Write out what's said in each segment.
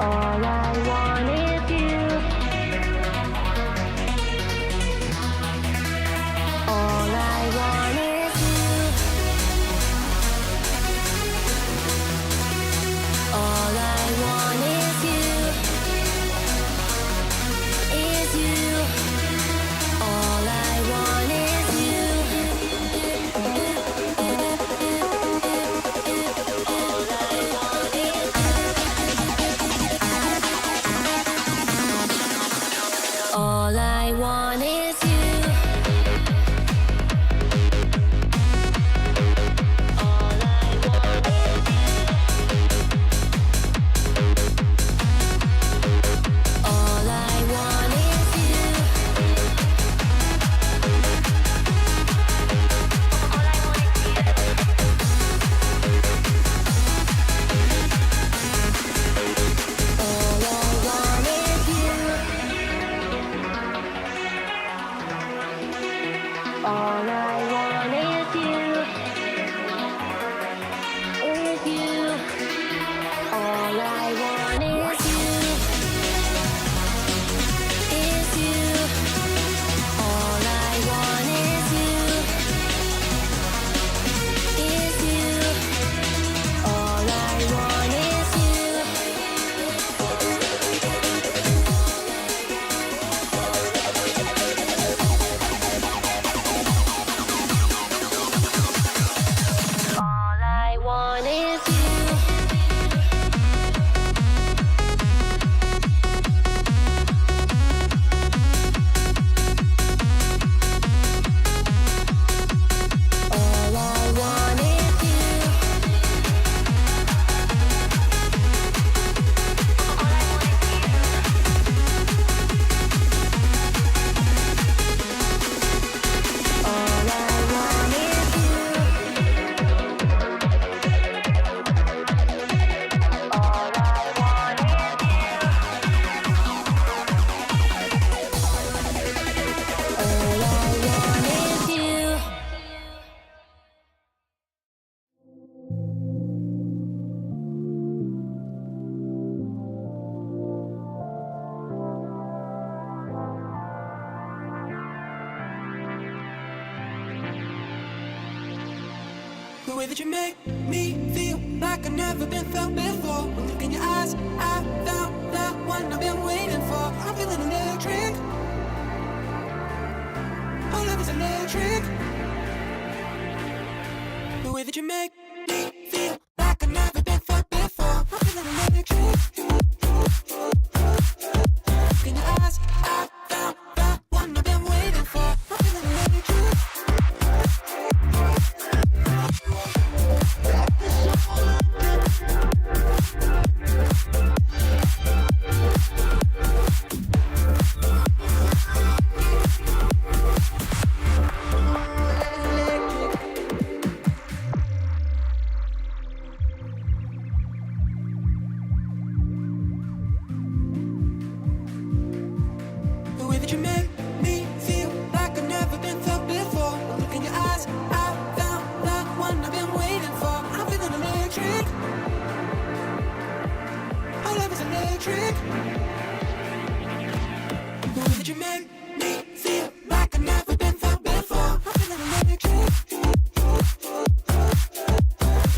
All I want is you. All I want is you. All I want is you. Is you. All I want is you. All I want is you. All I want is you. All I want is you. All I want is you. All I want is you. All I want is you. Is you. All I want is you. Is you. All I want is you. Is you. All I want is you. All I want is you. All I want is you. All I want is you. All I want is you. All I want is you. The way that you make me feel like I've never been felt before. One look in your eyes, I found the one I've been waiting for. I'm feeling electric. Our love is electric. The way that you make me feel like I've never been felt before. I'm feeling electric. Look in your eyes, I found the one I've been waiting for. I'm feeling electric. The way that you make me feel like I've never been felt before. One look in your eyes, I found the one I've been waiting for. I'm feeling electric. Our love is electric. The way that you make me feel like I've never been felt before. I'm feeling electric.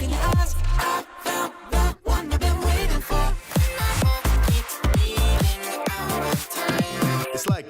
In your eyes, I found the one I've been waiting for. It's like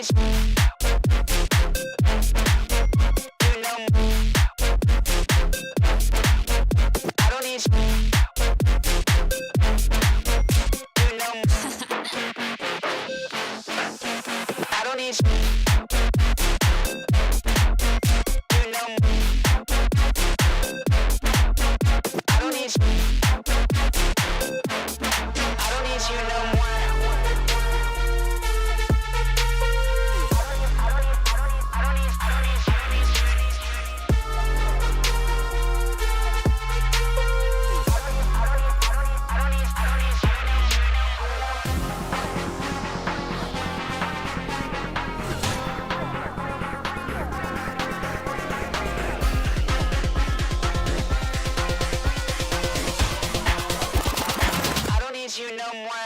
need you. You know I don't need you. You know I don't need you. You know I don't need you. I don't need you no more. You no more.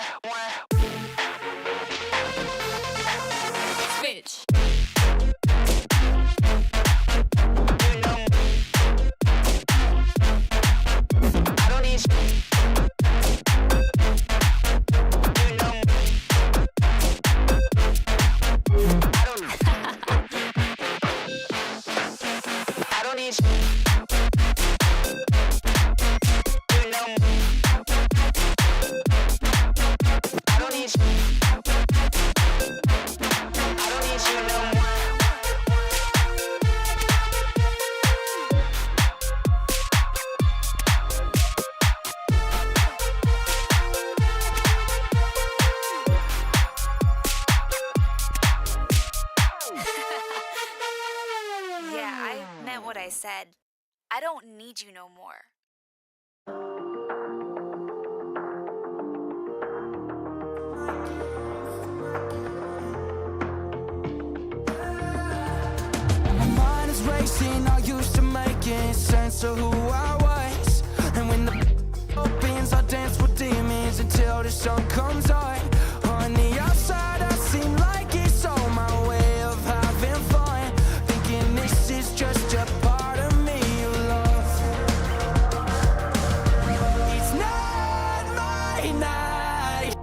Bitch. You know I don't need you. You know I don't need you. You know I don't need you. I don't need you no more. Yeah, I meant what I said. I don't need you no more. My mind is racing, not used to making sense of who I was. And when the opens, I dance with demons until the sun comes on. On the outside, I seem like it's all my way of having fun. Thinking this is just a part of me you love. It's not my night,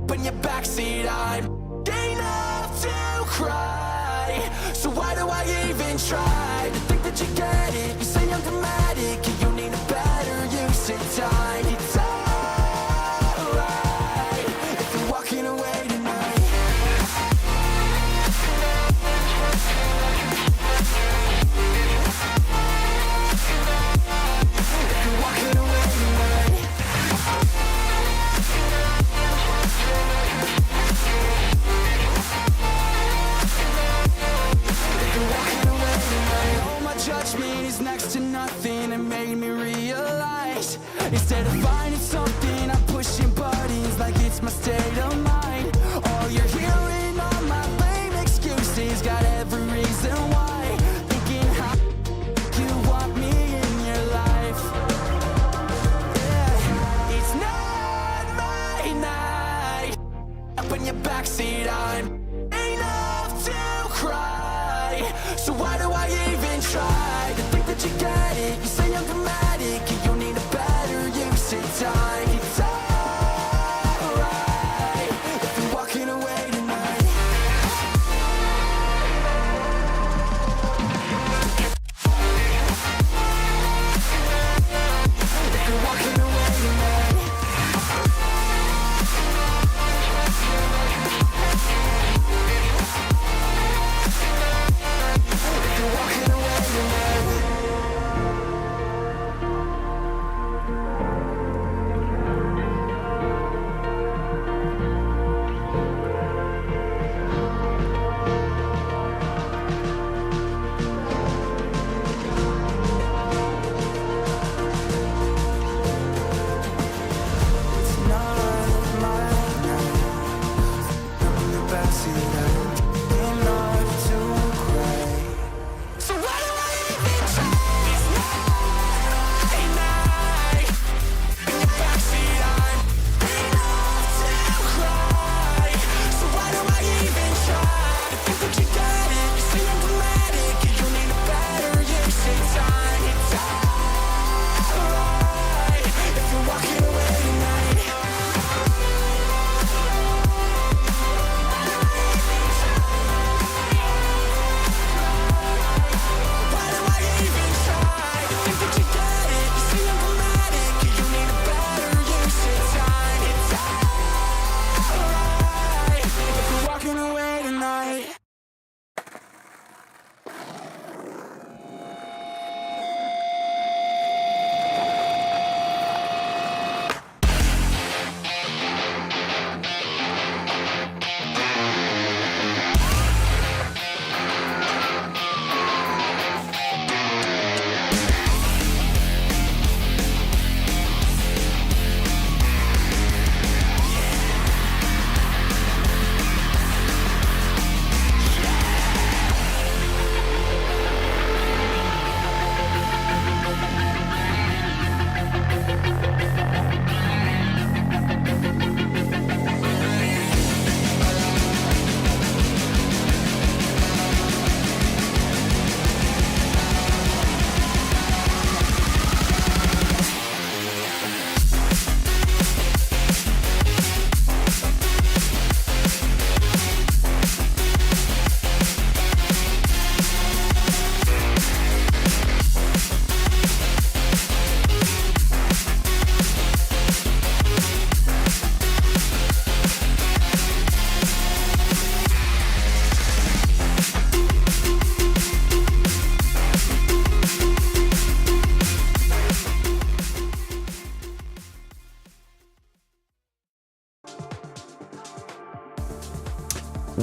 but in your backseat, I'm enough to cry. So why do I even try to think that you get it? You say I'm dramatic and you need a better use of time. It's alright if you're walking away tonight. If you're walking away tonight. All my judgment is next to nothing.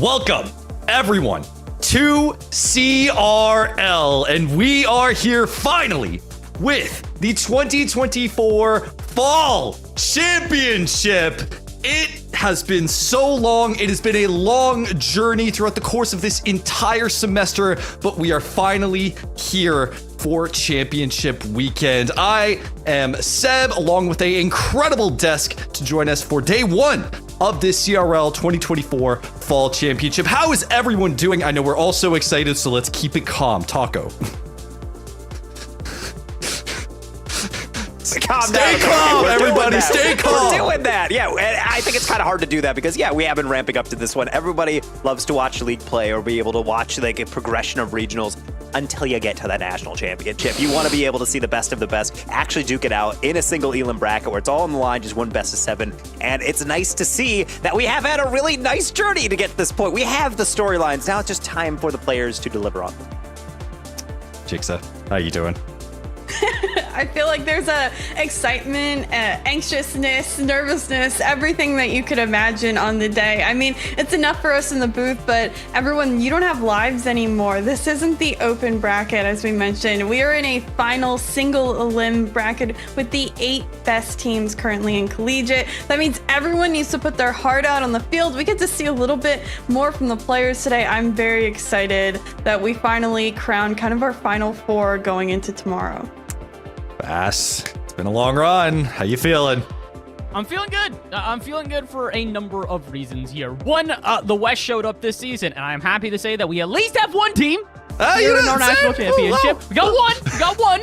Welcome, everyone, to CRL, and we are here finally with the 2024 Fall Championship. It has been so long. It has been a long journey throughout the course of this entire semester, but we are finally here for championship weekend. I am Seb, along with an incredible desk to join us for day one of this CRL 2024 Fall Championship. How is everyone doing? I know we're all so excited, so let's keep it calm. Taco. Stay calm, everybody. Stay calm. We're doing that. Yeah, and I think it's kind of hard to do that because, yeah, we have been ramping up to this one. Everybody loves to watch League play or be able to watch like a progression of regionals until you get to that national championship. You want to be able to see the best of the best actually duke it out in a single Elam bracket where it's all on the line, just one best of 7. And it's nice to see that we have had a really nice journey to get to this point. We have the storylines. Now it's just time for the players to deliver on them. Jigsaw, how you doing? I feel like there's a excitement, anxiousness, nervousness, everything that you could imagine on the day. I mean, it's enough for us in the booth, but everyone, you don't have lives anymore. This isn't the open bracket, as we mentioned. We are in a final single elim bracket with the 8 best teams currently in Collegiate. That means everyone needs to put their heart out on the field. We get to see a little bit more from the players today. I'm very excited that we finally crowned kind of our final 4 going into tomorrow. Bass, it's been a long run. How you feeling? I'm feeling good. I'm feeling good for a number of reasons here. One, the West showed up this season, and I'm happy to say that we at least have one team here in our national championship. We got one. We got one.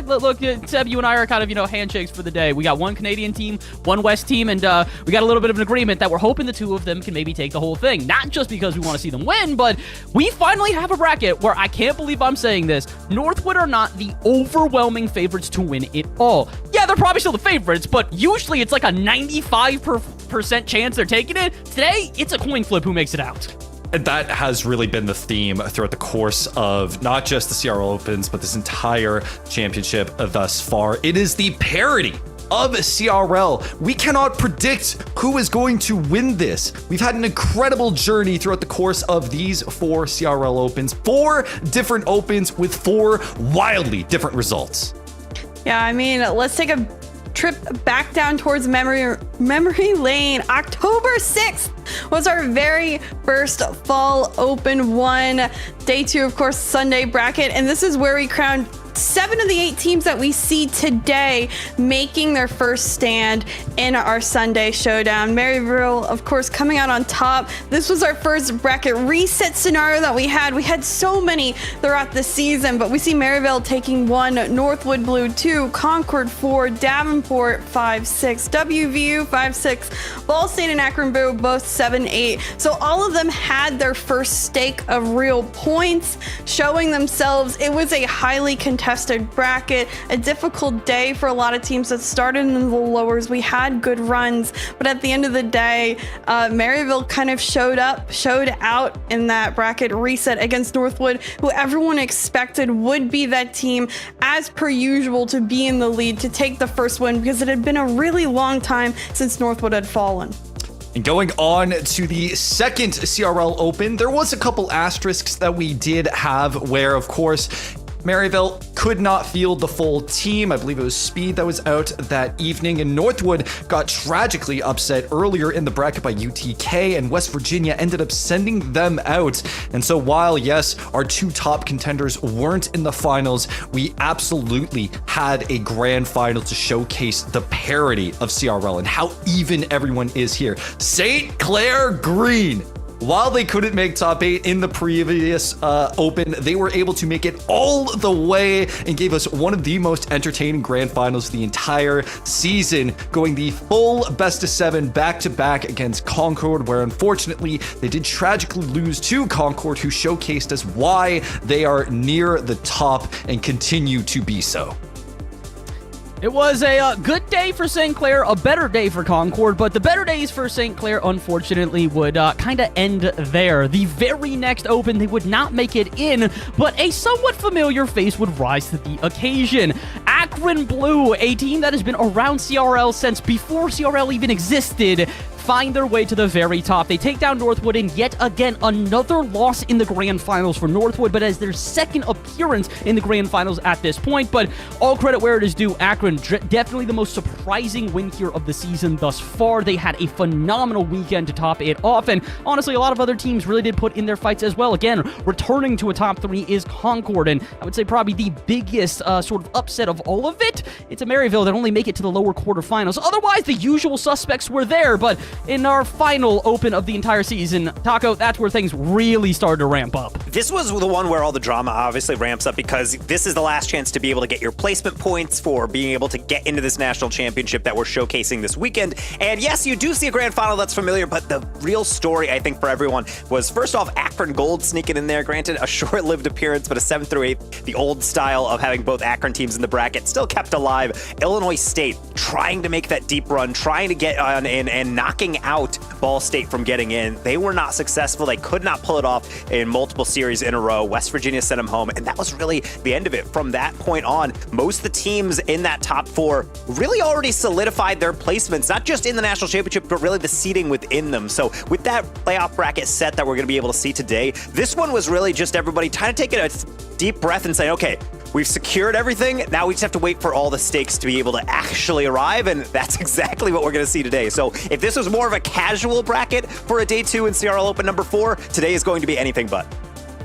Look, Seb, you and I are kind of, handshakes for the day. We got one Canadian team, one West team, and we got a little bit of an agreement that we're hoping the 2 of them can maybe take the whole thing. Not just because we want to see them win, but we finally have a bracket where I can't believe I'm saying this. Northwood are not the overwhelming favorites to win it all. Yeah, they're probably still the favorites, but usually it's like a 95% chance they're taking it. Today, it's a coin flip who makes it out. And that has really been the theme throughout the course of not just the CRL Opens, but this entire championship thus far. It is the parity of CRL. We cannot predict who is going to win this. We've had an incredible journey throughout the course of these 4 CRL Opens, 4 different Opens with 4 wildly different results. Yeah, I mean, let's take a trip back down towards memory lane. October 6th was our very first Fall Open 1. Day 2, of course, Sunday bracket. And this is where we crowned 7 of the 8 teams that we see today making their first stand in our Sunday showdown. Maryville, of course, coming out on top. This was our first bracket reset scenario that we had. We had so many throughout the season, but we see Maryville taking 1, Northwood Blue 2, Concord 4, Davenport 5-6, WVU 5-6, Ball State and Akron Blue both 7-8. So all of them had their first stake of real points, showing themselves. It was a highly contested bracket, a difficult day for a lot of teams that started in the lowers. We had good runs, but at the end of the day, Maryville kind of showed out in that bracket reset against Northwood, who everyone expected would be that team, as per usual, to be in the lead, to take the first win, because it had been a really long time since Northwood had fallen. And going on to the second CRL Open, there was a couple asterisks that we did have where, of course, Maryville could not field the full team. I believe it was Speed that was out that evening, and Northwood got tragically upset earlier in the bracket by UTK, and West Virginia ended up sending them out. And so while, yes, our 2 top contenders weren't in the finals, we absolutely had a grand final to showcase the parity of CRL and how even everyone is here. St. Clair Green, while they couldn't make top 8 in the previous Open, they were able to make it all the way and gave us one of the most entertaining grand finals of the entire season, going the full best of 7 back-to-back against Concord, where unfortunately they did tragically lose to Concord, who showcased us why they are near the top and continue to be so. It was a good day for St. Clair, a better day for Concord, but the better days for St. Clair, unfortunately, would kind of end there. The very next Open, they would not make it in, but a somewhat familiar face would rise to the occasion. Akron Blue, a team that has been around CRL since before CRL even existed, find their way to the very top. They take down Northwood in yet again another loss in the grand finals for Northwood, but as their second appearance in the grand finals at this point. But all credit where it is due, Akron, definitely the most surprising win here of the season thus far. They had a phenomenal weekend to top it off, and honestly, a lot of other teams really did put in their fights as well. Again, returning to a top 3 is Concord, and I would say probably the biggest sort of upset of all of it. It's a Maryville that only make it to the lower quarterfinals. Otherwise, the usual suspects were there, but in our final open of the entire season, Taco, that's where things really started to ramp up. This was the one where all the drama obviously ramps up because this is the last chance to be able to get your placement points for being able to get into this national championship that we're showcasing this weekend. And yes, you do see a grand final that's familiar, but the real story, I think, for everyone was, first off, Akron Gold sneaking in there. Granted, a short-lived appearance, but a 7th through 8th, the old style of having both Akron teams in the bracket still kept alive. Illinois State trying to make that deep run, trying to get on in and knocking out Ball State from getting in. They were not successful. They could not pull it off in multiple series in a row. West Virginia sent them home, and that was really the end of it. From that point on, most of the teams in that top 4 really already solidified their placements, not just in the national championship, but really the seeding within them. So with that playoff bracket set that we're going to be able to see today, this one was really just everybody trying to take a deep breath and say, okay, we've secured everything. Now we just have to wait for all the stakes to be able to actually arrive, and that's exactly what we're going to see today. So if this was more of a casual bracket for a day 2 in CRL Open number 4, today is going to be anything but.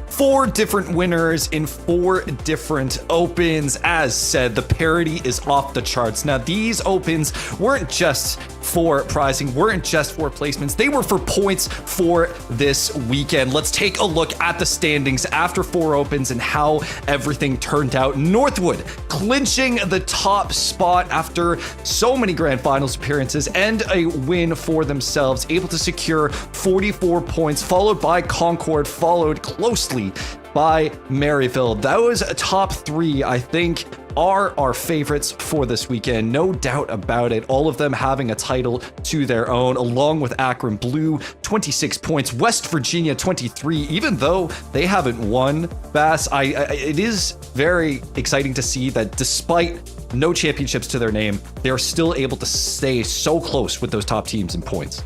4 different winners in 4 different opens. As said, the parity is off the charts. Now, these opens weren't just for prizing, weren't just for placements. They were for points for this weekend. Let's take a look at the standings after 4 opens and how everything turned out. Northwood clinching the top spot after so many grand finals appearances and a win for themselves, able to secure 44 points, followed by Concord, followed closely by Maryville. Those top 3, I think, are our favorites for this weekend. No doubt about it. All of them having a title to their own, along with Akron Blue, 26 points, West Virginia, 23, even though they haven't won. Bass, it is very exciting to see that despite no championships to their name, they're still able to stay so close with those top teams in points.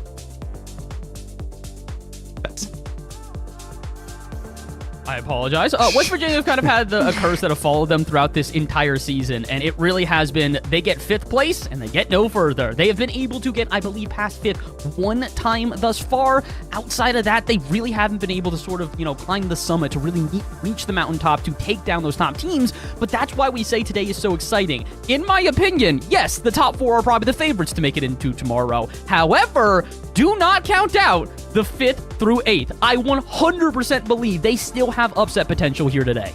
I apologize. West Virginia kind of had a curse that have followed them throughout this entire season, and it really has been, they get 5th place and they get no further. They have been able to get, I believe, past 5th 1 time thus far. Outside of that, they really haven't been able to sort of, climb the summit to really reach the mountaintop to take down those top teams, but that's why we say today is so exciting. In my opinion, yes, the top 4 are probably the favorites to make it into tomorrow. However, do not count out the 5th through 8th. I 100% believe they still have upset potential here today.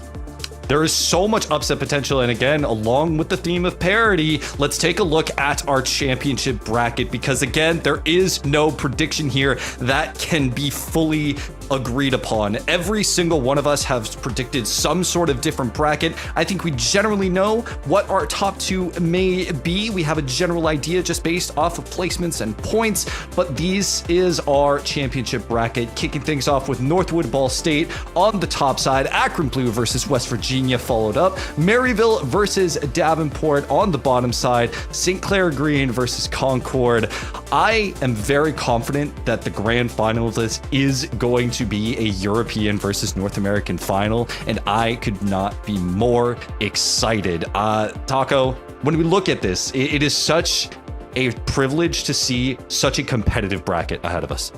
There is so much upset potential, and again, along with the theme of parity, let's take a look at our championship bracket, because again, there is no prediction here that can be fully agreed upon. Every single one of us has predicted some sort of different bracket. I think we generally know what our top 2 may be. We have a general idea just based off of placements and points, but this is our championship bracket, kicking things off with Northwood Ball State on the top side, Akron Blue versus West Virginia followed up, Maryville versus Davenport on the bottom side, St. Clair Green versus Concord. I am very confident that the grand final of this is going to be a European versus North American final, and I could not be more excited. Taco, when we look at this, it is such a privilege to see such a competitive bracket ahead of us.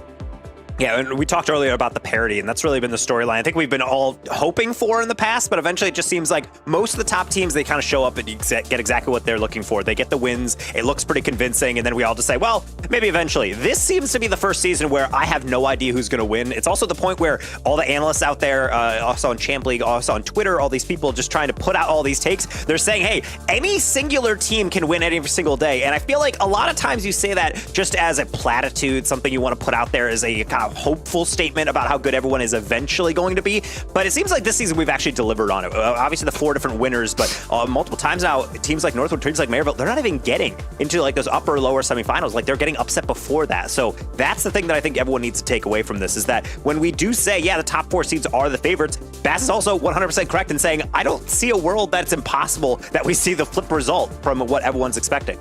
Yeah, and we talked earlier about the parity, and that's really been the storyline I think we've been all hoping for in the past, but eventually it just seems like most of the top teams, they kind of show up and get exactly what they're looking for. They get the wins, it looks pretty convincing, and then we all just say, well, maybe eventually. This seems to be the first season where I have no idea who's going to win. It's also the point where all the analysts out there, also on Champ League, also on Twitter, all these people just trying to put out all these takes, they're saying, hey, any singular team can win any single day, and I feel like a lot of times you say that just as a platitude, something you want to put out there as a kind of hopeful statement about how good everyone is eventually going to be, but it seems like this season we've actually delivered on it. Obviously the 4 different winners, but multiple times now, teams like Northwood, teams like Maryville, they're not even getting into like those upper or lower semifinals. Like they're getting upset before that. So that's the thing that I think everyone needs to take away from this, is that when we do say, yeah, the top 4 seeds are the favorites, Bass is also 100% correct in saying, I don't see a world that's impossible that we see the flip result from what everyone's expecting.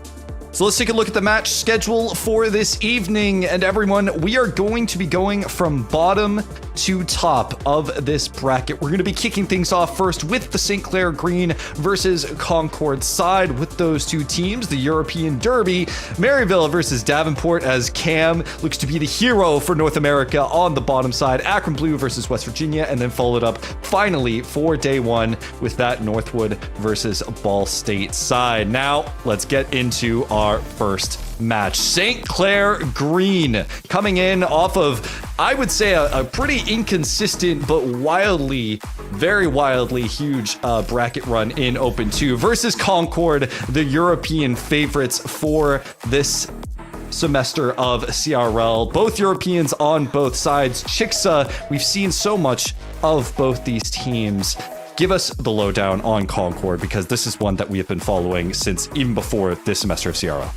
So let's take a look at the match schedule for this evening. And everyone, we are going to be going from bottom to top of this bracket. We're going to be kicking things off first with the St. Clair Green versus Concord side with those two teams, the European Derby, Maryville versus Davenport, as Cam looks to be the hero for North America on the bottom side, Akron Blue versus West Virginia, and then followed up finally for day one with that Northwood versus Ball State side. Now let's get into our first match. St. Clair Green coming in off of, I would say, a pretty inconsistent but very wildly huge bracket run in Open 2 versus Concord, the European favorites for this semester of CRL. Both Europeans on both sides. Chixa, we've seen so much of both these teams. Give us the lowdown on Concord, because this is one that we have been following since even before this semester of CRL.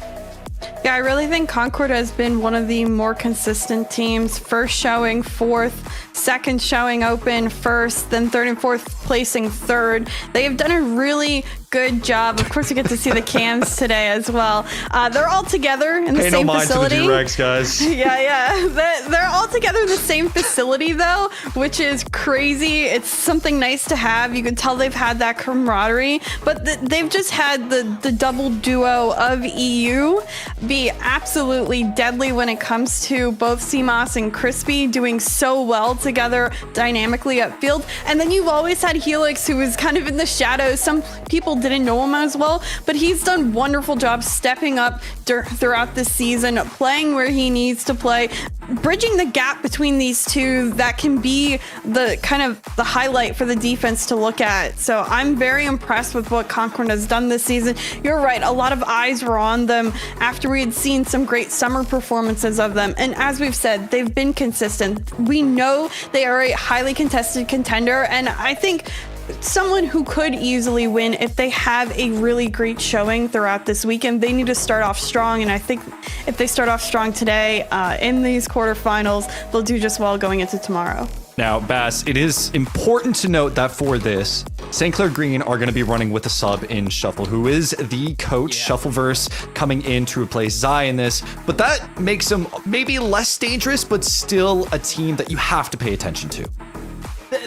Yeah, I really think Concord has been one of the more consistent teams. First showing fourth, second showing open first, then third and fourth placing third. They have done a really good job. Of course, we get to see the cams today as well. They're all together in the same facility. To the do-rags, guys. Yeah. They're all together in the same facility, though, which is crazy. It's something nice to have. You can tell they've had that camaraderie, but they've just had the double duo of EU be absolutely deadly when it comes to both CMOS and Crispy doing so well together dynamically upfield. And then you've always had Helix, who is kind of in the shadows. Some people didn't know him as well, but he's done wonderful job stepping up throughout this season, playing where he needs to play, bridging the gap between these two. That can be the kind of the highlight for the defense to look at. So I'm very impressed with what Concord has done this season. You're right, a lot of eyes were on them after we had seen some great summer performances of them, and as we've said, they've been consistent. We know they are a highly contested contender, and I think someone who could easily win if they have a really great showing throughout this weekend. They need to start off strong, and I think if they start off strong today in these quarterfinals, they'll do just well going into tomorrow. Now, Bass, it is important to note that for this, St. Clair Green are going to be running with a sub in Shuffle, who is the coach. Shuffleverse coming in to replace Zai in this, but that makes them maybe less dangerous, but still a team that you have to pay attention to.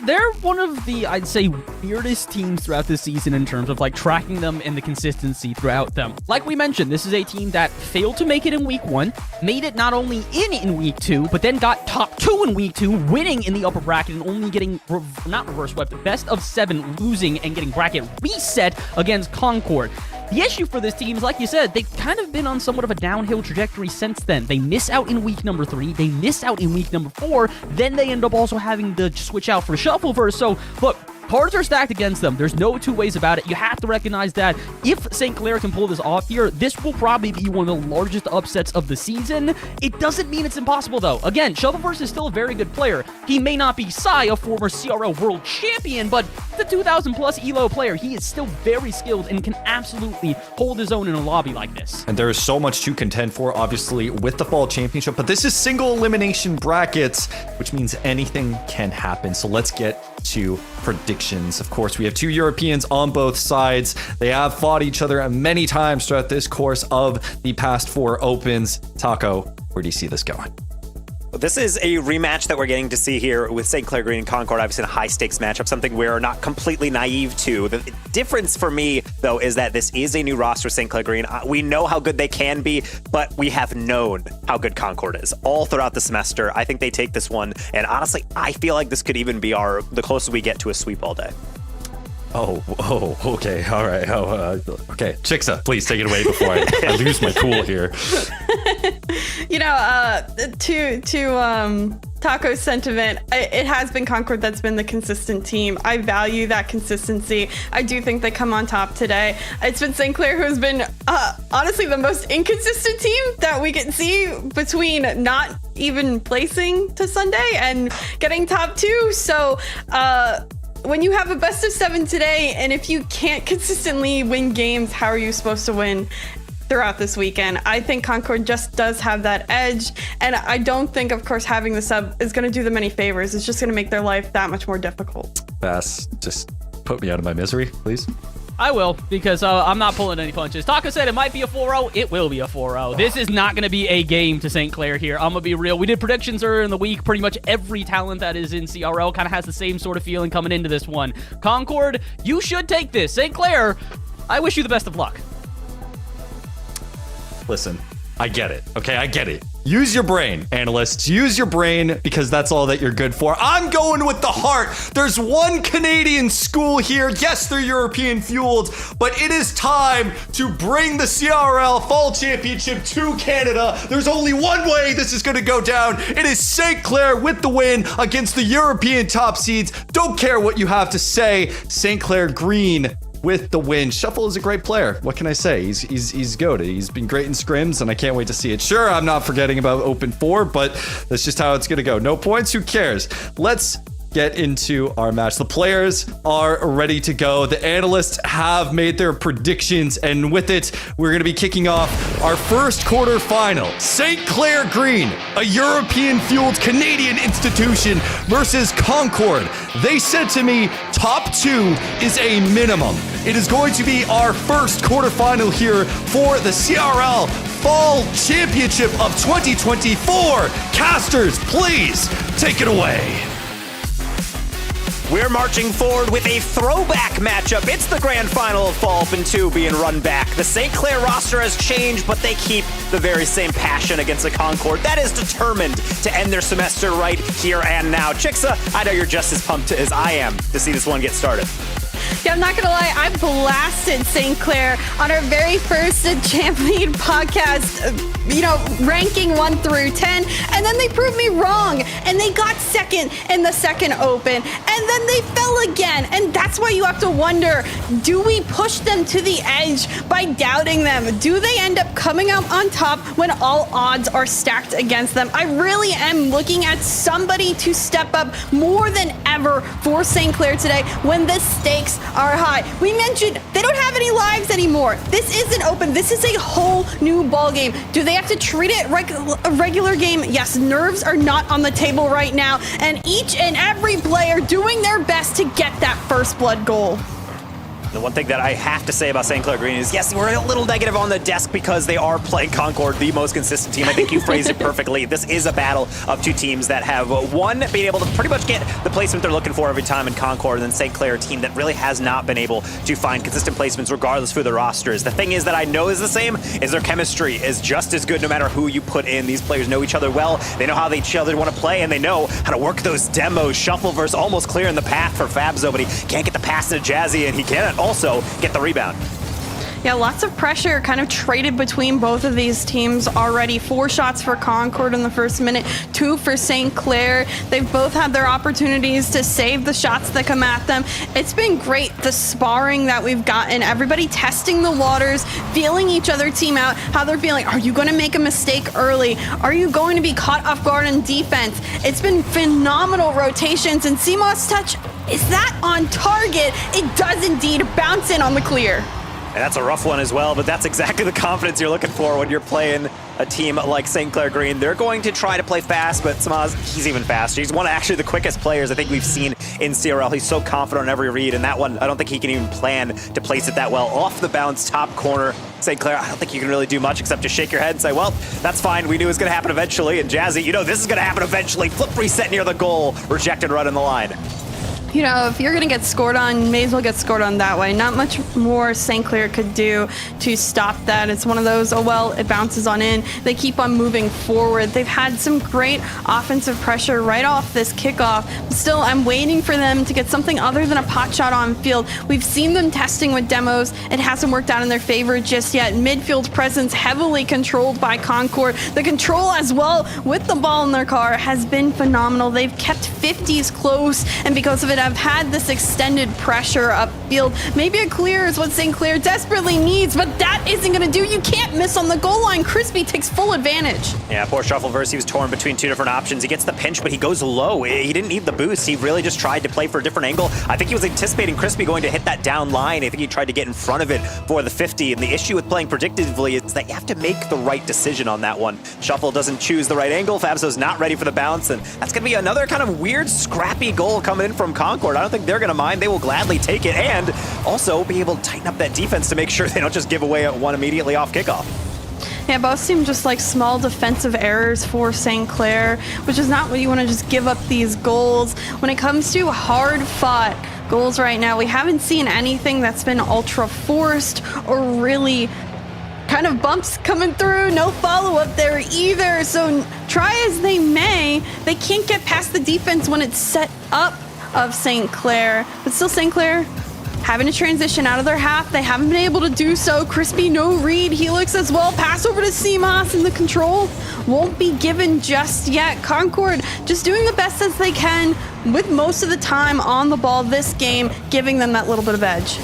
They're one of the, I'd say, weirdest teams throughout this season in terms of like tracking them and the consistency throughout them. Like we mentioned, this is a team that failed to make it in week 1, made it not only in week 2, but then got top 2 in week 2, winning in the upper bracket and only getting, not reverse swept, best of 7, losing and getting bracket reset against Concord. The issue for this team is, like you said, they've kind of been on somewhat of a downhill trajectory since then. They miss out in week number 3, they miss out in week number 4, then they end up also having to switch out for Shuffleverse. So, look, cards are stacked against them. There's no two ways about it. You have to recognize that if St. Clair can pull this off here, this will probably be one of the largest upsets of the season. It doesn't mean it's impossible, though. Again, Shuffleverse is still a very good player. He may not be Sai, a former CRL world champion, but the 2,000+ ELO player. He is still very skilled and can absolutely hold his own in a lobby like this. And there is so much to contend for, obviously, with the fall championship, but this is single elimination brackets, which means anything can happen. So let's get to predictions. Of course, we have two Europeans on both sides. They have fought each other many times throughout this course of the past 4 opens. Taco, where do you see this going? This is a rematch that we're getting to see here with St. Clair Green and Concord, obviously a high-stakes matchup, something we're not completely naive to. The difference for me, though, is that this is a new roster, St. Clair Green. We know how good they can be, but we have known how good Concord is all throughout the semester. I think they take this one, and honestly, I feel like this could even be the closest we get to a sweep all day. Oh, okay, all right. Okay, Chixa, please take it away before I lose my cool here. You know, to Taco's sentiment, it has been Concord that's been the consistent team. I value that consistency. I do think they come on top today. It's been St. Clair who's been honestly the most inconsistent team that we can see between not even placing to Sunday and getting top 2. So, when you have a best of 7 today, and if you can't consistently win games, how are you supposed to win throughout this weekend? I think Concord just does have that edge, and I don't think, of course, having the sub is going to do them any favors. It's just going to make their life that much more difficult. Bass, just put me out of my misery, please. I will, because I'm not pulling any punches. Taka said it might be a 4-0. It will be a 4-0. This is not going to be a game to St. Clair here. I'm going to be real. We did predictions earlier in the week. Pretty much every talent that is in CRL kind of has the same sort of feeling coming into this one. Concord, you should take this. St. Clair, I wish you the best of luck. Listen, I get it. Okay, I get it. Use your brain, analysts. Use your brain, because that's all that you're good for. I'm going with the heart. There's one Canadian school here. Yes, they're European fueled, but it is time to bring the CRL Fall Championship to Canada. There's only one way this is going to go down. It is St. Clair with the win against the European top seeds. Don't care what you have to say. St. Clair green with the win. Shuffle is a great player. What can I say? He's goated. He's been great in scrims, and I can't wait to see it. Sure, I'm not forgetting about Open 4, but that's just how it's going to go. No points, who cares? Let's get into our match. The players are ready to go. The analysts have made their predictions, and with it, we're going to be kicking off our first quarterfinal. St. Clair Green, a European-fueled Canadian institution, versus Concord. They said to me, top 2 is a minimum. It is going to be our first quarterfinal here for the CRL Fall Championship of 2024. Casters, please take it away. We're marching forward with a throwback matchup. It's the grand final of Fall Open 2 being run back. The St. Clair roster has changed, but they keep the very same passion against the Concord that is determined to end their semester right here and now. Chixa, I know you're just as pumped as I am to see this one get started. Yeah, I'm not gonna lie, I blasted St. Clair on our very first Champ League podcast, ranking 1 through 10, and then they proved me wrong, and they got second in the second open, and then they fell again, and that's why you have to wonder, do we push them to the edge by doubting them? Do they end up coming out on top when all odds are stacked against them? I really am looking at somebody to step up more than ever for St. Clair today when the stakes are high. We mentioned they don't have any lives anymore. This isn't open. This is a whole new ball game. Do they have to treat it like a regular game? Yes, nerves are not on the table right now, and each and every player doing their best to get that first blood goal. The one thing that I have to say about St. Clair Green is, yes, we're a little negative on the desk because they are playing Concord, the most consistent team. I think you phrased it perfectly. This is a battle of two teams that have, one, been able to pretty much get the placement they're looking for every time in Concord, and then St. Clair, a team that really has not been able to find consistent placements regardless of who the roster is. The thing is that I know is the same is their chemistry is just as good no matter who you put in. These players know each other well. They know how each other want to play, and they know how to work those demos. Shuffleverse almost clearing the path for Fabzo, but he can't get the pass to Jazzy, and he can't also get the rebound. Yeah, lots of pressure kind of traded between both of these teams already. 4 shots for Concord in the first minute, 2 for St. Clair. They've both had their opportunities to save the shots that come at them. It's been great, the sparring that we've gotten. Everybody testing the waters, feeling each other team out, how they're feeling. Are you going to make a mistake early? Are you going to be caught off guard in defense? It's been phenomenal rotations, and CMOS touch, is that on target? It does indeed bounce in on the clear. And that's a rough one as well, but that's exactly the confidence you're looking for when you're playing a team like St. Clair Green. They're going to try to play fast, but Samaz, he's even faster. He's one of actually the quickest players I think we've seen in CRL. He's so confident on every read, and that one, I don't think he can even plan to place it that well. Off the bounce, top corner, St. Clair, I don't think you can really do much except just shake your head and say, well, that's fine. We knew it was going to happen eventually. And Jazzy, this is going to happen eventually. Flip reset near the goal. Rejected right in the line. If you're going to get scored on, you may as well get scored on that way. Not much more St. Clair could do to stop that. It's one of those, it bounces on in. They keep on moving forward. They've had some great offensive pressure right off this kickoff. Still, I'm waiting for them to get something other than a pot shot on field. We've seen them testing with demos. It hasn't worked out in their favor just yet. Midfield presence heavily controlled by Concord. The control as well with the ball in their car has been phenomenal. They've kept 50s close, and because of it, I've had this extended pressure upfield. Maybe a clear is what St. Clair desperately needs, but that isn't going to do. You can't miss on the goal line. Crispy takes full advantage. Yeah, poor Shuffleverse. He was torn between 2 different options. He gets the pinch, but he goes low. He didn't need the boost. He really just tried to play for a different angle. I think he was anticipating Crispy going to hit that down line. I think he tried to get in front of it for the 50, and the issue with playing predictively is that you have to make the right decision on that one. Shuffle doesn't choose the right angle. Fabzo's not ready for the bounce, and that's going to be another kind of weird, scrappy goal coming in from Concord. Concord, I don't think they're going to mind. They will gladly take it and also be able to tighten up that defense to make sure they don't just give away one immediately off kickoff. Yeah, both seem just like small defensive errors for St. Clair, which is not what you want to just give up these goals. When it comes to hard-fought goals right now, we haven't seen anything that's been ultra forced or really kind of bumps coming through. No follow-up there either. So try as they may, they can't get past the defense when it's set up of St. Clair. But still St. Clair having to transition out of their half. They haven't been able to do so. Crispy, no read. Helix as well. Pass over to CMOS, and the control won't be given just yet. Concord just doing the best as they can with most of the time on the ball this game, giving them that little bit of edge.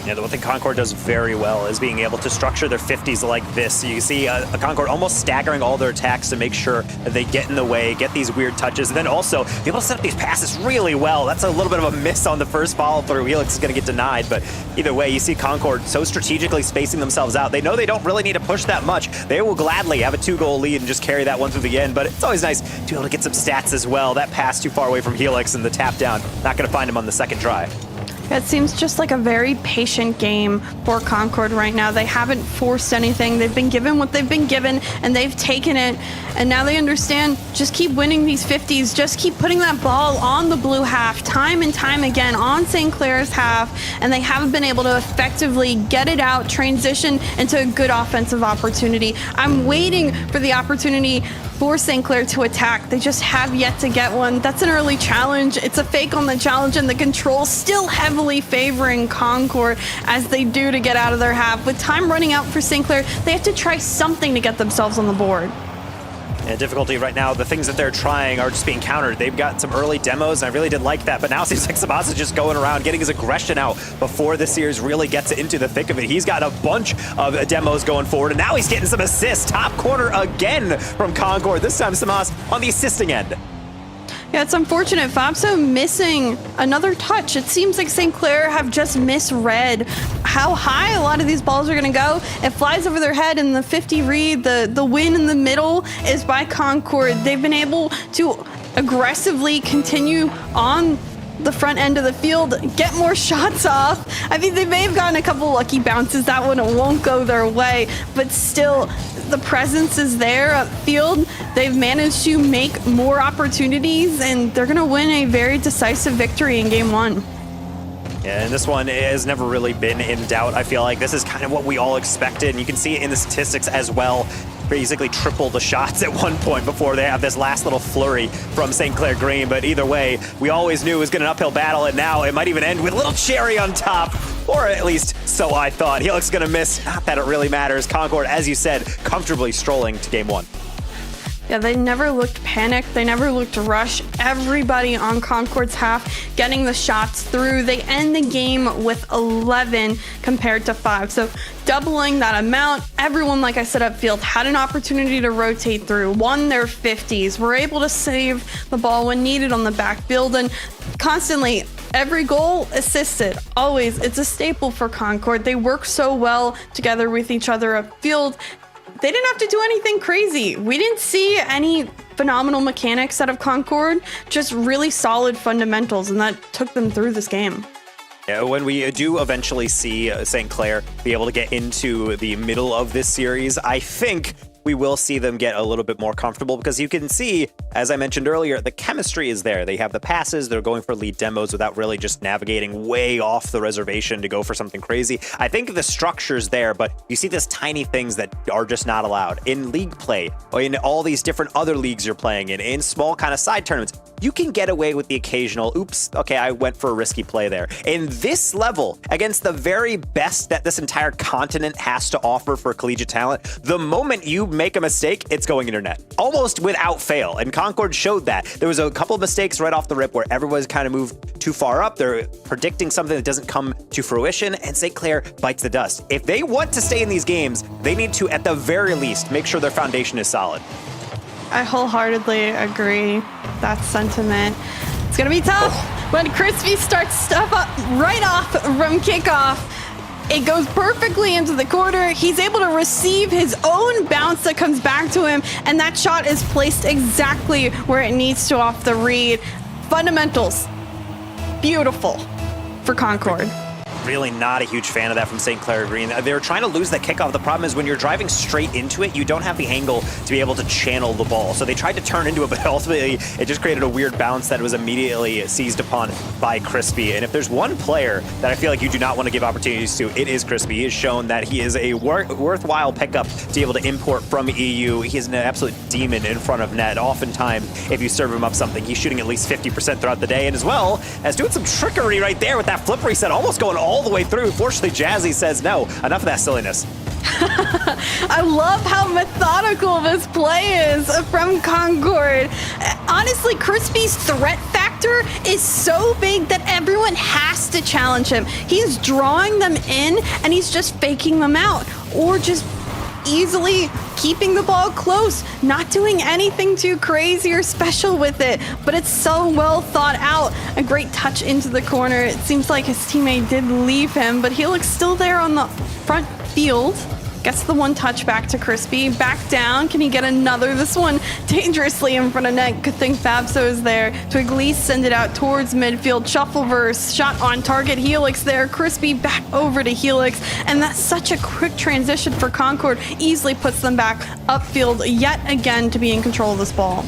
Yeah, the one thing Concord does very well is being able to structure their 50s like this. You see a Concord almost staggering all their attacks to make sure that they get in the way, get these weird touches, and then also be able to set up these passes really well. That's a little bit of a miss on the first follow-through. Helix is going to get denied, but either way, you see Concord so strategically spacing themselves out. They know they don't really need to push that much. They will gladly have a 2-goal lead and just carry that one through the end, but it's always nice to be able to get some stats as well. That pass too far away from Helix and the tap down, not going to find him on the second try. It seems just like a very patient game for Concord right now. They haven't forced anything. They've been given what they've been given, and they've taken it. And now they understand, just keep winning these 50s. Just keep putting that ball on the blue half time and time again on St. Clair's half, and they haven't been able to effectively get it out, transition into a good offensive opportunity. I'm waiting for the opportunity for St. Clair to attack. They just have yet to get one. That's an early challenge. It's a fake on the challenge, and the control still heavily favoring Concord as they do to get out of their half. With time running out for St. Clair, they have to try something to get themselves on the board. And difficulty right now, the things that they're trying are just being countered. They've got some early demos, and I really did like that, but now it seems like Sabas is just going around, getting his aggression out before the series really gets into the thick of it. He's got a bunch of demos going forward, and now he's getting some assists. Top corner again from Concord, this time Sabas on the assisting end. Yeah, it's unfortunate. Fabso missing another touch. It seems like St. Clair have just misread how high a lot of these balls are going to go. It flies over their head, and the 50 read, the win in the middle is by Concord. They've been able to aggressively continue on the front end of the field, get more shots off. I mean, they may have gotten a couple lucky bounces. That one won't go their way, but still, the presence is there upfield. They've managed to make more opportunities, and they're going to win a very decisive victory in game one. Yeah, and this one has never really been in doubt. I feel like this is kind of what we all expected, and you can see it in the statistics as well. Basically triple the shots at one point before they have this last little flurry from St. Clair Green. But either way, we always knew it was going to be an uphill battle, and now it might even end with a little cherry on top, or at least so I thought. Helix going to miss. Not that it really matters. Concord, as you said, comfortably strolling to game one. Yeah, they never looked panicked. They never looked rushed. Everybody on Concord's half getting the shots through. They end the game with 11 compared to 5. So doubling that amount. Everyone, like I said, upfield had an opportunity to rotate through, won their 50s, were able to save the ball when needed on the backfield, and constantly every goal assisted. Always. It's a staple for Concord. They work so well together with each other upfield. They didn't have to do anything crazy. We didn't see any phenomenal mechanics out of Concord, just really solid fundamentals, and that took them through this game. Yeah, when we do eventually see St. Clair be able to get into the middle of this series, I think we will see them get a little bit more comfortable, because you can see, as I mentioned earlier, the chemistry is there. They have the passes, they're going for lead demos without really just navigating way off the reservation to go for something crazy. I think the structure's there, but you see these tiny things that are just not allowed. In league play, or in all these different other leagues you're playing in small kind of side tournaments, you can get away with the occasional, oops, okay, I went for a risky play there. In this level, against the very best that this entire continent has to offer for collegiate talent, the moment you make a mistake, it's going internet. Almost without fail, and Concord showed that. There was a couple of mistakes right off the rip where everyone's kind of moved too far up. They're predicting something that doesn't come to fruition, and St. Clair bites the dust. If they want to stay in these games, they need to, at the very least, make sure their foundation is solid. I wholeheartedly agree with that sentiment. It's going to be tough when Crispy starts stuff up right off from kickoff. It goes perfectly into the corner. He's able to receive his own bounce that comes back to him, and that shot is placed exactly where it needs to off the read. Fundamentals. beautiful for Concord. Really not a huge fan of that from St. Clair Green. They were trying to lose that kickoff. The problem is when you're driving straight into it, you don't have the angle to be able to channel the ball. So they tried to turn into it, but ultimately it just created a weird bounce that was immediately seized upon by Crispy. And if there's one player that I feel like you do not want to give opportunities to, it is Crispy. He has shown that he is a worthwhile pickup to be able to import from EU. He is an absolute demon in front of net. Oftentimes, if you serve him up something, he's shooting at least 50% throughout the day, and as well as doing some trickery right there with that flip reset, almost going all the way through. Fortunately, Jazzy says no. Enough of that silliness. I love how methodical this play is from Concord. Honestly, Crispy's threat factor is so big that everyone has to challenge him. He's drawing them in and he's just faking them out, or just easily keeping the ball close, not doing anything too crazy or special with it, but it's so well thought out. A great touch into the corner. It seems like his teammate did leave him, but Helix still there on the front field. Gets the one touch back to Crispy. Back down. Can he get another? This one dangerously in front of net. Good thing Fabso is there to at least send it out towards midfield. Shuffleverse. Shot on target. Helix there. Crispy back over to Helix. And that's such a quick transition for Concord. Easily puts them back upfield yet again to be in control of this ball.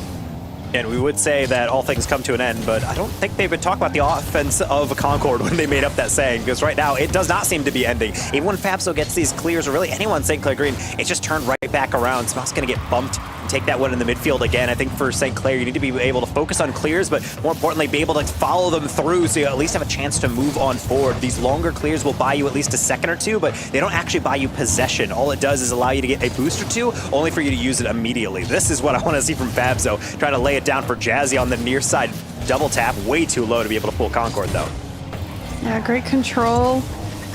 And we would say that all things come to an end, but I don't think they've been talking about the offense of Concord when they made up that saying, because right now it does not seem to be ending. Even when Fabso gets these clears, or really anyone St. Clair Green, it's just turned right back around. Smock's going to get bumped and take that one in the midfield again. I think for St. Clair, you need to be able to focus on clears, but more importantly, be able to follow them through so you at least have a chance to move on forward. These longer clears will buy you at least a second or two, but they don't actually buy you possession. All it does is allow you to get a boost or two, only for you to use it immediately. This is what I want to see from Fabso, trying to lay it down for Jazzy on the near side. Double tap, way too low to be able to pull Concord though. Yeah, great control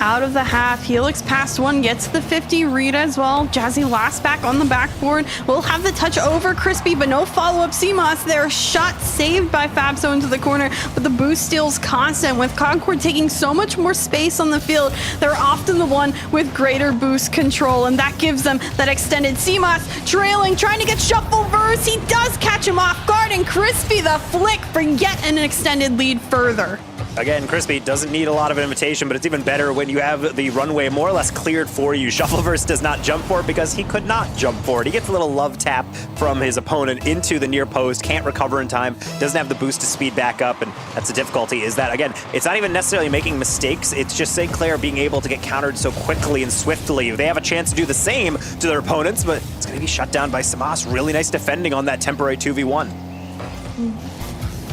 out of the half. Helix past one, gets the 50 read as well. Jazzy last back on the backboard. Will have the touch over Crispy, but no follow-up. CMOS there. Shot saved by Fabso into the corner, but the boost steal's constant. With Concord taking so much more space on the field, they're often the one with greater boost control, and that gives them that extended. CMOS trailing, trying to get Shuffleverse. He does catch him off guard, and Crispy the flick for yet an extended lead further. Again, Crispy doesn't need a lot of invitation, but it's even better when you have the runway more or less cleared for you. Shuffleverse does not jump for it because he could not jump for it. He gets a little love tap from his opponent into the near post, can't recover in time, doesn't have the boost to speed back up, and that's the difficulty, is that, again, it's not even necessarily making mistakes, it's just St. Clair being able to get countered so quickly and swiftly. They have a chance to do the same to their opponents, but it's going to be shut down by Samas. Really nice defending on that temporary 2v1.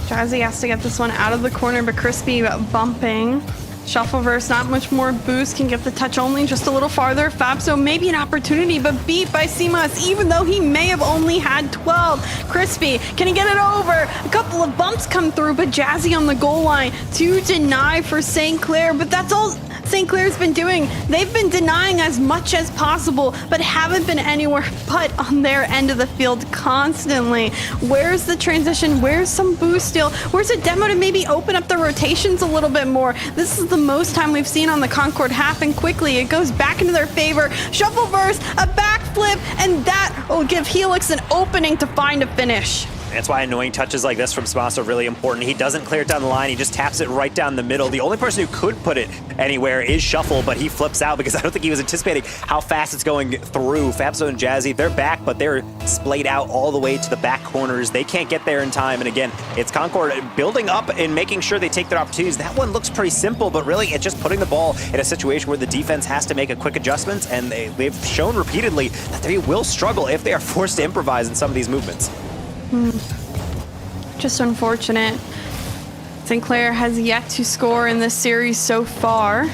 Jazzy has to get this one out of the corner, but Crispy bumping. Shuffleverse, not much more boost, can get the touch only just a little farther. Fabso, maybe an opportunity, but beat by CMOS, even though he may have only had 12. Crispy, can he get it over? A couple of bumps come through, but Jazzy on the goal line to deny for St. Clair, but that's all St. Clair's been doing. They've been denying as much as possible, but haven't been anywhere but on their end of the field constantly. Where's the transition? Where's some boost steal? Where's a demo to maybe open up the rotations a little bit more? This is the most time we've seen on the Concord half, and quickly it goes back into their favor. Shuffleverse, a backflip, and that will give Helix an opening to find a finish. That's why annoying touches like this from Smas are really important. He doesn't clear it down the line, he just taps it right down the middle. The only person who could put it anywhere is Shuffle, but he flips out because I don't think he was anticipating how fast it's going through. Fabso and Jazzy, they're back, but they're splayed out all the way to the back corners. They can't get there in time, and again, it's Concord building up and making sure they take their opportunities. That one looks pretty simple, but really it's just putting the ball in a situation where the defense has to make a quick adjustment, and they've shown repeatedly that they will struggle if they are forced to improvise in some of these movements. Just unfortunate. St. Clair has yet to score in this series so far.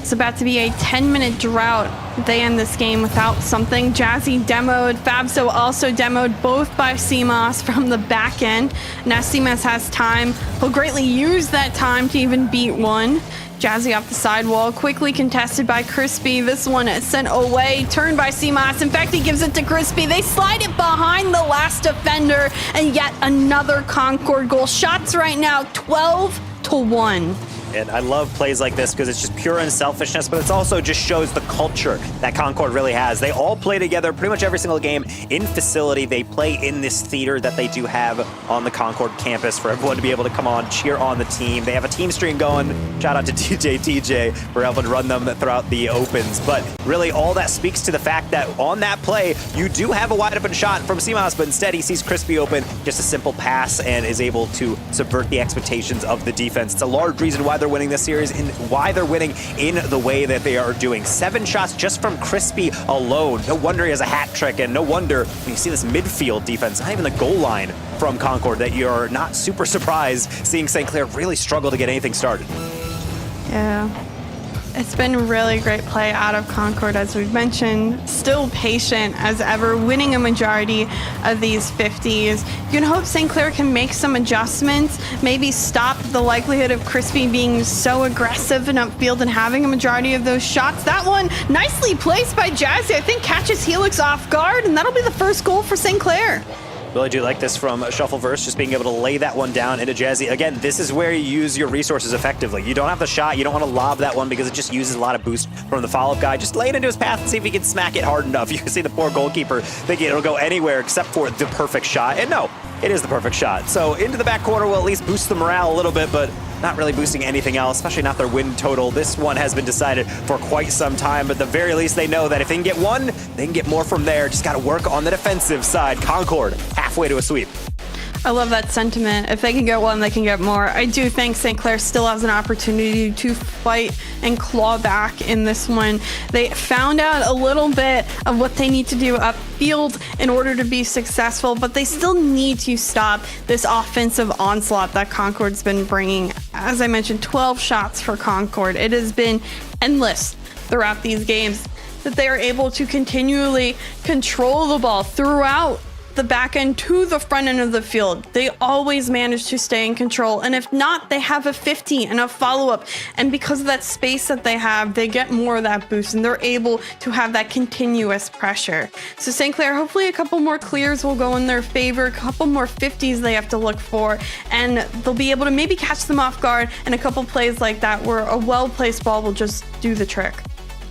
It's about to be a 10-minute drought. They end this game without something. Jazzy demoed, Fabso also demoed, both by CMOS from the back end. Now CMOS has time. He'll greatly use that time to even beat one. Jazzy off the sidewall, quickly contested by Crispy. This one sent away, turned by CMOS. In fact, he gives it to Crispy. They slide it behind the last defender, and yet another Concord goal. Shots right now, 12-1. And I love plays like this because it's just pure unselfishness, but it also just shows the culture that Concord really has. They all play together pretty much every single game in facility. They play in this theater that they do have on the Concord campus for everyone to be able to come on, cheer on the team. They have a team stream going. Shout out to TJ for helping run them throughout the opens. But really all that speaks to the fact that on that play, you do have a wide open shot from CMOS, but instead he sees Crispy open, just a simple pass, and is able to subvert the expectations of the defense. It's a large reason why they're winning this series and why they're winning in the way that they are doing. 7 shots just from Crispy alone. No wonder he has a hat trick, and no wonder when you see this midfield defense, not even the goal line from Concord, that you're not super surprised seeing St. Clair really struggle to get anything started. Yeah. It's been really great play out of Concord, as we've mentioned. Still patient as ever, winning a majority of these 50s. You can hope St. Clair can make some adjustments, maybe stop the likelihood of Crispy being so aggressive in upfield and having a majority of those shots. That one nicely placed by Jazzy, I think catches Helix off guard, and that'll be the first goal for St. Clair. Really do like this from Shuffleverse, just being able to lay that one down into Jazzy. Again, this is where you use your resources effectively. You don't have the shot, you don't want to lob that one because it just uses a lot of boost from the follow-up guy. Just lay it into his path and see if he can smack it hard enough. You can see the poor goalkeeper thinking it'll go anywhere except for the perfect shot. And no, it is the perfect shot. So into the back corner will at least boost the morale a little bit, but not really boosting anything else, especially not their win total. This one has been decided for quite some time, but at the very least they know that if they can get one, they can get more from there. Just got to work on the defensive side. Concord, halfway to a sweep. I love that sentiment. If they can get one, they can get more. I do think St. Clair still has an opportunity to fight and claw back in this one. They found out a little bit of what they need to do upfield in order to be successful, but they still need to stop this offensive onslaught that Concord's been bringing. As I mentioned, 12 shots for Concord. It has been endless throughout these games that they are able to continually control the ball throughout the back end to the front end of the field. They always manage to stay in control, and if not, they have a 50 and a follow-up, and because of that space that they have, they get more of that boost and they're able to have that continuous pressure. So St. Clair, hopefully a couple more clears will go in their favor, a couple more 50s they have to look for, and they'll be able to maybe catch them off guard, and a couple plays like that where a well-placed ball will just do the trick.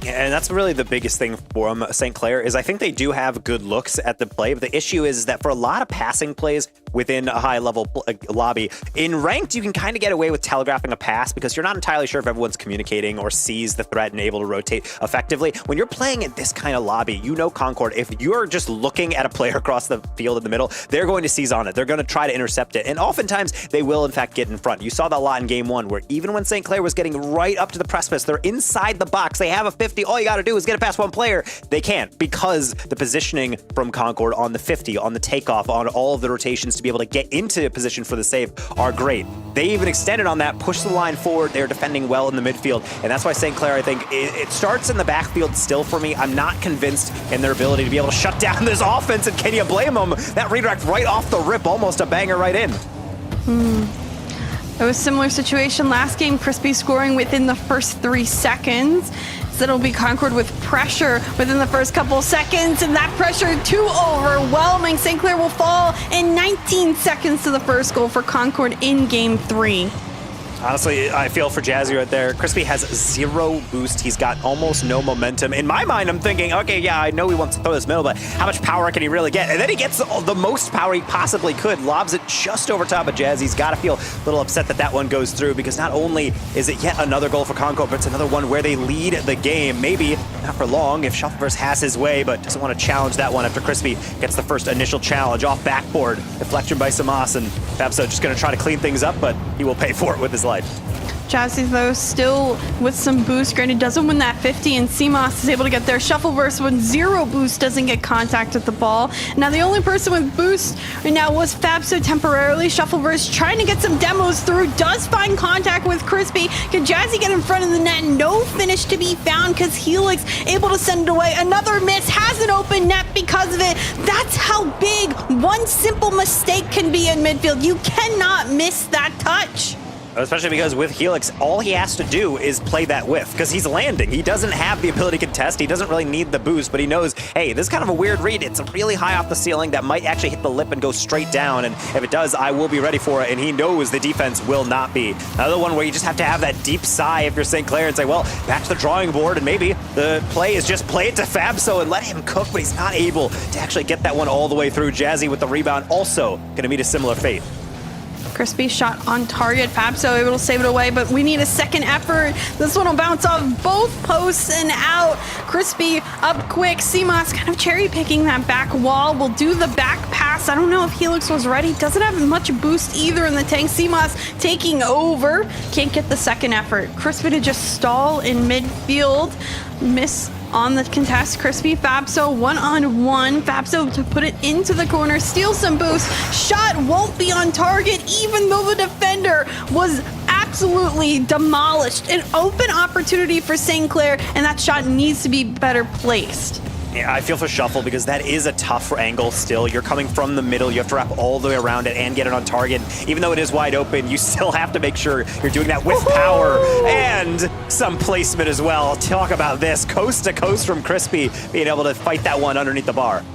And that's really the biggest thing for St. Clair is I think they do have good looks at the play, but the issue is that for a lot of passing plays within a high-level lobby, in ranked, you can kind of get away with telegraphing a pass because you're not entirely sure if everyone's communicating or sees the threat and able to rotate effectively. When you're playing in this kind of lobby, you know Concord, if you're just looking at a player across the field in the middle, they're going to seize on it. They're going to try to intercept it, and oftentimes they will, in fact, get in front. You saw that a lot in Game 1, where even when St. Clair was getting right up to the precipice, they're inside the box, they have a 50, all you got to do is get it past one player. They can't because the positioning from Concord on the 50, on the takeoff, on all of the rotations to be able to get into a position for the save are great. They even extended on that, pushed the line forward. They're defending well in the midfield, and that's why St. Clair, I think, it starts in the backfield still for me. I'm not convinced in their ability to be able to shut down this offense, and can you blame them? That redirect right off the rip, almost a banger right in. It was a similar situation last game, Crispy scoring within the first 3 seconds. So it'll be Concord with pressure within the first couple seconds, and that pressure too overwhelming. St. Clair will fall in 19 seconds to the first goal for Concord in Game 3. Honestly, I feel for Jazzy right there. Crispy has 0 boost. He's got almost no momentum. In my mind, I'm thinking, okay, yeah, I know he wants to throw this middle, but how much power can he really get? And then he gets the most power he possibly could, lobs it just over top of Jazzy. He's got to feel a little upset that that one goes through because not only is it yet another goal for Concord, but it's another one where they lead the game. Maybe not for long if Shuffleverse has his way, but doesn't want to challenge that one after Crispy gets the first initial challenge off backboard. Deflection by Samas, and Fabso just going to try to clean things up, but he will pay for it with his life. Jazzy, though, still with some boost. Granted, doesn't win that 50, and CMOS is able to get there. Shuffleverse with 0 boost doesn't get contact with the ball. Now, the only person with boost right now was Fabso temporarily. Shuffleverse trying to get some demos through, does find contact with Crispy. Can Jazzy get in front of the net? No finish to be found because Helix able to send it away. Another miss, has an open net because of it. That's how big one simple mistake can be in midfield. You cannot miss that touch. Especially because with Helix, all he has to do is play that whiff because he's landing. He doesn't have the ability to contest. He doesn't really need the boost, but he knows, hey, this is kind of a weird read. It's really high off the ceiling that might actually hit the lip and go straight down. And if it does, I will be ready for it. And he knows the defense will not be. Another one where you just have to have that deep sigh if you're St. Clair and say, well, back to the drawing board. And maybe the play is just play it to Fabso and let him cook, but he's not able to actually get that one all the way through. Jazzy with the rebound also going to meet a similar fate. Crispy shot on target. Fabso able to save it away, but we need a second effort. This one will bounce off both posts and out. Crispy up quick. CMOS kind of cherry picking that back wall. Will do the back pass. I don't know if Helix was ready. Doesn't have much boost either in the tank. CMOS taking over. Can't get the second effort. Crispy to just stall in midfield. Miss on the contest. Crispy, Fabso, one-on-one. Fabso to put it into the corner, steal some boost. Shot won't be on target, even though the defender was absolutely demolished. An open opportunity for St. Clair, and that shot needs to be better placed. Yeah, I feel for Shuffle because that is a tough angle still. You're coming from the middle. You have to wrap all the way around it and get it on target. Even though it is wide open, you still have to make sure you're doing that with power and some placement as well. Talk about this. Coast to coast from Crispy, being able to fight that one underneath the bar.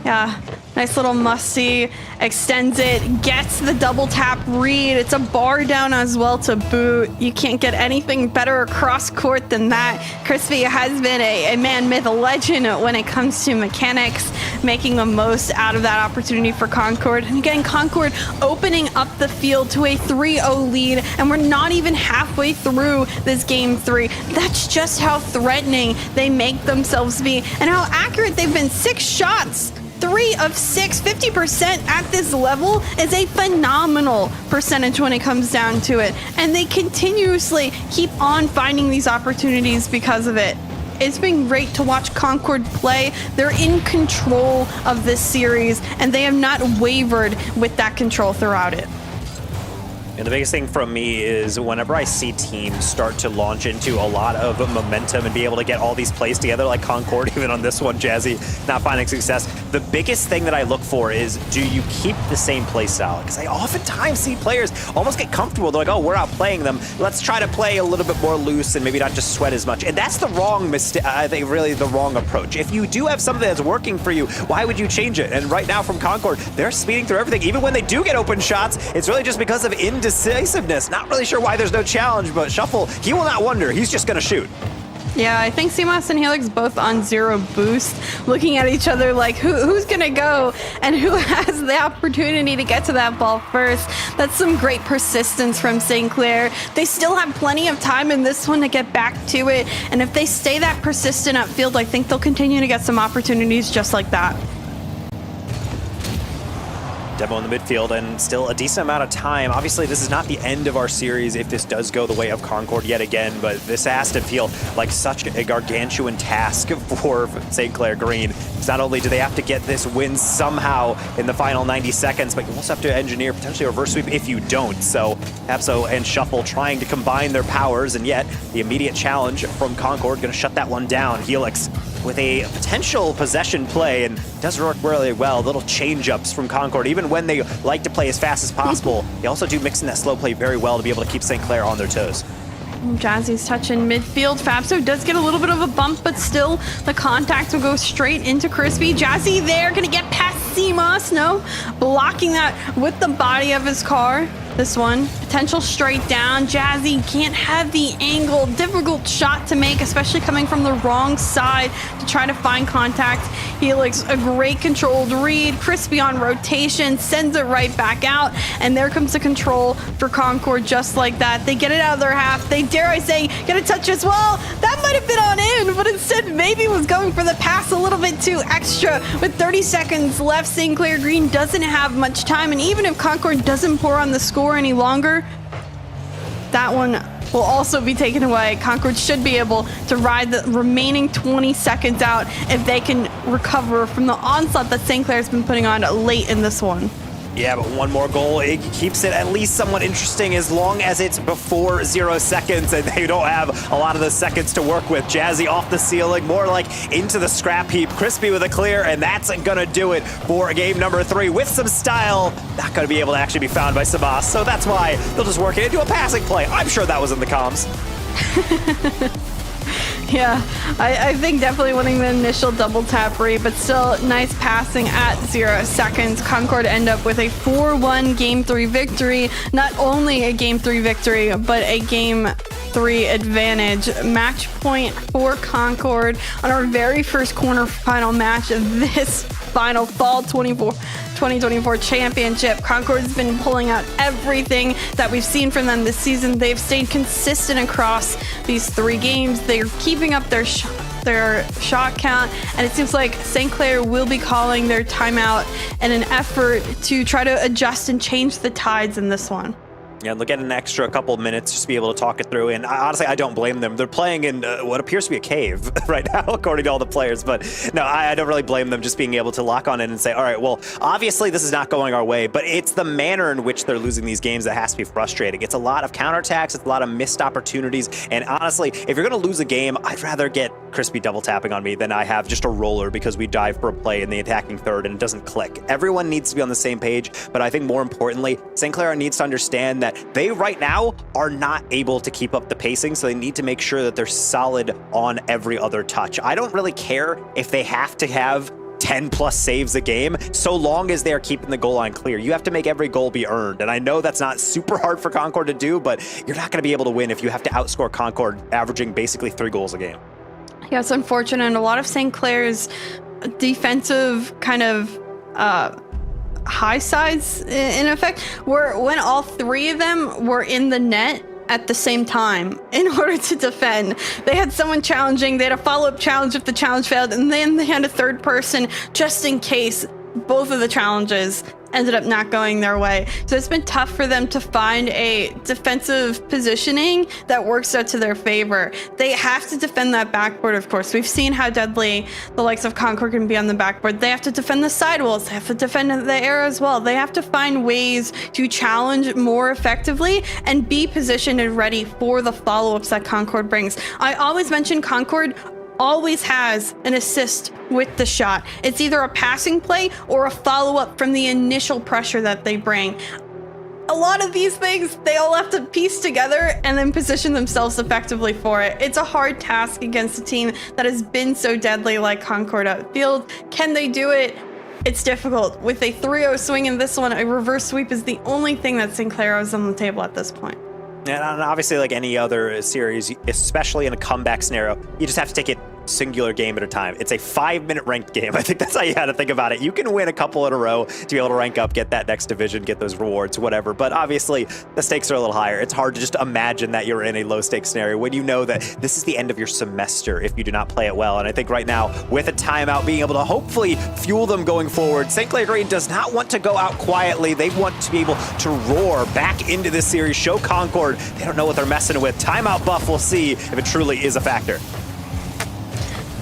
Yeah, nice little musty, extends it, gets the double tap read. It's a bar down as well to boot. You can't get anything better across court than that. Crispy has been a man, myth, a legend when it comes to mechanics, making the most out of that opportunity for Concord. And again, Concord opening up the field to a 3-0 lead, and we're not even halfway through this game 3. That's just how threatening they make themselves be, and how accurate they've been. 6 shots. 3 of 6, 50% at this level is a phenomenal percentage when it comes down to it. And they continuously keep on finding these opportunities because of it. It's been great to watch Concord play. They're in control of this series, and they have not wavered with that control throughout it. And the biggest thing from me is whenever I see teams start to launch into a lot of momentum and be able to get all these plays together, like Concord, even on this one, Jazzy, not finding success, the biggest thing that I look for is, do you keep the same play style? Because I oftentimes see players almost get comfortable. They're like, oh, we're outplaying them. Let's try to play a little bit more loose and maybe not just sweat as much. And that's the wrong mistake, I think, really the wrong approach. If you do have something that's working for you, why would you change it? And right now from Concord, they're speeding through everything. Even when they do get open shots, it's really just because of indecisiveness. Not really sure why there's no challenge, but Shuffle, he will not wonder. He's just going to shoot. Yeah, I think CMOS and Helix both on 0 boost, looking at each other like who's going to go and who has the opportunity to get to that ball first. That's some great persistence from St. Clair. They still have plenty of time in this one to get back to it, and if they stay that persistent upfield, I think they'll continue to get some opportunities just like that. Demo in the midfield, and still a decent amount of time. Obviously, this is not the end of our series if this does go the way of Concord yet again, but this has to feel like such a gargantuan task for St. Clair Green. Because not only do they have to get this win somehow in the final 90 seconds, but you also have to engineer potentially a reverse sweep if you don't. So Abso and Shuffle trying to combine their powers, and yet the immediate challenge from Concord going to shut that one down. Helix with a potential possession play, and does work really well. Little change-ups from Concord. Even when they like to play as fast as possible, they also do mix in that slow play very well to be able to keep St. Clair on their toes. Jazzy's touch in midfield. Fabso does get a little bit of a bump, but still the contact will go straight into Crispy. Jazzy there, gonna get past CMOS. No, blocking that with the body of his car. This one, potential straight down. Jazzy can't have the angle. Difficult shot to make, especially coming from the wrong side to try to find contact. Helix, a great controlled read. Crispy on rotation, sends it right back out. And there comes the control for Concord just like that. They get it out of their half. They, dare I say, get a touch as well. That might have been on in, but instead maybe was going for the pass a little bit too extra. With 30 seconds left, St. Clair Green doesn't have much time. And even if Concord doesn't pour on the score any longer, that one will also be taken away. Concord should be able to ride the remaining 20 seconds out if they can recover from the onslaught that St. Clair's been putting on late in this one. Yeah, but one more goal, it keeps it at least somewhat interesting as long as it's before 0 seconds and they don't have a lot of the seconds to work with. Jazzy off the ceiling, more like into the scrap heap. Crispy with a clear, and that's gonna do it for game number 3 with some style. Not gonna be able to actually be found by Sabas, so that's why they'll just work it into a passing play. I'm sure that was in the comms. Yeah, I think definitely winning the initial double tap read, but still nice passing at 0 seconds. Concord end up with a 4-1 Game 3 victory. Not only a Game 3 victory, but a Game 3 advantage. Match point for Concord on our very first quarterfinal match of this final fall 2024 championship. Concord's been pulling out everything that we've seen from them this season. They've stayed consistent across these 3 games. They're keeping up their shot count, and it seems like St. Clair will be calling their timeout in an effort to try to adjust and change the tides in this one. Yeah, they'll get an extra couple of minutes just to be able to talk it through. And honestly, I don't blame them. They're playing in what appears to be a cave right now, according to all the players. But no, I don't really blame them just being able to lock on in and say, all right, well, obviously this is not going our way, but it's the manner in which they're losing these games that has to be frustrating. It's a lot of counterattacks. It's a lot of missed opportunities. And honestly, if you're going to lose a game, I'd rather get Crispy double tapping on me than I have just a roller because we dive for a play in the attacking third and it doesn't click. Everyone needs to be on the same page. But I think more importantly, St. Clair needs to understand that they right now are not able to keep up the pacing, so they need to make sure that they're solid on every other touch. I don't really care if they have to have 10 plus saves a game, so long as they're keeping the goal line clear. You have to make every goal be earned, and I know that's not super hard for Concord to do, but you're not going to be able to win if you have to outscore Concord averaging basically 3 goals a game. Yeah, it's unfortunate. And a lot of St. Clair's defensive kind of high sides in effect were when all 3 of them were in the net at the same time in order to defend. They had someone challenging, they had a follow-up challenge if the challenge failed, and then they had a third person just in case both of the challenges ended up not going their way. So it's been tough for them to find a defensive positioning that works out to their favor. They have to defend that backboard, of course. We've seen how deadly the likes of Concord can be on the backboard. They have to defend the sidewalls. They have to defend the air as well. They have to find ways to challenge more effectively and be positioned and ready for the follow-ups that Concord brings. I always mention Concord always has an assist with the shot. It's either a passing play or a follow-up from the initial pressure that they bring. A lot of these things, they all have to piece together and then position themselves effectively for it. It's a hard task against a team that has been so deadly like Concord outfield. Can they do it? It's difficult. With a 3-0 swing in this one, a reverse sweep is the only thing that St. Clair has on the table at this point. And obviously, like any other series, especially in a comeback scenario, you just have to take it singular game at a time. It's a 5-minute ranked game. I think that's how you had to think about it. You can win a couple in a row to be able to rank up, get that next division, get those rewards, whatever. But obviously, the stakes are a little higher. It's hard to just imagine that you're in a low-stakes scenario when you know that this is the end of your semester if you do not play it well. And I think right now, with a timeout, being able to hopefully fuel them going forward, St. Clair Green does not want to go out quietly. They want to be able to roar back into this series, show Concord they don't know what they're messing with. Timeout buff, we'll see if it truly is a factor.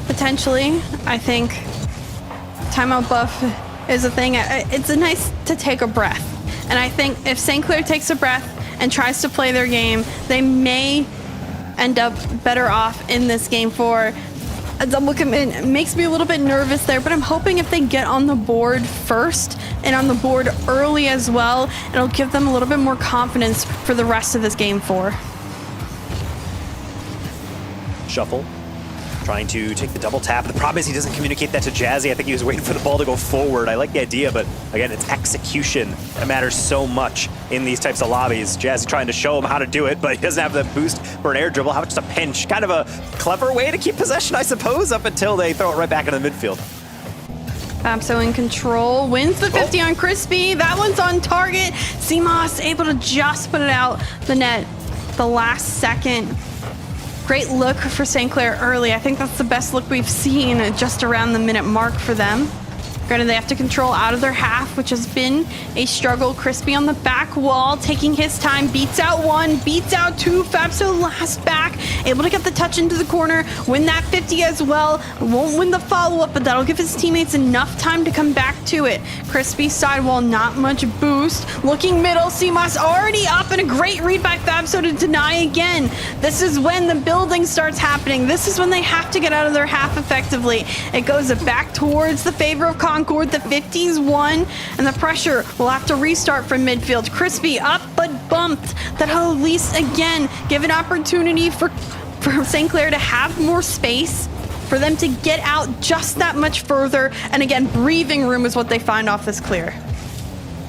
Potentially, I think timeout buff is a thing. It's nice to take a breath. And I think if St. Clair takes a breath and tries to play their game, they may end up better off in this game for a double commit. It makes me a little bit nervous there, but I'm hoping if they get on the board first and on the board early as well, it'll give them a little bit more confidence for the rest of this game 4. Shuffle. Trying to take the double tap. The problem is he doesn't communicate that to Jazzy. I think he was waiting for the ball to go forward. I like the idea, but again, it's execution that matters so much in these types of lobbies. Jazzy trying to show him how to do it, but he doesn't have the boost for an air dribble. How about just a pinch? Kind of a clever way to keep possession, I suppose, up until they throw it right back into the midfield. Fabso in control, wins the 50 on Crispy. That one's on target. Seamoss able to just put it out the net the last second. Great look for St. Clair early. I think that's the best look we've seen just around the minute mark for them. Granted, they have to control out of their half, which has been a struggle. Crispy on the back wall, taking his time, beats out one, beats out two. Fabso last back, able to get the touch into the corner, win that 50 as well. Won't win the follow-up, but that'll give his teammates enough time to come back to it. Crispy sidewall, not much boost. Looking middle, Seamoss already up, and a great read by Fabso to deny again. This is when the building starts happening. This is when they have to get out of their half effectively. It goes back towards the favor of Concord. The 50's won, and the pressure will have to restart from midfield. Crispy up, but bumped. That'll at least, again, give an opportunity for St. Clair to have more space, for them to get out just that much further. And again, breathing room is what they find off this clear.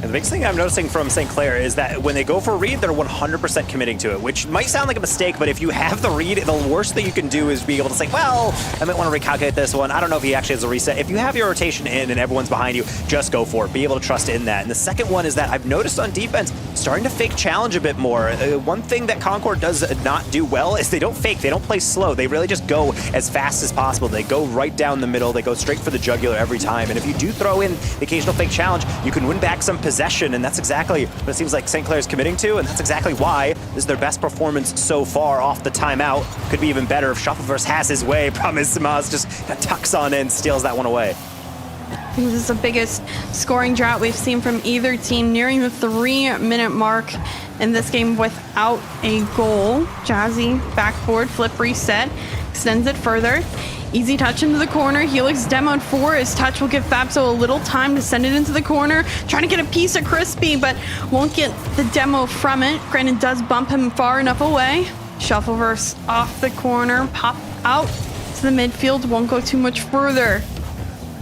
And the biggest thing I'm noticing from St. Clair is that when they go for a read, they're 100% committing to it, which might sound like a mistake, but if you have the read, the worst thing you can do is be able to say, well, I might want to recalculate this one. I don't know if he actually has a reset. If you have your rotation in and everyone's behind you, just go for it. Be able to trust in that. And the second one is that I've noticed on defense, starting to fake challenge a bit more. One thing that Concord does not do well is they don't fake. They don't play slow. They really just go as fast as possible. They go right down the middle. They go straight for the jugular every time. And if you do throw in the occasional fake challenge, you can win back some possession. And that's exactly what it seems like St. Clair is committing to. And that's exactly why this is their best performance so far off the timeout. Could be even better if Shuffleverse has his way. Problem is Samaz just tucks on in, steals that one away. This is the biggest scoring drought we've seen from either team, nearing the 3-minute mark in this game without a goal. Jazzy, backboard, flip reset, extends it further. Easy touch into the corner. Helix demoed for his touch will give Fabso a little time to send it into the corner. Trying to get a piece of Crispy, but won't get the demo from it. Granted, does bump him far enough away. Shuffleverse off the corner, pop out to the midfield, won't go too much further.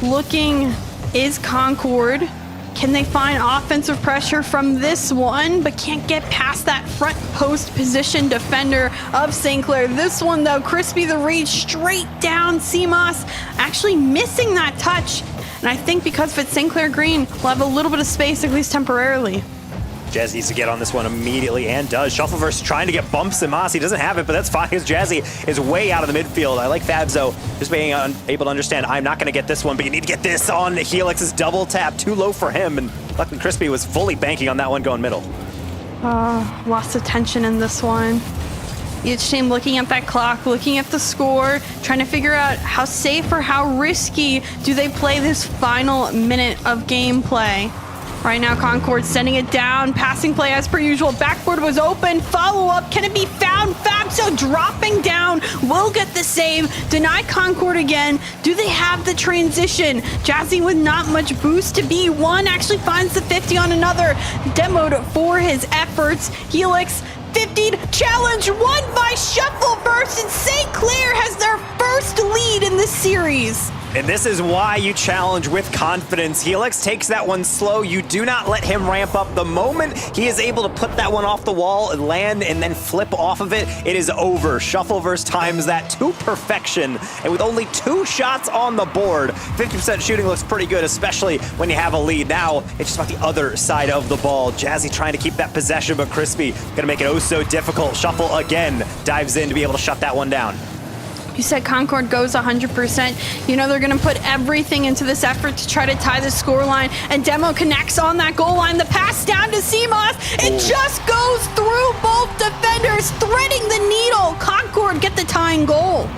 Looking is Concord. Can they find offensive pressure from this one, but can't get past that front post position defender of St. Clair. This one, though, Crispy the read straight down. Seamoss actually missing that touch. And I think because of it, St. Clair Green will have a little bit of space, at least temporarily. Jazzy needs to get on this one immediately and does. Shuffleverse trying to get bumps in Moss. He doesn't have it, but that's fine because Jazzy is way out of the midfield. I like Fabso just being able to understand, I'm not going to get this one, but you need to get this on. Helix's double tap, too low for him, and luckily Crispy was fully banking on that one going middle. Lots of tension in this one. Each team looking at that clock, looking at the score, trying to figure out how safe or how risky do they play this final minute of gameplay. Right now, Concord sending it down, passing play as per usual. Backboard was open, follow-up, can it be found? Fabso dropping down, will get the save, deny Concord again. Do they have the transition? Jazzy with not much boost to B1, actually finds the 50 on another. Demoed for his efforts. Helix 50 challenge won by Shuffleverse, and St. Clair has their first lead in the series. And this is why you challenge with confidence. Helix takes that one slow. You do not let him ramp up. The moment he is able to put that one off the wall and land and then flip off of it, it is over. Shuffleverse times that to perfection. And with only 2 shots on the board, 50% shooting looks pretty good, especially when you have a lead. Now, it's just about the other side of the ball. Jazzy trying to keep that possession, but Crispy gonna make it oh so difficult. Shuffle again dives in to be able to shut that one down. You said Concord goes 100%. You know they're going to put everything into this effort to try to tie the scoreline. And Demo connects on that goal line. The pass down to Seamoss. It just goes through both defenders, threading the needle. Concord get the tying goal.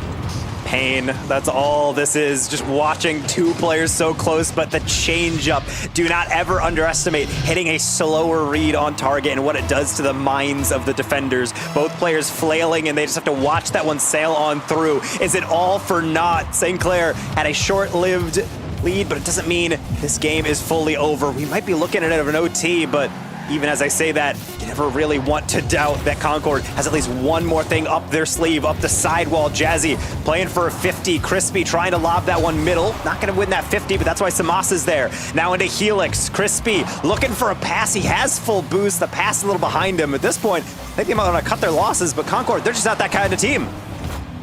Pain. That's all this is. Just watching 2 players so close, but the change up. Do not ever underestimate hitting a slower read on target and what it does to the minds of the defenders. Both players flailing, and they just have to watch that one sail on through. Is it all for naught? St. Clair had a short-lived lead, but it doesn't mean this game is fully over. We might be looking at it of an OT, but even as I say that, you never really want to doubt that Concord has at least one more thing up their sleeve, up the sidewall. Jazzy playing for a 50. Crispy trying to lob that one middle. Not going to win that 50, but that's why Samas is there. Now into Helix. Crispy looking for a pass. He has full boost. The pass a little behind him. At this point, I think they might want to cut their losses, but Concord, they're just not that kind of team.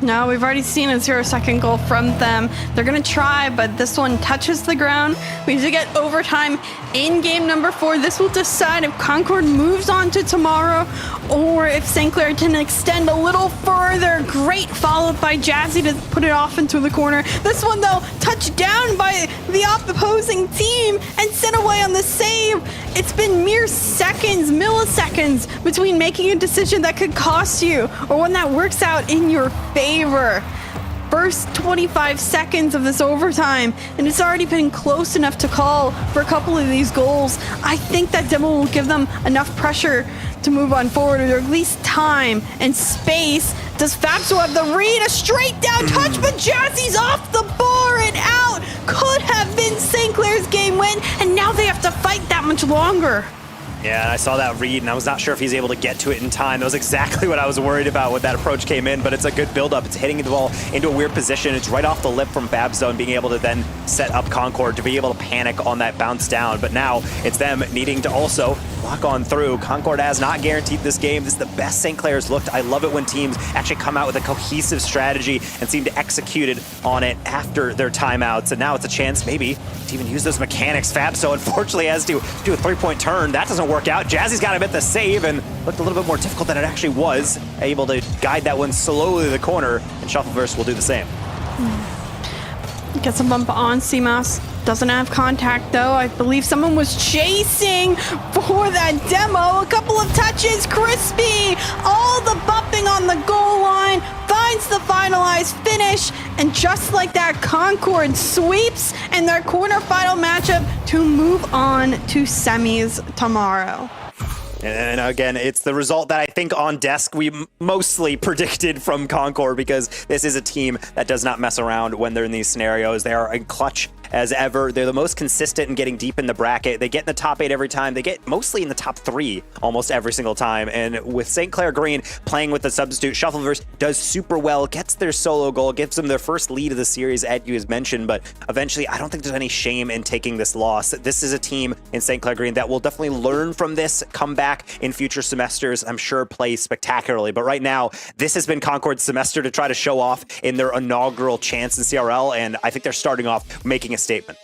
No, we've already seen a 0-second goal from them. They're going to try, but this one touches the ground. We do get overtime in game number 4. This will decide if Concord moves on to tomorrow or if St. Clair can extend a little further. Great follow-up by Jazzy to put it off into the corner. This one, though, touches touched down by the opposing team and sent away on the save. It's been mere seconds, milliseconds between making a decision that could cost you or one that works out in your favor. First 25 seconds of this overtime, and it's already been close enough to call for a couple of these goals. I think that demo will give them enough pressure to move on forward, or at least time and space. Does Fabso have the read? A straight down touch, but Jazzy's off the bar and out. Could have been St. Clair's game win, and now they have to fight that much longer. Yeah, I saw that read, and I was not sure if he's able to get to it in time. That was exactly what I was worried about when that approach came in, but it's a good build-up. It's hitting the ball into a weird position. It's right off the lip from Fabso and being able to then set up Concord to be able to panic on that bounce down. But now it's them needing to also lock on through. Concord has not guaranteed this game. This is the best St. Clair's looked. I love it when teams actually come out with a cohesive strategy and seem to execute it on it after their timeouts. And now it's a chance maybe to even use those mechanics. Fabso unfortunately has to do a three-point turn. That doesn't work out. Jazzy's got him at the save and looked a little bit more difficult than it actually was. Able to guide that one slowly to the corner, and Shuffleverse will do the same. Gets a bump on CMOS. Doesn't have contact though. I believe someone was chasing for that demo. A couple of touches. Crispy. All the bumping on the goal line. Finds the finalized finish. And just like that, Concord sweeps in their quarterfinal matchup to move on to semis tomorrow. And again, it's the result that I think on desk we mostly predicted from Concord, because this is a team that does not mess around when they're in these scenarios. They are in clutch as ever. They're the most consistent in getting deep in the bracket. They get in the top 8 every time. They get mostly in the top 3 almost every single time. And with St. Clair Green playing with the substitute, Shuffleverse does super well, gets their solo goal, gives them their first lead of the series, as you has mentioned. But eventually, I don't think there's any shame in taking this loss. This is a team in St. Clair Green that will definitely learn from this, come back in future semesters, I'm sure play spectacularly. But right now, this has been Concord's semester to try to show off in their inaugural chance in CRL. And I think they're starting off making a statement.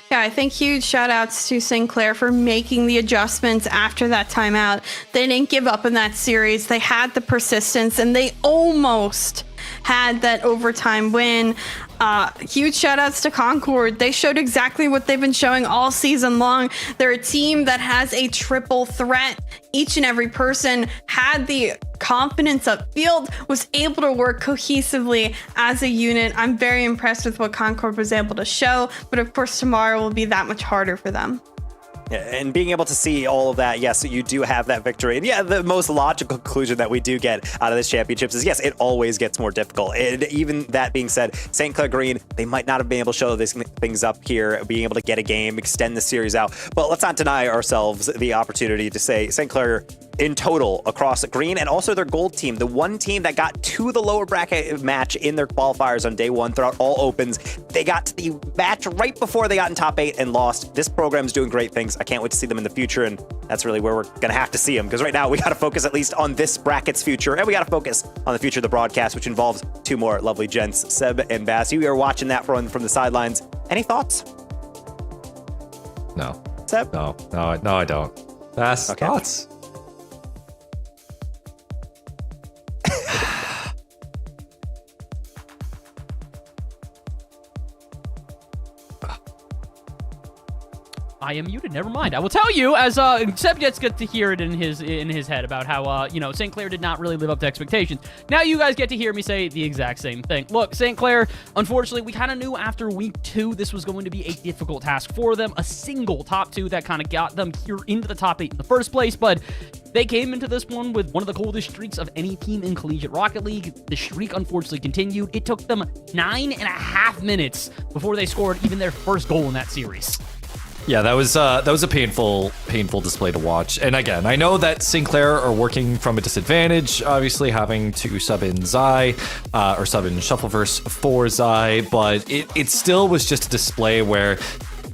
Yeah, I think huge shout outs to St. Clair for making the adjustments after that timeout. They didn't give up in that series. They had the persistence and they almost had that overtime win. Huge shout outs to Concord. They showed exactly what they've been showing all season long. They're a team that has a triple threat. Each and every person had the confidence upfield, was able to work cohesively as a unit. I'm very impressed with what Concord was able to show, but of course tomorrow will be that much harder for them. Yeah, and being able to see all of that, yes, you do have that victory. And yeah, the most logical conclusion that we do get out of this championships is, yes, it always gets more difficult. And even that being said, St. Clair Green, they might not have been able to show these things up here, being able to get a game, extend the series out. But let's not deny ourselves the opportunity to say St. Clair in total across Green and also their gold team, the one team that got to the lower bracket match in their qualifiers on day one throughout all opens. They got to the match right before they got in top 8 and lost. This program's doing great things. I can't wait to see them in the future, and that's really where we're going to have to see them, because right now we got to focus at least on this bracket's future, and we got to focus on the future of the broadcast, which involves 2 more lovely gents, Seb and Bass. You are watching that from the sidelines. Any thoughts? No. Seb? No, I don't. Bass, Okay. thoughts? I am muted. Never mind. I will tell you, as Seb gets to hear it in his head about how St. Clair did not really live up to expectations. Now you guys get to hear me say the exact same thing. Look, St. Clair, unfortunately, we kind of knew after week 2 this was going to be a difficult task for them. A single top 2 that kind of got them here into the top 8 in the first place, but they came into this one with one of the coldest streaks of any team in Collegiate Rocket League. The streak unfortunately continued. It took them 9.5 minutes before they scored even their first goal in that series. Yeah, that was a painful display to watch. And again, I know that St. Clair are working from a disadvantage, obviously having to sub in Zai, or sub in Shuffleverse for Zai, but it still was just a display where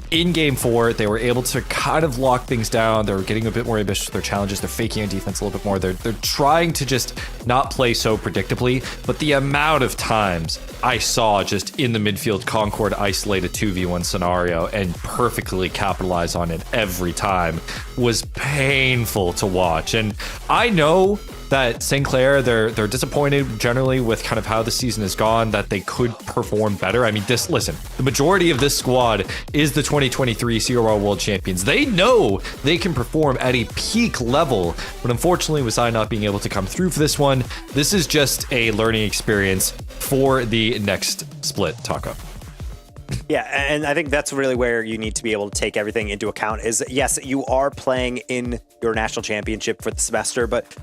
in game 4, they were able to kind of lock things down. They were getting a bit more ambitious with their challenges. They're faking on defense a little bit more. They're trying to just not play so predictably. But the amount of times I saw just in the midfield Concord isolate a 2v1 scenario and perfectly capitalize on it every time was painful to watch. And I know that St. Clair, they're disappointed generally with kind of how the season has gone, that they could perform better. I mean, listen, the majority of this squad is the 2023 CRL World Champions. They know they can perform at a peak level, but unfortunately, with I not being able to come through for this one, this is just a learning experience for the next split, Taco. Yeah, and I think that's really where you need to be able to take everything into account is, yes, you are playing in your national championship for the semester, but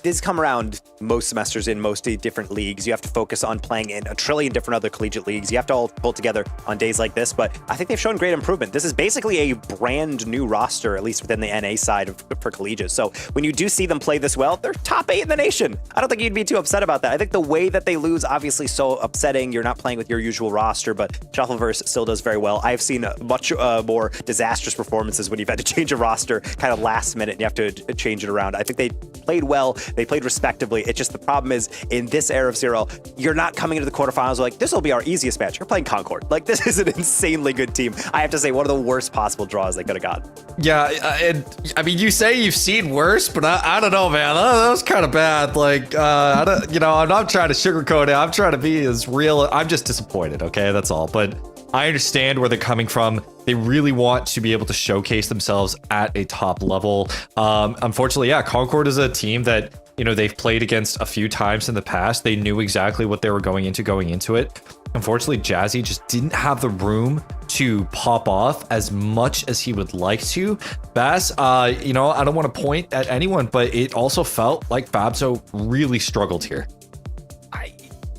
this come around most semesters in most different leagues. You have to focus on playing in a trillion different other collegiate leagues. You have to all pull together on days like this, but I think they've shown great improvement. This is basically a brand new roster, at least within the NA side for Collegiate. So when you do see them play this well, they're top 8 in the nation. I don't think you'd be too upset about that. I think the way that they lose, obviously so upsetting. You're not playing with your usual roster, but Shuffleverse still does very well. I've seen much more disastrous performances when you've had to change a roster kind of last minute and you have to change it around. I think they played well. They played respectively. It's just the problem is in this era of CRL, you're not coming into the quarterfinals like, this will be our easiest match. You're playing Concord. Like, this is an insanely good team. I have to say, one of the worst possible draws they could have gotten. Yeah, and I mean, you say you've seen worse, but I don't know, man. That was kind of bad. Like, I don't, I'm not trying to sugarcoat it. I'm trying to be as real. I'm just disappointed, okay? That's all. But I understand where they're coming from. They really want to be able to showcase themselves at a top level. Unfortunately, yeah, Concord is a team that, they've played against a few times in the past. They knew exactly what they were going into it. Unfortunately, Jazzy just didn't have the room to pop off as much as he would like to. Bass, I don't want to point at anyone, but it also felt like Fabso really struggled here.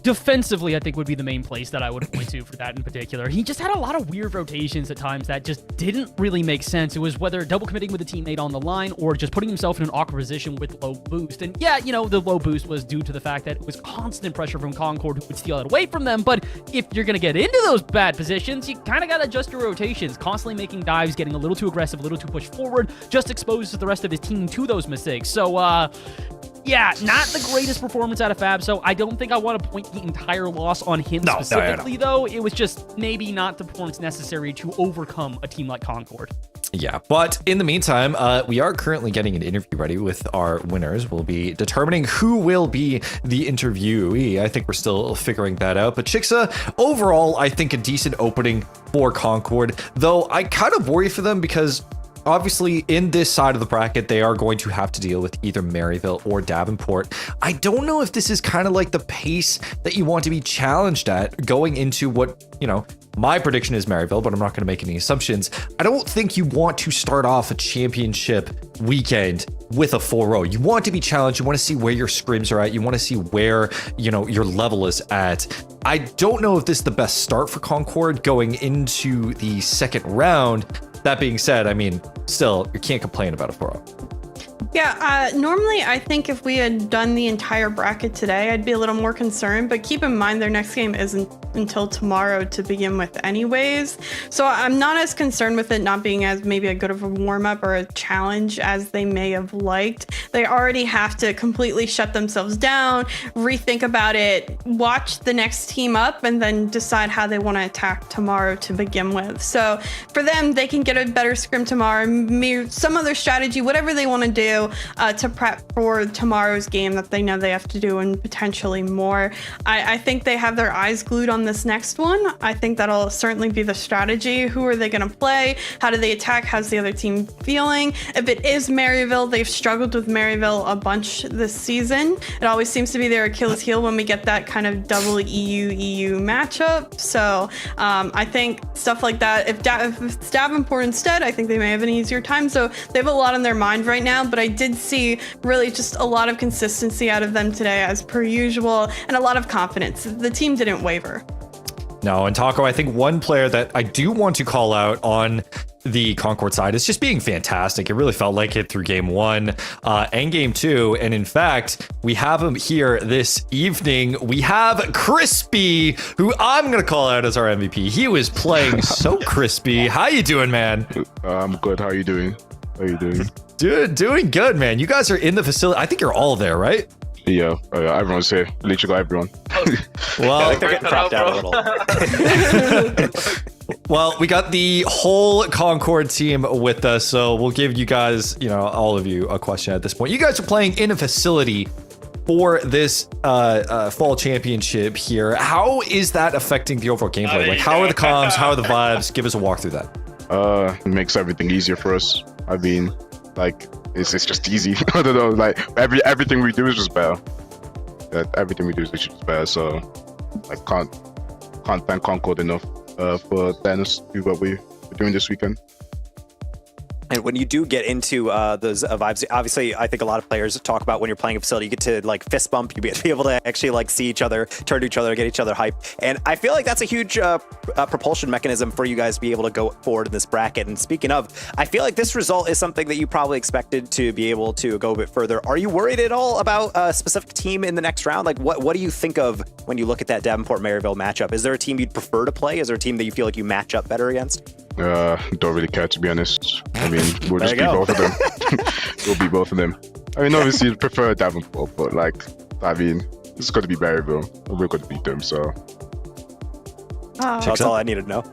Defensively, I think would be the main place that I would point to for that in particular. He just had a lot of weird rotations at times that just didn't really make sense. It was whether double committing with a teammate on the line or just putting himself in an awkward position with low boost. And yeah, the low boost was due to the fact that it was constant pressure from Concord who would steal it away from them. But if you're going to get into those bad positions, you kind of got to adjust your rotations. Constantly making dives, getting a little too aggressive, a little too pushed forward, just exposes the rest of his team to those mistakes. So, yeah, not the greatest performance out of Fab, so I don't think I want to point the entire loss on him specifically, though. It was just maybe not the performance necessary to overcome a team like Concord. Yeah, but in the meantime, we are currently getting an interview ready with our winners. We'll be determining who will be the interviewee. I think we're still figuring that out. But Chixa, overall, I think a decent opening for Concord, though I kind of worry for them because obviously, in this side of the bracket, they are going to have to deal with either Maryville or Davenport. I don't know if this is kind of like the pace that you want to be challenged at going into what, my prediction is Maryville, but I'm not going to make any assumptions. I don't think you want to start off a championship weekend with a 4-0. You want to be challenged. You want to see where your scrims are at. You want to see where, your level is at. I don't know if this is the best start for Concord going into the second round. That being said, I mean, still, you can't complain about a 4-0. Yeah, normally I think if we had done the entire bracket today, I'd be a little more concerned, but keep in mind their next game isn't until tomorrow to begin with anyways. So I'm not as concerned with it not being as maybe a good of a warm-up or a challenge as they may have liked. They already have to completely shut themselves down, rethink about it, watch the next team up, and then decide how they want to attack tomorrow to begin with. So for them, they can get a better scrim tomorrow, maybe some other strategy, whatever they want to do to prep for tomorrow's game that they know they have to do and potentially more. I think they have their eyes glued on this next one. I think that'll certainly be the strategy. Who are they going to play? How do they attack? How's the other team feeling? If it is Maryville, they've struggled with Maryville a bunch this season. It always seems to be their Achilles heel when we get that kind of double EU matchup. So I think stuff like that, if it's Davenport instead, I think they may have an easier time. So they have a lot on their mind right now, but I did see really just a lot of consistency out of them today as per usual and a lot of confidence. The team didn't waver. No, and Taco, I think one player that I do want to call out on the Concord side is just being fantastic. It really felt like it through game 1 and game 2. And in fact, we have him here this evening. We have Crispy, who I'm going to call out as our MVP. He was playing so crispy. How you doing, man? I'm good. How are you doing? Dude, doing good, man. You guys are in the facility. I think you're all there, right? Yeah, everyone's here. Literally everyone. Well, I think they're getting propped out a little. Well, we got the whole Concord team with us, so we'll give you guys, all of you, a question at this point. You guys are playing in a facility for this fall championship here. How is that affecting the overall gameplay? Like, how are the comms? How are the vibes? Give us a walk through that. It makes everything easier for us. I mean, like, it's just easy. I don't know, like, everything we do is just better. Everything we do is just better. So I can't thank Concord enough for letting us do what we're doing this weekend. And when you do get into those vibes, obviously, I think a lot of players talk about when you're playing a facility, you get to like fist bump, you be able to actually like see each other, turn to each other, get each other hyped. And I feel like that's a huge propulsion mechanism for you guys to be able to go forward in this bracket. And speaking of, I feel like this result is something that you probably expected to be able to go a bit further. Are you worried at all about a specific team in the next round? Like, what do you think of when you look at that Davenport-Maryville matchup? Is there a team you'd prefer to play? Is there a team that you feel like you match up better against? Don't really care, to be honest. I mean, we'll just beat both of them. We'll beat both of them. I mean, obviously, you'd prefer Davenport, but like, I mean, it's got to be Maryville. We're going to beat them, so. That's all I needed to know.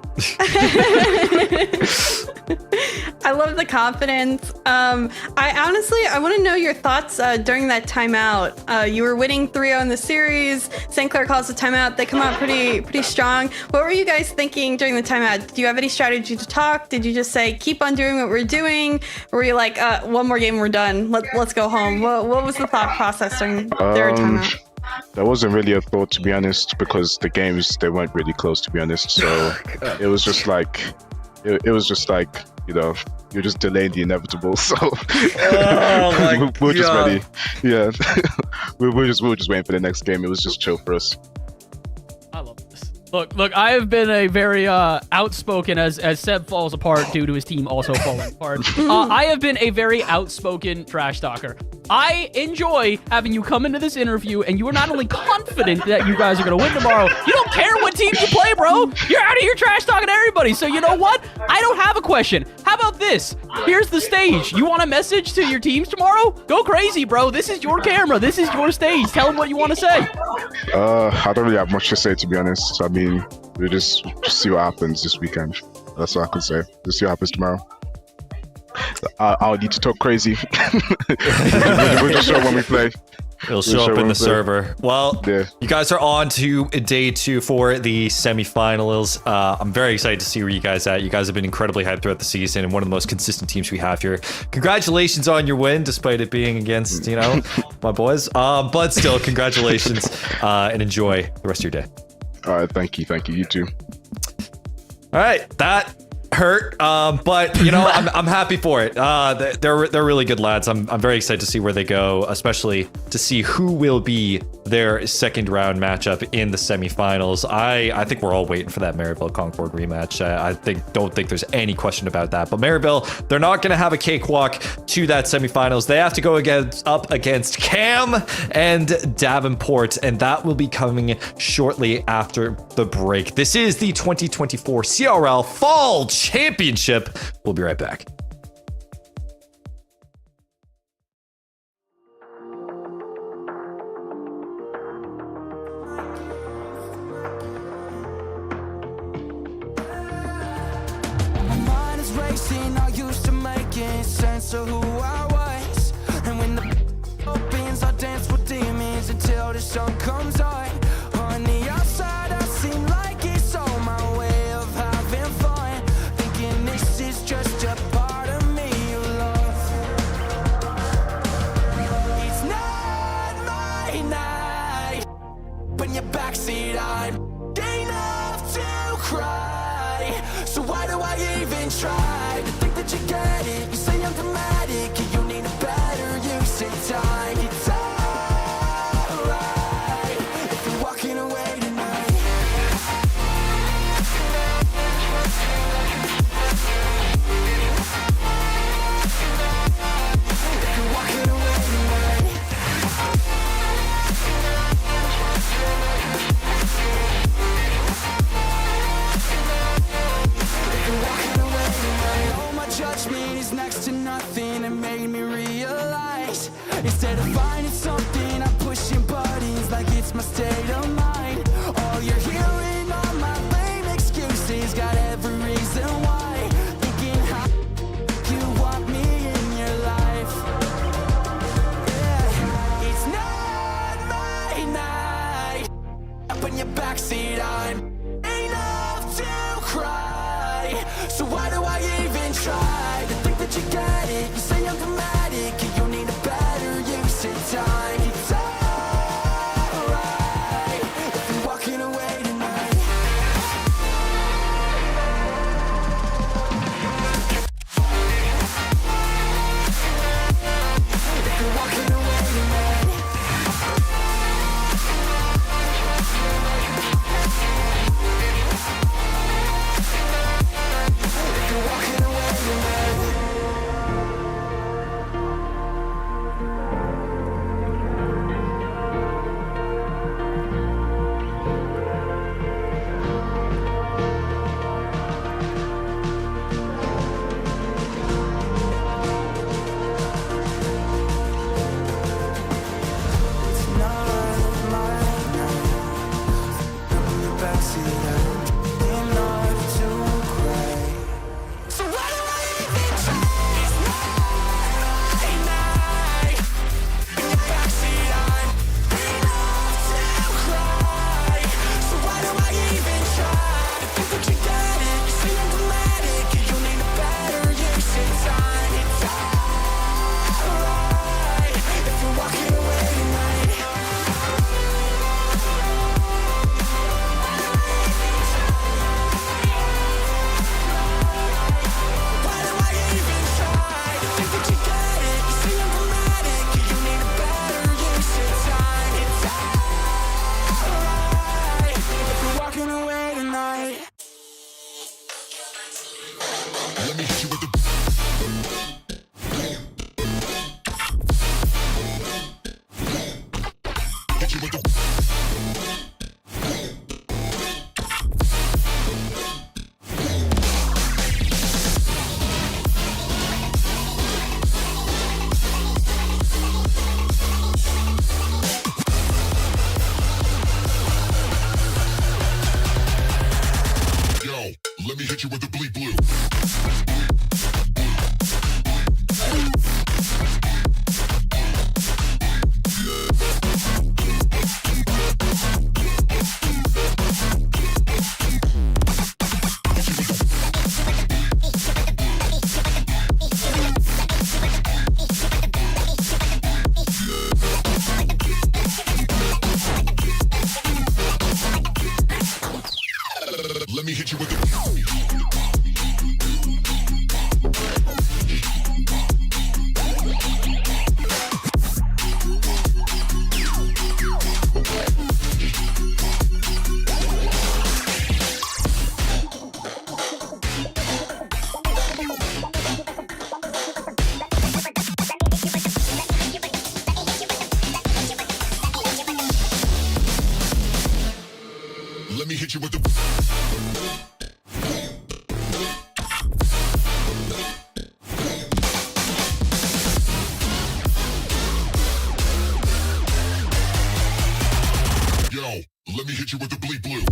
I love the confidence. I want to know your thoughts during that timeout. You were winning 3-0 in the series. St. Clair calls the timeout. They come out pretty strong. What were you guys thinking during the timeout? Do you have any strategy to talk? Did you just say, keep on doing what we're doing? Or were you like, one more game, we're done. Let's go home. What was the thought process during their timeout? There wasn't really a thought, to be honest, because the games, they weren't really close, to be honest. So it was just like, you know, you're just delaying the inevitable. So we're just ready. Yeah, we were just waiting for the next game. It was just chill for us. I love this. Look, I have been a very outspoken, as Seb falls apart due to his team also falling apart. I have been a very outspoken trash talker. I enjoy having you come into this interview and you are not only confident that you guys are going to win tomorrow, you don't care what team you play, bro. You're out of here trash talking to everybody. So you know what? I don't have a question. How about this? Here's the stage. You want a message to your teams tomorrow? Go crazy, bro. This is your camera. This is your stage. Tell them what you want to say. I don't really have much to say, to be honest. I mean, we just see what happens this weekend. That's all I can say. Just see what happens tomorrow. I'll need to talk crazy. We'll just show when we play. It'll show up in the server. Well, yeah. You guys are on to day 2 for the semifinals. I'm very excited to see where you guys are at. You guys have been incredibly hyped throughout the season and one of the most consistent teams we have here. Congratulations on your win, despite it being against, you know, my boys. But still, congratulations and enjoy the rest of your day. All right, thank you. You too. All right, that hurt, but you know, I'm happy for it. They're really good lads. I'm very excited to see where they go, especially to see who will be their second round matchup in the semifinals. I think we're all waiting for that Maryville Concord rematch. I don't think there's any question about that. But Maryville, they're not going to have a cakewalk to that semifinals. They have to go up against Cam and Davenport, and that will be coming shortly after the break. This is the 2024 CRL Fall Championship. We'll be right back. I used to making sense of who I was. And when the opens, I dance with demons until the sun comes on. On the outside, I seem like it's all my way of having fun. Thinking this is just a part of me you love. It's not my night. When your backseat, I'm enough to cry. So why do I even try to think that you get it? You say I'm dramatic, and you need a better use of time. It's alright if you're walking away tonight. If you're walking away tonight. Judgment is next to backseat. I'm enough to cry. So why do I even try to think that you get it? You say I'm dramatic, and you need a better use of time. It's alright if you're walking away tonight. If you're walking away tonight. If you're walking away tonight. It's not my night. I'm in the backseat. I'm enough to cry. So why do I even try? It's not my night. In the backseat, I'm enough to cry. So why do I even try to think that you get it? You say I'm dramatic, and you need a better use of time. It's alright if you're walking away tonight. Why do I even try to think that you get it? You say I'm dramatic, and you need a better use of time. It's alright if you're walking away tonight. Let me hit you with the hit you with the yo, let me hit you with the bleep blue. Let me hit you with the let me hit you with the yo, let me hit you with the bleep blue.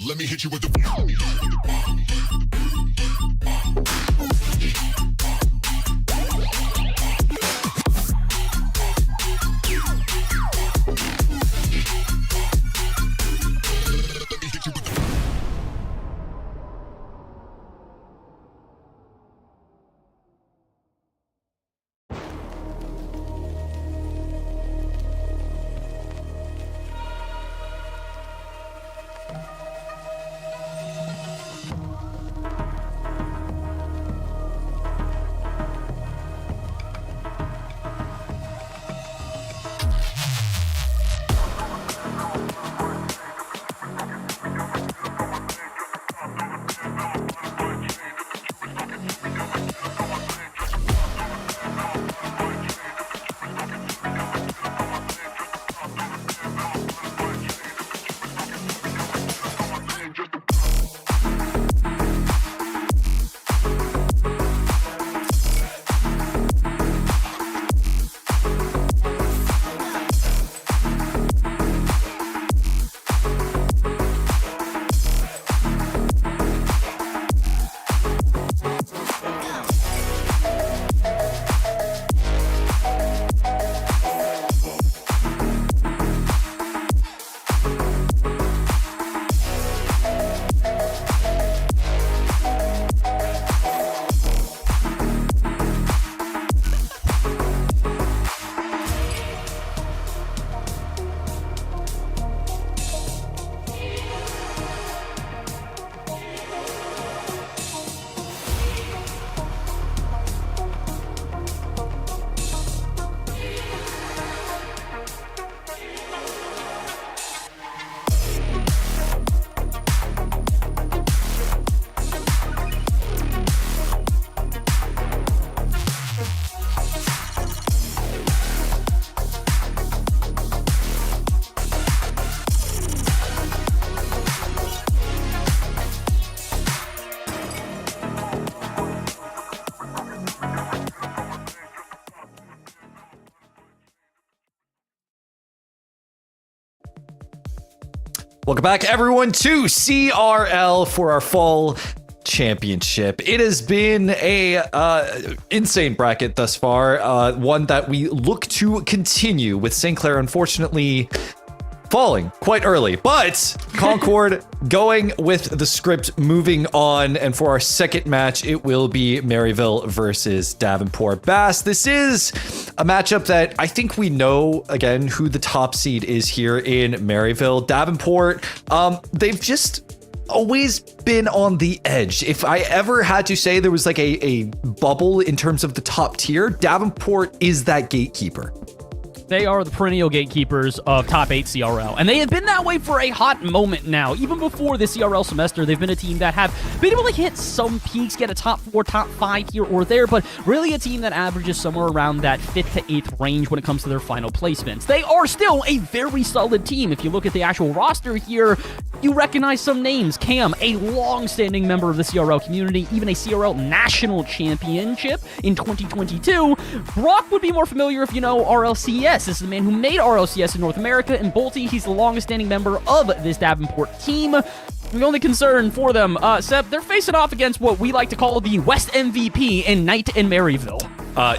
Let me hit you with the Welcome back, everyone, to CRL for our fall championship. It has been a insane bracket thus far, one that we look to continue, with St. Clair unfortunately falling quite early, but Concord going with the script, moving on, and for our second match, it will be Maryville versus Davenport. Bass, this is a matchup that I think we know, again, who the top seed is here in Maryville. Davenport, they've just always been on the edge. If I ever had to say there was like a bubble in terms of the top tier, Davenport is that gatekeeper. They are the perennial gatekeepers of top 8 CRL, and they have been that way for a hot moment now. Even before the CRL semester, they've been a team that have been able to hit some peaks, get a top 4, top 5 here or there, but really a team that averages somewhere around that 5th to 8th range when it comes to their final placements. They are still a very solid team. If you look at the actual roster here, you recognize some names. Cam, a long-standing member of the CRL community, even a CRL national championship in 2022. Brock would be more familiar if you know RLCS. This is the man who made RLCS in North America, and Bolty, he's the longest-standing member of this Davenport team. The only concern for them, Seb, they're facing off against what we like to call the West MVP in Knight and Maryville.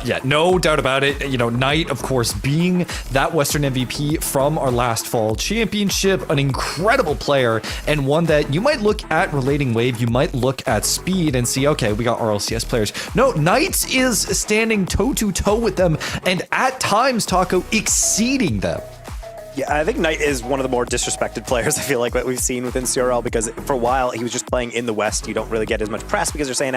Yeah, no doubt about it. You know, Knight, of course, being that Western MVP from our last fall championship, an incredible player, and one that you might look at relating wave, you might look at speed and see, okay, we got RLCS players. No, Knight is standing toe-to-toe with them, and at times, Taco, exceeding them. Yeah, I think Knight is one of the more disrespected players, I feel like, that we've seen within CRL, because for a while he was just playing in the West. You don't really get as much press because they're saying,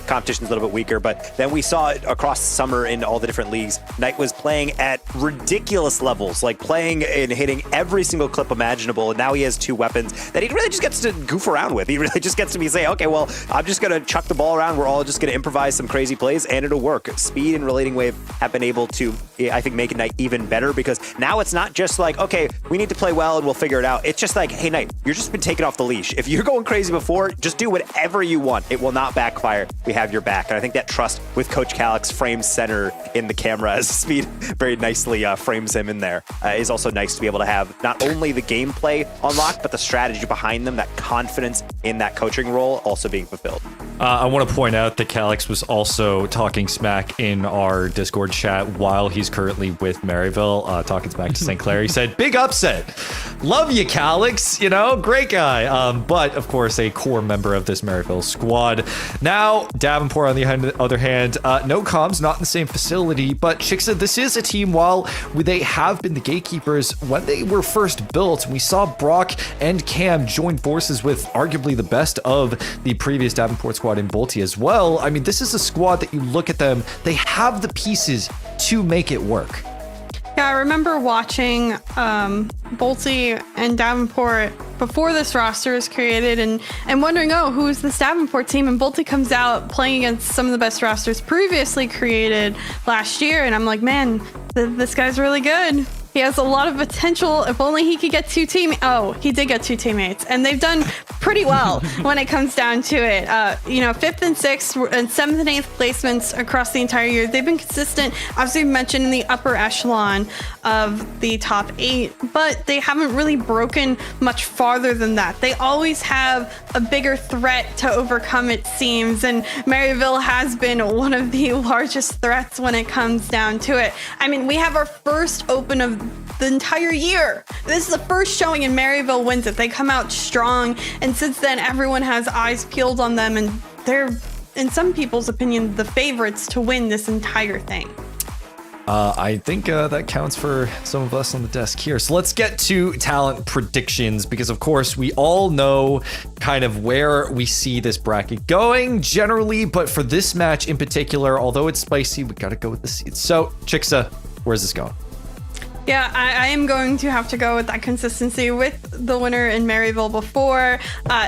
competition's a little bit weaker. But then we saw it across the summer in all the different leagues. Knight was playing at ridiculous levels, like playing and hitting every single clip imaginable. And now he has 2 weapons that he really just gets to goof around with. He really just gets to be saying, okay, well, I'm just going to chuck the ball around. We're all just going to improvise some crazy plays and it'll work. Speed and Relating Wave have been able to, I think, make Knight even better, because now it's not just like, okay, we need to play well and we'll figure it out. It's just like, hey, Knight, you're just been taken off the leash. If you're going crazy before, just do whatever you want. It will not backfire. We have your back. And I think that trust with Coach Calix frames center in the camera as Speed very nicely frames him in there. Is also nice to be able to have not only the gameplay unlocked, but the strategy behind them, that confidence in that coaching role also being fulfilled. I want to point out that Calix was also talking smack in our Discord chat while he's currently with Maryville, talking smack to St. Clair. He said, big upset. Love you, Calix. You know, great guy. But, of course, a core member of this Maryville squad. Now, Davenport, on the other hand, no comms, not in the same facility. But, Chicksa, this is a team, while they have been the gatekeepers, when they were first built, we saw Brock and Cam join forces with arguably the best of the previous Davenport squad in Bolty as well. I mean, this is a squad that you look at them, they have the pieces to make it work. Yeah, I remember watching Bolty and Davenport before this roster was created and wondering, oh, who's this Davenport team? And Bolty comes out playing against some of the best rosters previously created last year. And I'm like, man, this guy's really good. He has a lot of potential. If only he could get 2 teammates. Oh, he did get 2 teammates. And they've done pretty well when it comes down to it. You know, 5th and 6th and 7th and 8th placements across the entire year. They've been consistent, as we've mentioned, in the upper echelon of the top 8. But they haven't really broken much farther than that. They always have a bigger threat to overcome, it seems. And Maryville has been one of the largest threats when it comes down to it. I mean, we have our first open of the entire year. This is the first showing, and Maryville wins it. They come out strong, and since then everyone has eyes peeled on them, and they're, in some people's opinion, the favorites to win this entire thing. I think that counts for some of us on the desk here. So let's get to talent predictions, because of course we all know kind of where we see this bracket going generally, but for this match in particular, although it's spicy, we gotta go with the seeds. So Chicksa, where's this going? Yeah, I am going to have to go with that consistency with the winner in Maryville before.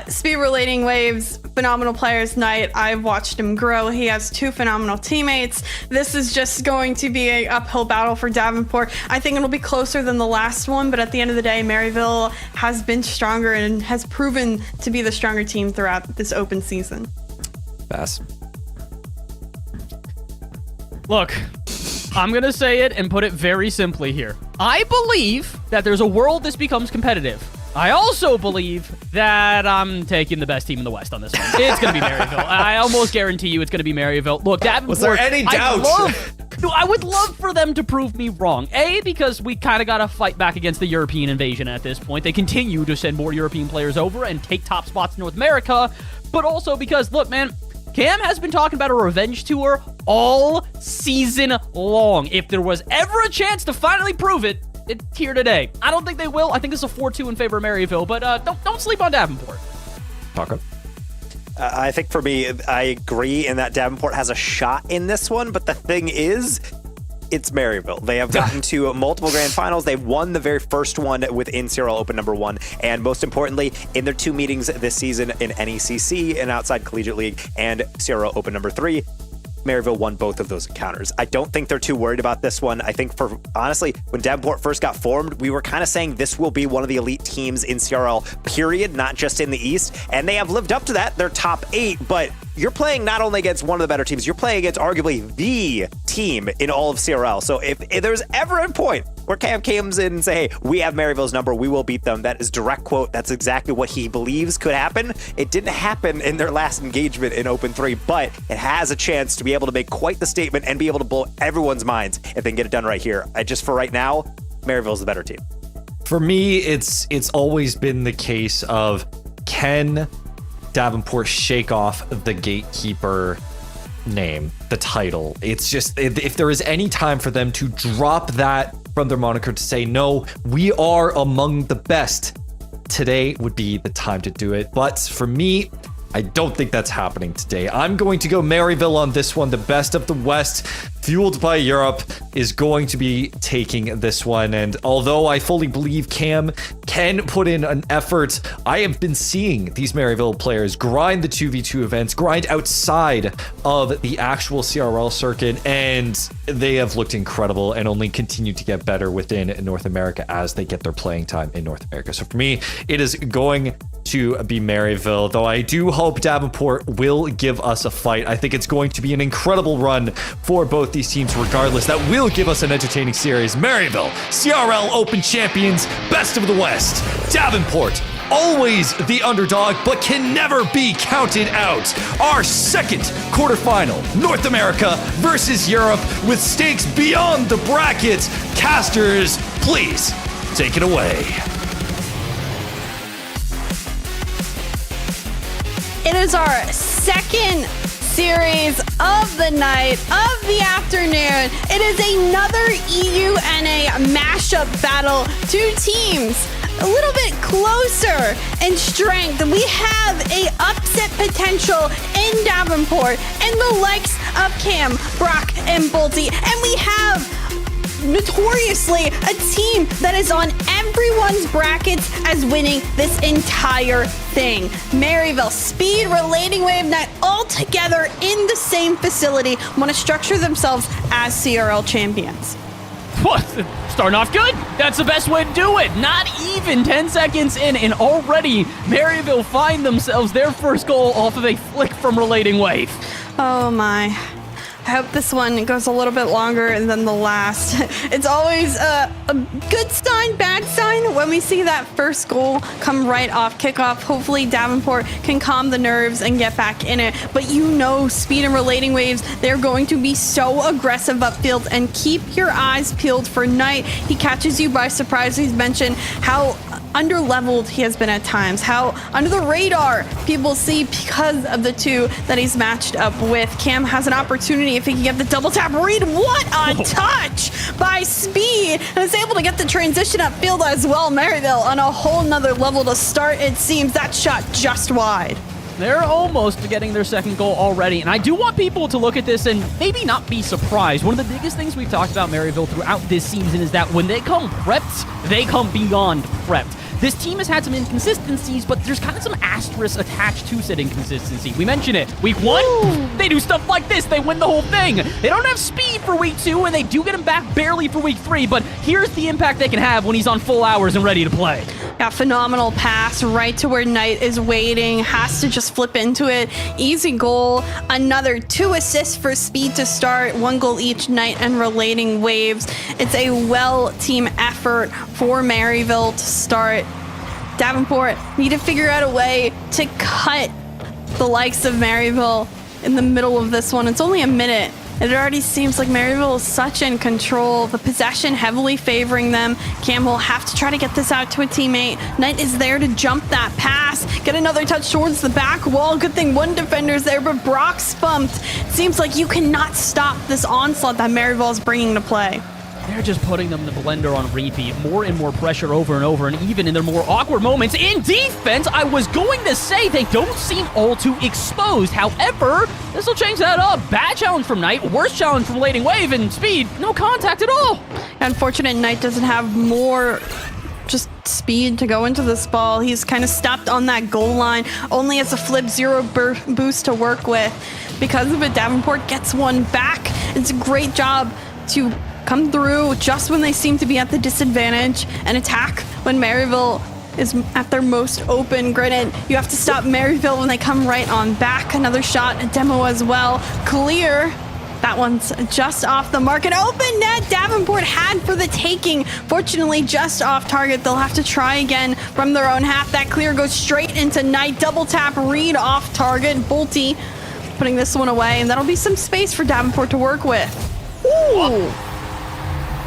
Speed Relating Waves, phenomenal players Knight. I've watched him grow. He has 2 phenomenal teammates. This is just going to be an uphill battle for Davenport. I think it'll be closer than the last one, but at the end of the day, Maryville has been stronger and has proven to be the stronger team throughout this open season. Bass. Look, I'm going to say it and put it very simply here. I believe that there's a world this becomes competitive. I also believe that I'm taking the best team in the West on this one. It's going to be Maryville. I almost guarantee you it's going to be Maryville. Look, Davenport, was there any doubt? I would love for them to prove me wrong. A, because we kind of got to fight back against the European invasion at this point. They continue to send more European players over and take top spots in North America. But also because, look, man, Cam has been talking about a revenge tour all season long. If there was ever a chance to finally prove it, it's here today. I don't think they will. I think it's a 4-2 in favor of Maryville, but don't sleep on Davenport. Taco. I think for me, I agree in that Davenport has a shot in this one, but the thing is, it's Maryville. They have gotten to multiple grand finals. They won the very first one within CRL Open number 1, and most importantly, in their 2 meetings this season in NECC and outside Collegiate League and CRL Open number 3, Maryville won both of those encounters. I don't think they're too worried about this one. I think honestly, when Davenport first got formed, we were kind of saying this will be one of the elite teams in CRL, period, not just in the East. And they have lived up to that. They're top 8, but you're playing not only against one of the better teams, you're playing against arguably the team in all of CRL. So if there's ever a point where Cam comes in and say, hey, we have Maryville's number, we will beat them, that is direct quote. That's exactly what he believes could happen. It didn't happen in their last engagement in Open 3, but it has a chance to be able to make quite the statement and be able to blow everyone's minds if they can get it done right here. Just for right now, Maryville's the better team. For me, it's always been the case of, can Davenport shake off the gatekeeper name, the title? It's just, if there is any time for them to drop that from their moniker to say, no, we are among the best, today would be the time to do it. But for me, I don't think that's happening today. I'm going to go Maryville on this one. The best of the West, fueled by Europe, is going to be taking this one. And although I fully believe Cam can put in an effort, I have been seeing these Maryville players grind the 2v2 events, grind outside of the actual CRL circuit, and they have looked incredible and only continue to get better within North America as they get their playing time in North America. So for me, it is going to be Maryville, though I do hope Davenport will give us a fight. I think it's going to be an incredible run for both these teams regardless. That will give us an entertaining series. Maryville, CRL Open champions, best of the West. Davenport, always the underdog, but can never be counted out. Our second quarterfinal, North America versus Europe, with stakes beyond the bracket. Casters, please take it away. It is our second series of the night, of the afternoon. It is another EU-NA mashup battle. 2 teams a little bit closer in strength. We have a upset potential in Davenport and the likes of Cam, Brock, and Bolty. And we have notoriously a team that is on everyone's brackets as winning this entire thing. Maryville, Speed, Relating Wave, Night, all together in the same facility, want to structure themselves as CRL champions. What? Starting off good. That's the best way to do it. Not even 10 seconds in, and already Maryville find themselves their first goal off of a flick from Relating Wave. Oh my. I hope this one goes a little bit longer than the last. It's always a good sign, bad sign when we see that first goal come right off kickoff. Hopefully Davenport can calm the nerves and get back in it. But you know, Speed and Relating Waves, they're going to be so aggressive upfield, and keep your eyes peeled for Knight. He catches you by surprise. He's mentioned how underleveled he has been at times, how under the radar people see because of the 2 that he's matched up with. Cam has an opportunity if he can get the double tap read. What a touch by Speed, and is able to get the transition upfield as well. Maryville on a whole nother level to start, it seems. That shot just wide. They're almost getting their second goal already, and I do want people to look at this and maybe not be surprised. One of the biggest things we've talked about Maryville throughout this season is that when they come prepped, they come beyond prepped. This team has had some inconsistencies, but there's kind of some asterisks attached to said inconsistency. We mentioned it. Week 1, they do stuff like this. They win the whole thing. They don't have speed for week 2, and they do get him back barely for week 3, but here's the impact they can have when he's on full hours and ready to play. Yeah, phenomenal pass right to where Knight is waiting. Has to just flip into it. Easy goal. Another 2 assists for Speed to start. 1 goal each, Knight and Relating Waves. It's a well team effort for Maryville to start. Davenport need to figure out a way to cut the likes of Maryville in the middle of this one. It's only a minute. It already seems like Maryville is such in control. The possession heavily favoring them. Cam will have to try to get this out to a teammate. Knight is there to jump that pass. Get another touch towards the back wall. Good thing one defender's there, but Brock's bumped. Seems like you cannot stop this onslaught that Maryville is bringing to play. They're just putting them in the blender on repeat. More and more pressure over and over, and even in their more awkward moments in defense, I was going to say they don't seem all too exposed. However, this will change that up. Bad challenge from Knight, worst challenge from Lading Wave, and Speed, no contact at all. Unfortunate Knight doesn't have more just speed to go into this ball. He's kind of stopped on that goal line, only has a flip zero boost to work with. Because of it, Davenport gets one back. It's a great job to come through just when they seem to be at the disadvantage and attack when Maryville is at their most open. Granted, you have to stop Maryville when they come right on back. Another shot, a demo as well. Clear. That one's just off the mark. An open net Davenport had for the taking. Fortunately, just off target. They'll have to try again from their own half. That clear goes straight into Knight. Double tap, read off target. Bolty putting this one away, and that'll be some space for Davenport to work with. Ooh.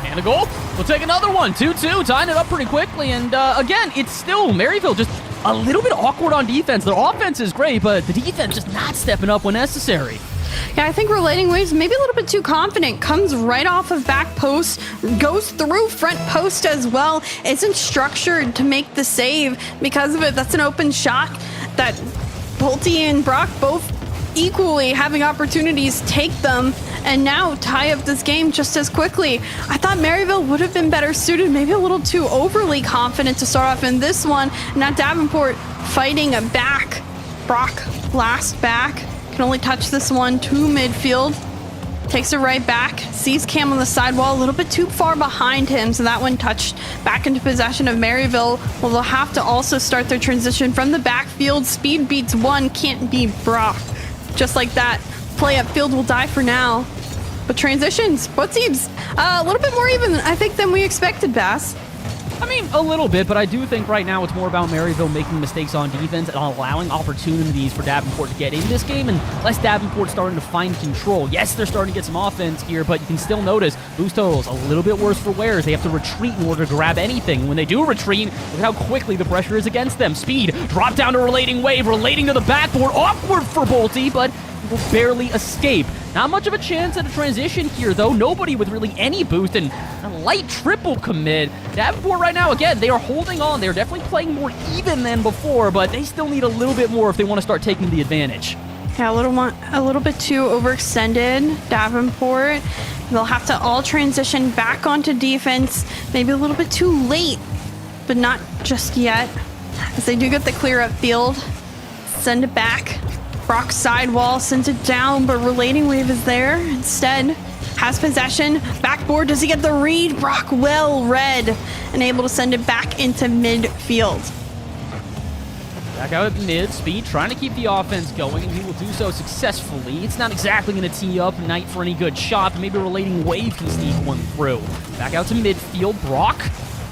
And a goal. We'll take another one. 2-2, tying it up pretty quickly. And again, it's still Maryville just a little bit awkward on defense. Their offense is great, but the defense just not stepping up when necessary. Yeah, I think Relating Waves maybe a little bit too confident. Comes right off of back post, goes through front post as well. Isn't structured to make the save. Because of it, that's an open shot that Bolty and Brock both equally having opportunities take them and now tie up this game just as quickly. I thought Maryville would have been better suited, maybe a little too overly confident to start off in this one. Now Davenport fighting back. Brock last back, can only touch this one to midfield. Takes it right back, sees Cam on the sidewall, a little bit too far behind him, so that one touched back into possession of Maryville. Well, they'll have to also start their transition from the backfield. Speed beats one, can't beat Brock. Just like that, play upfield will die for now. But transitions, what seems a little bit more even, I think, than we expected, Bass. I mean, a little bit, but I do think right now it's more about Maryville making mistakes on defense and allowing opportunities for Davenport to get in this game, and less Davenport starting to find control. Yes, they're starting to get some offense here, but you can still notice boost totals a little bit worse for Wares. They have to retreat in order to grab anything. When they do retreat, look how quickly the pressure is against them. Speed, drop down to Relating Wave, relating to the backboard. Awkward for Bolty, but will barely escape. Not much of a chance at a transition here, though. Nobody with really any boost, and a light triple commit. Davenport right now, again, they are holding on. They're definitely playing more even than before, but they still need a little bit more if they want to start taking the advantage. Yeah, a little bit too overextended, Davenport. They'll have to all transition back onto defense, maybe a little bit too late, but not just yet. As they do get the clear upfield, send it back. Brock sidewall sends it down, but Relating Wave is there instead. Has possession. Backboard, does he get the read? Brock well read and able to send it back into midfield. Back out at mid, Speed trying to keep the offense going, and he will do so successfully. It's not exactly going to tee up Knight for any good shot, but maybe Relating Wave can sneak one through. Back out to midfield, Brock.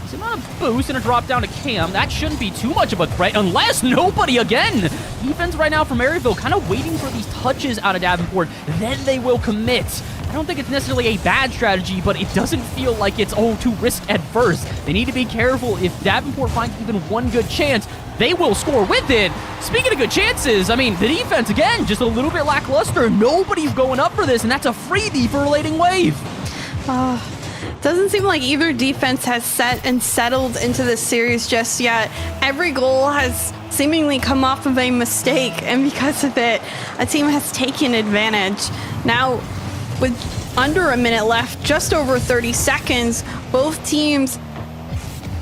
Some amount of boost and a drop down to Cam. That shouldn't be too much of a threat unless nobody again. Defense right now for Maryville kind of waiting for these touches out of Davenport. Then they will commit. I don't think it's necessarily a bad strategy, but it doesn't feel like it's too risk adverse. They need to be careful. If Davenport finds even one good chance, they will score with it. Speaking of good chances, I mean, the defense, again, just a little bit lackluster. Nobody's going up for this, and that's a freebie for Relating Wave. Doesn't seem like either defense has set and settled into this series just yet. Every goal has seemingly come off of a mistake, and because of it, a team has taken advantage. Now, with under a minute left, just over 30 seconds, both teams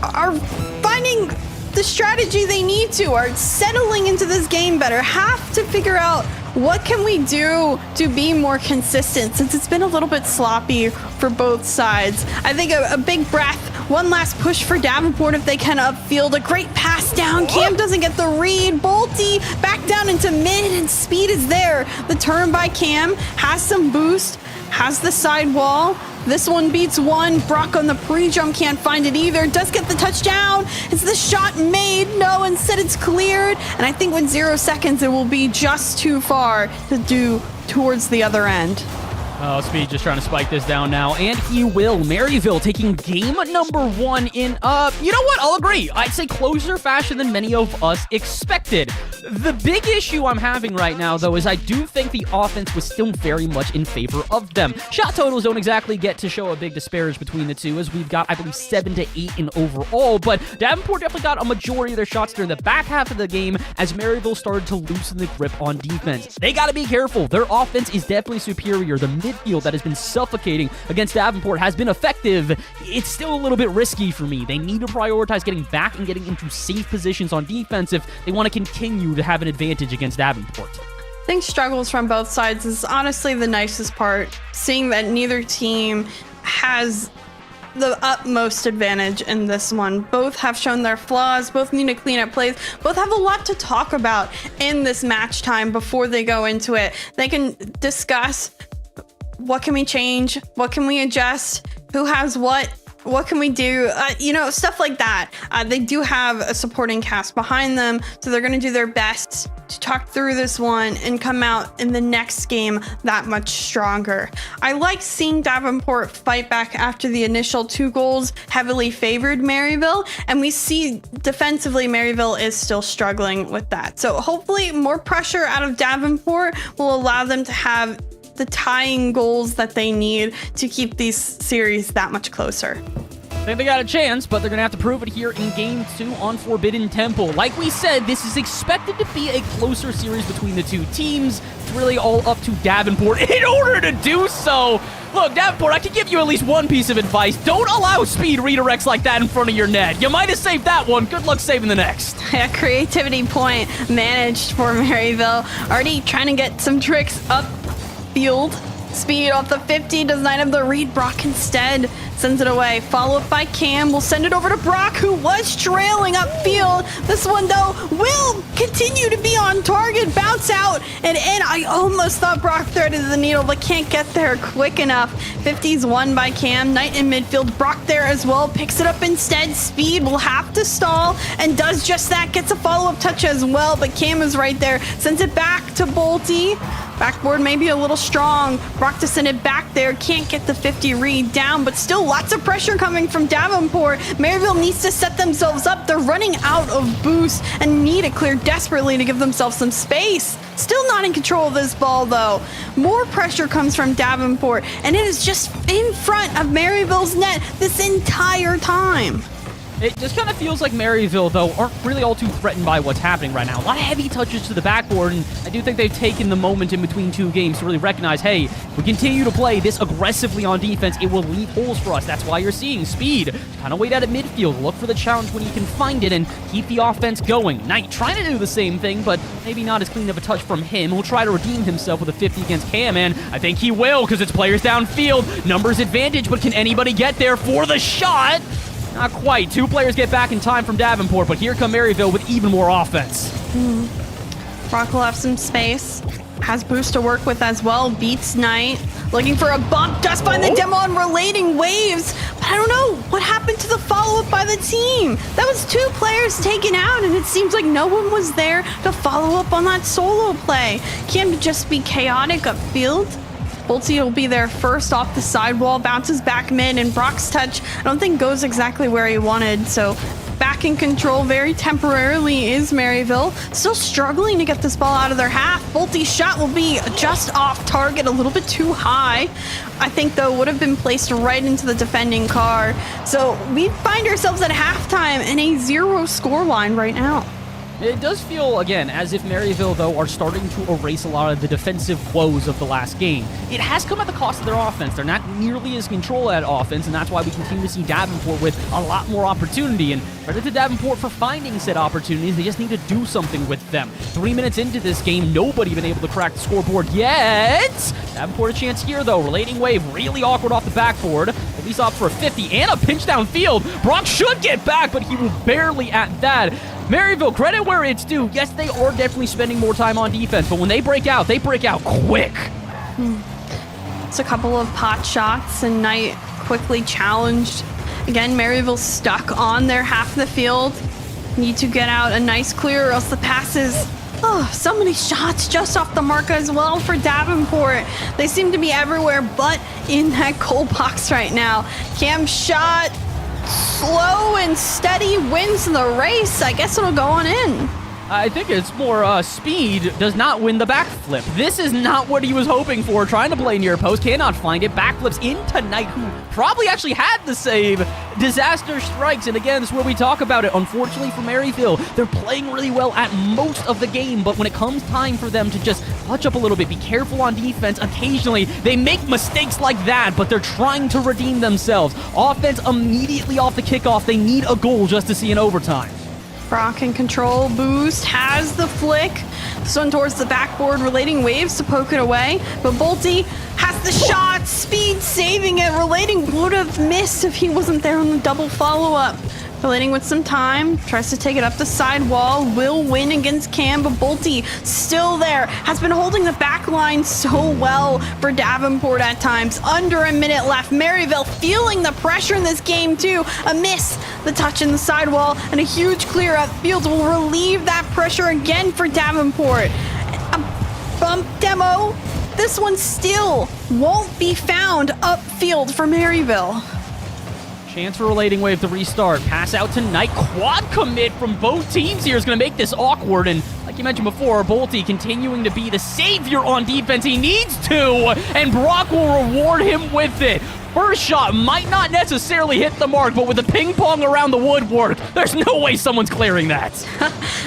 are finding the strategy they need to, are settling into this game better, have to figure out what can we do to be more consistent since it's been a little bit sloppy for both sides. I think a big breath One last push for Davenport if they can upfield. A great pass down. Cam doesn't get the read. Bolty back down into mid, and Speed is there. The turn by Cam has some boost, has the sidewall. This one beats one. Brock on the pre-jump can't find it either. Does get the touchdown. Is the shot made? No, instead it's cleared. And I think with 0 seconds, it will be just too far to do towards the other end. Oh, Speed just trying to spike this down now, and he will. Maryville taking game number 1 in, you know what? I'll agree. I'd say closer fashion than many of us expected. The big issue I'm having right now, though, is I do think the offense was still very much in favor of them. Shot totals don't exactly get to show a big disparage between the two, as we've got, I believe, 7 to 8 in overall, but Davenport definitely got a majority of their shots during the back half of the game as Maryville started to loosen the grip on defense. They got to be careful. Their offense is definitely superior. The midfield that has been suffocating against Davenport has been effective. It's still a little bit risky for me. They need to prioritize getting back and getting into safe positions on defense if they want to continue to have an advantage against Davenport. I think struggles from both sides is honestly the nicest part, seeing that neither team has the utmost advantage in this one. Both have shown their flaws, both need to clean up plays, both have a lot to talk about in this match time before they go into it. They can discuss what can we change, what can we adjust, who has what can we do, stuff like that. They do have a supporting cast behind them, so they're going to do their best to talk through this one and come out in the next game that much stronger. I like seeing Davenport fight back after the initial 2 goals heavily favored Maryville, and we see defensively Maryville is still struggling with that. So hopefully more pressure out of Davenport will allow them to have the tying goals that they need to keep these series that much closer. I think they got a chance, but they're going to have to prove it here in Game 2 on Forbidden Temple. Like we said, this is expected to be a closer series between the two teams. It's really all up to Davenport in order to do so. Look, Davenport, I can give you at least one piece of advice. Don't allow speed redirects like that in front of your net. You might have saved that one. Good luck saving the next. Yeah, creativity point managed for Maryville. Already trying to get some tricks up field. Speed off the 50, does not have the read. Brock instead sends it away. Follow up by Cam. We'll send it over to Brock, who was trailing upfield. This one, though, will continue to be on target. Bounce out and in. I almost thought Brock threaded the needle, but can't get there quick enough. 50's won by Cam. Knight in midfield. Brock there as well. Picks it up instead. Speed will have to stall and does just that. Gets a follow-up touch as well, but Cam is right there. Sends it back to Bolty. Backboard maybe a little strong. Brock to send it back there. Can't get the 50 read down, but still lots of pressure coming from Davenport. Maryville needs to set themselves up. They're running out of boost and need to clear desperately to give themselves some space. Still not in control of this ball, though. More pressure comes from Davenport, and it is just in front of Maryville's net this entire time. It just kind of feels like Maryville, though, aren't really all too threatened by what's happening right now. A lot of heavy touches to the backboard, and I do think they've taken the moment in between 2 games to really recognize, hey, if we continue to play this aggressively on defense, it will leave holes for us. That's why you're seeing Speed kind of wait out at midfield, look for the challenge when he can find it, and keep the offense going. Knight trying to do the same thing, but maybe not as clean of a touch from him. He'll try to redeem himself with a 50 against Cam, and I think he will, because it's players downfield. Numbers advantage, but can anybody get there for the shot? Not quite. 2 players get back in time from Davenport, but here come Maryville with even more offense. Brock will have some space. Has boost to work with as well. Beats Knight. Looking for a bump. Just find the demo on relating waves. But I don't know what happened to the follow-up by the team. That was 2 players taken out, and it seems like no one was there to follow up on that solo play. Can't just be chaotic upfield. Bolty will be there first off the sidewall, bounces back mid, and Brock's touch I don't think goes exactly where he wanted, so back in control very temporarily is Maryville. Still struggling to get this ball out of their half. Bolty's shot will be just off target, a little bit too high. I think, though, would have been placed right into the defending car. So we find ourselves at halftime in a 0 score line right now. It does feel, again, as if Maryville, though, are starting to erase a lot of the defensive woes of the last game. It has come at the cost of their offense. They're not nearly as control at offense, and that's why we continue to see Davenport with a lot more opportunity. And credit to Davenport for finding said opportunities. They just need to do something with them. 3 minutes into this game, nobody been able to crack the scoreboard yet. Davenport a chance here, though. Relating wave, really awkward off the backboard. least opt for a 50 and a pinch downfield. Brock should get back, but he will barely at that. Maryville, credit where it's due. Yes, they are definitely spending more time on defense, but when they break out quick. It's a couple of pot shots, and Knight quickly challenged. Again, Maryville stuck on their half of the field. Need to get out a nice clear, or else the passes. Oh, so many shots just off the mark as well for Davenport. They seem to be everywhere but in that goal box right now. Cam's shot, slow and steady, wins the race. I guess it'll go on in. I think it's more speed does not win the backflip. This is not what he was hoping for. Trying to play near post, cannot find it. Backflips into Knight, who probably actually had the save. Disaster strikes, and again, this is where we talk about it. Unfortunately for Maryville, they're playing really well at most of the game, but when it comes time for them to just touch up a little bit, be careful on defense, occasionally they make mistakes like that, but they're trying to redeem themselves. Offense immediately off the kickoff, they need a goal just to see an overtime. Brock in control, boost, has the flick. This one towards the backboard, relating waves to poke it away. But Bolte has the shot, speed saving it. Relating would have missed if he wasn't there on the double follow-up. Relating with some time, tries to take it up the side wall, will win against Cam, but Bolte still there, has been holding the back line so well for Davenport at times. Under a minute left, Maryville feeling the pressure in this game too. A miss, the touch in the sidewall, and a huge clear upfield will relieve that pressure again for Davenport. A bump demo, this one still won't be found upfield for Maryville. Chance for relating wave to restart. Pass out to Knight. Quad commit from both teams here is going to make this awkward. And like you mentioned before, Bolte continuing to be the savior on defense. He needs to, and Brock will reward him with it. First shot might not necessarily hit the mark, but with the ping pong around the woodwork, there's no way someone's clearing that.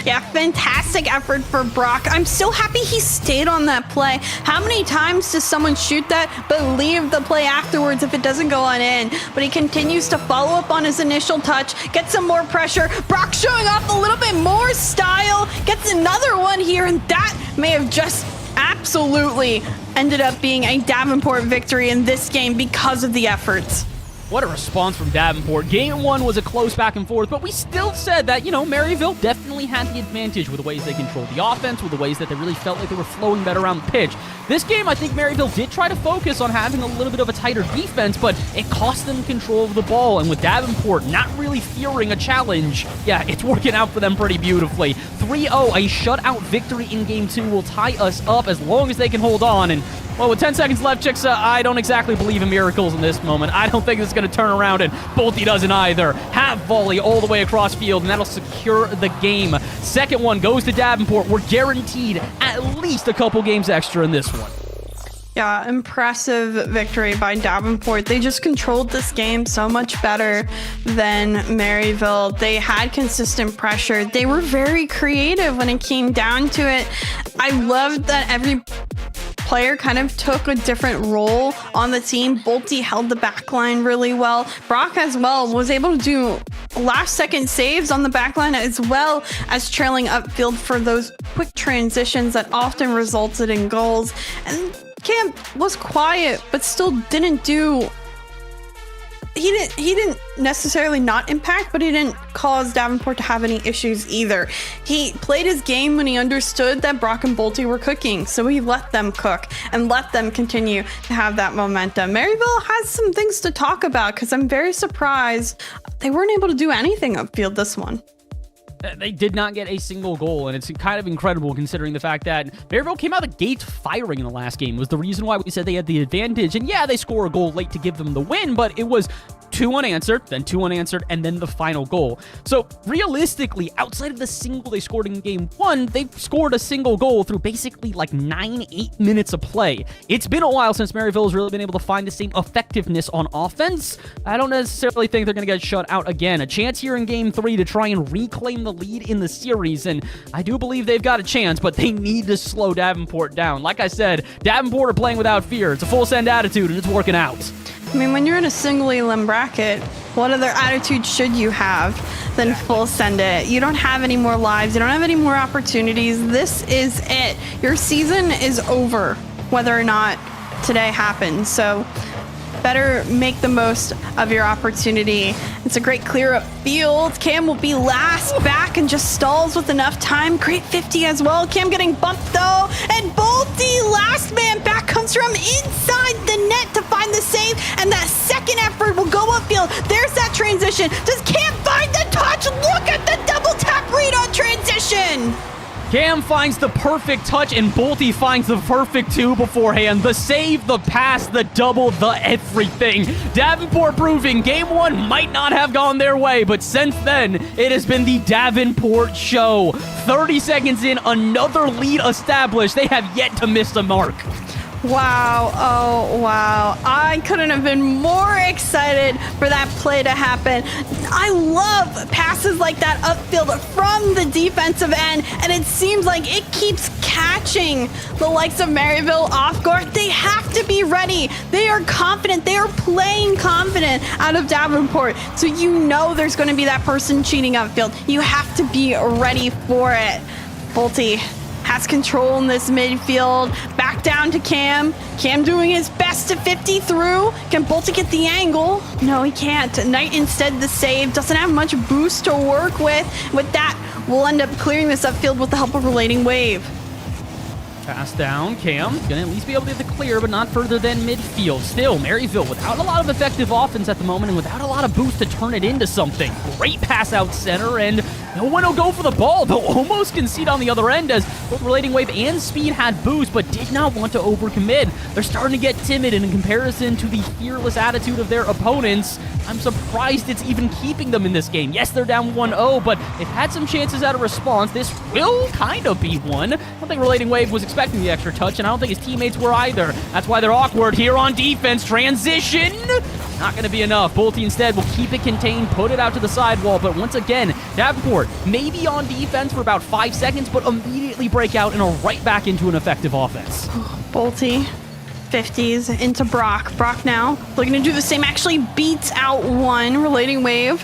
Yeah, fantastic effort for Brock. I'm so happy he stayed on that play. How many times does someone shoot that but leave the play afterwards if it doesn't go on in? But he continues to follow up on his initial touch, get some more pressure. Brock showing off a little bit more style, gets another one here, and that may have just absolutely ended up being a Davenport victory in this game because of the efforts. What a response from Davenport. Game one was a close back and forth, but we still said that, Maryville definitely had the advantage with the ways they controlled the offense, with the ways that they really felt like they were flowing better around the pitch. This game, I think Maryville did try to focus on having a little bit of a tighter defense, but it cost them control of the ball, and with Davenport not really fearing a challenge, yeah, it's working out for them pretty beautifully. 3-0, a shutout victory in game two will tie us up as long as they can hold on, and well, with 10 seconds left, Chicks, I don't exactly believe in miracles in this moment. I don't think this is going to turn around, and Bolte doesn't either. Half volley all the way across field, and that'll secure the game. Second one goes to Davenport. We're guaranteed at least a couple games extra in this one. Yeah, impressive victory by Davenport. They just controlled this game so much better than Maryville. They had consistent pressure. They were very creative when it came down to it. I loved that every player kind of took a different role on the team. Bolte held the back line really well. Brock as well was able to do last second saves on the back line as well as trailing upfield for those quick transitions that often resulted in goals. And Cam was quiet, but still didn't do... He didn't necessarily not impact, but he didn't cause Davenport to have any issues either. He played his game when he understood that Brock and Bolte were cooking, so he let them cook and let them continue to have that momentum. Maryville has some things to talk about because I'm very surprised they weren't able to do anything upfield this one. They did not get a single goal, and it's kind of incredible considering the fact that Maryville came out of the gates firing in the last game was the reason why we said they had the advantage. And yeah, they score a goal late to give them the win, but it was 2 unanswered, then 2 unanswered, and then the final goal. So realistically, outside of the single they scored in game one, they scored a single goal through basically like 9-8 minutes of play. It's been a while since Maryville has really been able to find the same effectiveness on offense. I don't necessarily think they're going to get shut out again. A chance here in game 3 to try and reclaim the lead in the series, and I do believe they've got a chance, but they need to slow Davenport down. Like I said, Davenport are playing without fear. It's a full send attitude, and it's working out. I mean, when you're in a single elim bracket, what other attitude should you have than full send it? You don't have any more lives. You don't have any more opportunities. This is it. Your season is over, whether or not today happens. So better make the most of your opportunity. It's a great clear up field. Cam will be last back and just stalls with enough time. Great 50 as well. Cam getting bumped though, and Bolty, last man back, comes from inside the net to find the save, and that second effort will go upfield. There's that transition. Does Cam find the touch? Look at the double tap read on transition. Cam finds the perfect touch, and Bolty finds the perfect 2 beforehand. The save, the pass, the double, the everything. Davenport proving game 1 might not have gone their way, but since then, it has been the Davenport show. 30 seconds in, another lead established. They have yet to miss the mark. Wow, oh wow. I couldn't have been more excited for that play to happen. I love passes like that upfield from the defensive end, and it seems like it keeps catching the likes of Maryville off guard. They have to be ready. They are confident. They are playing confident out of Davenport. So you know there's going to be that person cheating upfield. You have to be ready for it. Bolty has control in this midfield. Back down to Cam. Cam doing his best to 50 through. Can Bolty get the angle? No, he can't. Knight instead the save. Doesn't have much boost to work with. With that, we'll end up clearing this upfield with the help of Relating Wave. Pass down, Cam. Gonna at least be able to get the clear, but not further than midfield. Still, Maryville without a lot of effective offense at the moment and without a lot of boost to turn it into something. Great pass out center, and no one will go for the ball. They'll almost concede on the other end as both Relating Wave and Speed had boost, but did not want to overcommit. They're starting to get timid, and in comparison to the fearless attitude of their opponents, I'm surprised it's even keeping them in this game. Yes, they're down 1-0, but they've had some chances at a response. This will kind of be one. I don't think Relating Wave was expecting the extra touch, and I don't think his teammates were either. That's why they're awkward here on defense. Transition! Not going to be enough. Bolty instead will keep it contained, put it out to the sidewall, but once again, Davenport maybe on defense for about 5 seconds, but immediately break out and are right back into an effective offense. Bolty 50s into Brock. Brock now looking to do the same, actually beats out one. Relating Wave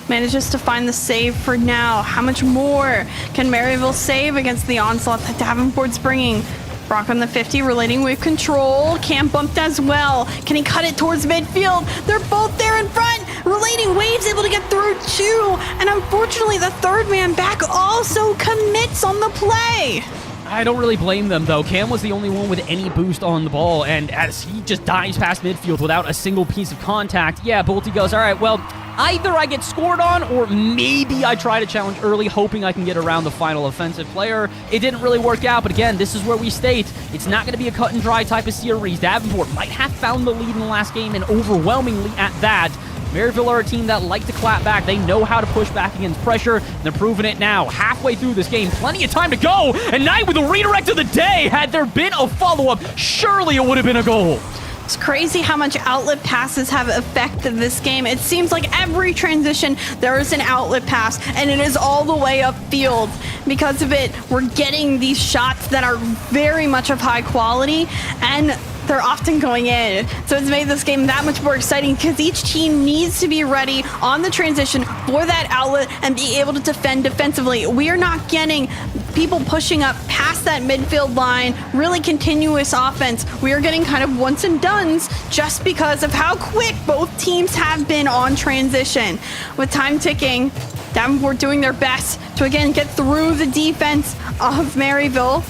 manages to find the save for now. How much more can Maryville save against the onslaught that Davenport's bringing? Brock on the 50, Relating Wave control. Cam bumped as well. Can he cut it towards midfield? They're both there in front. Relating Wave's able to get through too. And unfortunately, the third man back also commits on the play. I don't really blame them, though. Cam was the only one with any boost on the ball, and as he just dives past midfield without a single piece of contact, yeah, Bolty goes, all right, well, either I get scored on, or maybe I try to challenge early, hoping I can get around the final offensive player. It didn't really work out, but again, this is where we state it's not going to be a cut-and-dry type of series. Davenport might have found the lead in the last game, and overwhelmingly at that. Maryville are a team that like to clap back. They know how to push back against pressure, and they're proving it now. Halfway through this game, plenty of time to go, and Knight with a redirect of the day. Had there been a follow-up, surely it would have been a goal. It's crazy how much outlet passes have affected this game. It seems like every transition, there is an outlet pass, and it is all the way upfield. Because of it, we're getting these shots that are very much of high quality, and they're often going in. So it's made this game that much more exciting because each team needs to be ready on the transition for that outlet and be able to defend defensively. We are not getting people pushing up past that midfield line, really continuous offense. We are getting kind of once and dones just because of how quick both teams have been on transition. With time ticking, Davenport doing their best to again get through the defense of Maryville.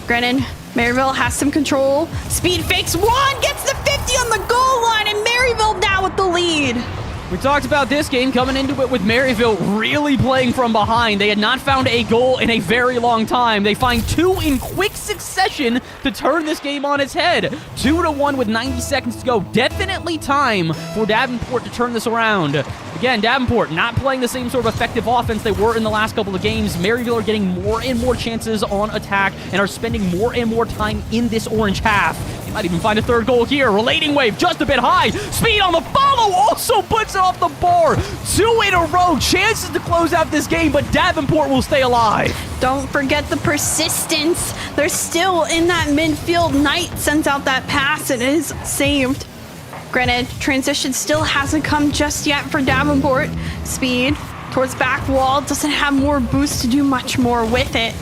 Granted, Maryville has some control. Speed fakes one, gets the 50 on the goal line, and Maryville now with the lead. We talked about this game coming into it with Maryville really playing from behind. They had not found a goal in a very long time. They find two in quick succession to turn this game on its head. 2-1 with 90 seconds to go. Definitely time for Davenport to turn this around. Again, Davenport not playing the same sort of effective offense they were in the last couple of games. Maryville are getting more and more chances on attack and are spending more and more time in this orange half. They might even find a third goal here. Relating Wave just a bit high. Speed on the follow also puts it off the bar. 2 in a row. Chances to close out this game, but Davenport will stay alive. Don't forget the persistence. They're still in that midfield. Knight sends out that pass and it is saved. Granted, transition still hasn't come just yet for Davenport. Speed towards back wall, doesn't have more boost to do much more with it.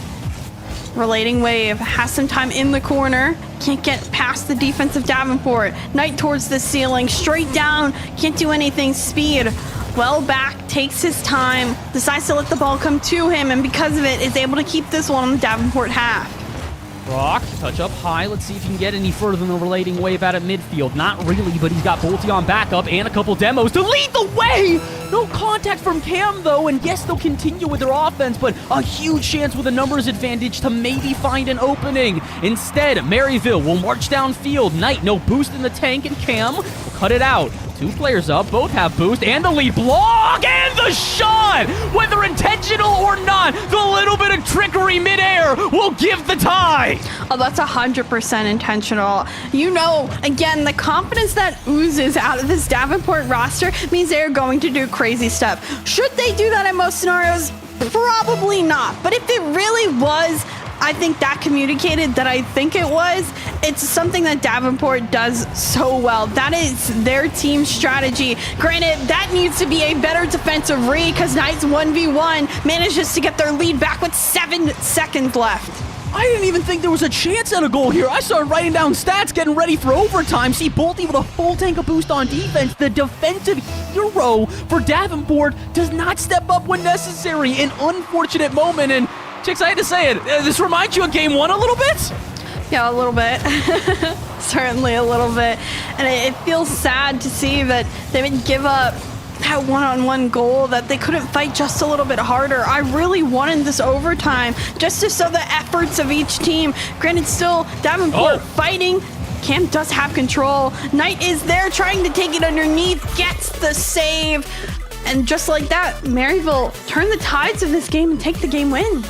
Relating Wave has some time in the corner. Can't get past the defense of Davenport. Knight towards the ceiling. Straight down. Can't do anything. Speed. Well back. Takes his time. Decides to let the ball come to him. And because of it, is able to keep this one on the Davenport half. Rock, touch up high. Let's see if he can get any further than the relating wave out of midfield. Not really, but he's got Bolty on backup and a couple demos to lead the way! No contact from Cam, though, and yes, they'll continue with their offense, but a huge chance with a numbers advantage to maybe find an opening. Instead, Maryville will march downfield. Knight, no boost in the tank, and Cam will cut it out. 2 players up, both have boost, and the lead block, and the shot! Whether intentional or not, the little bit of trickery midair will give the tie! Oh, that's 100% intentional. You know, again, the confidence that oozes out of this Davenport roster means they're going to do crazy stuff. Should they do that in most scenarios? Probably not. But if it really was, I think that communicated that I think it was. It's something that Davenport does so well. That is their team strategy. Granted, that needs to be a better defensive read because Knights 1v1 manages to get their lead back with 7 seconds left. I didn't even think there was a chance at a goal here. I started writing down stats, getting ready for overtime. See Bolty with a full tank of boost on defense. The defensive hero for Davenport does not step up when necessary. An unfortunate moment, and Chicks, I hate to say it, this reminds you of Game 1 a little bit? Yeah, a little bit. Certainly a little bit. And it feels sad to see that they would give up that one-on-one goal, that they couldn't fight just a little bit harder. I really wanted this overtime just to show the efforts of each team. Granted, still Davenport fighting. Cam does have control. Knight is there trying to take it underneath, gets the save. And just like that, Maryville turn the tides of this game and take the game win.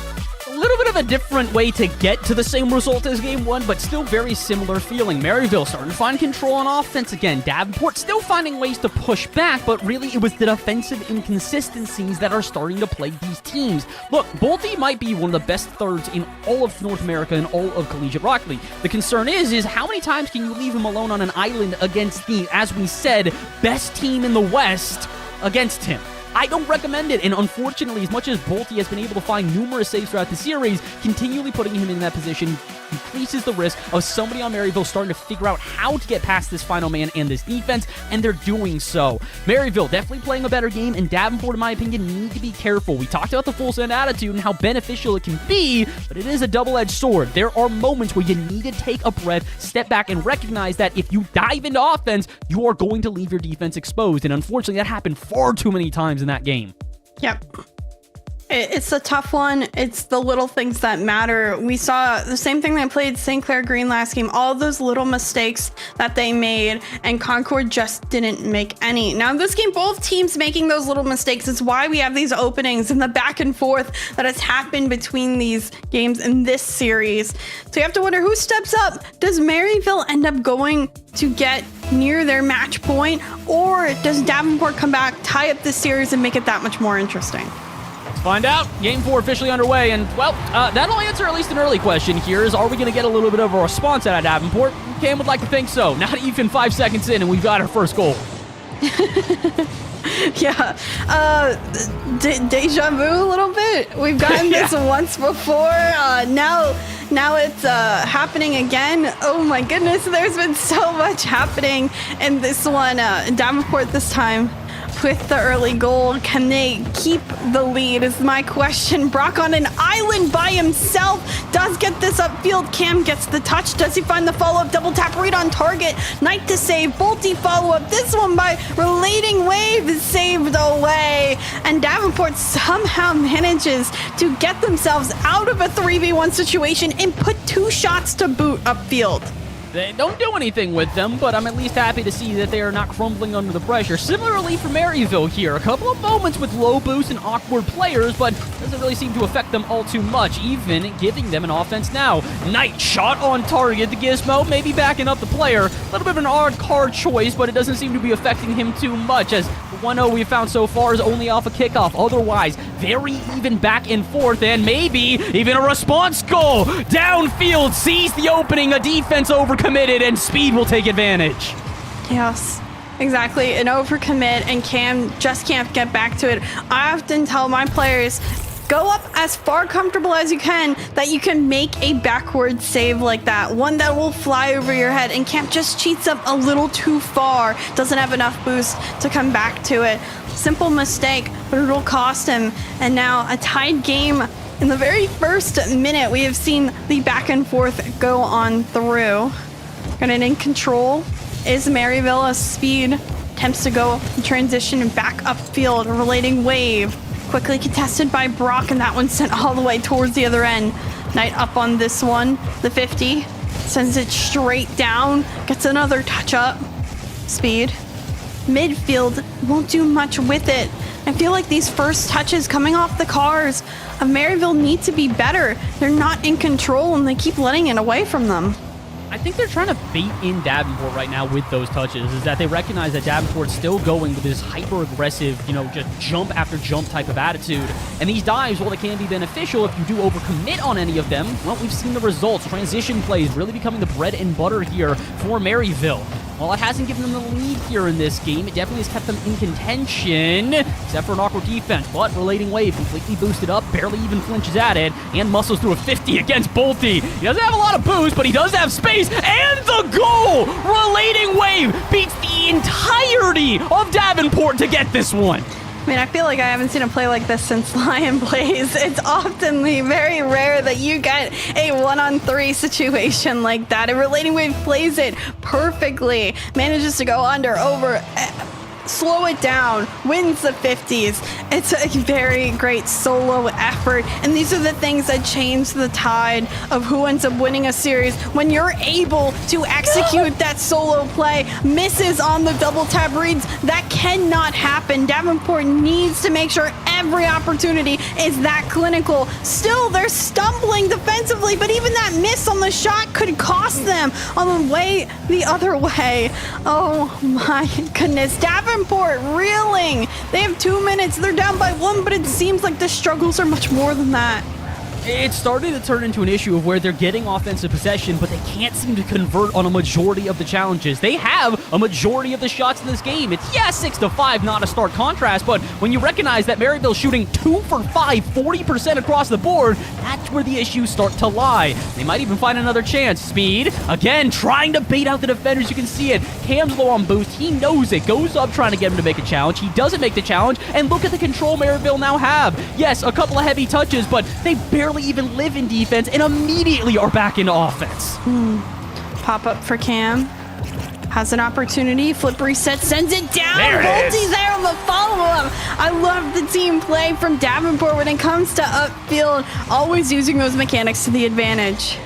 A little bit of a different way to get to the same result as Game 1, but still very similar feeling. Maryville starting to find control on offense again. Davenport still finding ways to push back, but really it was the defensive inconsistencies that are starting to plague these teams. Look, Bolty might be one of the best thirds in all of North America and all of Collegiate Rocket League. The concern is how many times can you leave him alone on an island against the, as we said, best team in the West against him? I don't recommend it, and unfortunately, as much as Bolty has been able to find numerous saves throughout the series, continually putting him in that position increases the risk of somebody on Maryville starting to figure out how to get past this final man and this defense, and they're doing so. Maryville definitely playing a better game, and Davenport, in my opinion, need to be careful. We talked about the full send attitude and how beneficial it can be, but it is a double-edged sword. There are moments where you need to take a breath, step back, and recognize that if you dive into offense, you are going to leave your defense exposed, and unfortunately, that happened far too many times in that game. Yep. It's a tough one. It's the little things that matter. We saw the same thing that played St. Clair Green last game. All those little mistakes that they made, and Concord just didn't make any. Now, in this game, both teams making those little mistakes is why we have these openings and the back and forth that has happened between these games in this series. So you have to wonder who steps up. Does Maryville end up going to get near their match point, or does Davenport come back, tie up this series, and make it that much more interesting? Find out. Game 4 officially underway, and, well, that'll answer at least an early question here is, are we going to get a little bit of a response out of Davenport? Cam would like to think so. Not even 5 seconds in, and we've got our first goal. Yeah. Deja vu a little bit. We've gotten this once before. Now it's happening again. Oh my goodness, there's been so much happening in this one. Davenport this time with the early goal. Can they keep the lead is my question. Brock on an island by himself does get this upfield. Cam gets the touch. Does he find the follow-up? Double tap read on target. Knight to save. Bolty follow-up. This one by Relating Wave is saved away. And Davenport somehow manages to get themselves out of a 3v1 situation and put 2 shots to boot upfield. They don't do anything with them, but I'm at least happy to see that they are not crumbling under the pressure. Similarly for Maryville here, a couple of moments with low boost and awkward players, but doesn't really seem to affect them all too much, even giving them an offense now. Knight shot on target. The Gizmo maybe backing up the player. A little bit of an odd card choice, but it doesn't seem to be affecting him too much, as the 1-0 we've found so far is only off a kickoff. Otherwise, very even back and forth, and maybe even a response goal. Downfield sees the opening, a defense overcommitted, and Speed will take advantage. Yes, exactly. An overcommit, and Cam just can't get back to it. I often tell my players, go up as far comfortable as you can that you can make a backward save like that. One that will fly over your head, and Camp just cheats up a little too far. Doesn't have enough boost to come back to it. Simple mistake, but it'll cost him. And now a tied game. In the very first minute, we have seen the back and forth go on through. And in control is Maryville as Speed attempts to go in transition and back upfield, relating wave. Quickly contested by Brock, and that one sent all the way towards the other end. Knight up on this one. The 50 sends it straight down, gets another touch up. Speed. Midfield won't do much with it. I feel like these first touches coming off the cars of Maryville need to be better. They're not in control, and they keep letting it away from them. I think they're trying to bait in Davenport right now with those touches, is that they recognize that Davenport's still going with this hyper-aggressive, just jump after jump type of attitude. And these dives, while they can be beneficial if you do overcommit on any of them, well, we've seen the results. Transition plays really becoming the bread and butter here for Maryville. While it hasn't given them the lead here in this game, it definitely has kept them in contention, except for an awkward defense. But Relating Wave completely boosted up, barely even flinches at it, and muscles through a 50 against Bolte. He doesn't have a lot of boost, but he does have space, and the goal! Relating Wave beats the entirety of Davenport to get this one. I mean, I feel like I haven't seen a play like this since Lion plays. It's oftenly very rare that you get a 1-on-3 situation like that. And Relating Wave plays it perfectly. Manages to go under, over, slow it down, wins the 50s. It's a very great solo effort. And these are the things that change the tide of who ends up winning a series. When you're able to execute that solo play, misses on the double tap reads, that cannot happen. Davenport needs to make sure every opportunity is that clinical. Still, they're stumbling defensively, but even that miss on the shot could cost them on the way the other way. Oh my goodness. Davenport reeling. They have 2 minutes. They're down by 1, but it seems like the struggles are much more than that. It's starting to turn into an issue of where they're getting offensive possession, but they can't seem to convert on a majority of the challenges. They have a majority of the shots in this game. It's, 6-5, not a stark contrast, but when you recognize that Maryville's shooting 2 for 5, 40% across the board, that's where the issues start to lie. They might even find another chance. Speed, again, trying to bait out the defenders. You can see it. Cam's low on boost. He knows it. Goes up trying to get him to make a challenge. He doesn't make the challenge, and look at the control Maryville now have. Yes, a couple of heavy touches, but they barely even live in defense and immediately are back into offense. Pop up for Cam. Has an opportunity. Flip reset, sends it down. Bolte's there on the follow-up. I love the team play from Davenport when it comes to upfield. Always using those mechanics to the advantage.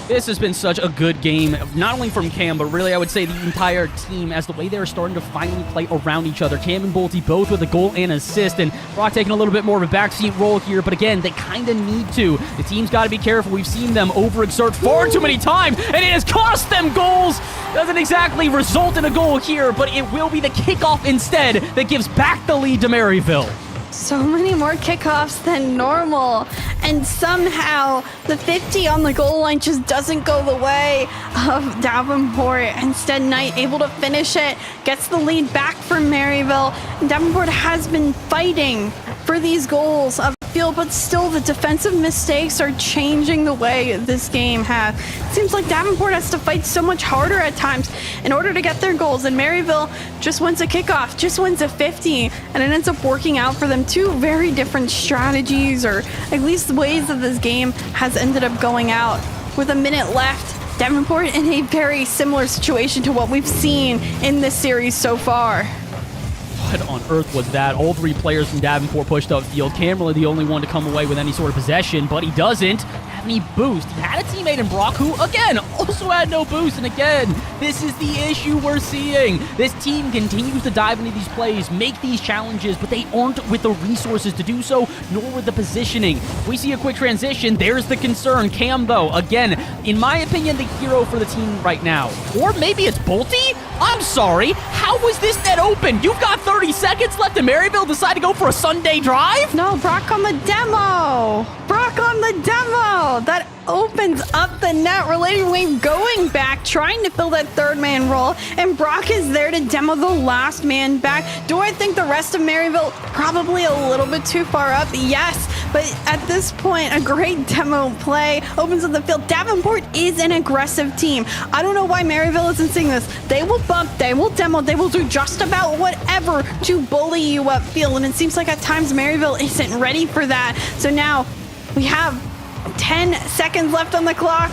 This has been such a good game, not only from Cam, but really I would say the entire team, as the way they're starting to finally play around each other. Cam and Bolte both with a goal and assist, and Brock taking a little bit more of a backseat role here, but again, they kind of need to. The team's got to be careful. We've seen them overexert far too many times, and it has cost them goals. Doesn't exactly result in a goal here, but it will be the kickoff instead that gives back the lead to Maryville. So many more kickoffs than normal, and somehow the 50 on the goal line just doesn't go the way of Davenport. Instead, Knight able to finish it, gets the lead back from Maryville. Davenport has been fighting for these goals upfield, but still the defensive mistakes are changing the way this game has. It seems like Davenport has to fight so much harder at times in order to get their goals, and Maryville just wins a kickoff, just wins a 50, and it ends up working out for them. Two very different strategies, or at least ways that this game has ended up going out. With a minute left, Davenport in a very similar situation to what we've seen in this series so far. What on earth was that? All three players from Davenport pushed upfield. Cameron the only one to come away with any sort of possession, but he doesn't have any boost. He had a teammate in Brock who, again, also had no boost. And again, this is the issue we're seeing. This team continues to dive into these plays, make these challenges, but they aren't with the resources to do so, nor with the positioning. We see a quick transition. There's the concern. Cam, though, again, in my opinion, the hero for the team right now. Or maybe it's Bolte? I'm sorry. How was this net open? You've got 30 seconds left and Maryville decide to go for a Sunday drive? No, Brock on the demo. Brock on the demo. That opens up the net. Relating Wave going back, trying to fill that third man role, and Brock is there to demo the last man back. Do I think the rest of Maryville probably a little bit too far up? Yes, But at this point, a great demo play opens up the field. Davenport is an aggressive team. I don't know why Maryville isn't seeing this. They will bump, they will demo, they will do just about whatever to bully you upfield. And it seems like at times Maryville isn't ready for that. So now we have 10 seconds left on the clock.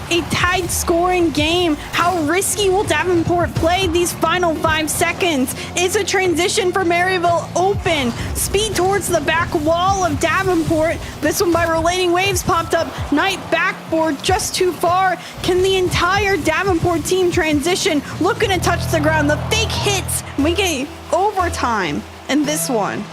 A tied scoring game. How risky will Davenport play these final 5 seconds? Is a transition for Maryville open? Speed towards the back wall of Davenport. This one by Relating Waves popped up. Knight backboard just too far. Can the entire Davenport team transition? Looking to touch the ground. The fake hits. We get overtime in this one.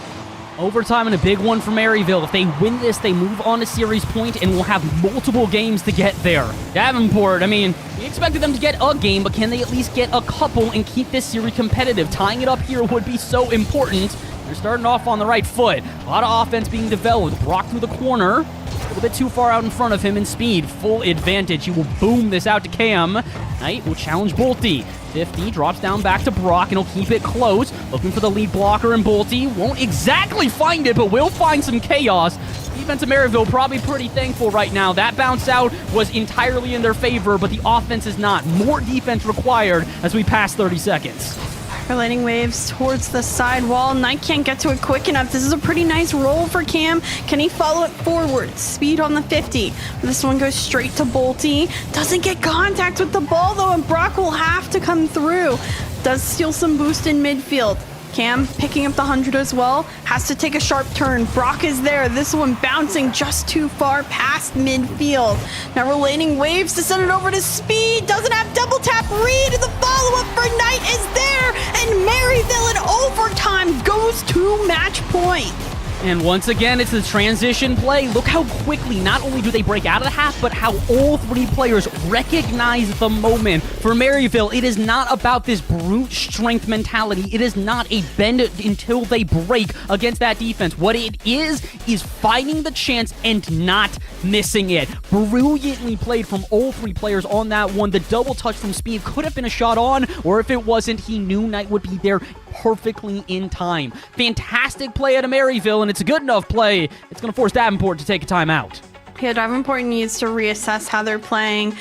Overtime and a big one for Maryville. If they win this, they move on to series point and will have multiple games to get there. Davenport, I mean, we expected them to get a game, but can they at least get a couple and keep this series competitive? Tying it up here would be so important. They're starting off on the right foot. A lot of offense being developed. Brock through the corner. A little bit too far out in front of him in speed. Full advantage. He will boom this out to Cam. Knight will challenge Bolte. 50 drops down back to Brock, and he'll keep it close. Looking for the lead blocker, and Bolte won't exactly find it, but will find some chaos. Defense of Maryville probably pretty thankful right now. That bounce out was entirely in their favor, but the offense is not. More defense required as we pass 30 seconds. Relating Waves towards the side wall. Knight can't get to it quick enough. This is a pretty nice roll for Cam. Can he follow it forward? Speed on the 50. This one goes straight to Bolte. Doesn't get contact with the ball though, and Brock will have to come through. Does steal some boost in midfield. Cam picking up the 100 as well. Has to take a sharp turn. Brock is there. This one bouncing just too far past midfield. Now Relating Waves to send it over to Speed. Doesn't have double tap. Read. The follow-up for Knight is there. And Maryville in overtime goes to match point. And once again, it's a transition play. Look how quickly, not only do they break out of the half, but how all three players recognize the moment. For Maryville, it is not about this brute strength mentality. It is not a bend until they break against that defense. What it is finding the chance and not missing it. Brilliantly played from all three players on that one. The double touch from Speed could have been a shot on, or if it wasn't, he knew Knight would be there perfectly in time. Fantastic play out of Maryville, and it's a good enough play. It's going to force Davenport to take a timeout. Yeah, Davenport needs to reassess how they're playing.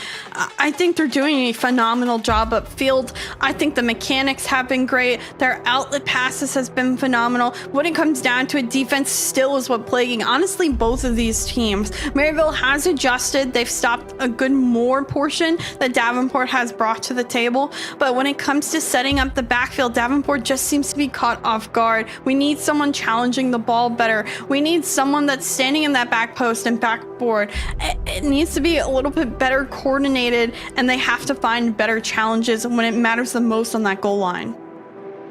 I think they're doing a phenomenal job upfield. I think the mechanics have been great. Their outlet passes has been phenomenal. When it comes down to it, defense still is what plaguing, honestly, both of these teams. Maryville has adjusted. They've stopped a good more portion that Davenport has brought to the table. But when it comes to setting up the backfield, Davenport just seems to be caught off guard. We need someone challenging the ball better. We need someone that's standing in that back post and backboard. It needs to be a little bit better coordinated, and they have to find better challenges when it matters the most on that goal line.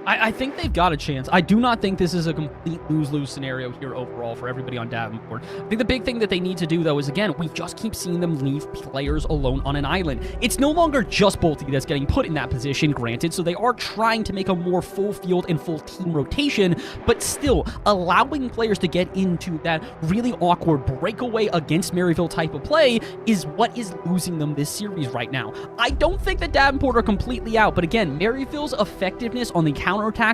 I think they've got a chance. I do not think this is a complete lose-lose scenario here overall for everybody on Davenport. I think the big thing that they need to do, though, is, again, we just keep seeing them leave players alone on an island. It's no longer just Bolte that's getting put in that position, granted, so they are trying to make a more full field and full team rotation, but still, allowing players to get into that really awkward breakaway against Maryville type of play is what is losing them this series right now. I don't think that Davenport are completely out, but again, Maryville's effectiveness on the counterattacks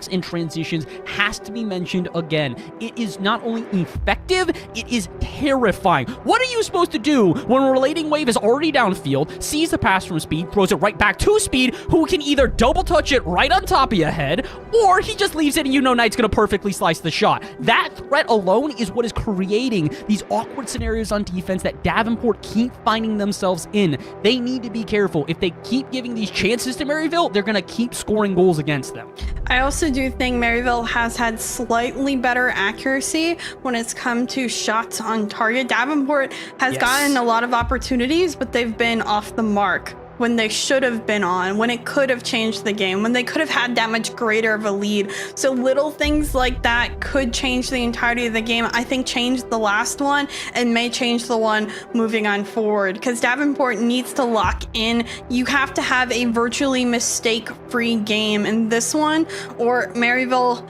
and transitions has to be mentioned again. It is not only effective, it is terrifying. What are you supposed to do when a Relating Wave is already downfield, sees the pass from Speed, throws it right back to Speed, who can either double touch it right on top of your head, or he just leaves it and you know Knight's gonna perfectly slice the shot. That threat alone is what is creating these awkward scenarios on defense that Davenport keep finding themselves in. They need to be careful. If they keep giving these chances to Maryville, they're gonna keep scoring goals against them. I also do think Maryville has had slightly better accuracy when it's come to shots on target. Davenport has gotten a lot of opportunities, but they've been off the mark when they should have been on, when it could have changed the game, when they could have had that much greater of a lead. So little things like that could change the entirety of the game. I think changed the last one and may change the one moving on forward, because Davenport needs to lock in. You have to have a virtually mistake-free game in this one, or Maryville,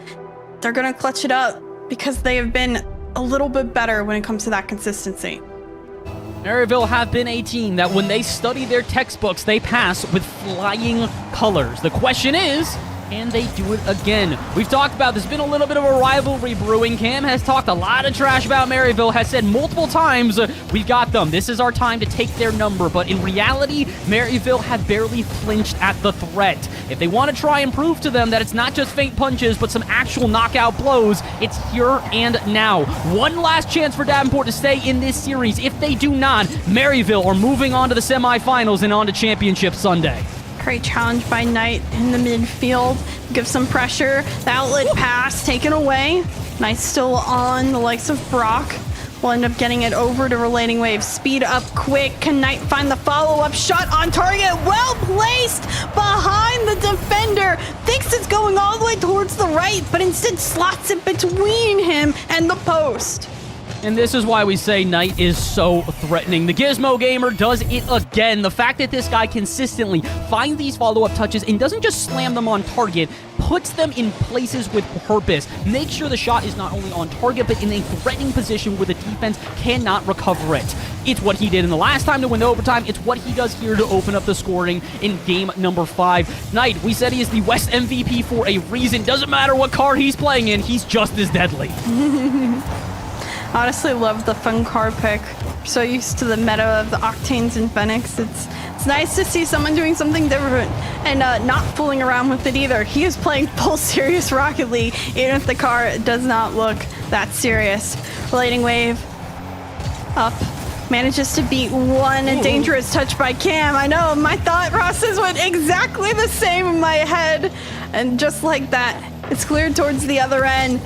they're gonna clutch it up because they have been a little bit better when it comes to that consistency. Maryville have been a team that when they study their textbooks, they pass with flying colors. The question is, and they do it again. We've talked about there's been a little bit of a rivalry brewing. Cam has talked a lot of trash about Maryville, has said multiple times, we've got them. This is our time to take their number. But in reality, Maryville have barely flinched at the threat. If they want to try and prove to them that it's not just faint punches, but some actual knockout blows, it's here and now. One last chance for Davenport to stay in this series. If they do not, Maryville are moving on to the semifinals and on to Championship Sunday. Great challenge by Knight in the midfield. Give some pressure. The outlet pass taken away. Knight still on the likes of Brock. Will end up getting it over to Relating Wave. Speed up quick. Can Knight find the follow-up shot on target? Well placed behind the defender. Thinks it's going all the way towards the right, but instead slots it between him and the post. And this is why we say Knight is so threatening. The Gizmo Gamer does it again. The fact that this guy consistently finds these follow-up touches and doesn't just slam them on target, puts them in places with purpose. Make sure the shot is not only on target, but in a threatening position where the defense cannot recover it. It's what he did in the last time to win the overtime. It's what he does here to open up the scoring in game number 5. Knight, we said he is the West MVP for a reason. Doesn't matter what card he's playing in, he's just as deadly. Honestly, love the fun card pick. So used to the meta of the Octanes and Phoenix. It's nice to see someone doing something different and not fooling around with it either. He is playing full serious Rocket League, even if the card does not look that serious. Relating Wave up. Manages to beat one. A dangerous touch by Cam. I know, my thought process went exactly the same in my head. And just like that, it's cleared towards the other end.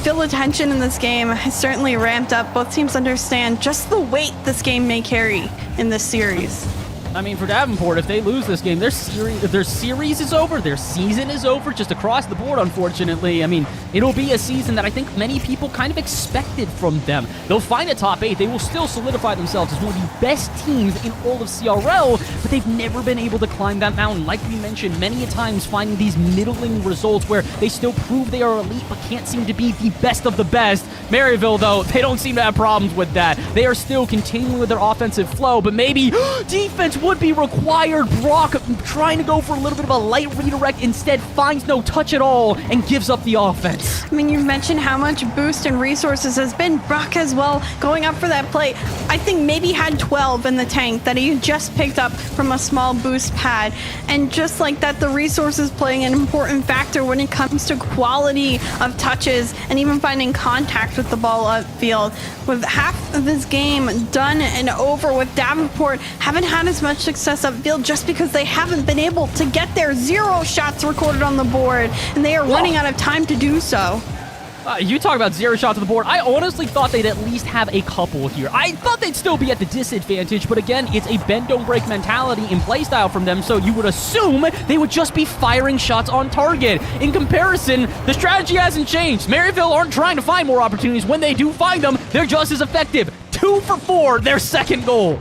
Feel the tension in this game has certainly ramped up. Both teams understand just the weight this game may carry in this series. I mean, for Davenport, if they lose this game, their series is over, their season is over, just across the board, unfortunately. I mean, it'll be a season that I think many people kind of expected from them. They'll find a top 8. They will still solidify themselves as one of the best teams in all of CRL, but they've never been able to climb that mountain. Like we mentioned, many a times finding these middling results where they still prove they are elite, but can't seem to be the best of the best. Maryville, though, they don't seem to have problems with that. They are still continuing with their offensive flow, but maybe defense would be required. Brock trying to go for a little bit of a light redirect, instead finds no touch at all and gives up the offense. I mean, you mentioned how much boost and resources has been. Brock as well going up for that play. I think maybe had 12 in the tank that he just picked up from a small boost pad. And just like that, the resources playing an important factor when it comes to quality of touches and even finding contact with the ball upfield. With half of this game done and over with Davenport, haven't had as much success upfield just because they haven't been able to get their 0 shots recorded on the board, and they are running out of time to do so. You talk about 0 shots on the board. I honestly thought they'd at least have a couple here. I thought they'd still be at the disadvantage, but again, it's a bend-don't-break mentality in playstyle from them, so you would assume they would just be firing shots on target. In comparison, the strategy hasn't changed. Maryville aren't trying to find more opportunities. When they do find them, they're just as effective. 2 for 4, their second goal.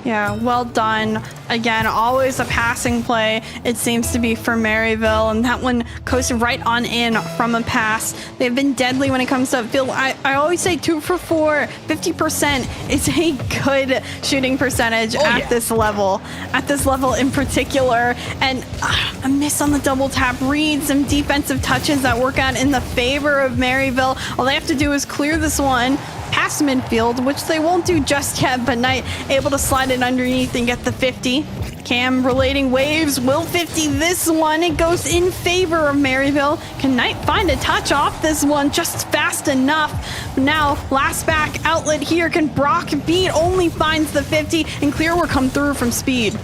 Yeah, well done. Again, always a passing play, it seems to be for Maryville, and that one coasted right on in from a pass. They've been deadly when it comes to upfield. I always say 2 for 4, 50% is a good shooting percentage this level. At this level in particular, and a miss on the double tap reads, some defensive touches that work out in the favor of Maryville. All they have to do is clear this one past midfield, which they won't do just yet, but Knight able to slide it underneath and get the 50. Cam Relating Waves will 50 this one. It goes in favor of Maryville. Can Knight find a touch off this one just fast enough? Now, last back outlet here. Can Brock beat? Only finds the 50, and Clair will come through from speed.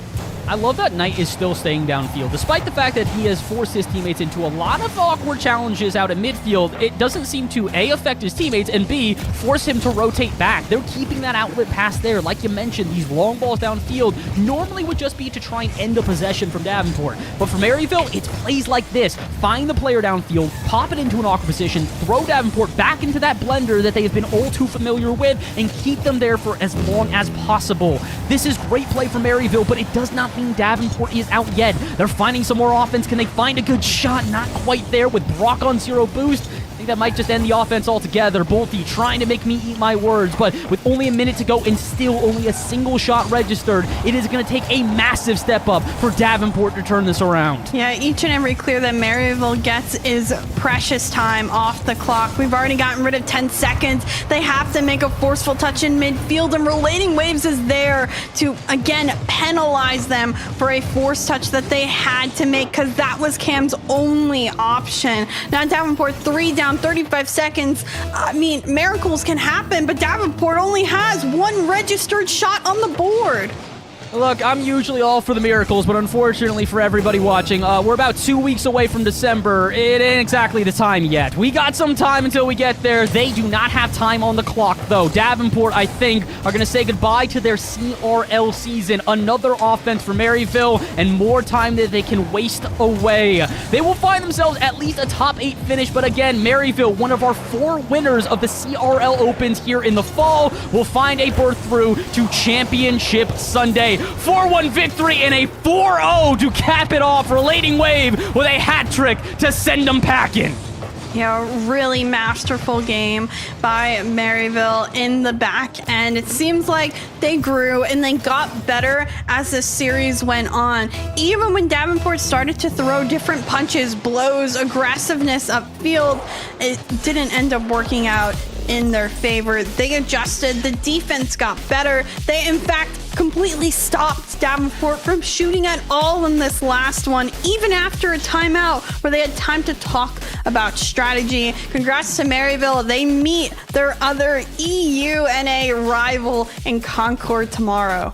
I love that Knight is still staying downfield. Despite the fact that he has forced his teammates into a lot of awkward challenges out at midfield, it doesn't seem to A, affect his teammates, and B, force him to rotate back. They're keeping that outlet pass there. Like you mentioned, these long balls downfield normally would just be to try and end a possession from Davenport. But for Maryville, it's plays like this. Find the player downfield, pop it into an awkward position, throw Davenport back into that blender that they have been all too familiar with, and keep them there for as long as possible. This is great play for Maryville, but it does not mean Davenport is out yet. They're finding some more offense. Can they find a good shot? Not quite there with Brock on 0 boost. think that might just end the offense altogether. Bolty trying to make me eat my words, but with only a minute to go and still only a single shot registered, it is going to take a massive step up for Davenport to turn this around. Yeah, each and every clear that Maryville gets is precious time off the clock. We've already gotten rid of 10 seconds. They have to make a forceful touch in midfield, and Relating Waves is there to, again, penalize them for a forced touch that they had to make, because that was Cam's only option. Now Davenport 3 down, 35 seconds. I mean, miracles can happen, but Davenport only has one registered shot on the board. Look, I'm usually all for the miracles, but unfortunately for everybody watching, we're about 2 weeks away from December. It ain't exactly the time yet. We got some time until we get there. They do not have time on the clock, though. Davenport, I think, are going to say goodbye to their CRL season. Another offense for Maryville, and more time that they can waste away. They will find themselves at least a top 8 finish, but again, Maryville, one of our 4 winners of the CRL Opens here in the fall, will find a berth through to Championship Sunday. 4-1 victory and a 4-0 to cap it off. Relating Wave with a hat trick to send them packing. Yeah, really masterful game by Maryville in the back end. It seems like they grew and they got better as the series went on. Even when Davenport started to throw different punches, blows, aggressiveness upfield, it didn't end up working out in their favor. They adjusted. The defense got better. They, in fact, completely stopped Davenport from shooting at all in this last one, even after a timeout where they had time to talk about strategy. Congrats to Maryville. They meet their other EUNA rival in Concord tomorrow.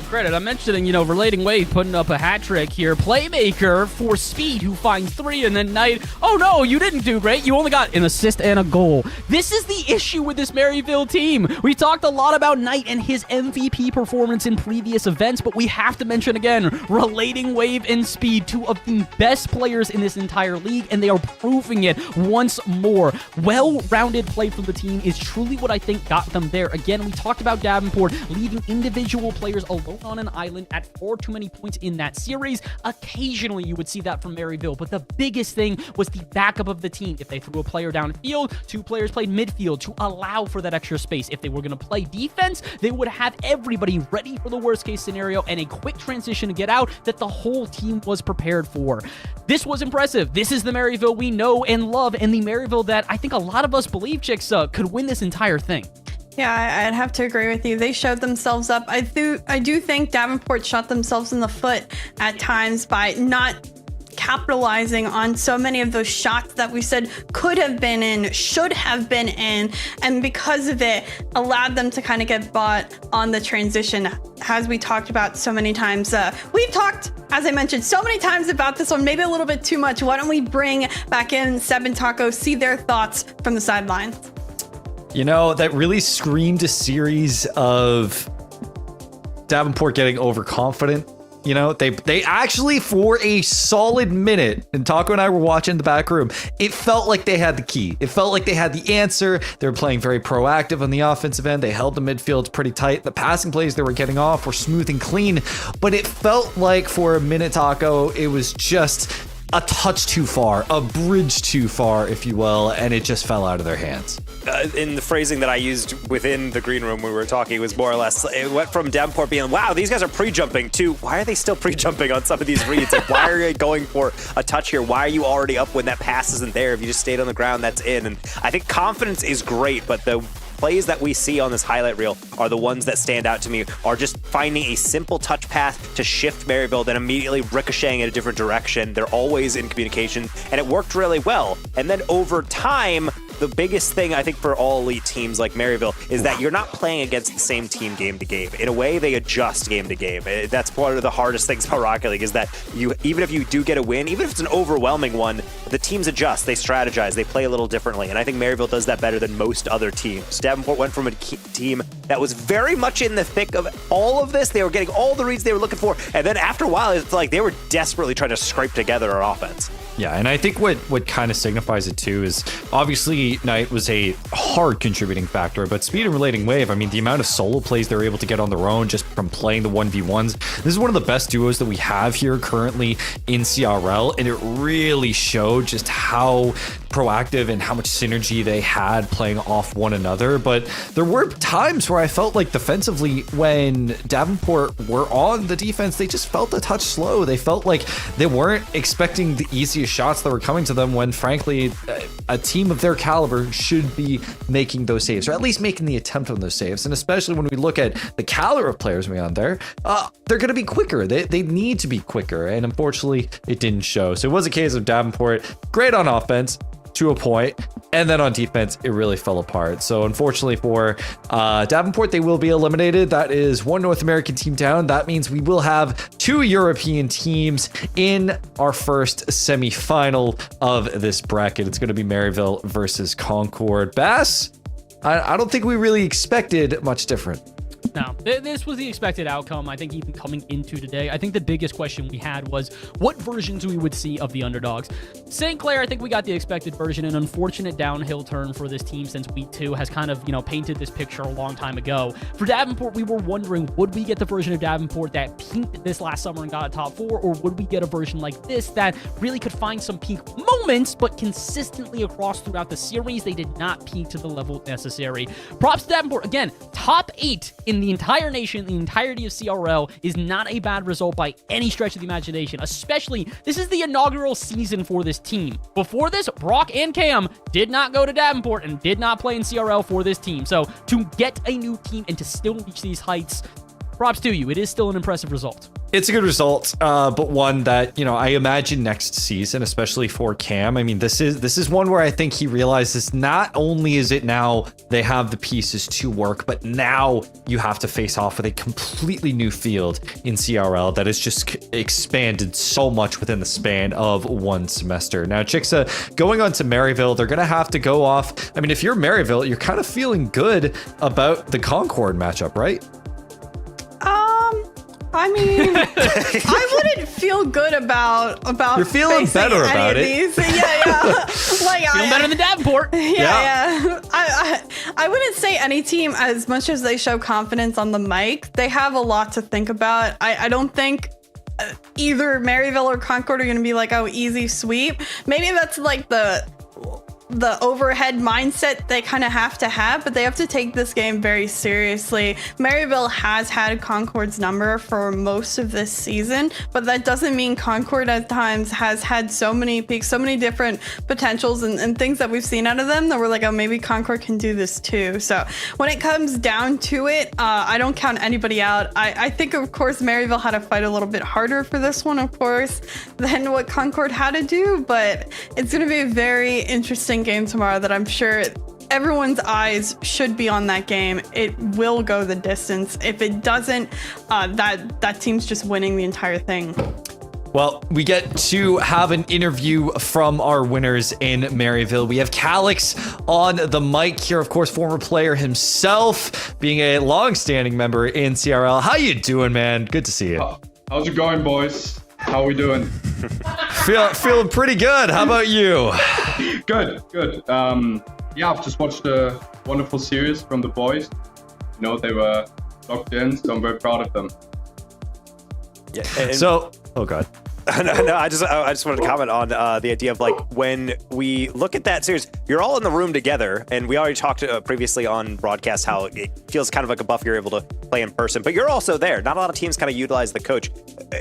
Credit. I'm mentioning, Relating Wave putting up a hat trick here. Playmaker for Speed, who finds 3, and then Knight. Oh no, you didn't do great. You only got an assist and a goal. This is the issue with this Maryville team. We talked a lot about Knight and his MVP performance in previous events, but we have to mention again, Relating Wave and Speed, 2 of the best players in this entire league, and they are proving it once more. Well-rounded play from the team is truly what I think got them there. Again, we talked about Davenport leaving individual players alone on an island at 4 too many points in that series. Occasionally, you would see that from Maryville, but the biggest thing was the backup of the team. If they threw a player downfield, 2 players played midfield to allow for that extra space. If they were going to play defense, they would have everybody ready for the worst-case scenario and a quick transition to get out that the whole team was prepared for. This was impressive. This is the Maryville we know and love, and the Maryville that I think a lot of us believe, Chicks, could win this entire thing. Yeah, I'd have to agree with you. They showed themselves up. I do think Davenport shot themselves in the foot at times by not capitalizing on so many of those shots that we said could have been in, should have been in, and because of it, allowed them to kind of get bought on the transition, as we talked about so many times. We've talked, as I mentioned, so many times about this one, maybe a little bit too much. Why don't we bring back in Seb and Taco, see their thoughts from the sidelines? That really screamed a series of Davenport getting overconfident. They actually, for a solid minute, and Taco and I were watching in the back room, it felt like they had the key. It felt like they had the answer. They were playing very proactive on the offensive end. They held the midfield pretty tight. The passing plays they were getting off were smooth and clean, but it felt like for a minute, Taco, it was just a touch too far, a bridge too far, if you will, and it just fell out of their hands. In the phrasing that I used within the green room when we were talking, it was more or less, it went from Davenport being, wow, these guys are pre-jumping, to why are they still pre-jumping on some of these reads? Like, why are you going for a touch here? Why are you already up when that pass isn't there? If you just stayed on the ground, that's in. And I think confidence is great, but the plays that we see on this highlight reel are the ones that stand out to me, are just finding a simple touch path to shift Maryville, then immediately ricocheting in a different direction. They're always in communication, and it worked really well. And then over time, the biggest thing I think for all elite teams like Maryville is that you're not playing against the same team game to game. In a way, they adjust game to game. That's one of the hardest things about Rocket League, is that even if you do get a win, even if it's an overwhelming one, the teams adjust, they strategize, they play a little differently. And I think Maryville does that better than most other teams. Davenport went from a team that was very much in the thick of all of this. They were getting all the reads they were looking for. And then after a while, it's like they were desperately trying to scrape together an offense. Yeah, and I think what kind of signifies it too is obviously Knight was a hard contributing factor, but Speed and Relating Wave, I mean, the amount of solo plays they're able to get on their own just from playing the 1v1s, this is one of the best duos that we have here currently in CRL, and it really showed just how proactive and how much synergy they had playing off one another. But there were times where I felt like defensively, when Davenport were on the defense, they just felt a touch slow. They felt like they weren't expecting the easiest shots that were coming to them, when frankly a team of their caliber should be making those saves, or at least making the attempt on those saves. And especially when we look at the caliber of players we on there, they're going to be quicker. They need to be quicker, and unfortunately it didn't show. So it was a case of Davenport great on offense to a point, and then on defense it really fell apart. So unfortunately for Davenport, they will be eliminated. That is one North American team down. That means we will have 2 European teams in our first semi-final of this bracket. It's going to be Maryville versus Concord. Bass, I don't think we really expected much different. No, this was the expected outcome. I think even coming into today, I think the biggest question we had was what versions we would see of the underdogs. St. Clair, I think we got the expected version. An unfortunate downhill turn for this team since week 2 has kind of, painted this picture a long time ago. For Davenport, we were wondering, would we get the version of Davenport that peaked this last summer and got a top 4, or would we get a version like this that really could find some peak moments, but consistently across throughout the series, they did not peak to the level necessary. Props to Davenport. Again, top 8 in the entire nation, the entirety of CRL, is not a bad result by any stretch of the imagination. Especially, this is the inaugural season for this team. Before this, Brock and Cam did not go to Davenport and did not play in CRL for this team. So to get a new team and to still reach these heights, props to you. It is still an impressive result. It's a good result, but one that, I imagine next season, especially for Cam. I mean, this is one where I think he realizes not only is it now they have the pieces to work, but now you have to face off with a completely new field in CRL that has just expanded so much within the span of one semester. Now, Chixa, going on to Maryville, they're going to have to go off. I mean, if you're Maryville, you're kind of feeling good about the Concord matchup, right? I mean, I wouldn't feel good about You're feeling better about it. These. Yeah. Like feeling better than Davenport. Yeah. I wouldn't say any team, as much as they show confidence on the mic, they have a lot to think about. I don't think either Maryville or Concord are going to be like, oh, easy sweep. Maybe that's like the overhead mindset they kind of have to have, but they have to take this game very seriously. Maryville has had Concord's number for most of this season, but that doesn't mean Concord at times has had so many peaks, so many different potentials and things that we've seen out of them that we're like, oh, maybe Concord can do this too. So when it comes down to it, I don't count anybody out. I think, of course, Maryville had to fight a little bit harder for this one, of course, than what Concord had to do, but it's going to be a very interesting game tomorrow that I'm sure everyone's eyes should be on that game. It will go the distance. If it doesn't, that team's just winning the entire thing. Well, we get to have an interview from our winners in Maryville. We have Calix on the mic here, of course, former player himself, being a long-standing member in CRL. How you doing, man? Good to see you. How's it going, boys? How are we doing? Feeling pretty good. How about you? Good. Yeah, I've just watched a wonderful series from the boys. They were locked in, so I'm very proud of them. Yeah. Oh God. No, I just wanted to comment on the idea of like when we look at that series, you're all in the room together, and we already talked previously on broadcast how it feels kind of like a buff you're able to play in person, but you're also there. Not a lot of teams kind of utilize the coach.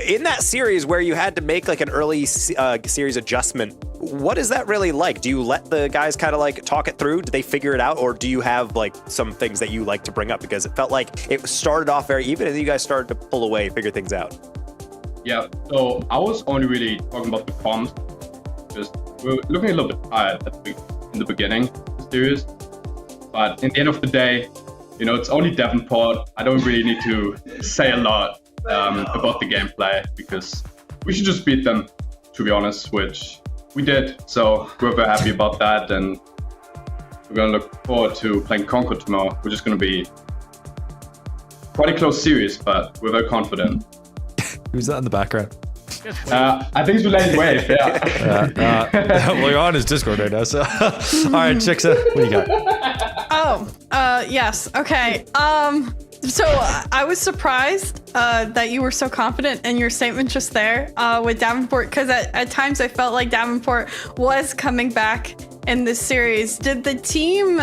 In that series where you had to make like an early series adjustment, what is that really like? Do you let the guys kind of like talk it through? Do they figure it out, or do you have like some things that you like to bring up? Because it felt like it started off very even, and then you guys started to pull away, figure things out. Yeah, so I was only really talking about the comms, because we were looking a little bit tired in the beginning of the series. But in the end of the day, it's only Davenport. I don't really need to say a lot about the gameplay, because we should just beat them, to be honest, which we did. So we're very happy about that, and we're going to look forward to playing Concord tomorrow, which is going to be quite a close series, but we're very confident. Who's that in the background? I think it's Relaying Wave, yeah. Well, you're on his Discord right now, so. All right, Chixa, what do you got? Yes. Okay. So I was surprised that you were so confident in your statement just there with Davenport, because at times I felt like Davenport was coming back in this series. Did the team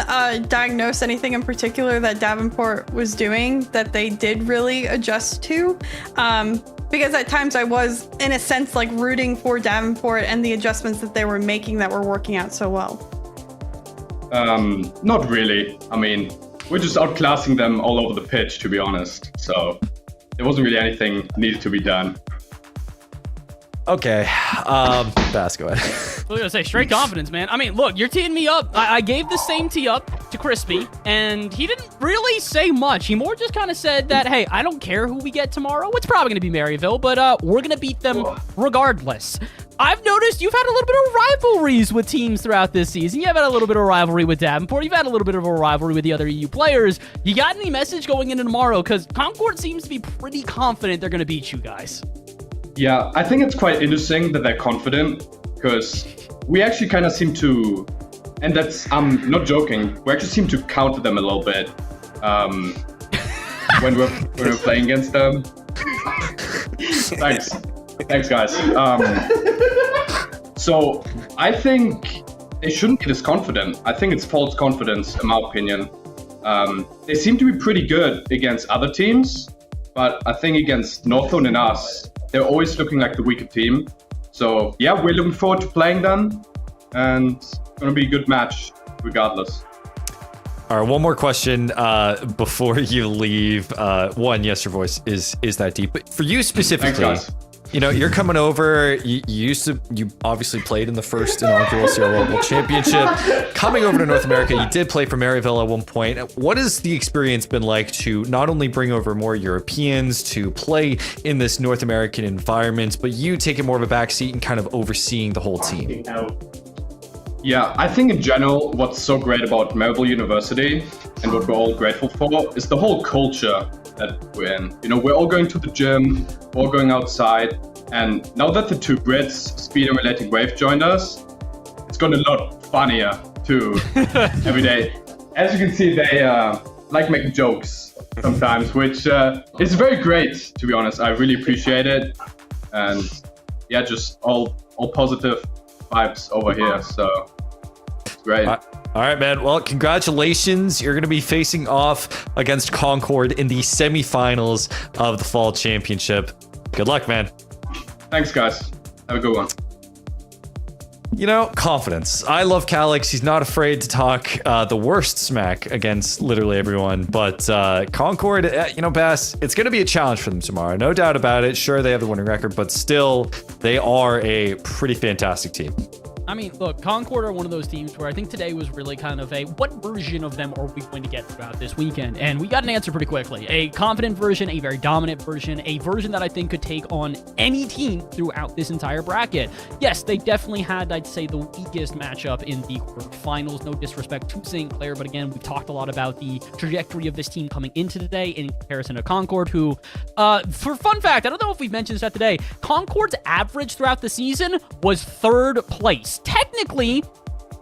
diagnose anything in particular that Davenport was doing that they did really adjust to? Because at times I was, in a sense, like rooting for Davenport and the adjustments that they were making that were working out so well. Not really. I mean, we're just outclassing them all over the pitch, to be honest. So there wasn't really anything needed to be done. Okay, Bass, go ahead. I was gonna say, straight confidence, man. I mean, look, you're teeing me up. I gave the same tee up to Crispy, and he didn't really say much. He more just kind of said that, hey, I don't care who we get tomorrow. It's probably gonna be Maryville, but we're gonna beat them regardless. I've noticed you've had a little bit of rivalries with teams throughout this season. You've had a little bit of rivalry with Davenport. You've had a little bit of a rivalry with the other EU players. You got any message going into tomorrow? Because Concord seems to be pretty confident they're gonna beat you guys. Yeah, I think it's quite interesting that they're confident, because we actually kind of seem to, and that's, I'm not joking, we actually seem to counter them a little bit when we're playing against them. Thanks guys. So I think they shouldn't be this confident. I think it's false confidence, in my opinion. They seem to be pretty good against other teams, but I think against Northwood and us, they're always looking like the weaker team. So yeah, we're looking forward to playing them, and it's going to be a good match regardless. All right, one more question before you leave. One, yes, your voice is that deep. But for you specifically, Thanks, guys. You know, you're coming over. You obviously played in the first inaugural CRL World Championship. Coming over to North America, you did play for Maryville at one point. What has the experience been like to not only bring over more Europeans to play in this North American environment, but you taking more of a backseat and kind of overseeing the whole team? Yeah, I think in general, what's so great about Maryville University and what we're all grateful for is the whole culture that we're in. You know, we're all going to the gym, we're all going outside, and now that the two Brits, Speed and Relating Wave, joined us, it's gotten a lot funnier too every day. As you can see, they like making jokes sometimes, which is very great, to be honest. I really appreciate it, and yeah, just all positive vibes over here, so it's great. All right, man. Well, congratulations. You're going to be facing off against Concord in the semifinals of the Fall Championship. Good luck, man. Thanks, guys. Have a good one. You know, confidence. I love Calix. He's not afraid to talk the worst smack against literally everyone. But Concord, you know, Bass, it's going to be a challenge for them tomorrow. No doubt about it. Sure, they have the winning record, but still, they are a pretty fantastic team. I mean, look, Concord are one of those teams where I think today was really kind of a, what version of them are we going to get throughout this weekend? And we got an answer pretty quickly. A confident version, a very dominant version, a version that I think could take on any team throughout this entire bracket. Yes, they definitely had, I'd say, the weakest matchup in the quarterfinals. No disrespect to St. Clair, but again, we've talked a lot about the trajectory of this team coming into today in comparison to Concord, who, for fun fact, I don't know if we've mentioned this today, Concord's average throughout the season was 3rd place. Technically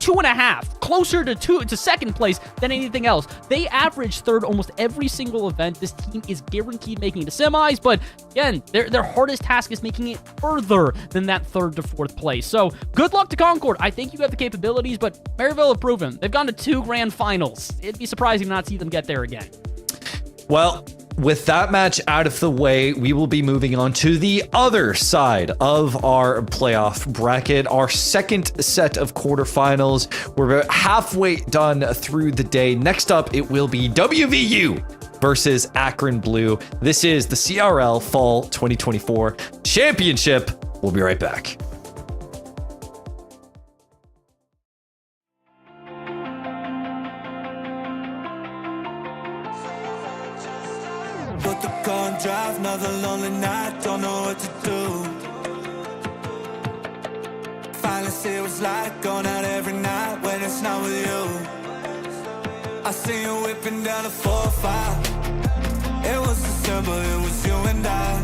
2.5, closer to second place than anything else. They average 3rd almost every single event. This team is guaranteed making the semis, but again, their hardest task is making it further than that 3rd to 4th place. So good luck to Concord. I think you have the capabilities, but Maryville have proven they've gone to 2 grand finals. It'd be surprising to not see them get there again. Well, with that match out of the way, we will be moving on to the other side of our playoff bracket, our second set of quarterfinals. We're about halfway done through the day. Next up, it will be WVU versus Akron Blue. This is the CRL Fall 2024 Championship. We'll be right back. Put the car and drive, another lonely night, don't know what to do. Finally see what it's like, going out every night when it's not with you. I see you whipping down a 4-5. It was December, it was you and I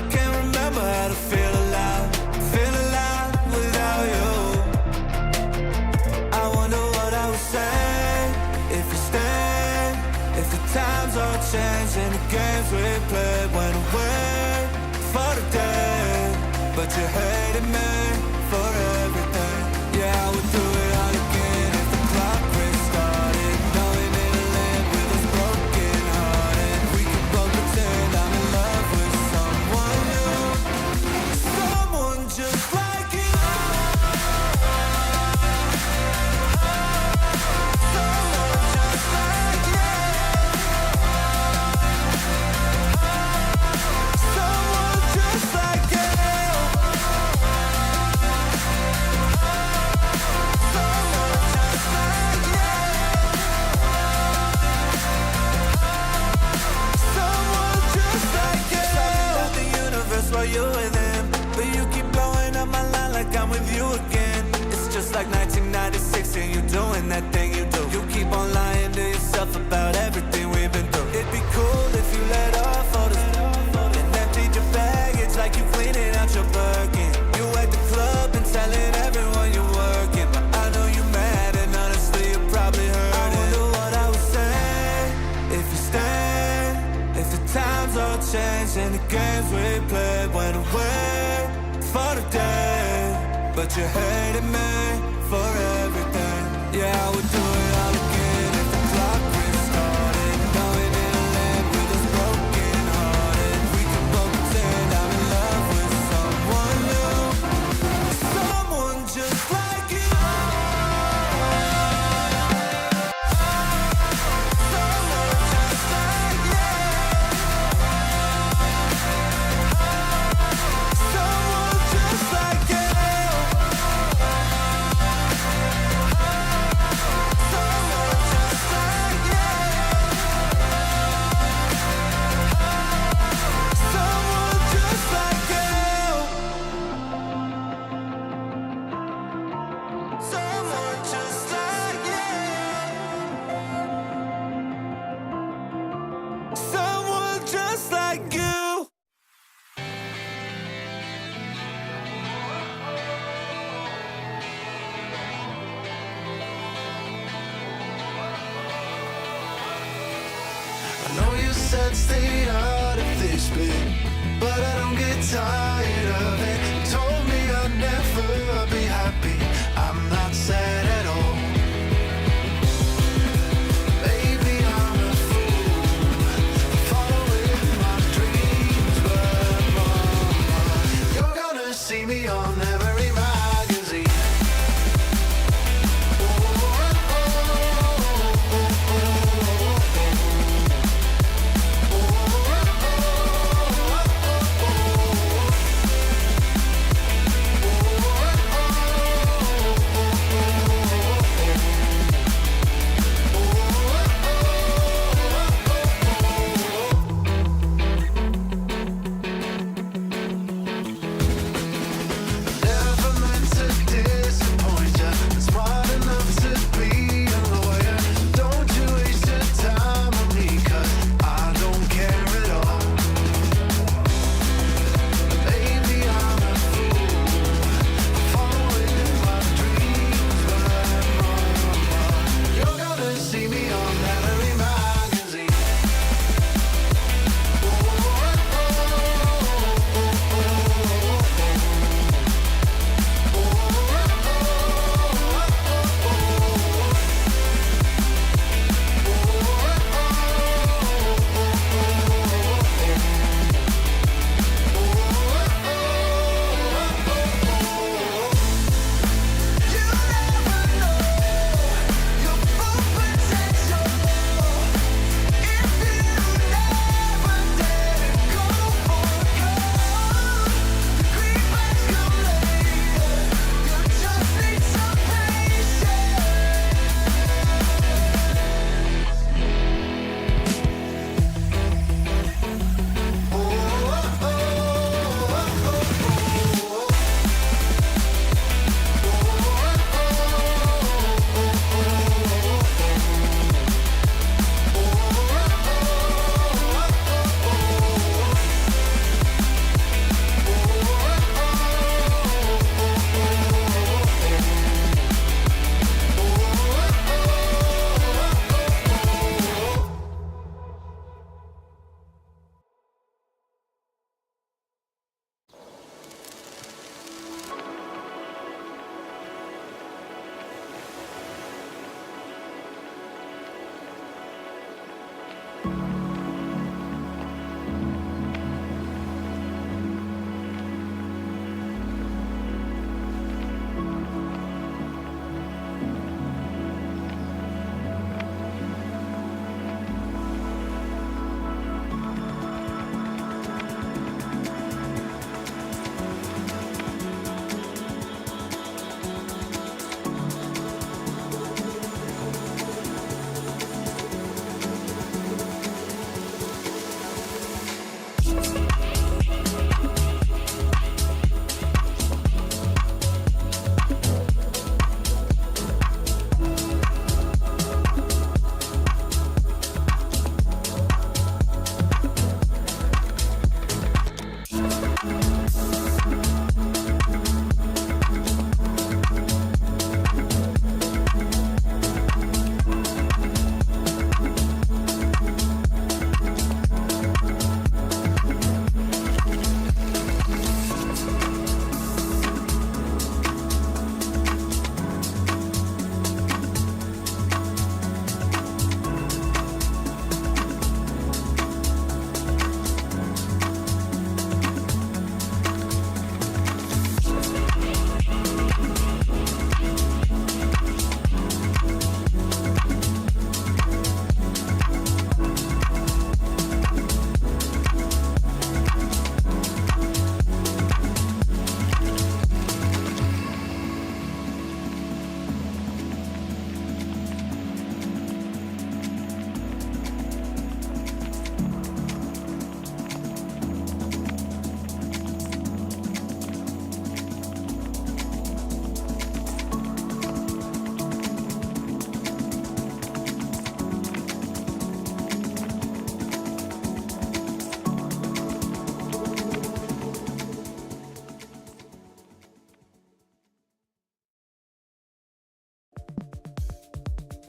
can't remember how to feel alive without you. I wonder what I would say if you stayed, if the times all changed and the games we played went away for the day. But you hated me for everything. Yeah, I would do it all games we played went away for the day, but you hated me for everything. Yeah, I would do it all again if the clock restarted. No, it didn't land with us broken hearted. We could both pretend I'm in love with someone new, someone just like you. That's the art of this bit, but I don't get tired of it. You told me I'd never be happy. I'm not sad at all. Maybe I'm a fool, following my dreams, but you're gonna see me on every magazine.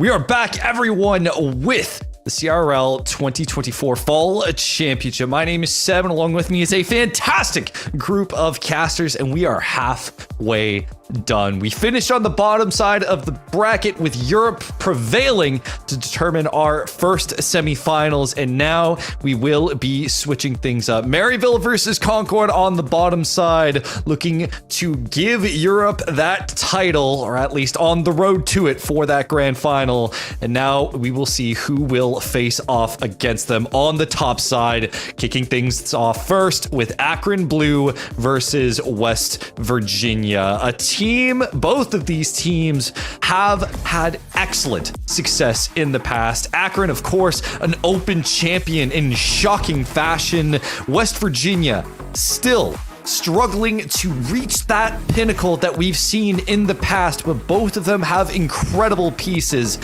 We are back, everyone, with the CRL 2024 Fall Championship. My name is Seb, and along with me is a fantastic group of casters, and we are halfway done. We finished on the bottom side of the bracket with Europe prevailing to determine our first semifinals, and now we will be switching things up. Maryville versus Concord on the bottom side, looking to give Europe that title, or at least on the road to it for that grand final. And now we will see who will face off against them on the top side, kicking things off first with Akron Blue versus West Virginia. Both of these teams have had excellent success in the past. Akron, of course, an open champion in shocking fashion. West Virginia still struggling to reach that pinnacle that we've seen in the past, but both of them have incredible pieces.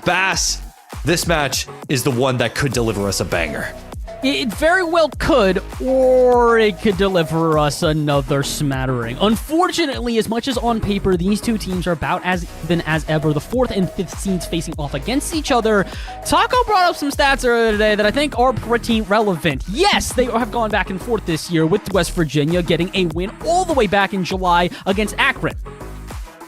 Bass, this match is the one that could deliver us a banger. It very well could, or it could deliver us another smattering. Unfortunately, as much as on paper, these two teams are about as even as ever. The 4th and 5th seeds facing off against each other. Taco brought up some stats earlier today that I think are pretty relevant. Yes, they have gone back and forth this year, with West Virginia getting a win all the way back in July against Akron.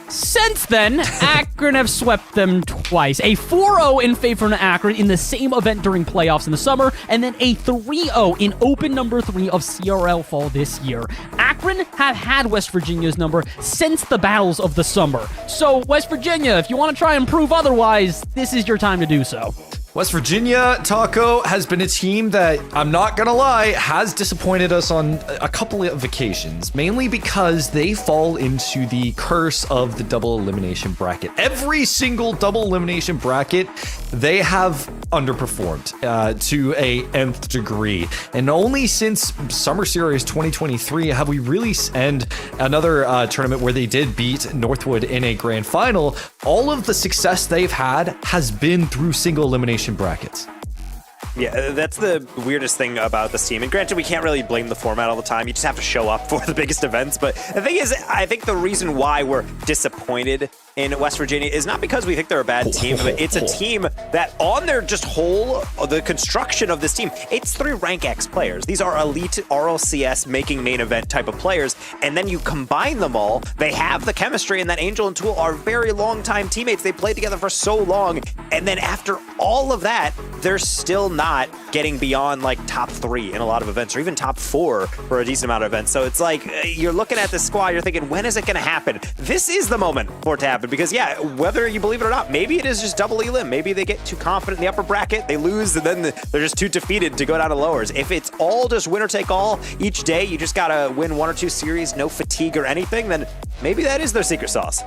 Since then, Akron have swept them twice. A 4-0 in favor of Akron in the same event during playoffs in the summer, and then a 3-0 in open number 3 of CRL Fall this year. Akron have had West Virginia's number since the battles of the summer. So, West Virginia, if you want to try and prove otherwise, this is your time to do so. West Virginia, Taco, has been a team that, I'm not gonna lie, has disappointed us on a couple of occasions, mainly because they fall into the curse of the double elimination bracket. Every single double elimination bracket, they have underperformed to a nth degree. And only since Summer Series 2023 have we really, and another tournament where they did beat Northwood in a grand final, all of the success they've had has been through single elimination brackets. Yeah, that's the weirdest thing about this team. And granted, we can't really blame the format all the time. You just have to show up for the biggest events. But the thing is, I think the reason why we're disappointed in West Virginia is not because we think they're a bad team, but it's a team that on their just whole, the construction of this team, it's 3 rank X players. These are elite RLCS making main event type of players. And then you combine them all, they have the chemistry, and that Angel and Tool are very long time teammates. They played together for so long. And then after all of that, they're still not getting beyond like top 3 in a lot of events, or even top 4 for a decent amount of events. So it's like, you're looking at this squad, you're thinking, when is it going to happen? This is the moment for it to happen, because yeah, whether you believe it or not, maybe it is just double elim. Maybe they get too confident in the upper bracket, they lose, and then they're just too defeated to go down to lowers. If it's all just winner take all each day, you just gotta win 1 or 2 series, no fatigue or anything, then maybe that is their secret sauce.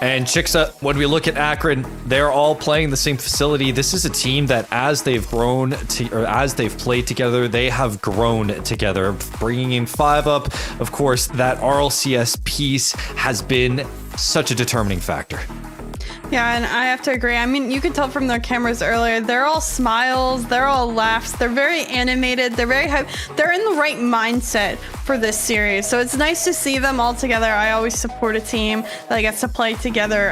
And Chicksa, when we look at Akron, they're all playing the same facility. This is a team that as they've grown or as they've played together, they have grown together. Bringing in 5 up, of course, that RLCS piece has been such a determining factor. Yeah, and I have to agree. I mean, you could tell from their cameras earlier, they're all smiles, they're all laughs, they're very animated, they're very hype. They're in the right mindset for this series. So it's nice to see them all together. I always support a team that gets to play together.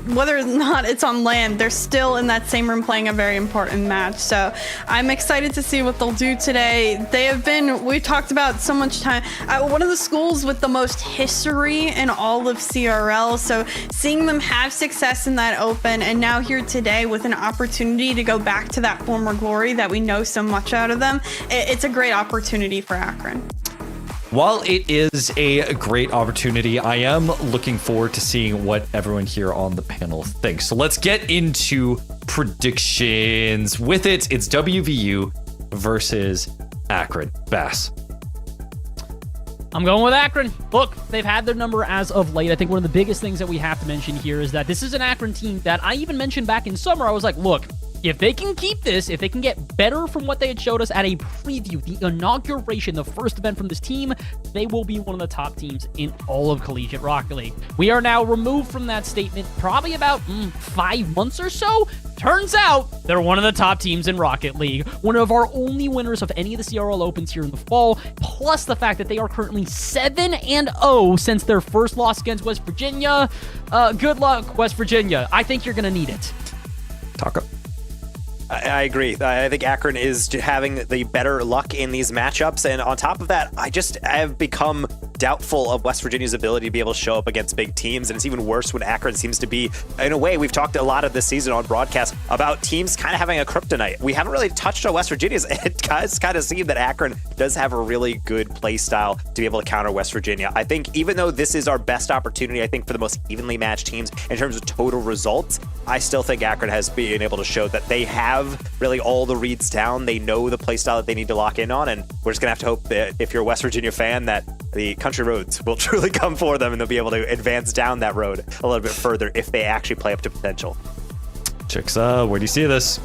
Whether or not it's on land, they're still in that same room playing a very important match. So I'm excited to see what they'll do today. They have been, we talked about so much time, one of the schools with the most history in all of CRL. So seeing them have success in that open, and now here today with an opportunity to go back to that former glory that we know so much out of them, it's a great opportunity for Akron. While it is a great opportunity, I am looking forward to seeing what everyone here on the panel thinks. So let's get into predictions. With it, it's WVU versus Akron. Bass. I'm going with Akron. Look, they've had their number as of late. I think one of the biggest things that we have to mention here is that this is an Akron team that I even mentioned back in summer. I was like, look, if they can keep this, if they can get better from what they had showed us at a preview, the inauguration, the first event from this team, they will be one of the top teams in all of Collegiate Rocket League. We are now removed from that statement probably about 5 months or so. Turns out they're one of the top teams in Rocket League, one of our only winners of any of the CRL Opens here in the fall, plus the fact that they are currently 7-0 since their first loss against West Virginia. Good luck, West Virginia. I think you're going to need it. Taco? I agree. I think Akron is having the better luck in these matchups. And on top of that, I have become doubtful of West Virginia's ability to be able to show up against big teams. And it's even worse when Akron seems to be, in a way, we've talked a lot of this season on broadcast about teams kind of having a kryptonite. We haven't really touched on West Virginia's. It does kind of seem that Akron does have a really good play style to be able to counter West Virginia. I think even though this is our best opportunity, I think for the most evenly matched teams in terms of total results, I still think Akron has been able to show that they have really all the reads down. They know the play style that they need to lock in on, and we're just gonna have to hope that if you're a West Virginia fan, that the country roads will truly come for them and they'll be able to advance down that road a little bit further if they actually play up to potential. Chicks, where do you see this?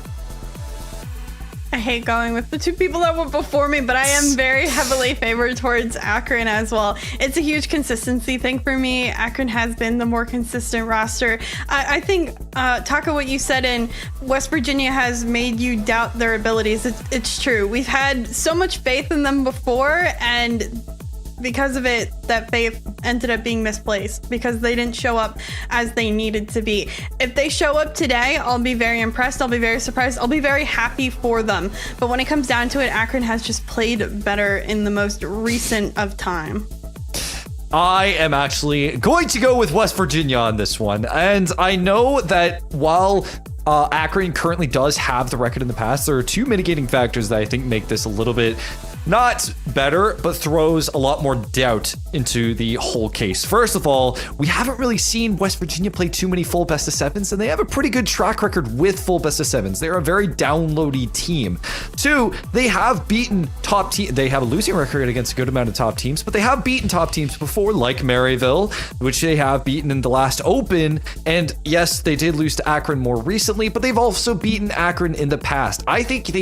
I hate going with the two people that went before me, but I am very heavily favored towards Akron as well. It's a huge consistency thing for me. Akron has been the more consistent roster. I think, Taka, what you said in West Virginia has made you doubt their abilities. It's true. We've had so much faith in them before, and because of it, that faith ended up being misplaced because they didn't show up as they needed to be. If they show up today, I'll be very impressed. I'll be very surprised. I'll be very happy for them. But when it comes down to it, Akron has just played better in the most recent of time. I am actually going to go with West Virginia on this one. And I know that while Akron currently does have the record in the past, there are two mitigating factors that I think make this a little bit not better, but throws a lot more doubt into the whole case. First of all, we haven't really seen West Virginia play too many full best of sevens, and they have a pretty good track record with full best of sevens. They're a very downloady team. Two, they have beaten top team. They have a losing record against a good amount of top teams, but they have beaten top teams before, like Maryville, which they have beaten in the last Open. And yes, they did lose to Akron more recently, but they've also beaten Akron in the past. I think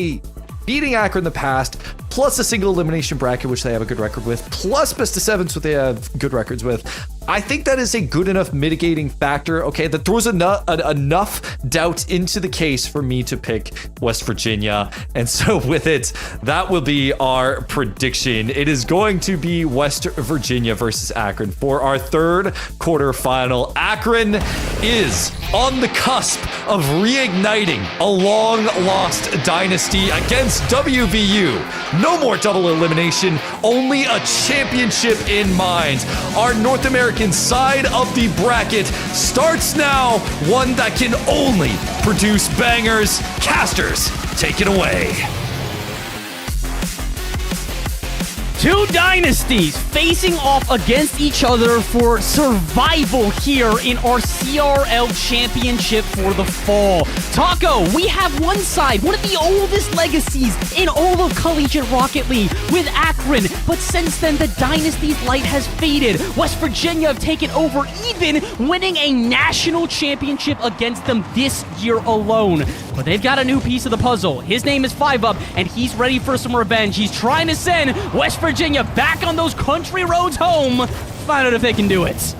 beating Akron in the past, plus a single elimination bracket, which they have a good record with, plus best of sevens, which they have good records with, I think that is a good enough mitigating factor, okay, that throws enough doubt into the case for me to pick West Virginia. And so with it, that will be our prediction. It is going to be West Virginia versus Akron for our third quarterfinal. Akron is on the cusp of reigniting a long-lost dynasty against WVU. No more double elimination, only a championship in mind. Our North American side of the bracket starts now, one that can only produce bangers. Casters, take it away. Two dynasties facing off against each other for survival here in our CRL championship for the fall. Taco, we have one side, one of the oldest legacies in all of Collegiate Rocket League with Akron, but since then the dynasty's light has faded. West Virginia have taken over, even winning a national championship against them this year alone. But they've got a new piece of the puzzle. His name is 5UP, and he's ready for some revenge. He's trying to send West Virginia back on those country roads home. Find out if they can do it.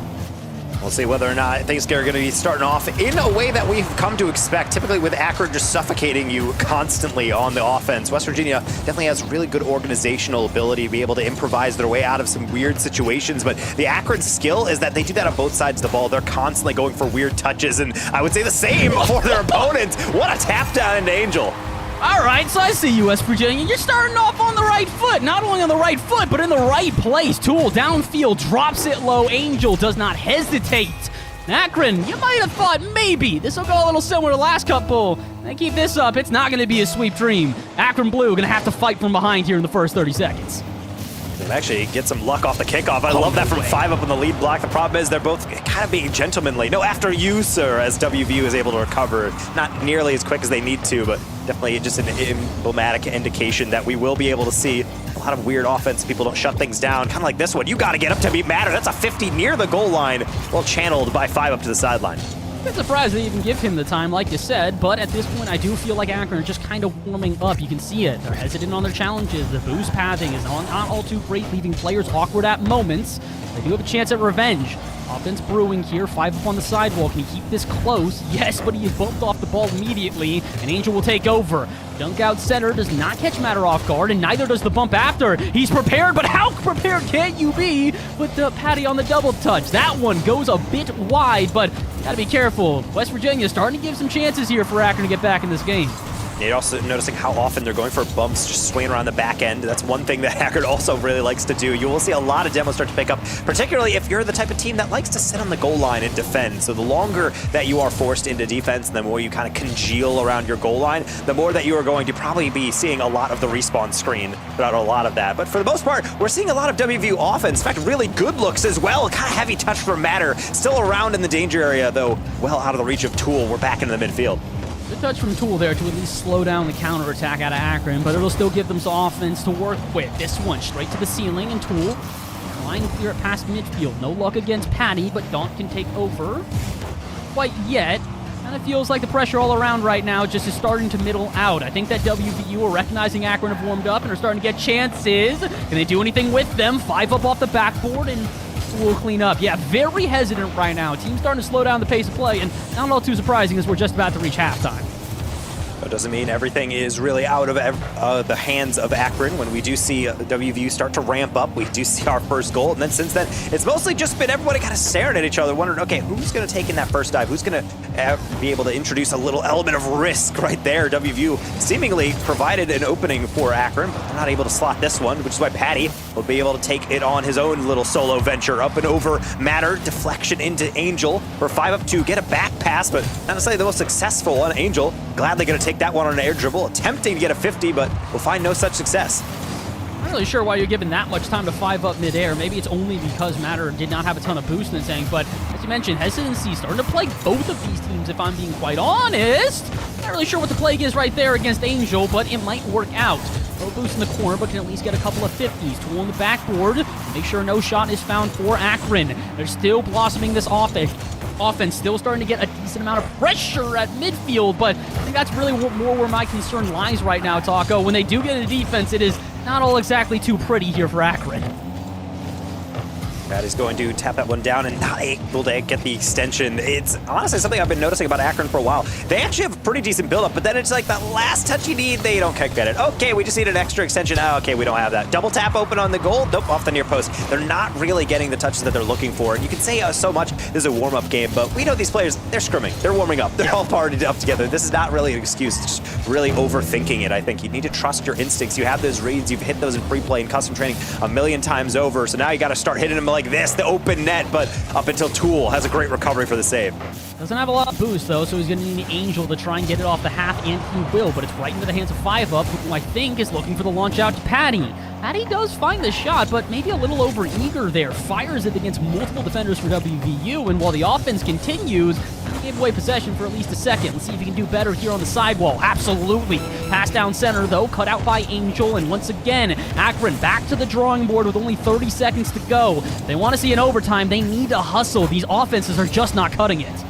We'll see whether or not things are going to be starting off in a way that we've come to expect, typically with Akron just suffocating you constantly on the offense. West Virginia definitely has really good organizational ability to be able to improvise their way out of some weird situations, but the Akron skill is that they do that on both sides of the ball. They're constantly going for weird touches, and I would say the same for their opponents. What a tap down into Angel. All right, so I see you, West Virginia. You're starting off on the right foot. Not only on the right foot, but in the right place. Tool downfield, drops it low. Angel does not hesitate. Akron, you might have thought maybe this will go a little similar to last couple. They keep this up, it's not going to be a sweep dream. Akron Blue going to have to fight from behind here in the first 30 seconds. Actually get some luck off the kickoff. I love that from 5UP on the lead block. The problem is they're both kind of being gentlemanly. No, after you, sir, as WVU is able to recover. Not nearly as quick as they need to, but definitely just an emblematic indication that we will be able to see a lot of weird offense. People don't shut things down. Kind of like this one. You got to get up to beat Matter. That's a 50 near the goal line. Well channeled by 5UP to the sideline. I'm a bit surprised they even give him the time, like you said, but at this point, I do feel like Akron are just kind of warming up. You can see it. They're hesitant on their challenges. The boost pathing is not all too great, leaving players awkward at moments. They do have a chance at revenge. Offense brewing here. 5 up on the sidewall. Can he keep this close? Yes, but he is bumped off the ball immediately, and Angel will take over. Dunk out center does not catch Matter off guard, and neither does the bump after. He's prepared, but how prepared can you be with the Patty on the double touch? That one goes a bit wide, but gotta be careful. West Virginia starting to give some chances here for Akron to get back in this game. You're also noticing how often they're going for bumps, just swinging around the back end. That's one thing that Akron also really likes to do. You will see a lot of demos start to pick up, particularly if you're the type of team that likes to sit on the goal line and defend. So the longer that you are forced into defense, and the more you kind of congeal around your goal line, the more that you are going to probably be seeing a lot of the respawn screen throughout a lot of that. But for the most part, we're seeing a lot of WVU offense. In fact, really good looks as well. Kind of heavy touch from Matter. Still around in the danger area, though well out of the reach of Tool. We're back into the midfield. Good touch from Tool there to at least slow down the counterattack out of Akron, but it'll still give them some offense to work with. This one straight to the ceiling, and Tool trying to clear it past midfield. No luck against Patty, but Daunt can take over. Quite yet. Kind of feels like the pressure all around right now just is starting to middle out. I think that WVU are recognizing Akron have warmed up and are starting to get chances. Can they do anything with them? 5 up off the backboard, and will clean up. Yeah, very hesitant right now. Team's starting to slow down the pace of play, and not all too surprising as we're just about to reach halftime. That doesn't mean everything is really out of the hands of Akron. When we do see WVU start to ramp up, we do see our first goal. And then since then, it's mostly just been everybody kind of staring at each other, wondering, okay, who's going to take in that first dive? Who's going to be able to introduce a little element of risk right there? WVU seemingly provided an opening for Akron, but they're not able to slot this one, which is why Patty will be able to take it on his own little solo venture up and over Matter. Deflection into Angel for 5 up to get a back pass, but not necessarily the most successful one. Angel gladly going to take that one on an air dribble, attempting to get a 50, but will find no such success. I'm not really sure why you're giving that much time to 5 up midair. Maybe it's only because Matter did not have a ton of boost in the tank, but as you mentioned, hesitancy starting to plague both of these teams, if I'm being quite honest. Not really sure what the plague is right there against Angel, but it might work out. No boost in the corner, but can at least get a couple of 50s. Tool on the backboard. Make sure no shot is found for Akron. They're still blossoming this offense, still starting to get a decent amount of pressure at midfield, but I think that's really more where my concern lies right now, Taco. When they do get into defense, it is not all exactly too pretty here for Akron. That is going to tap that one down and not able to get the extension. It's honestly something I've been noticing about Akron for a while. They actually have a pretty decent build-up, but then it's like that last touch you need, they don't quite get it. Okay, we just need an extra extension. Oh, okay, we don't have that. Double tap open on the goal. Nope, off the near post. They're not really getting the touches that they're looking for. You can say so much, this is a warm-up game, but we know these players, they're scrimming. They're warming up. They're all partied up together. This is not really an excuse. It's just really overthinking it, I think. You need to trust your instincts. You have those reads. You've hit those in free play and custom training a million times over, so now you got to start hitting them like this, the open net, but up until Tool has a great recovery for the save. Doesn't have a lot of boost, though, so he's going to need Angel to try and get it off the half, and he will, but it's right into the hands of 5 up, who I think is looking for the launch out to Patty. Patty does find the shot, but maybe a little over-eager there. Fires it against multiple defenders for WVU, and while the offense continues, he gave away possession for at least a second. Let's see if he can do better here on the sidewall. Absolutely. Pass down center, though, cut out by Angel, and once again, Akron back to the drawing board with only 30 seconds to go. If they want to see an overtime, they need to hustle. These offenses are just not cutting it.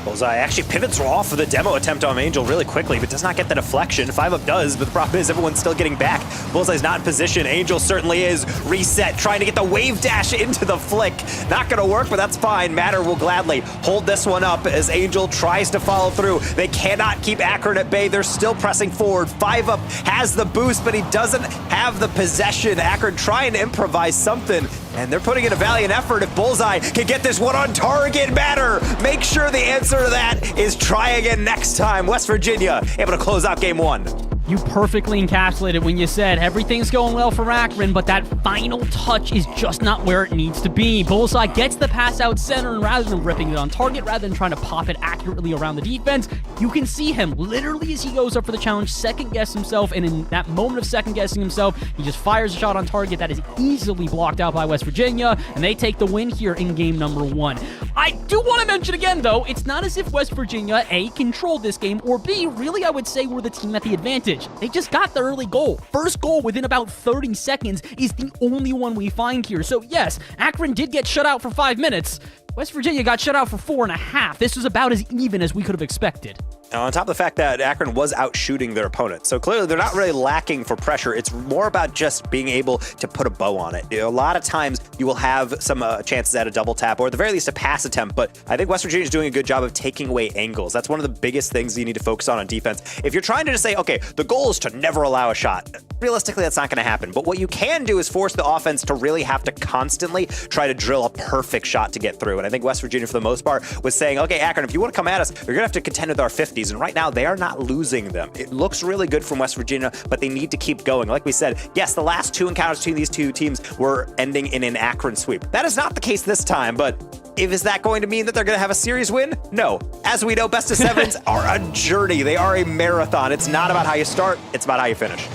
Bullseye actually pivots off of the demo attempt on Angel really quickly, but does not get the deflection. 5 up does, but the problem is everyone's still getting back. Bullseye's not in position. Angel certainly is. Reset, trying to get the wave dash into the flick. Not going to work, but that's fine. Matter will gladly hold this one up as Angel tries to follow through. They cannot keep Akron at bay. They're still pressing forward. 5 up has the boost, but he doesn't have the possession. Akron trying to improvise something, and they're putting in a valiant effort. If Bullseye can get this one on target, Matter, make sure the answer to that is try again next time. West Virginia able to close out game 1. You perfectly encapsulated when you said everything's going well for Akron, but that final touch is just not where it needs to be. Bullseye gets the pass out center, and rather than ripping it on target, rather than trying to pop it accurately around the defense, you can see him literally as he goes up for the challenge, second-guess himself, and in that moment of second-guessing himself, he just fires a shot on target that is easily blocked out by West Virginia, and they take the win here in game number 1. I do want to mention again, though, it's not as if West Virginia, A, controlled this game, or B, really, I would say, were the team at the advantage. They just got the early goal. First goal within about 30 seconds is the only one we find here. So yes, Akron did get shut out for 5 minutes. West Virginia got shut out for 4.5. This was about as even as we could have expected. Now, on top of the fact that Akron was out shooting their opponent. So clearly they're not really lacking for pressure. It's more about just being able to put a bow on it. A lot of times you will have some chances at a double tap or at the very least a pass attempt, but I think West Virginia is doing a good job of taking away angles. That's one of the biggest things you need to focus on defense. If you're trying to just say, okay, the goal is to never allow a shot, realistically that's not going to happen. But what you can do is force the offense to really have to constantly try to drill a perfect shot to get through. And I think West Virginia, for the most part, was saying, okay, Akron, if you want to come at us, you're going to have to contend with our 50s. And right now, they are not losing them. It looks really good from West Virginia, but they need to keep going. Like we said, yes, the last 2 encounters between these 2 teams were ending in an Akron sweep. That is not the case this time, but is that going to mean that they're going to have a series win? No. As we know, best of 7s are a journey. They are a marathon. It's not about how you start, it's about how you finish.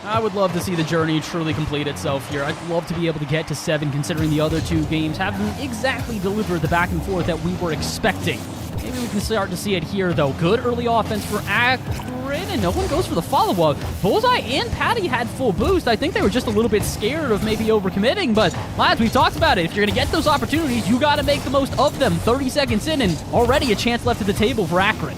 I would love to see the journey truly complete itself here. I'd love to be able to get to 7, considering the other 2 games haven't exactly delivered the back and forth that we were expecting. Maybe we can start to see it here, though. Good early offense for Akron, and no one goes for the follow-up. Bullseye and Patty had full boost. I think they were just a little bit scared of maybe overcommitting, but lads, we've talked about it. If you're going to get those opportunities, you got to make the most of them. 30 seconds in, and already a chance left at the table for Akron.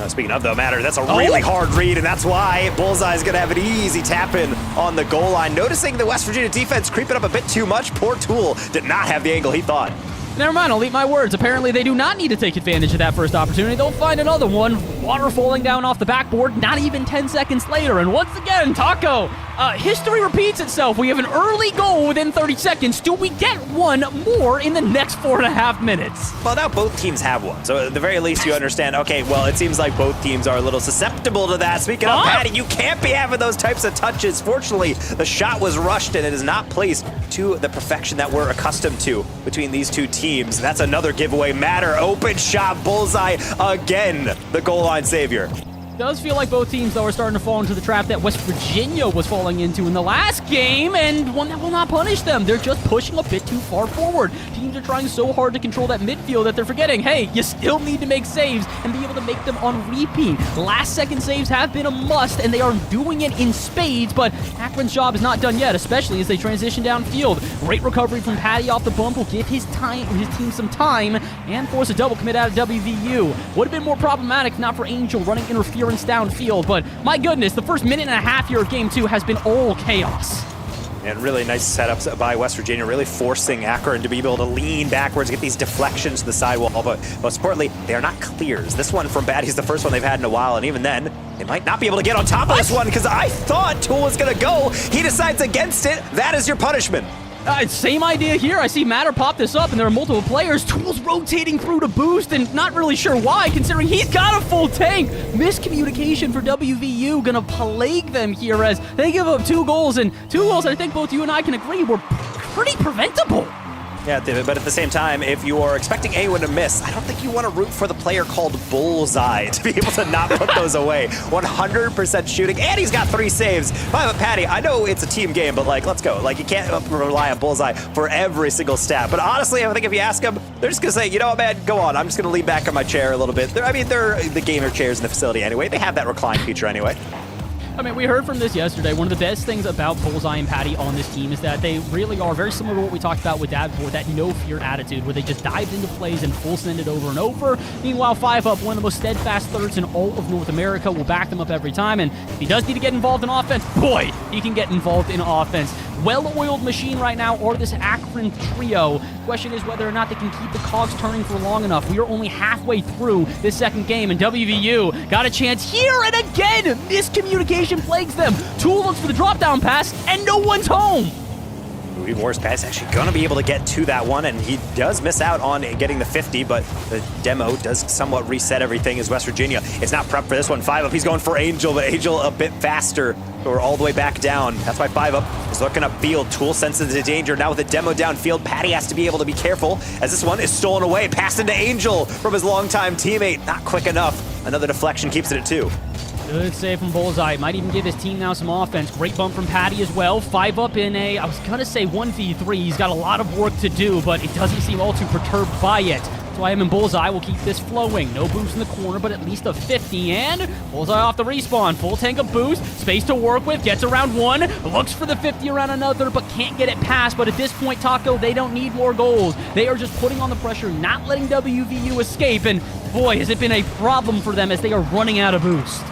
Speaking of the matter, that's a really hard read, and that's why Bullseye is going to have an easy tap-in on the goal line. Noticing the West Virginia defense creeping up a bit too much, poor Tool did not have the angle he thought. Never mind, I'll eat my words. Apparently, they do not need to take advantage of that first opportunity. They'll find another one. Water falling down off the backboard, not even 10 seconds later. And once again, Taco, history repeats itself. We have an early goal within 30 seconds. Do we get one more in the next 4.5 minutes? Well, now both teams have one. So at the very least, you understand, okay, well, it seems like both teams are a little susceptible to that. Speaking of Patty, you can't be having those types of touches. Fortunately, the shot was rushed, and it is not placed to the perfection that we're accustomed to between these 2 teams. That's another giveaway. Matter, open shot, Bullseye again, the goal line savior. Does feel like both teams, though, are starting to fall into the trap that West Virginia was falling into in the last game, and one that will not punish them. They're just pushing a bit too far forward. Teams are trying so hard to control that midfield that they're forgetting, hey, you still need to make saves and be able to make them on repeat. Last-second saves have been a must, and they are doing it in spades, but Akron's job is not done yet, especially as they transition downfield. Great recovery from Patty off the bump will give his team some time and force a double commit out of WVU. Would have been more problematic if not for Angel running interference downfield, but my goodness, the first minute and a half here of Game 2 has been all chaos. And really nice setups by West Virginia, really forcing Akron to be able to lean backwards, get these deflections to the sidewall, but most importantly, they are not clears. This one from Batty is the first one they've had in a while, and even then, they might not be able to get on top of this one, because I thought Tool was going to go. He decides against it. That is your punishment. Same idea here. I see Matter pop this up, and there are multiple players. Tool's rotating through to boost, and not really sure why, considering he's got a full tank. Miscommunication for WVU gonna plague them here as they give up 2 goals, and 2 goals I think both you and I can agree were pretty preventable. Yeah, but at the same time, if you are expecting anyone to miss, I don't think you want to root for the player called Bullseye to be able to not put those away. 100% shooting, and he's got 3 saves. But Patty, I know it's a team game, but like, let's go. Like, you can't rely on Bullseye for every single stat. But honestly, I think if you ask them, they're just gonna say, you know what, man, go on. I'm just gonna lean back on my chair a little bit. They're the gamer chairs in the facility anyway. They have that recline feature anyway. I mean, we heard from this yesterday. One of the best things about Bullseye and Patty on this team is that they really are very similar to what we talked about with Davenport, that no-fear attitude, where they just dive into plays and full send it over and over. Meanwhile, 5-Up, one of the most steadfast thirds in all of North America, will back them up every time. And if he does need to get involved in offense, boy, he can get involved in offense. Well-oiled machine right now, or this Akron trio. Question is whether or not they can keep the cogs turning for long enough. We are only halfway through this second game, and WVU got a chance here, and again, miscommunication plagues them. Tool looks for the drop-down pass, and no one's home. Rudy Moore's pass actually going to be able to get to that one, and he does miss out on getting the 50, but the demo does somewhat reset everything as West Virginia is not prepped for this one. 5-Up, he's going for Angel, but Angel a bit faster. We're all the way back down. That's why 5-Up is looking upfield. Tool senses the danger. Now with the demo downfield, Patty has to be able to be careful as this one is stolen away. Passed into Angel from his longtime teammate. Not quick enough. Another deflection keeps it at 2. Good save from Bullseye. Might even give his team now some offense. Great bump from Patty as well. 5-Up in I was going to say 1v3. He's got a lot of work to do, but it doesn't seem all too perturbed by it. That's why him and Bullseye will keep this flowing. No boost in the corner, but at least a 50. And Bullseye off the respawn. Full tank of boost. Space to work with. Gets around one. Looks for the 50 around another, but can't get it past. But at this point, Taco, they don't need more goals. They are just putting on the pressure, not letting WVU escape. And boy, has it been a problem for them as they are running out of boost.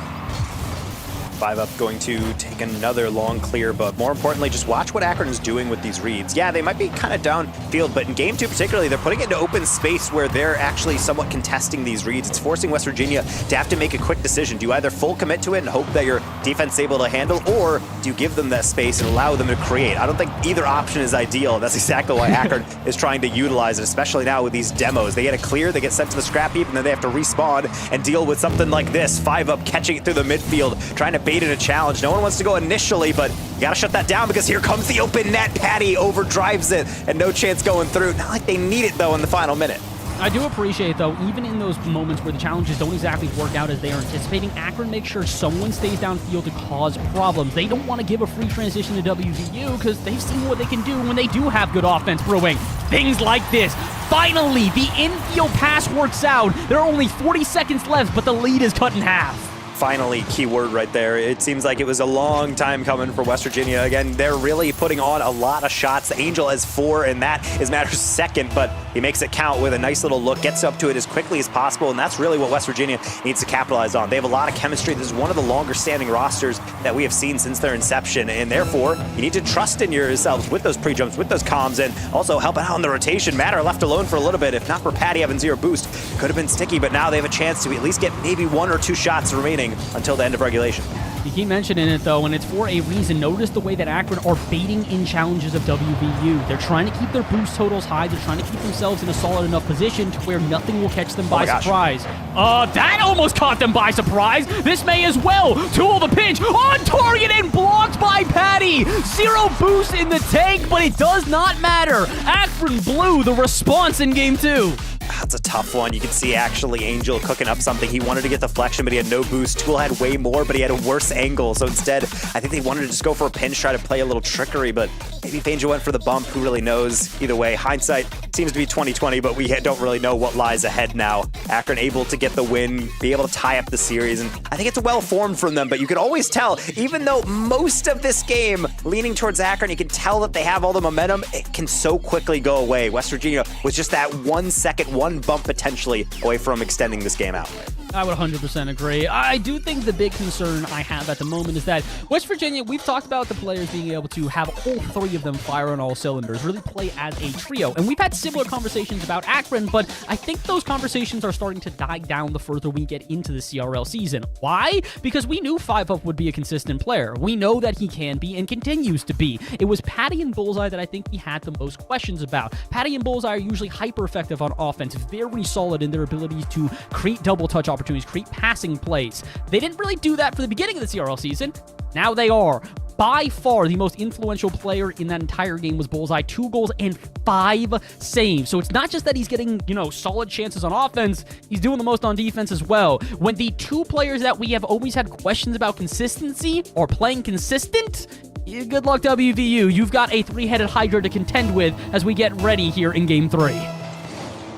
5UP going to take another long clear, but more importantly, just watch what Akron is doing with these reads. Yeah, they might be kind of downfield, but in game 2 particularly, they're putting it into open space where they're actually somewhat contesting these reads. It's forcing West Virginia to have to make a quick decision. Do you either full commit to it and hope that your defense is able to handle, or do you give them that space and allow them to create? I don't think either option is ideal. That's exactly why Akron is trying to utilize it, especially now with these demos. They get a clear, they get sent to the scrap heap, and then they have to respawn and deal with something like this. 5UP catching it through the midfield, trying to bait in a challenge. No one wants to go initially, but you gotta shut that down because here comes the open net. Patty overdrives it and no chance going through. Not like they need it though in the final minute. I do appreciate, though, even in those moments where the challenges don't exactly work out as they are anticipating, Akron makes sure someone stays downfield to cause problems. They don't want to give a free transition to WVU because they've seen what they can do when they do have good offense brewing. Things like this. Finally, the infield pass works out. There are only 40 seconds left, but the lead is cut in half. Finally, key word right there. It seems like it was a long time coming for West Virginia. Again, they're really putting on a lot of shots. The Angel has 4, and that is Matter's second, but he makes it count with a nice little look, gets up to it as quickly as possible, and that's really what West Virginia needs to capitalize on. They have a lot of chemistry. This is one of the longer standing rosters that we have seen since their inception, and therefore, you need to trust in yourselves with those pre-jumps, with those comms, and also help out on the rotation. Matter left alone for a little bit. If not for Patty having 0 boost, could have been sticky, but now they have a chance to at least get maybe 1 or 2 shots remaining until the end of regulation. You keep mentioning it, though, and it's for a reason. Notice the way that Akron are baiting in challenges of WVU. They're trying to keep their boost totals high. They're trying to keep themselves in a solid enough position to where nothing will catch them by surprise. That almost caught them by surprise. This may as well. Tool the pinch on target and blocked by Patty. 0 boost in the tank, but it does not matter. Akron blew the response in game 2. That's a tough one. You can see actually Angel cooking up something. He wanted to get deflection, but he had no boost. Tool had way more, but he had a worse angle. So instead, I think they wanted to just go for a pinch, try to play a little trickery, but maybe Angel went for the bump. Who really knows? Either way, hindsight seems to be 20/20, but we don't really know what lies ahead now. Akron able to get the win, be able to tie up the series, and I think it's well formed from them, but you can always tell, even though most of this game leaning towards Akron, you can tell that they have all the momentum, it can so quickly go away. West Virginia was just that 1 second, 1 bump potentially away from extending this game out. I would 100% agree. I do think the big concern I have at the moment is that West Virginia, we've talked about the players being able to have all 3 of them fire on all cylinders, really play as a trio. And we've had similar conversations about Akron, but I think those conversations are starting to die down the further we get into the CRL season. Why? Because we knew 5UP would be a consistent player. We know that he can be and continues to be. It was Patty and Bullseye that I think we had the most questions about. Patty and Bullseye are usually hyper effective on offense, very solid in their ability to create double touch opportunities, create passing plays. They didn't really do that for the beginning of the CRL season. Now they are. By far, the most influential player in that entire game was Bullseye. 2 goals and 5 saves. So it's not just that he's getting, solid chances on offense. He's doing the most on defense as well. When the 2 players that we have always had questions about consistency or playing consistent, good luck WVU. You've got a 3-headed Hydra to contend with as we get ready here in Game 3.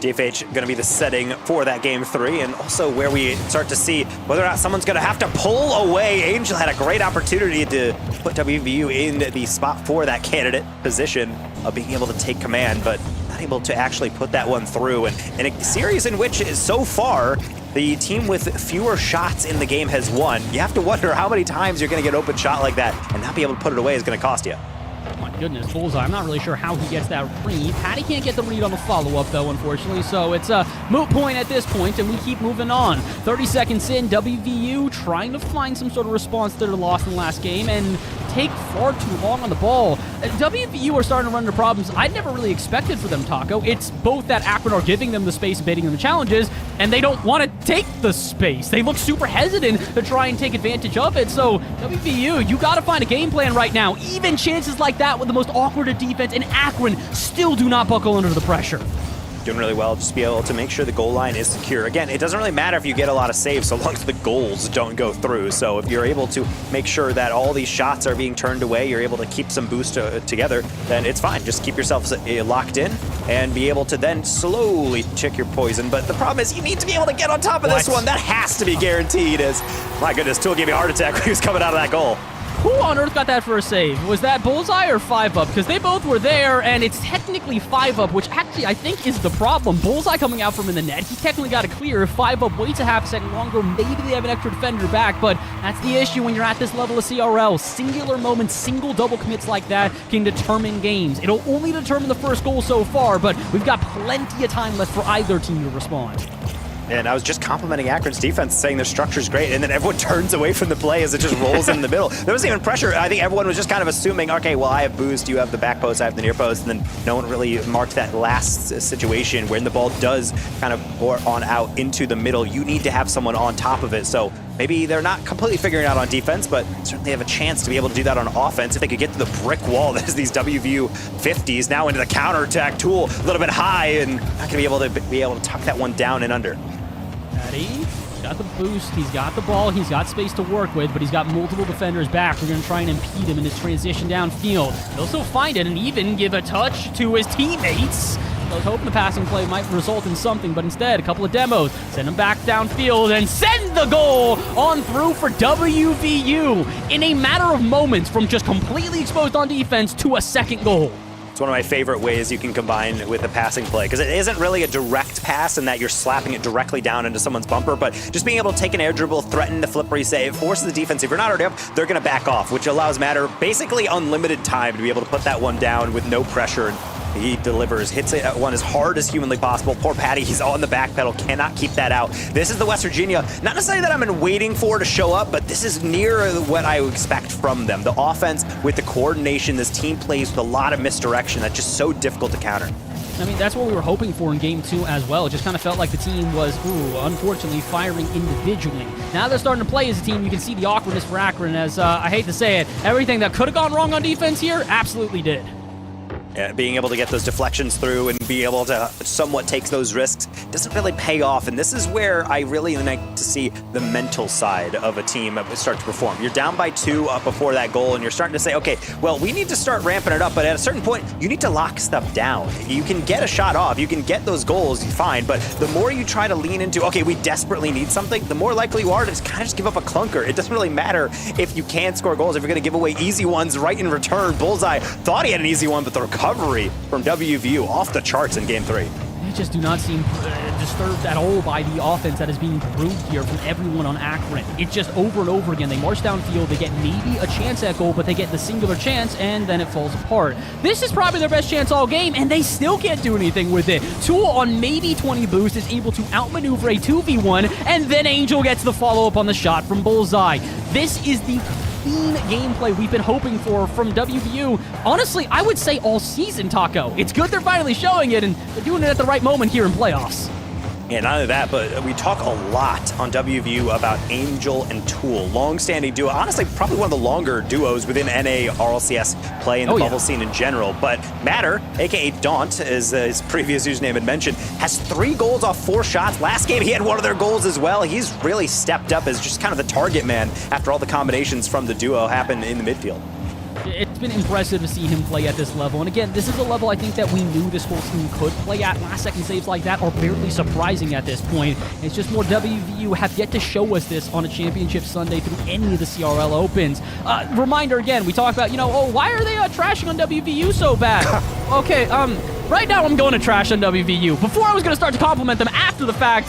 DFH going to be the setting for that game 3, and also where we start to see whether or not someone's going to have to pull away. Angel had a great opportunity to put WVU in the spot for that candidate position of being able to take command, but not able to actually put that one through. And in a series in which so far the team with fewer shots in the game has won, you have to wonder how many times you're going to get an open shot like that and not be able to put it away is going to cost you. My goodness, Bullseye. I'm not really sure how he gets that read. Patty can't get the read on the follow-up, though, unfortunately, so it's a moot point at this point, and we keep moving on. 30 seconds in, WVU trying to find some sort of response to their loss in the last game, and take far too long on the ball. WVU are starting to run into problems I'd never really expected for them, Taco. It's both that Akron are giving them the space and baiting them the challenges, and they don't want to take the space. They look super hesitant to try and take advantage of it, so WVU, you got to find a game plan right now. Even chances like that with the most awkward of defense, and Akron still do not buckle under the pressure. doing really well. Just be able to make sure the goal line is secure. Again, it doesn't really matter if you get a lot of saves so long as the goals don't go through. So if you're able to make sure that all these shots are being turned away, you're able to keep some boost together, then it's fine. Just keep yourself locked in and be able to then slowly check your poison. But the problem is you need to be able to get on top of this one. That has to be guaranteed. As my goodness, Tool gave me a heart attack when he was coming out of that goal. Who on earth got that for a save? Was that Bullseye or 5-Up? Because they both were there, and it's technically 5-Up, which actually I think is the problem. Bullseye coming out from in the net, he technically got it clear. 5-Up waits a half second longer, maybe they have an extra defender back, but that's the issue when you're at this level of CRL. Singular moments, single double commits like that can determine games. It'll only determine the first goal so far, but we've got plenty of time left for either team to respond. And I was just complimenting Akron's defense, saying their structure's great, and then everyone turns away from the play as it just rolls in the middle. There wasn't even pressure. I think everyone was just kind of assuming, okay, well, I have boost, you have the back post, I have the near post, and then no one really marked that last situation when the ball does kind of pour on out into the middle. You need to have someone on top of it. So maybe they're not completely figuring it out on defense, but certainly have a chance to be able to do that on offense if they could get to the brick wall that is these WVU 50s. Now into the counterattack. Tool a little bit high and not going to be able to tuck that one down and under. He's got the boost, he's got the ball, he's got space to work with, but he's got multiple defenders back. We're going to try and impede him in his transition downfield. He'll still find it and even give a touch to his teammates. I was hoping the passing play might result in something, but instead, a couple of demos. Send him back downfield and send the goal on through for WVU in a matter of moments from just completely exposed on defense to a second goal. It's one of my favorite ways you can combine with a passing play, because it isn't really a direct pass in that you're slapping it directly down into someone's bumper, but just being able to take an air dribble, threaten the flip reset, it forces the defense, if you're not already up, they're going to back off, which allows Matter basically unlimited time to be able to put that one down with no pressure. And he delivers, hits it at one as hard as humanly possible. Poor Patty, he's on the back pedal, cannot keep that out. This is the West Virginia, not necessarily that I've been waiting for to show up, but this is near what I would expect from them. The offense with the coordination, this team plays with a lot of misdirection that's just so difficult to counter. I mean, that's what we were hoping for in Game 2 as well. It just kind of felt like the team was, unfortunately, firing individually. Now they're starting to play as a team. You can see the awkwardness for Akron as, I hate to say it, everything that could have gone wrong on defense here absolutely did. Being able to get those deflections through and be able to somewhat take those risks doesn't really pay off. And this is where I really like to see the mental side of a team start to perform. You're down by 2 up before that goal, and you're starting to say, okay, well, we need to start ramping it up. But at a certain point, you need to lock stuff down. You can get a shot off. You can get those goals, fine. But the more you try to lean into, okay, we desperately need something, the more likely you are to just kind of just give up a clunker. It doesn't really matter if you can score goals, if you're going to give away easy ones right in return. Bullseye thought he had an easy one, but the recovery from WVU off the charts in Game 3. They just do not seem disturbed at all by the offense that is being brewed here from everyone on Akron. It's just over and over again. They march downfield, they get maybe a chance at goal, but they get the singular chance, and then it falls apart. This is probably their best chance all game, and they still can't do anything with it. Tool on maybe 20 boost is able to outmaneuver a 2v1, and then Angel gets the follow-up on the shot from Bullseye. This is the clean gameplay we've been hoping for from WVU. Honestly, I would say all season, Taco. It's good they're finally showing it, and they're doing it at the right moment here in playoffs. Yeah, not only that, but we talk a lot on WVU about Angel and Tool. Long-standing duo. Honestly, probably one of the longer duos within NA RLCS play in the bubble scene in general. But Matter, a.k.a. Daunt, as his previous username had mentioned, has 3 goals off 4 shots. Last game, he had one of their goals as well. He's really stepped up as just kind of the target man after all the combinations from the duo happened in the midfield. It's been impressive to see him play at this level. And again, this is a level I think that we knew this whole team could play at. Last-second saves like that are barely surprising at this point. It's just more WVU have yet to show us this on a championship Sunday through any of the CRL Opens. Reminder again, we talk about, why are they trashing on WVU so bad? Okay, right now I'm going to trash on WVU. Before I was going to start to compliment them after the fact,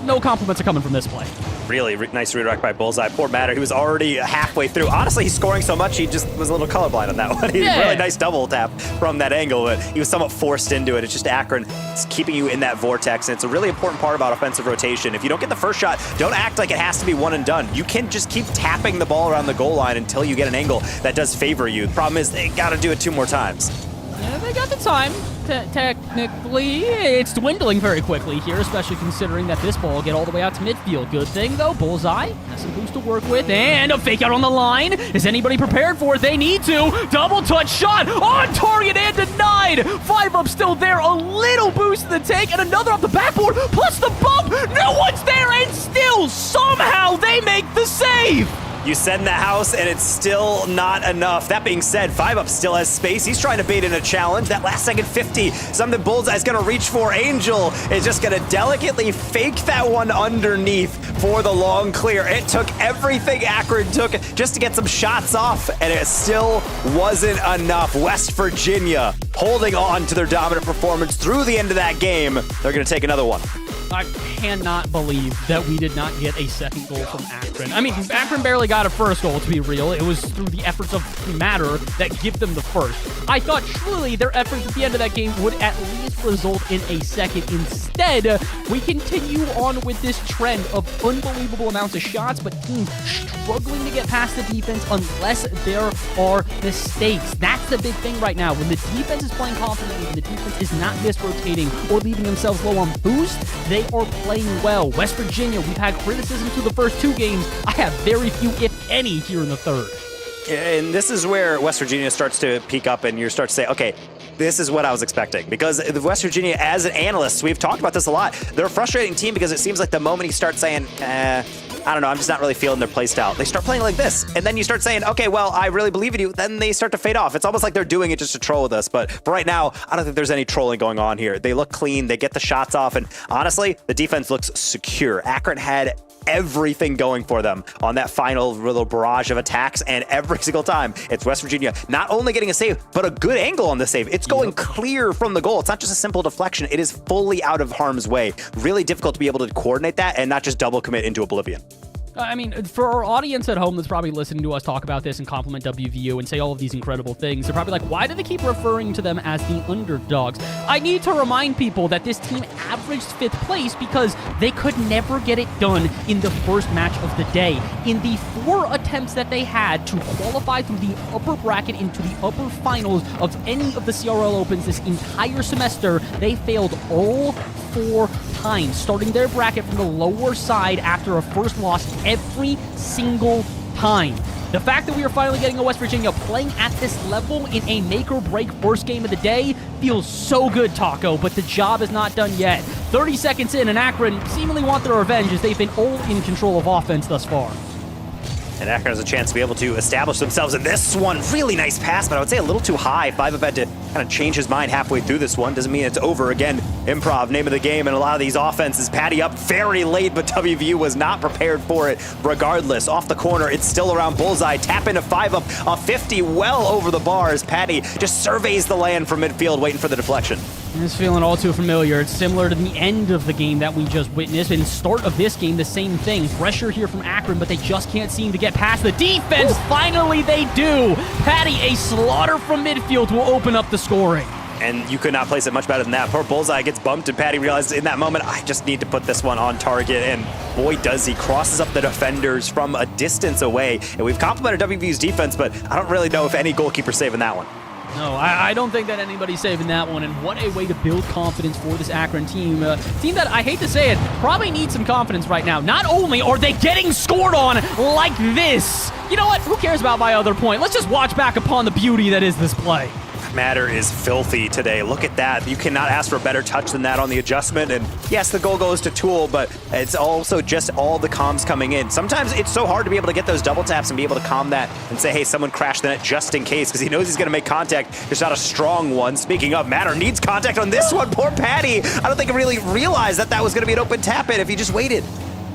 no compliments are coming from this play. Really nice redirect by Bullseye. Poor Matter, he was already halfway through. Honestly, he's scoring so much, he just was a little colorblind on that one. Really nice double tap from that angle, but he was somewhat forced into it. It's just Akron. It's keeping you in that vortex, and it's a really important part about offensive rotation. If you don't get the first shot, don't act like it has to be one and done. You can just keep tapping the ball around the goal line until you get an angle that does favor you. The problem is they got to do it 2 more times. Yeah, they got the time. technically, it's dwindling very quickly here, especially considering that this ball will get all the way out to midfield. Good thing, though, Bullseye has some boost to work with, and a fake out on the line. Is anybody prepared for it? They need to. Double touch shot on target and denied. 5 up still there, a little boost in the tank, and another off the backboard, plus the bump. No one's there, and still, somehow, they make the save. You send the house, and it's still not enough. That being said, 5 up still has space. He's trying to bait in a challenge. That last second 50, something Bullseye's going to reach for. Angel is just going to delicately fake that one underneath for the long clear. It took everything Akron took just to get some shots off, and it still wasn't enough. West Virginia holding on to their dominant performance through the end of that game. They're going to take another one. I cannot believe that we did not get a second goal from Akron. I mean, Akron barely got a first goal, to be real. It was through the efforts of Matter that give them the first. I thought truly their efforts at the end of that game would at least result in a second. Instead, we continue on with this trend of unbelievable amounts of shots, but teams struggling to get past the defense unless there are mistakes. That's the big thing right now. When the defense is playing confidently, when the defense is not misrotating or leaving themselves low on boost, they are playing well. West Virginia, we've had criticism through the first 2 games. I have very few, if any, here in the third. And this is where West Virginia starts to peak up, and you start to say, okay, this is what I was expecting. Because West Virginia, as an analyst, we've talked about this a lot. They're a frustrating team because it seems like the moment you start saying, I don't know, I'm just not really feeling their play style, they start playing like this. And then you start saying, okay, well, I really believe in you. Then they start to fade off. It's almost like they're doing it just to troll with us. But for right now, I don't think there's any trolling going on here. They look clean. They get the shots off. And honestly, the defense looks secure. Akron had everything going for them on that final little barrage of attacks, and every single time it's West Virginia not only getting a save, but a good angle on the save. It's going clear from the goal. It's not just a simple deflection. It is fully out of harm's way. Really difficult to be able to coordinate that and not just double commit into oblivion. I mean, for our audience at home that's probably listening to us talk about this and compliment WVU and say all of these incredible things, they're probably like, why do they keep referring to them as the underdogs? I need to remind people that this team averaged 5th place because they could never get it done in the first match of the day. In the 4 attempts that they had to qualify through the upper bracket into the upper finals of any of the CRL Opens this entire semester, they failed all 4 times, starting their bracket from the lower side after a first loss every single time. The fact that we are finally getting a West Virginia playing at this level in a make-or-break first game of the day feels so good, Taco, but the job is not done yet. 30 seconds in, and Akron seemingly want their revenge as they've been all in control of offense thus far. And Akron has a chance to be able to establish themselves in this one. Really nice pass, but I would say a little too high. 5 up had to kind of change his mind halfway through this one. Doesn't mean it's over. Again, improv, name of the game, and a lot of these offenses. Patty up very late, but WVU was not prepared for it regardless. Off the corner, it's still around Bullseye. Tap into 5 up, a 50 well over the bars. Patty just surveys the land from midfield, waiting for the deflection. It's feeling all too familiar. It's similar to the end of the game that we just witnessed. And start of this game, the same thing. Pressure here from Akron, but they just can't seem to get past the defense. Ooh. Finally, they do. Patty, a slaughter from midfield will open up the scoring. And you could not place it much better than that. Poor Bullseye gets bumped, and Patty realizes in that moment, I just need to put this one on target. And boy, does he. Crosses up the defenders from a distance away. And we've complimented WVU's defense, but I don't really know if any goalkeeper's saving that one. No, I don't think that anybody's saving that one, and what a way to build confidence for this Akron team. Team that, I hate to say it, probably needs some confidence right now. Not only are they getting scored on like this, you know what, who cares about my other point? Let's just watch back upon the beauty that is this play. Matter is filthy today. Look at that. You cannot ask for a better touch than that on the adjustment. And yes, the goal goes to Tool, but it's also just all the comms coming in. Sometimes it's so hard to be able to get those double taps and be able to calm that and say, hey, someone crashed the net just in case, because he knows he's going to make contact. There's not a strong one. Speaking of, Matter needs contact on this one. Poor Patty. I don't think he really realized that that was going to be an open tap in if he just waited.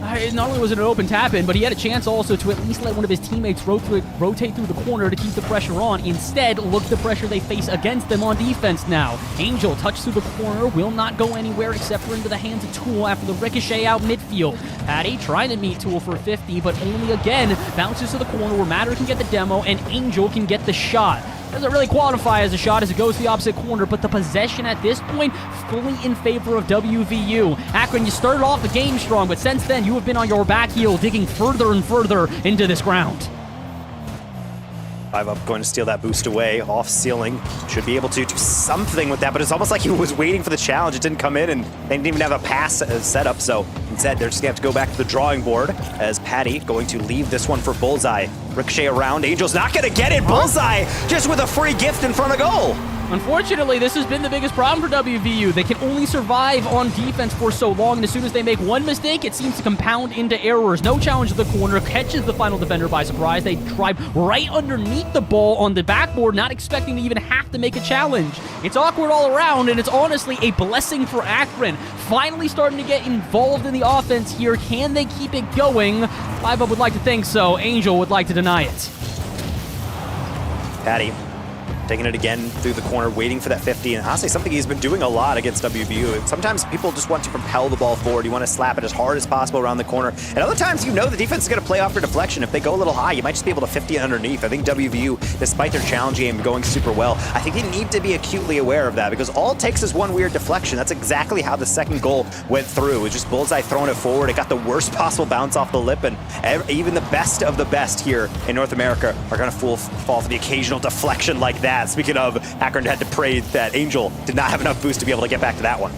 Not only was it an open tap-in, but he had a chance also to at least let one of his teammates rotate through the corner to keep the pressure on. Instead, look the pressure they face against them on defense now. Angel touched through the corner, will not go anywhere except for into the hands of Tool after the ricochet out midfield. Patty trying to meet Tool for 50, but only again bounces to the corner where Matter can get the demo and Angel can get the shot. Doesn't really qualify as a shot as it goes to the opposite corner, but the possession at this point fully in favor of WVU. Akron, you started off the game strong, but since then you have been on your back heel, digging further and further into this ground. 5 Up going to steal that boost away, off ceiling. Should be able to do something with that, but it's almost like he was waiting for the challenge. It didn't come in, and they didn't even have a pass set up, so instead they're just gonna have to go back to the drawing board as Patty going to leave this one for Bullseye. Ricochet around, Angel's not gonna get it. Bullseye just with a free gift in front of goal. Unfortunately, this has been the biggest problem for WVU. They can only survive on defense for so long, and as soon as they make one mistake, it seems to compound into errors. No challenge to the corner, catches the final defender by surprise. They drive right underneath the ball on the backboard, not expecting to even have to make a challenge. It's awkward all around, and it's honestly a blessing for Akron. Finally starting to get involved in the offense here. Can they keep it going? 5 Up would like to think so. Angel would like to deny it. Patty taking it again through the corner, waiting for that 50, and honestly, something he's been doing a lot against WVU. Sometimes people just want to propel the ball forward. You want to slap it as hard as possible around the corner. And other times, you know the defense is going to play off your deflection. If they go a little high, you might just be able to 50 it underneath. I think WVU, despite their challenge game going super well, I think they need to be acutely aware of that, because all it takes is one weird deflection. That's exactly how the second goal went through. It was just Bullseye throwing it forward. It got the worst possible bounce off the lip, and even the best of the best here in North America are going to fall for the occasional deflection like that. Speaking of, Akron had to pray that Angel did not have enough boost to be able to get back to that one.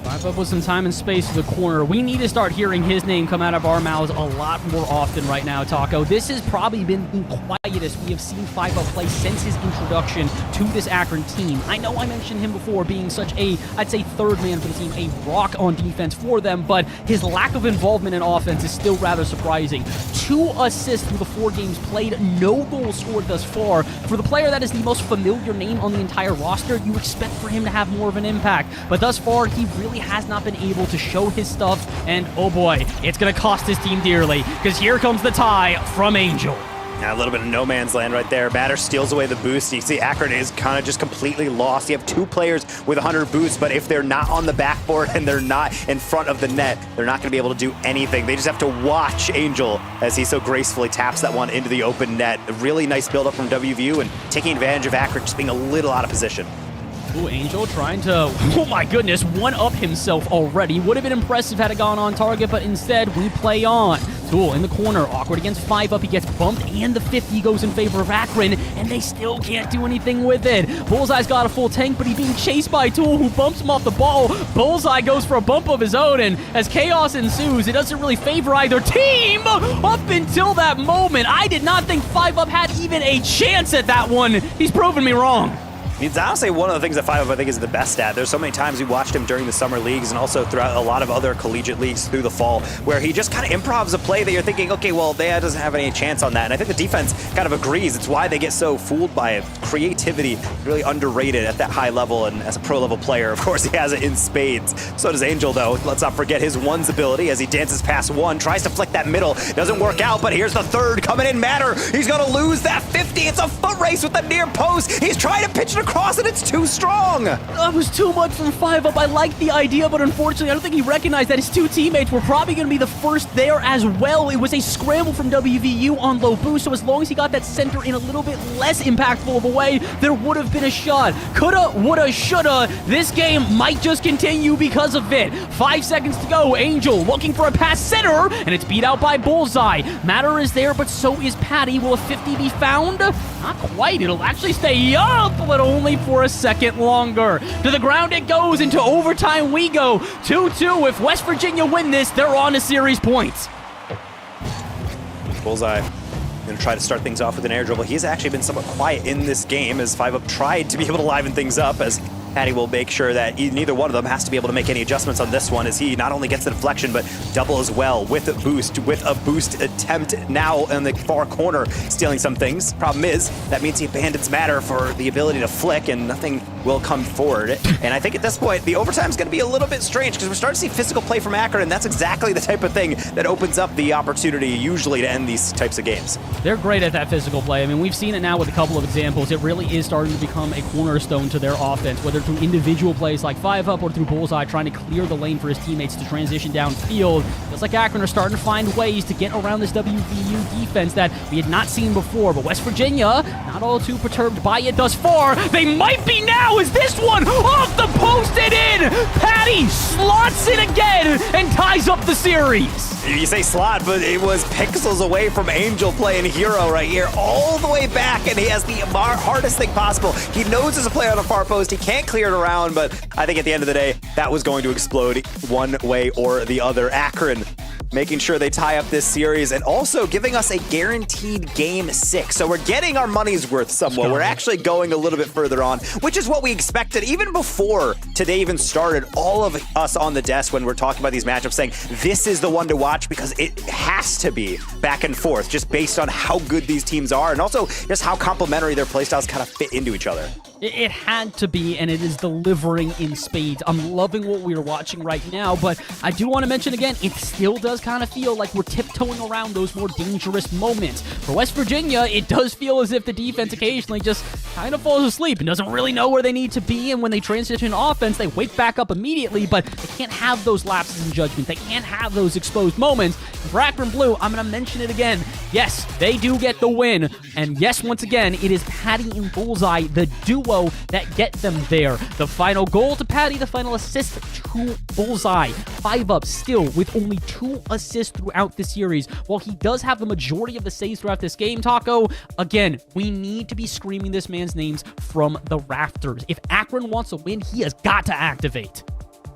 5 Up with some time and space to the corner. We need to start hearing his name come out of our mouths a lot more often right now, Taco. This has probably been the quietest we have seen 5 Up play since his introduction to this Akron team. I know I mentioned him before being such a, I'd say, third man for the team, a rock on defense for them, but his lack of involvement in offense is still rather surprising. 2 assists through the 4 games played, no goals scored thus far. For the player that is the most familiar name on the entire roster, you expect for him to have more of an impact, but thus far, he really has not been able to show his stuff, and oh boy, it's gonna cost his team dearly, because here comes the tie from Angel. Now, a little bit of no man's land right there. Matter steals away the boost. You see Akron is kind of just completely lost. You have 2 players with 100 boosts, but if they're not on the backboard and they're not in front of the net, they're not going to be able to do anything. They just have to watch Angel as he so gracefully taps that one into the open net. A really nice build-up from WVU and taking advantage of Akron just being a little out of position. Ooh, Angel trying to, oh my goodness, one-up himself already. Would have been impressive had it gone on target, but instead we play on. Tool in the corner, awkward against 5 Up. He gets bumped, and the 50 goes in favor of Akron, and they still can't do anything with it. Bullseye's got a full tank, but he's being chased by Tool, who bumps him off the ball. Bullseye goes for a bump of his own, and as chaos ensues, it doesn't really favor either team. Up until that moment, I did not think 5 Up had even a chance at that one. He's proven me wrong. It's honestly one of the things that 5 Up I think is the best at. There's so many times we watched him during the summer leagues and also throughout a lot of other collegiate leagues through the fall, where he just kind of improvs a play that you're thinking, okay, well, they doesn't have any chance on that. And I think the defense kind of agrees. It's why they get so fooled by it. Creativity, really underrated at that high level, and as a pro-level player, of course, he has it in spades. So does Angel, though. Let's not forget his ones ability as he dances past 1, tries to flick that middle. Doesn't work out, but here's the 3rd coming in. Matter, he's going to lose that 50. It's a foot race with the near post. He's trying to pitch it across, and it's too strong. That was too much from 5 Up. I liked the idea, but unfortunately, I don't think he recognized that his 2 teammates were probably going to be the first there as well. It was a scramble from WVU on low boost, so as long as he got that center in a little bit less impactful of a way, there would have been a shot. Coulda, woulda, shoulda. This game might just continue because of it. 5 seconds to go. Angel looking for a pass center, and it's beat out by Bullseye. Matter is there, but so is Patty. Will a 50 be found? Not quite. It'll actually stay up, but only for a second longer. To the ground it goes. Into overtime we go. 2-2. If West Virginia win this, they're on to series points. Bullseye going to try to start things off with an air dribble. He's actually been somewhat quiet in this game as 5 Up tried to be able to liven things up, as Patty will make sure that neither one of them has to be able to make any adjustments on this one, as he not only gets the deflection, but double as well with a boost attempt now in the far corner, stealing some things. Problem is, that means he abandons Matter for the ability to flick, and nothing will come forward. And I think at this point, the overtime is going to be a little bit strange, because we're starting to see physical play from Akron, and that's exactly the type of thing that opens up the opportunity usually to end these types of games. They're great at that physical play. I mean, we've seen it now with a couple of examples. It really is starting to become a cornerstone to their offense, whether through individual plays like 5 Up or through Bullseye trying to clear the lane for his teammates to transition downfield. Feels like Akron are starting to find ways to get around this WVU defense that we had not seen before, but West Virginia not all too perturbed by it thus far. They might be now as this one off the post and in! Patty slots it again and ties up the series. You say slot, but it was pixels away from Angel playing hero right here, all the way back, and he has the hardest thing possible. He knows there's a player on the far post. He can't clear it around, but I think at the end of the day, that was going to explode one way or the other. Akron making sure they tie up this series and also giving us a guaranteed game 6. So we're getting our money's worth somewhere. We're actually going a little bit further on, which is what we expected even before today even started. All of us on the desk when we're talking about these matchups saying this is the one to watch because it has to be back and forth just based on how good these teams are and also just how complementary their playstyles kind of fit into each other. It had to be, and it is delivering in spades. I'm loving what we're watching right now, but I do want to mention again, it still does kind of feel like we're tiptoeing around those more dangerous moments. For West Virginia, it does feel as if the defense occasionally just kind of falls asleep and doesn't really know where they need to be, and when they transition offense, they wake back up immediately, but they can't have those lapses in judgment. They can't have those exposed moments. For Akron Blue, I'm going to mention it again. Yes, they do get the win, and yes, once again, it is Patty and Bullseye, the duo that get them there. The final goal to Patty, the final assist to Bullseye. 5-up still with only 2 assists throughout the series. While he does have the majority of the saves throughout this game, Taco, again, we need to be screaming this man's names from the rafters. If Akron wants to win, he has got to activate.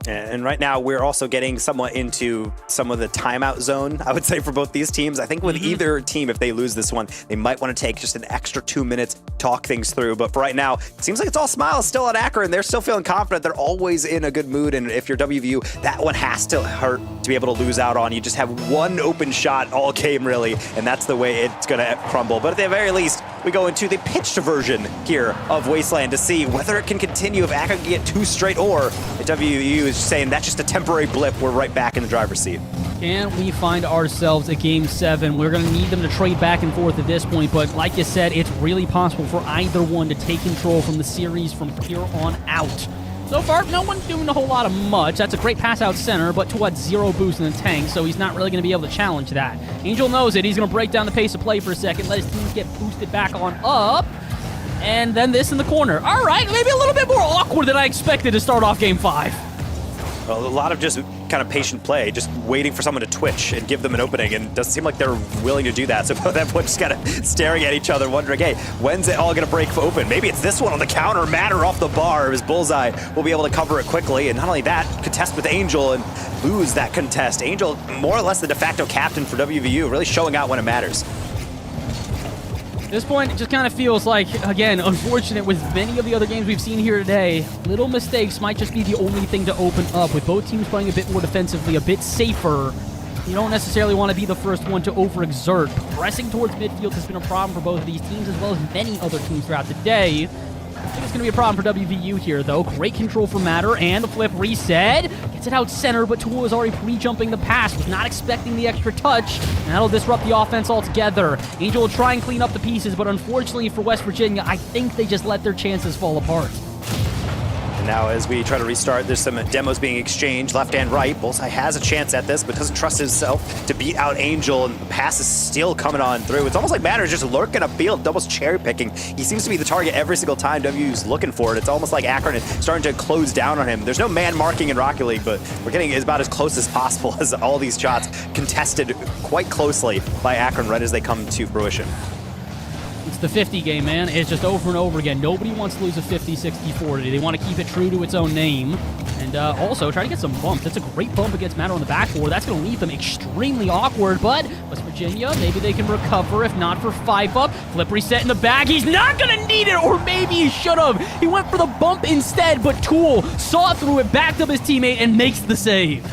And right now, we're also getting somewhat into some of the timeout zone, I would say, for both these teams. I think with either team, if they lose this one, they might want to take just an extra 2 minutes, talk things through. But for right now, it seems like it's all smiles still at Akron. They're still feeling confident. They're always in a good mood. And if you're WVU, that one has to hurt to be able to lose out on. You just have one open shot all game, really, and that's the way it's going to crumble. But at the very least, we go into the pitched version here of Wasteland to see whether it can continue, if Akron can get 2 straight, or if WVU is saying that's just a temporary blip. We're right back in the driver's seat. Can we find ourselves a Game 7? We're going to need them to trade back and forth at this point, but like you said, it's really possible for either one to take control from the series from here on out. So far, no one's doing a whole lot of much. That's a great pass out center, but to 0 boost in the tank, so he's not really going to be able to challenge that. Angel knows it. He's going to break down the pace of play for a second, let his teams get boosted back on up, and then this in the corner. All right, maybe a little bit more awkward than I expected to start off Game 5. Well, a lot of just kind of patient play, just waiting for someone to twitch and give them an opening, and it doesn't seem like they're willing to do that. So both everyone just kind of staring at each other, wondering, hey, when's it all going to break open? Maybe it's this one on the counter, Matter off the bar. His Bullseye will be able to cover it quickly, and not only that, contest with Angel and lose that contest. Angel, more or less the de facto captain for WVU, really showing out when it matters. At this point, it just kind of feels like, again, unfortunate with many of the other games we've seen here today, little mistakes might just be the only thing to open up. With both teams playing a bit more defensively, a bit safer, you don't necessarily want to be the first one to overexert. Pressing towards midfield has been a problem for both of these teams, as well as many other teams throughout the day. I think it's going to be a problem for WVU here, though. Great control for Matter, and the flip reset. Gets it out center, but Tool is already pre-jumping the pass. Was not expecting the extra touch, and that'll disrupt the offense altogether. Angel will try and clean up the pieces, but unfortunately for West Virginia, I think they just let their chances fall apart. And now as we try to restart, there's some demos being exchanged left and right. Bullseye has a chance at this, but doesn't trust himself to beat out Angel, and the pass is still coming on through. It's almost like Matter is just lurking upfield, doubles cherry picking. He seems to be the target every single time WVU's looking for it. It's almost like Akron is starting to close down on him. There's no man marking in Rocket League, but we're getting about as close as possible as all these shots contested quite closely by Akron right as they come to fruition. It's the 50 game, man. It's just over and over again. Nobody wants to lose a 50, 60, 40. They want to keep it true to its own name. And also try to get some bumps. That's a great bump against Matter on the backboard. That's going to leave them extremely awkward, but West Virginia, maybe they can recover, if not for 5-up. Flip reset in the bag. He's not going to need it, or maybe he should have. He went for the bump instead, but Tool saw through it, backed up his teammate, and makes the save.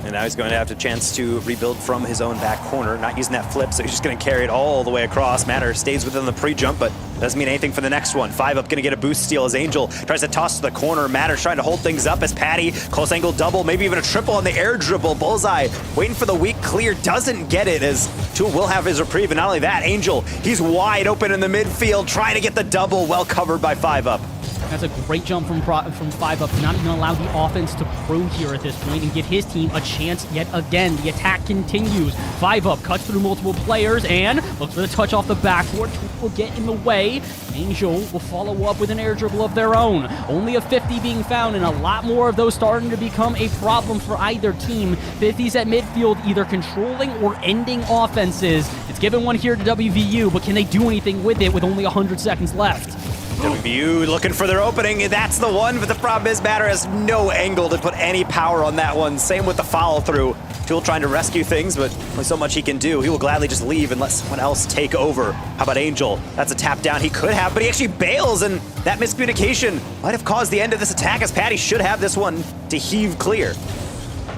And now he's going to have a chance to rebuild from his own back corner, not using that flip, so he's just going to carry it all the way across. Matter stays within the pre-jump, but doesn't mean anything for the next one. 5-up going to get a boost steal as Angel tries to toss to the corner. Matter's trying to hold things up as Patty, close angle double, maybe even a triple on the air dribble. Bullseye waiting for the weak clear, doesn't get it as Tool will have his reprieve. And not only that, Angel, he's wide open in the midfield, trying to get the double, well covered by 5-up. That's a great jump from 5-Up to not even allow the offense to prove here at this point and give his team a chance yet again. The attack continues. 5-Up cuts through multiple players and looks for the touch off the backboard. Will get in the way. Angel will follow up with an air dribble of their own. Only a 50 being found, and a lot more of those starting to become a problem for either team. 50s at midfield, either controlling or ending offenses. It's given one here to WVU, but can they do anything with it with only 100 seconds left? WVU looking for their opening. That's the one, but the problem is Matter has no angle to put any power on that one. Same with the follow-through. Jewel trying to rescue things, but only so much he can do. He will gladly just leave and let someone else take over. How about Angel? That's a tap down he could have, but he actually bails, and that miscommunication might have caused the end of this attack, as Patty should have this one to heave clear.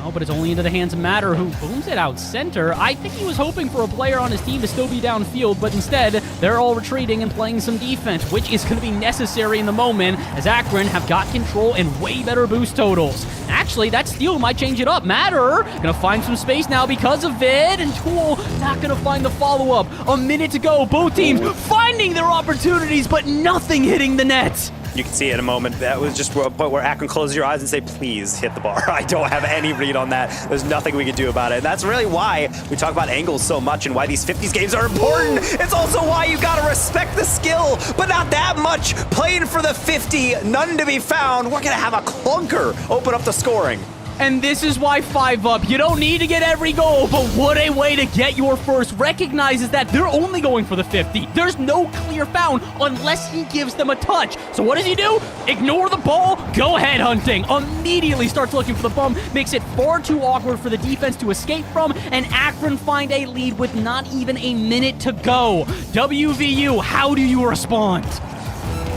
Oh, but it's only into the hands of Matter, who booms it out center. I think he was hoping for a player on his team to still be downfield, but instead, they're all retreating and playing some defense, which is going to be necessary in the moment, as Akron have got control and way better boost totals. Actually, that steal might change it up. Matter gonna find some space now because of it, and Tool not gonna find the follow-up. A minute to go. Both teams finding their opportunities, but nothing hitting the net. You can see in a moment, that was just a point where Akron closes your eyes and say, please hit the bar. I don't have any read on that. There's nothing we can do about it. And that's really why we talk about angles so much and why these 50s games are important. It's also why you gotta respect the skill, but not that much. Playing for the 50, none to be found. We're gonna have a clunker open up the scoring. And this is why 5-Up, you don't need to get every goal, but what a way to get your first. Recognizes that they're only going for the 50. There's no clear found unless he gives them a touch. So what does he do? Ignore the ball, go head hunting. Immediately starts looking for the bump, makes it far too awkward for the defense to escape from, and Akron find a lead with not even a minute to go. WVU, how do you respond?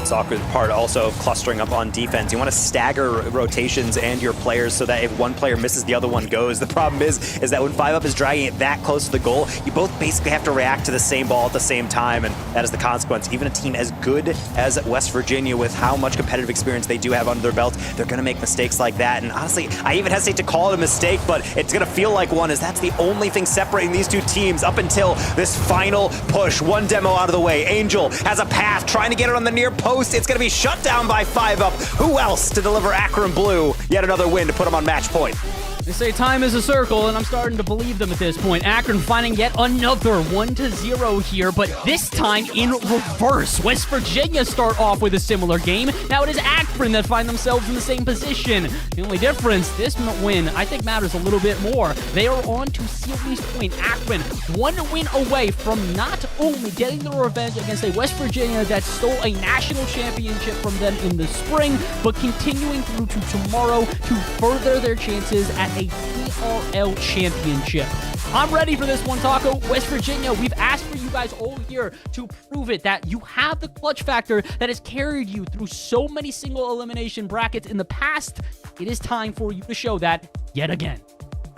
It's awkward part also clustering up on defense. You want to stagger rotations and your players so that if one player misses, the other one goes. The problem is that when 5-Up is dragging it that close to the goal, you both basically have to react to the same ball at the same time, and that is the consequence. Even a team as good as West Virginia, with how much competitive experience they do have under their belt, they're going to make mistakes like that. And honestly, I even hesitate to call it a mistake, but it's going to feel like one, as that's the only thing separating these two teams up until this final push. One demo out of the way. Angel has a path, trying to get it on the near post. It's going to be shut down by 5-Up. Who else to deliver Akron Blue yet another win to put them on match point? They say time is a circle, and I'm starting to believe them at this point. Akron finding yet another 1-0 here, but this time in reverse. West Virginia start off with a similar game. Now it is Akron that find themselves in the same position. The only difference, this win, I think matters a little bit more. They are on to series point. Akron, one win away from not only getting the revenge against a West Virginia that stole a national championship from them in the spring, but continuing through to tomorrow to further their chances at a PRL championship. I'm ready for this one, Taco. West Virginia, we've asked for you guys all year to prove it, that you have the clutch factor that has carried you through so many single elimination brackets in the past. It is time for you to show that yet again.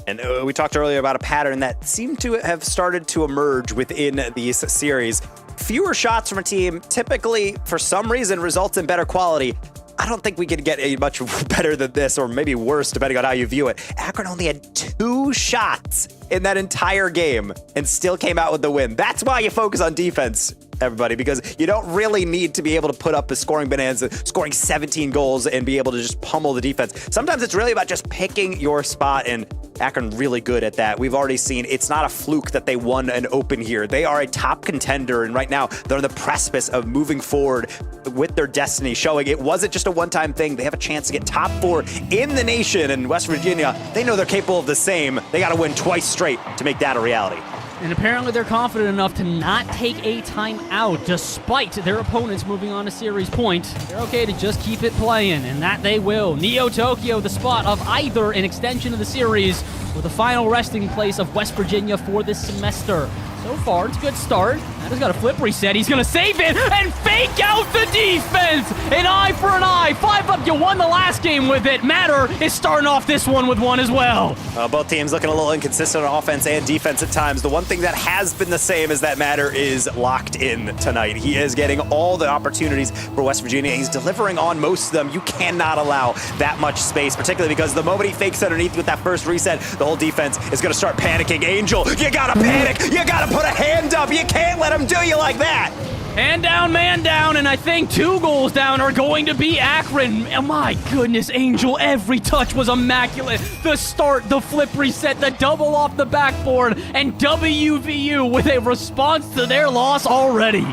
And we talked earlier about a pattern that seemed to have started to emerge within these series. Fewer shots from a team typically, for some reason, results in better quality. I don't think we could get a much better than this, or maybe worse, depending on how you view it. Akron only had 2 shots in that entire game and still came out with the win. That's why you focus on defense, everybody, because you don't really need to be able to put up a scoring bonanza, scoring 17 goals and be able to just pummel the defense. Sometimes it's really about just picking your spot, and Akron really good at that. We've already seen it's not a fluke that they won an open here. They are a top contender, and right now they're on the precipice of moving forward with their destiny, showing it wasn't just a one-time thing. They have a chance to get top 4 in the nation, and West Virginia, they know they're capable of the same. They got to win twice straight to make that a reality. And apparently they're confident enough to not take a timeout despite their opponents moving on to series point. They're okay to just keep it playing, and that they will. Neo Tokyo, the spot of either an extension of the series or the final resting place of West Virginia for this semester. So far, it's a good start. Matters got a flip reset. He's going to save it and fake out the defense. An eye for an eye. 5-Up, you won the last game with it. Matter is starting off this one with one as well. Both teams looking a little inconsistent on offense and defense at times. The one thing that has been the same is that Matter is locked in tonight. He is getting all the opportunities for West Virginia. He's delivering on most of them. You cannot allow that much space, particularly because the moment he fakes underneath with that first reset, the whole defense is going to start panicking. Angel, you got to panic. You got to put a hand up. You can't let him do you like that. Man down, and I think 2 goals down are going to be Akron. Oh my goodness, Angel, every touch was immaculate. The start, the flip reset, the double off the backboard, and WVU with a response to their loss already.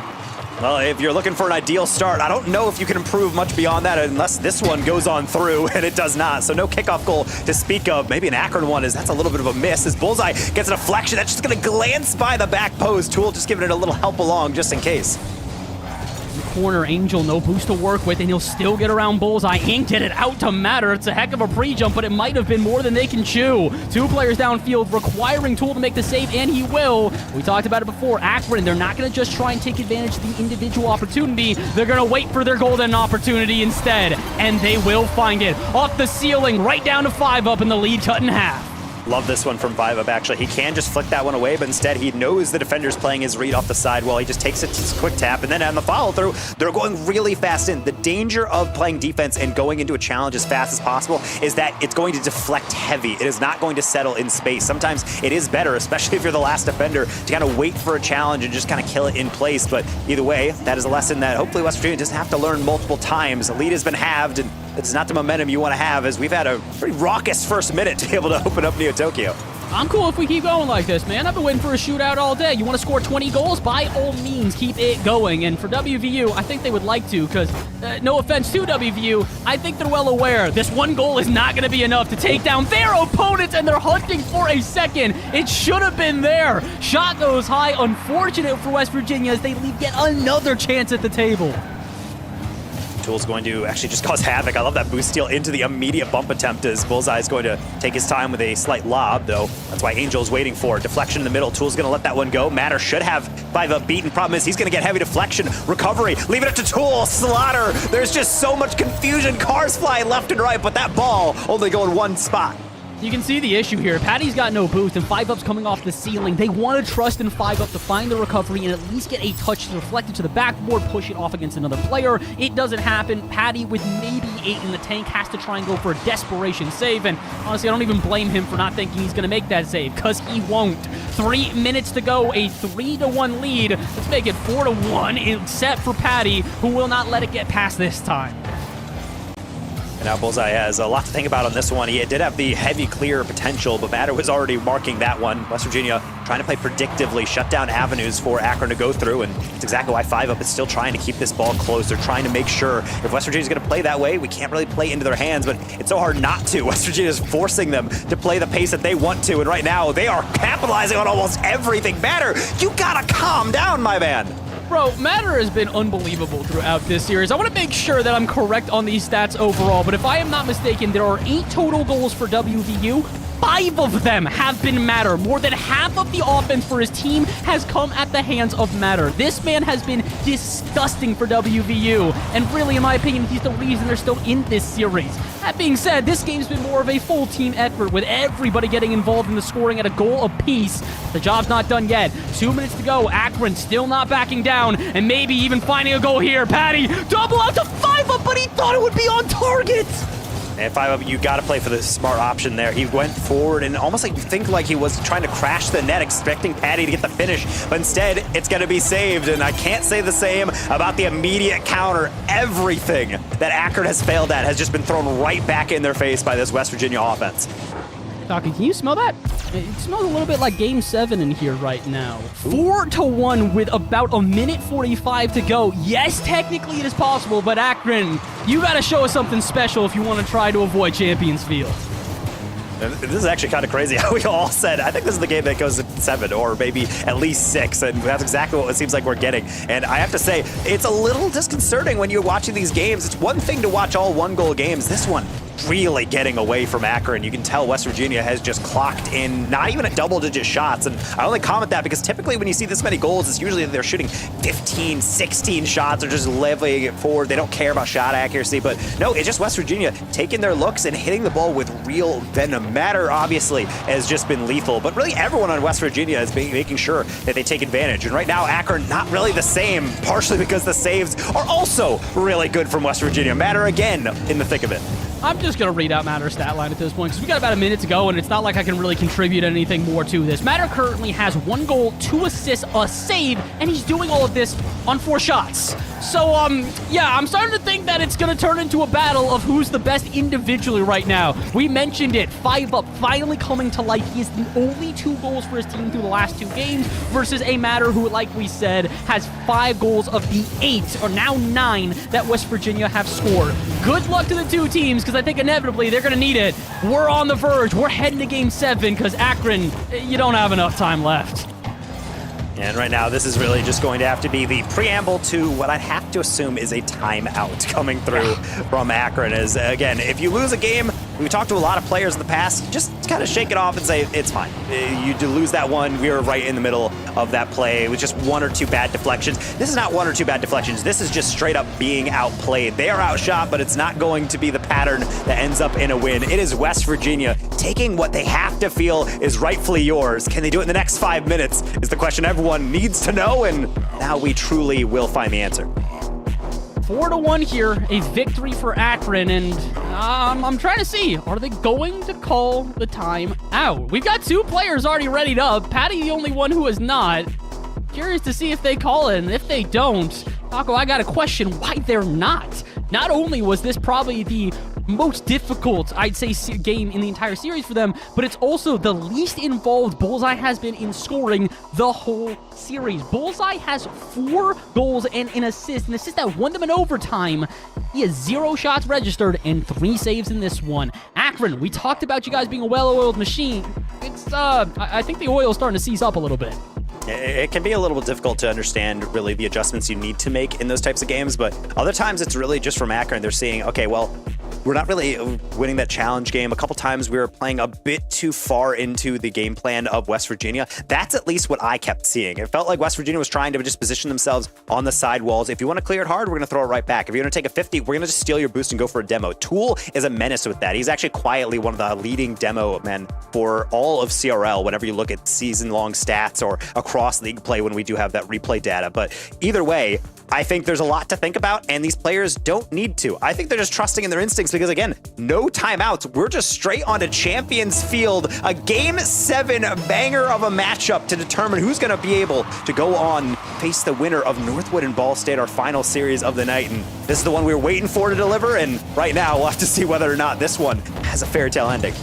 Well, if you're looking for an ideal start, I don't know if you can improve much beyond that unless this one goes on through, and it does not. So no kickoff goal to speak of. Maybe an Akron one, as that's a little bit of a miss. As Bullseye gets a deflection, that's just going to glance by the back post. Tool just giving it a little help along just in case. Corner, Angel, no boost to work with, and he'll still get around Bullseye. Ain't get it out to Matter. It's a heck of a pre-jump, but it might have been more than they can chew. 2 players downfield, requiring Tool to make the save, and he will. We talked about it before. Akron, they're not going to just try and take advantage of the individual opportunity. They're going to wait for their golden opportunity instead, and they will find it. Off the ceiling, right down to 5 up, and the lead cut in half. Love this one from 5 up, actually. He can just flick that one away, but instead he knows the defender's playing his read off the side well. He just takes it to his quick tap, and then on the follow-through, they're going really fast in. The danger of playing defense and going into a challenge as fast as possible is that it's going to deflect heavy. It is not going to settle in space. Sometimes it is better, especially if you're the last defender, to kind of wait for a challenge and just kind of kill it in place. But either way, that is a lesson that hopefully West Virginia doesn't have to learn multiple times. The lead has been halved, and it's not the momentum you want to have, as we've had a pretty raucous first minute to be able to open up Neo Tokyo. I'm cool if we keep going like this, man. I've been waiting for a shootout all day. You want to score 20 goals? By all means, keep it going. And for WVU, I think they would like to, because no offense to WVU, I think they're well aware this 1 goal is not going to be enough to take down their opponents, and they're hunting for a second. It should have been there. Shot goes high. Unfortunate for West Virginia as they leave yet another chance at the table. Tool's going to actually just cause havoc. I love that boost steal into the immediate bump attempt as Bullseye is going to take his time with a slight lob, though. That's why Angel's waiting for it. Deflection in the middle. Tool's going to let that one go. Matter should have 5 up beaten. Problem is he's going to get heavy deflection. Recovery. Leave it up to Tool. Slaughter. There's just so much confusion. Cars flying left and right, but that ball only going one spot. You can see the issue here. Patty's got no boost, and 5-up's coming off the ceiling. They want to trust in 5-up to find the recovery and at least get a touch to reflect it to the backboard, push it off against another player. It doesn't happen. Patty, with maybe 8 in the tank, has to try and go for a desperation save, and honestly, I don't even blame him for not thinking he's going to make that save, because he won't. 3 minutes to go, a 3-1 lead. Let's make it 4-1. It's set for Patty, who will not let it get past this time. And now Bullseye has a lot to think about on this one. He did have the heavy clear potential, but Matter was already marking that one. West Virginia trying to play predictively, shut down avenues for Akron to go through, and it's exactly why 5-up is still trying to keep this ball close. They're trying to make sure if West Virginia's going to play that way, we can't really play into their hands, but it's so hard not to. West Virginia is forcing them to play the pace that they want to, and right now they are capitalizing on almost everything. Matter, you gotta calm down, my man. Bro, Matter has been unbelievable throughout this series. I want to make sure that I'm correct on these stats overall, but if I am not mistaken, there are 8 total goals for WVU. 5 of them have been Matter. More than half of the offense for his team has come at the hands of Matter. This man has been disgusting for WVU, and really, in my opinion, he's the reason they're still in this series. That being said, this game's been more of a full team effort with everybody getting involved in the scoring at a goal apiece. The job's not done yet. 2 minutes to go. Akron still not backing down, and maybe even finding a goal here. Patty, double out to 5-up, but he thought it would be on target. And 5-up, you got to play for the smart option there. He went forward and almost like you think like he was trying to crash the net, expecting Patty to get the finish, but instead it's going to be saved. And I can't say the same about the immediate counter. Everything that Akron has failed at has just been thrown right back in their face by this West Virginia offense. Talking, can you smell that? It smells a little bit like Game 7 in here right now. 4-1 with about 1:45 to go. Yes, technically it is possible, but Akron, you got to show us something special if you want to try to avoid Champions Field. This is actually kind of crazy how we all said, I think this is the game that goes to 7 or maybe at least 6, and that's exactly what it seems like we're getting. And I have to say, it's a little disconcerting when you're watching these games. It's one thing to watch all 1-goal games. This one really getting away from Akron. You can tell West Virginia has just clocked in not even a double-digit shots, and I only comment that because typically when you see this many goals, it's usually they're shooting 15, 16 shots or just leveling it forward. They don't care about shot accuracy, but no, it's just West Virginia taking their looks and hitting the ball with real venom. Matter, obviously, has just been lethal, but really everyone on West Virginia is making sure that they take advantage, and right now Akron not really the same, partially because the saves are also really good from West Virginia. Matter again in the thick of it. I'm just going to read out Matter's stat line at this point because we got about a minute to go, and it's not like I can really contribute anything more to this. Matter currently has 1 goal, 2 assists, a save, and he's doing all of this on 4 shots. So, yeah, I'm starting to think that it's going to turn into a battle of who's the best individually right now. We mentioned it, 5 up, finally coming to life. He is the only 2 goals for his team through the last 2 games versus a Matter who, like we said, has 5 goals of the 8, or now 9, that West Virginia have scored. Good luck to the 2 teams, because I think inevitably they're going to need it. We're on the verge. We're heading to Game 7, because Akron, you don't have enough time left. And right now, this is really just going to have to be the preamble to what I'd have to assume is a timeout coming through from Akron. As again, if you lose a game, we talked to a lot of players in the past, just kind of shake it off and say, it's fine. You do lose that one. We were right in the middle of that play. It was just 1 or 2 bad deflections. This is not 1 or 2 bad deflections. This is just straight up being outplayed. They are outshot, but it's not going to be the pattern that ends up in a win. It is West Virginia taking what they have to feel is rightfully yours. Can they do it in the next 5 minutes is the question everyone needs to know, and now we truly will find the answer. 4-1 here, a victory for Akron, and I'm trying to see, are they going to call the time out? We've got 2 players already readied up. Patty, the only one who is not. Curious to see if they call it, and if they don't, Paco, I got a question why they're not. Not only was this probably the most difficult, I'd say, game in the entire series for them, but it's also the least involved Bullseye has been in scoring the whole series. Bullseye has 4 goals and an assist that won them in overtime. He has 0 shots registered and 3 saves in this one. Akron, we talked about you guys being a well-oiled machine. It's, I think the oil is starting to seize up a little bit. It can be a little bit difficult to understand really the adjustments you need to make in those types of games, but other times it's really just from Akron. They're seeing, okay, well, we're not really winning that challenge game. A couple times we were playing a bit too far into the game plan of West Virginia. That's at least what I kept seeing. It felt like West Virginia was trying to just position themselves on the sidewalls. If you want to clear it hard, we're going to throw it right back. If you're going to take a 50, we're going to just steal your boost and go for a demo. Tool is a menace with that. He's actually quietly one of the leading demo men for all of CRL whenever you look at season-long stats or across league play when we do have that replay data. But either way, I think there's a lot to think about, and these players don't need to. I think they're just trusting in their instincts because, again, no timeouts. We're just straight onto Champions Field, a Game 7 banger of a matchup to determine who's going to be able to go on face the winner of Northwood and Ball State, our final series of the night. And this is the one we were waiting for to deliver, and right now we'll have to see whether or not this one has a fairy tale ending.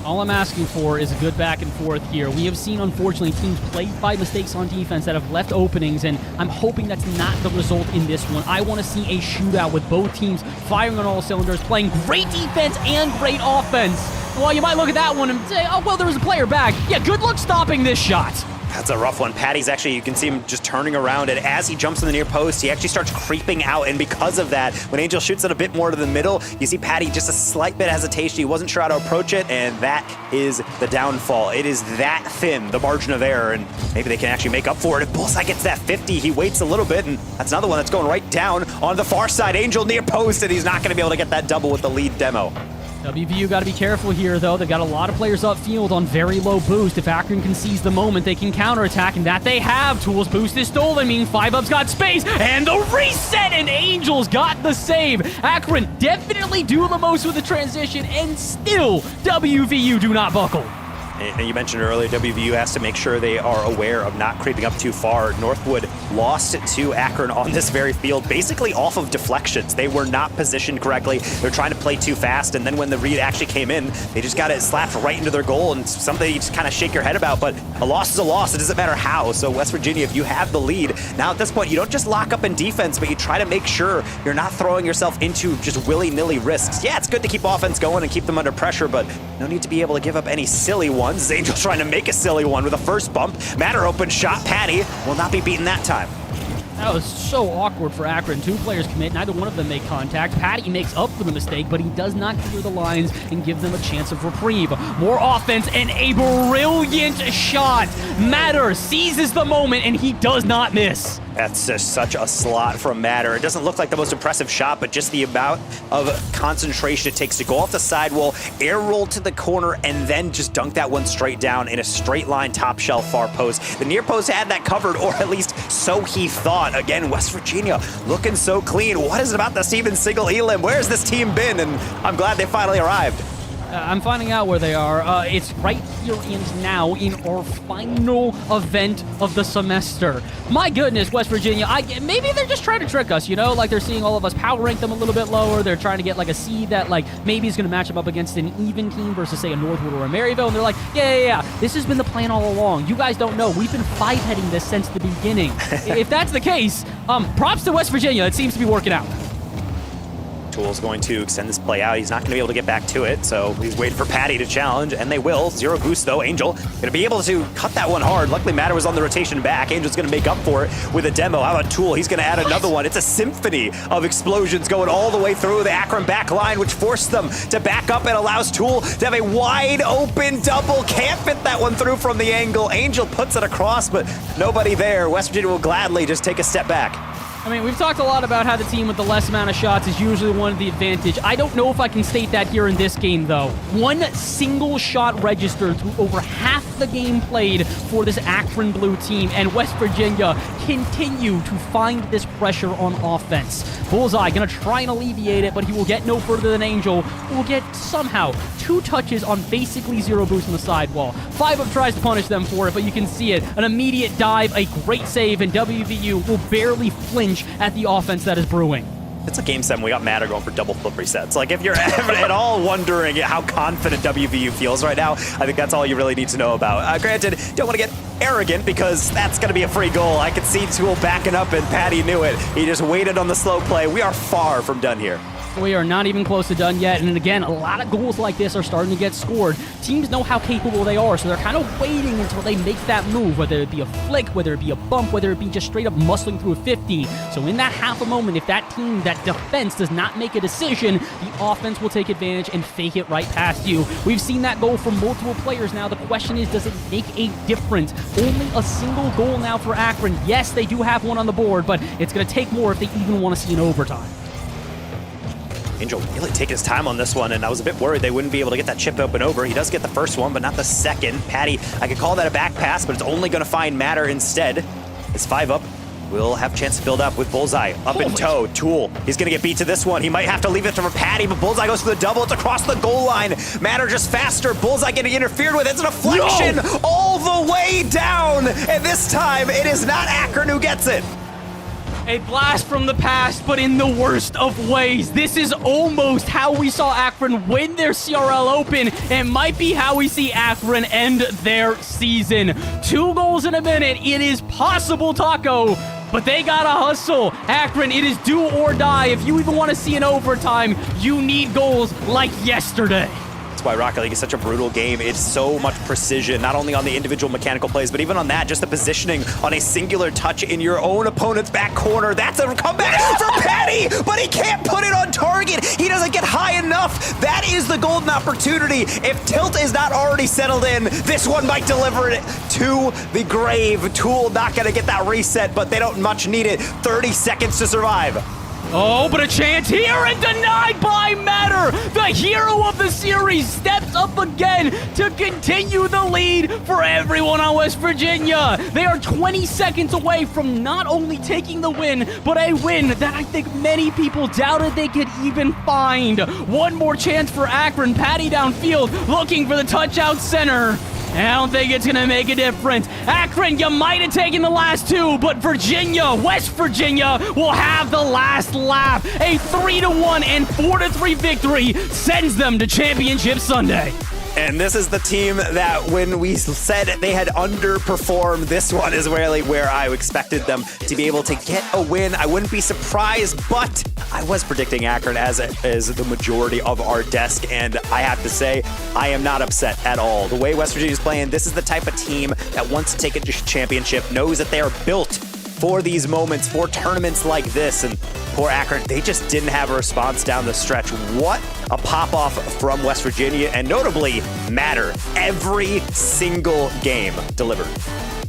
All I'm asking for is a good back and forth here. We have seen, unfortunately, teams play by mistakes on defense that have left openings, and I'm hoping that's not the result in this one. I want to see a shootout with both teams firing on all cylinders, playing great defense and great offense. Well, you might look at that one and say, oh, well, there was a player back. Yeah, good luck stopping this shot. That's a rough one. Patty's actually, you can see him just turning around, and as he jumps in the near post, he actually starts creeping out, and because of that, when Angel shoots it a bit more to the middle, you see Patty just a slight bit of hesitation. He wasn't sure how to approach it, and that is the downfall. It is that thin, the margin of error, and maybe they can actually make up for it. If Bullseye gets that 50, he waits a little bit, and that's another one that's going right down on the far side. Angel near post, and he's not going to be able to get that double with the lead demo. WVU got to be careful here, though. They've got a lot of players upfield on very low boost. If Akron can seize the moment, they can counterattack, and that they have. Tools boost is stolen, meaning 5-Up's got space, and the reset, and Angels got the save. Akron definitely do the most with the transition, and still, WVU do not buckle. And you mentioned earlier, WVU has to make sure they are aware of not creeping up too far. Northwood lost to Akron on this very field, basically off of deflections. They were not positioned correctly. They're trying to play too fast, and then when the read actually came in, they just got it slapped right into their goal, and something you just kind of shake your head about, but a loss is a loss. It doesn't matter how. So West Virginia, if you have the lead, now at this point, you don't just lock up in defense, but you try to make sure you're not throwing yourself into just willy-nilly risks. Yeah, it's good to keep offense going and keep them under pressure, but no need to be able to give up any silly ones. Angel trying to make a silly one with a first bump. Matter open shot. Patty will not be beaten that time. That was so awkward for Akron. 2 players commit, neither one of them make contact. Patty makes up for the mistake, but he does not clear the lines and give them a chance of reprieve. More offense and a brilliant shot. Matter seizes the moment, and he does not miss. That's just such a slot from Matter. It doesn't look like the most impressive shot, but just the amount of concentration it takes to go off the sidewall, air roll to the corner, and then just dunk that one straight down in a straight line top shelf far post. The near post had that covered, or at least so he thought. Again, West Virginia looking so clean. What is it about the Steven Single Elim? Where's this team been? And I'm glad they finally arrived. I'm finding out where they are. It's right here and now in our final event of the semester. My goodness, West Virginia, maybe they're just trying to trick us, you know? Like, they're seeing all of us power rank them a little bit lower. They're trying to get, like, a seed that, like, maybe is going to match them up against an even team versus, say, a Northwood or a Maryville. And they're like, yeah. This has been the plan all along. You guys don't know. We've been five-heading this since the beginning. If that's the case, props to West Virginia. It seems to be working out. Tool's going to extend this play out. He's not going to be able to get back to it, so he's waiting for Patty to challenge, and they will. Zero boost, though. Angel going to be able to cut that one hard. Luckily, Matter was on the rotation back. Angel's going to make up for it with a demo. How about Tool? He's going to add another one. It's a symphony of explosions going all the way through the Akron back line, which forced them to back up and allows Tool to have a wide open double. Can't fit that one through from the angle. Angel puts it across, but nobody there. West Virginia will gladly just take a step back. I mean, we've talked a lot about how the team with the less amount of shots is usually one of the advantage. I don't know if I can state that here in this game, though. One single shot registered through over half the game played for this Akron Blue team, and West Virginia continue to find this pressure on offense. Bullseye gonna try and alleviate it, but he will get no further than Angel, who will get somehow 2 touches on basically zero boost on the sidewall. 5-up tries to punish them for it, but you can see it. An immediate dive, a great save, and WVU will barely flinch at the offense that is brewing. It's a game 7. We got Matter going for double flip resets. Like, if you're at all wondering how confident WVU feels right now, I think that's all you really need to know about. Granted, don't want to get arrogant because that's going to be a free goal. I could see Tool backing up, and Patty knew it. He just waited on the slow play. We are far from done here. We are not even close to done yet, and again, a lot of goals like this are starting to get scored. Teams know how capable they are, so they're kind of waiting until they make that move, whether it be a flick, whether it be a bump, whether it be just straight up muscling through a 50. So in that half a moment, if that team, that defense does not make a decision, the offense will take advantage and fake it right past you. We've seen that goal from multiple players now. The question is, does it make a difference? Only a single goal now for Akron. Yes, they do have one on the board, but it's going to take more if they even want to see an overtime. Angel really taking his time on this one, and I was a bit worried they wouldn't be able to get that chip open over. He does get the first one, but not the second. Patty, I could call that a back pass, but it's only going to find Matter instead. It's 5-up. We'll have a chance to build up with Bullseye up in tow. Tool, he's going to get beat to this one. He might have to leave it for Patty, but Bullseye goes for the double. It's across the goal line. Matter just faster. Bullseye getting interfered with. It's a deflection all the way down, and this time it is not Akron who gets it. A blast from the past, but in the worst of ways. This is almost how we saw Akron win their CRL Open, and might be how we see Akron end their season. 2 goals in a minute. It is possible, Taco, but they gotta hustle. Akron, it is do or die. If you even want to see an overtime, you need goals like yesterday. That's why Rocket League is such a brutal game. It's so much precision, not only on the individual mechanical plays, but even on that, just the positioning on a singular touch in your own opponent's back corner. That's a comeback for Patty, but he can't put it on target. He doesn't get high enough. That is the golden opportunity. If tilt is not already settled in, this one might deliver it to the grave. Tool not gonna get that reset, but they don't much need it. 30 seconds to survive. Oh, but a chance here and denied by Matter. The hero of the series steps up again to continue the lead for everyone on West Virginia. They are 20 seconds away from not only taking the win, but a win that I think many people doubted they could even find. One more chance for Akron. Patty downfield looking for the touch out center. I don't think it's going to make a difference. Akron, you might have taken the last 2, but Virginia, West Virginia, will have the last lap. A 3-1 and 4-3 victory sends them to Championship Sunday. And this is the team that when we said they had underperformed, this one is really where I expected them to be able to get a win. I wouldn't be surprised, but I was predicting Akron as the majority of our desk, and I have to say, I am not upset at all. The way West Virginia is playing, this is the type of team that wants to take a championship, knows that they are built for these moments, for tournaments like this, and poor Akron, they just didn't have a response down the stretch. What a pop-off from West Virginia, and notably, Matter. Every single game delivered.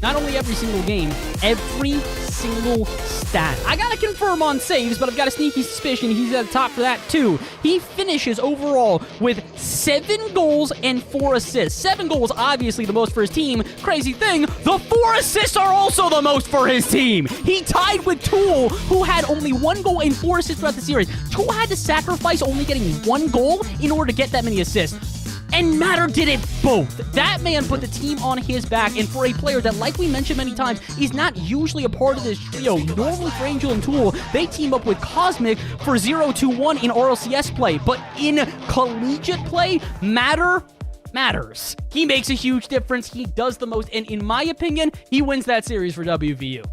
Not only every single game, every single stat. I gotta confirm on saves, but I've got a sneaky suspicion he's at the top for that too. He finishes overall with 7 goals and 4 assists. 7 goals, obviously the most for his team. Crazy thing, the 4 assists are also the most for his team. He tied with Tool, who had only 1 goal and 4 assists throughout the series. Tool had to sacrifice only getting 1 goal in order to get that many assists. And Matter did it both. That man put the team on his back, and for a player that, like we mentioned many times, is not usually a part of this trio. Normally for Angel and Tool, they team up with Cosmic for 0-2-1 in RLCS play, but in Collegiate play, Matter matters. He makes a huge difference. He does the most, and in my opinion, he wins that series for WVU.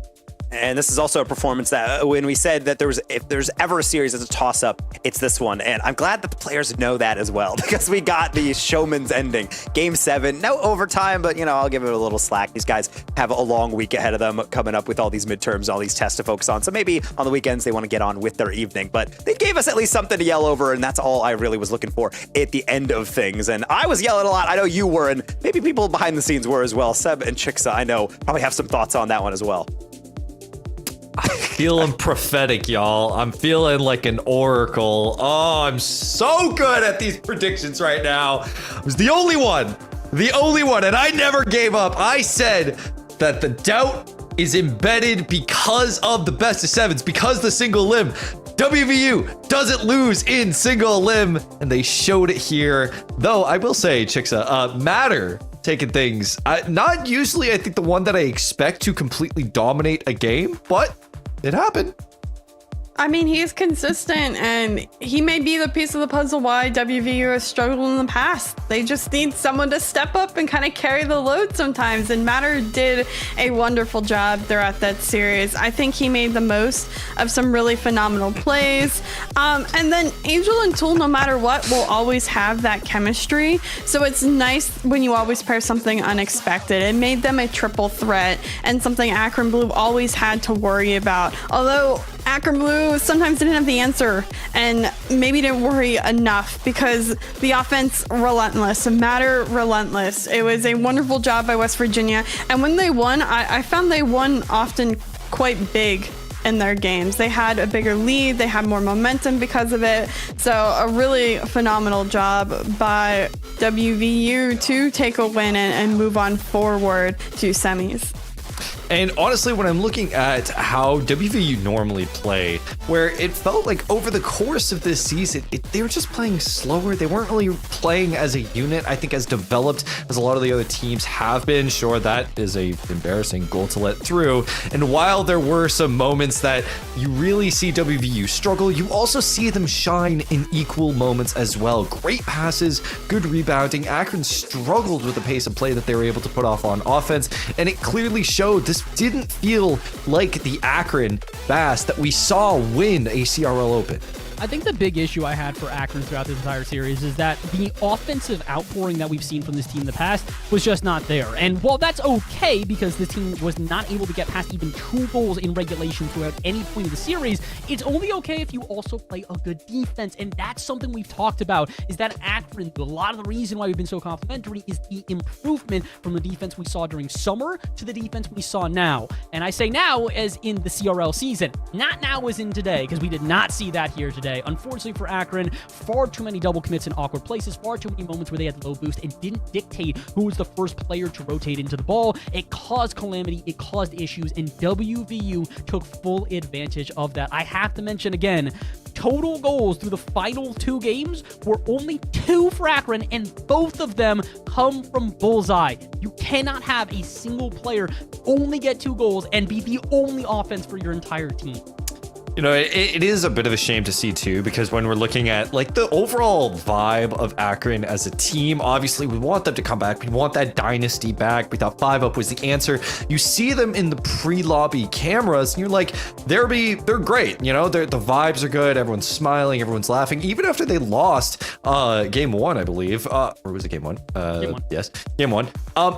And this is also a performance that when we said that if there's ever a series that's a toss-up, it's this one. And I'm glad that the players know that as well, because we got the showman's ending. Game 7, no overtime, but, I'll give it a little slack. These guys have a long week ahead of them coming up with all these midterms, all these tests to focus on. So maybe on the weekends they want to get on with their evening. But they gave us at least something to yell over, and that's all I really was looking for at the end of things. And I was yelling a lot. I know you were, and maybe people behind the scenes were as well. Seb and Chixa, I know, probably have some thoughts on that one as well. I'm feeling prophetic, y'all. I'm feeling like an oracle. Oh, I'm so good at these predictions right now. I was the only one, and I never gave up. I said that the doubt is embedded because of the best of sevens, because the single limb. WVU doesn't lose in single limb, and they showed it here. Though I will say, Chixa, Matter taking things, not usually, I think, the one that I expect to completely dominate a game, but it happened. I mean, he's consistent, and he may be the piece of the puzzle why WVU has struggled in the past. They just need someone to step up and kind of carry the load sometimes, and Matter did a wonderful job throughout that series. I think he made the most of some really phenomenal plays. And then Angel and Tool, no matter what, will always have that chemistry. So it's nice when you always pair something unexpected. It made them a triple threat, and something Akron Blue always had to worry about. Although Akron Blue sometimes didn't have the answer and maybe didn't worry enough because the offense relentless, Matter relentless. It was a wonderful job by West Virginia. And when they won, I found they won often quite big in their games. They had a bigger lead. They had more momentum because of it. So a really phenomenal job by WVU to take a win and move on forward to semis. And honestly, when I'm looking at how WVU normally play, where it felt like over the course of this season, they were just playing slower. They weren't really playing as a unit, I think, as developed as a lot of the other teams have been. Sure, that is a embarrassing goal to let through. And while there were some moments that you really see WVU struggle, you also see them shine in equal moments as well. Great passes, good rebounding. Akron struggled with the pace of play that they were able to put off on offense, and it clearly showed this didn't feel like the Akron Bass that we saw win a CRL Open. I think the big issue I had for Akron throughout this entire series is that the offensive outpouring that we've seen from this team in the past was just not there. And while that's okay because the team was not able to get past even 2 goals in regulation throughout any point of the series, it's only okay if you also play a good defense. And that's something we've talked about, is that Akron, a lot of the reason why we've been so complimentary is the improvement from the defense we saw during summer to the defense we saw now. And I say now as in the CRL season, not now as in today, because we did not see that here today. Unfortunately for Akron, far too many double commits in awkward places, far too many moments where they had low boost and didn't dictate who was the first player to rotate into the ball. It caused calamity, it caused issues, and WVU took full advantage of that. I have to mention again, total goals through the final 2 games were only 2 for Akron, and both of them come from bullseye. You cannot have a single player only get 2 goals and be the only offense for your entire team. You know, it is a bit of a shame to see too, because when we're looking at like the overall vibe of Akron as a team, obviously we want them to come back. We want that dynasty back. We thought 5-up was the answer. You see them in the pre-lobby cameras and you're like, they're great. You know, the vibes are good. Everyone's smiling. Everyone's laughing. Even after they lost game 1, I believe. Or was it game 1? Game 1. Yes, game 1.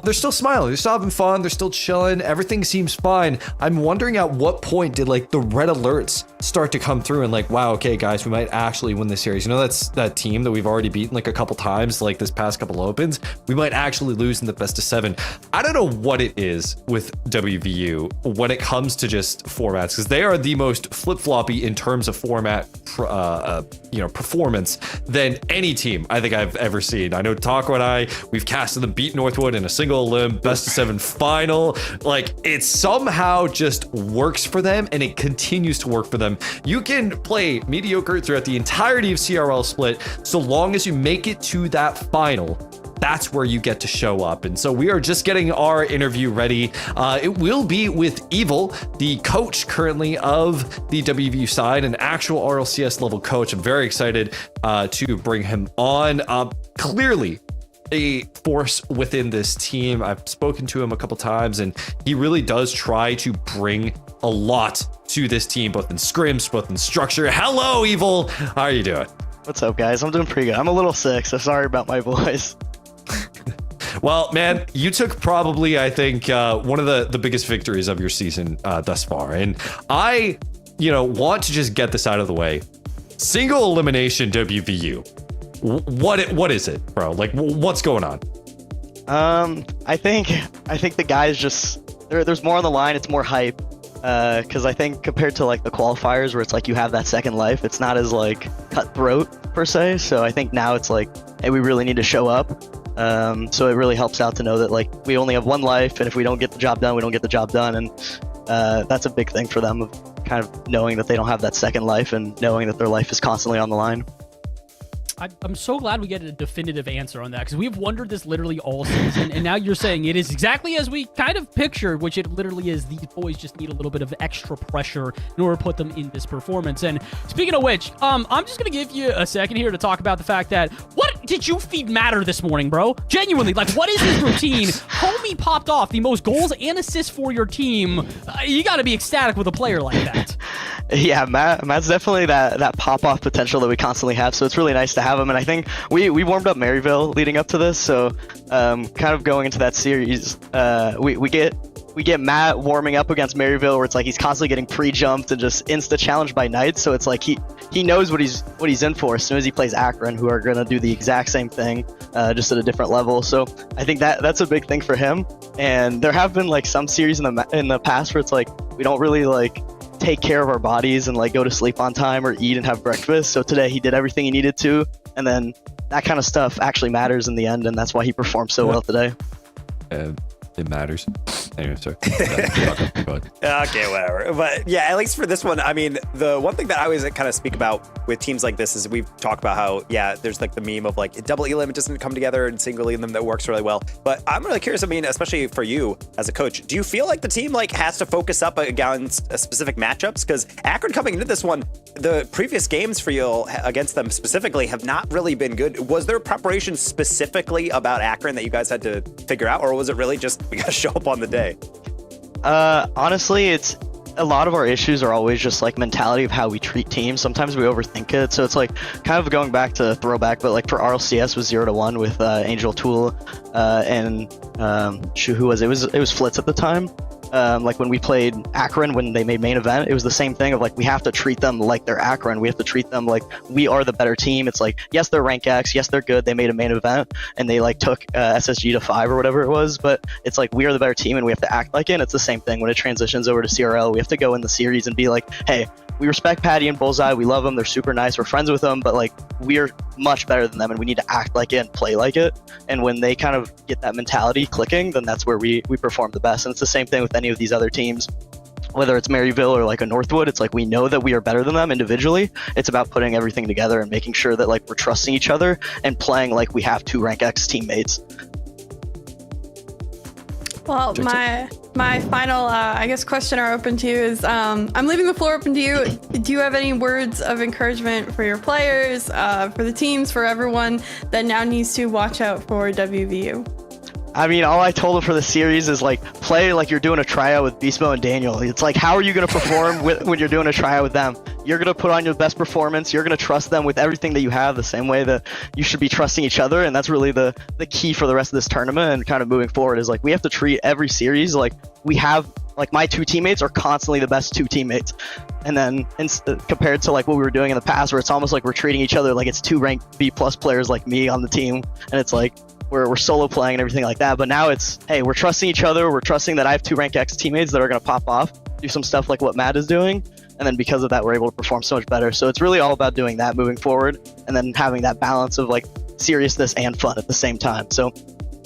they're still smiling. They're still having fun. They're still chilling. Everything seems fine. I'm wondering at what point did like the red alerts start to come through and like, wow, okay, guys, we might actually win this series. You know, that's that team that we've already beaten like a couple times, like this past couple opens. We might actually lose in the best of 7. I don't know what it is with WVU when it comes to just formats, because they are the most flip-floppy in terms of format, performance than any team I think I've ever seen. I know Taco and I, we've casted them beat Northwood in a single elim, best of 7 final. Like, it somehow just works for them, and it continues to work for them. You can play mediocre throughout the entirety of CRL split, so long as you make it to that final. That's where you get to show up. And so we are just getting our interview ready. It will be with Evil, the coach currently of the WVU side, an actual RLCS level coach. I'm very excited to bring him on. Clearly a force within this team. I've spoken to him a couple times, and he really does try to bring a lot to this team, both in scrims, both in structure. Hello, Evil. How are you doing? What's up, guys? I'm doing pretty good. I'm a little sick, so sorry about my voice. Well, man, you took probably, I think, one of the biggest victories of your season thus far. And I, want to just get this out of the way. Single elimination WVU. What is it, bro? Like, what's going on? I think the guys just there's more on the line. It's more hype. Because I think compared to like the qualifiers where it's like you have that second life, it's not as like cutthroat per se. So I think now it's like, hey, we really need to show up. So it really helps out to know that like we only have one life, and if we don't get the job done, we don't get the job done. And that's a big thing for them, of kind of knowing that they don't have that second life and knowing that their life is constantly on the line. I'm so glad we get a definitive answer on that, because we've wondered this literally all season, and now you're saying it is exactly as we kind of pictured, which it literally is. These boys just need a little bit of extra pressure in order to put them in this performance. And speaking of which, I'm just going to give you a second here to talk about the fact that, what did you feed Matter this morning, bro? Genuinely, like, what is his routine? Homie popped off the most goals and assists for your team. You got to be ecstatic with a player like that. Yeah, Matt's definitely that pop-off potential that we constantly have, so it's really nice to have him. And I think we warmed up Maryville leading up to this, so kind of going into that series, we get Matt warming up against Maryville, where it's like he's constantly getting pre-jumped and just insta-challenged by Knights, so it's like he knows what he's in for as soon as he plays Akron, who are going to do the exact same thing, just at a different level. So I think that's a big thing for him. And there have been like some series in the past where it's like we don't really like take care of our bodies and like go to sleep on time or eat and have breakfast. So today he did everything he needed to, and then that kind of stuff actually matters in the end, and that's why he performed so well today. It matters. Anyway, sorry. Okay, whatever. But yeah, at least for this one, I mean, the one thing that I always kind of speak about with teams like this is we've talked about how, yeah, there's like the meme of like double elim, it doesn't come together, and single elim that works really well. But I'm really curious, I mean, especially for you as a coach, do you feel like the team like has to focus up against specific matchups? Because Akron coming into this one, the previous games for you against them specifically have not really been good. Was there preparation specifically about Akron that you guys had to figure out, or was it really just we got to show up on the day? Honestly, it's a lot of our issues are always just like mentality of how we treat teams. Sometimes we overthink it, so it's like kind of going back to throwback, but like for RLCS was 0-1 with Angel Tool and who was it? It was Flitz at the time. Like when we played Akron, when they made main event, it was the same thing of like, we have to treat them like they're Akron. We have to treat them like we are the better team. It's like, yes, they're rank X. Yes, they're good. They made a main event and they like took SSG to 5 or whatever it was. But it's like, we are the better team and we have to act like it. And it's the same thing when it transitions over to CRL. We have to go in the series and be like, hey, we respect Patty and Bullseye. We love them. They're super nice. We're friends with them. But like, we're much better than them and we need to act like it and play like it. And when they kind of get that mentality clicking, then that's where we perform the best. And it's the same thing with any of these other teams, whether it's Maryville or like a Northwood. It's like, we know that we are better than them individually. It's about putting everything together and making sure that like we're trusting each other and playing like we have 2 rank X teammates. Well, my final, I guess, question or open to you is, I'm leaving the floor open to you. Do you have any words of encouragement for your players, for the teams, for everyone that now needs to watch out for WVU? I mean, all I told them for the series is like, play like you're doing a tryout with Beastmo and Daniel. It's like, how are you going to perform when you're doing a tryout with them? you're going to put on your best performance. You're going to trust them with everything that you have, the same way that you should be trusting each other. And that's really the key for the rest of this tournament and kind of moving forward is like we have to treat every series like we have, like my 2 teammates are constantly the best 2 teammates. And then compared to like what we were doing in the past, where it's almost like we're treating each other like it's 2 ranked B+ players like me on the team. And it's like we're solo playing and everything like that. But now it's, hey, we're trusting each other. We're trusting that I have 2 rank X teammates that are going to pop off, do some stuff like what Matt is doing. And then because of that, we're able to perform so much better. So it's really all about doing that moving forward and then having that balance of like seriousness and fun at the same time. So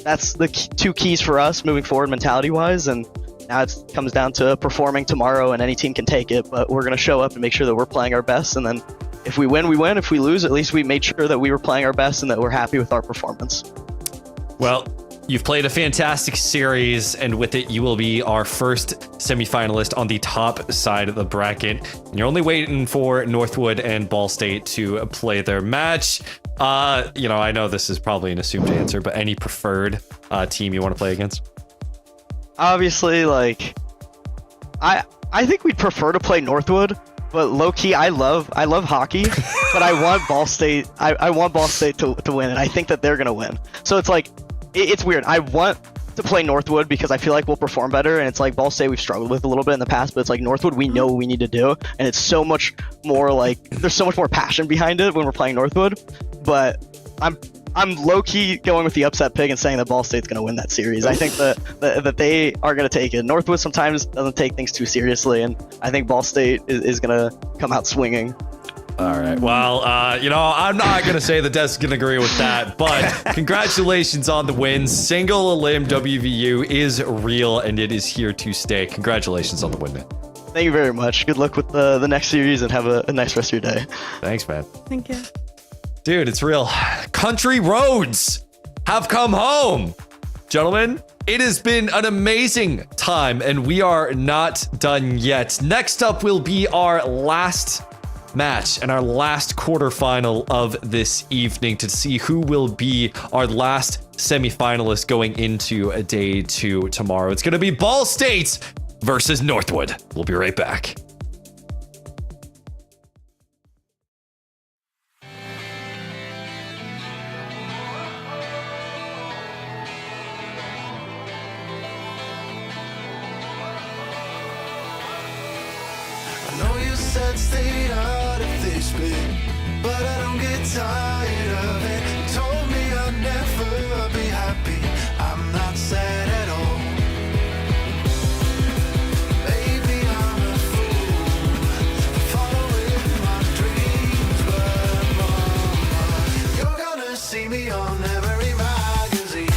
that's the 2 keys for us moving forward mentality wise. And now it comes down to performing tomorrow, and any team can take it, but we're going to show up and make sure that we're playing our best. And then if we win, we win. If we lose, at least we made sure that we were playing our best and that we're happy with our performance. Well, you've played a fantastic series, and with it, you will be our first semifinalist on the top side of the bracket. And you're only waiting for Northwood and Ball State to play their match. I know this is probably an assumed answer, but any preferred team you want to play against? Obviously, like I think we'd prefer to play Northwood, but low key I love hockey, but I want Ball State I want Ball State to win, and I think that they're gonna win. So it's like it's weird. I want to play Northwood because I feel like we'll perform better, and it's like Ball State we've struggled with a little bit in the past, but it's like Northwood we know what we need to do, and it's so much more like there's so much more passion behind it when we're playing Northwood. But I'm low-key going with the upset pick and saying that Ball State's going to win that series. I think that they are going to take it. Northwood sometimes doesn't take things too seriously, and I think Ball State is going to come out swinging. All right. Well, I'm not going to say the devs can agree with that, but congratulations on the win. Single Elim WVU is real, and it is here to stay. Congratulations on the win, man. Thank you very much. Good luck with the next series, and have a nice rest of your day. Thanks, man. Thank you. Dude, it's real. Country roads have come home. Gentlemen, it has been an amazing time, and we are not done yet. Next up will be our last match and our last quarterfinal of this evening to see who will be our last semifinalist going into day 2 tomorrow. It's going to be Ball State versus Northwood. We'll be right back. Stay out of this bit, but I don't get tired of it. Told me I'll never be happy. I'm not sad at all. Maybe I'm a fool, following my dreams, but mama, you're gonna see me on every magazine.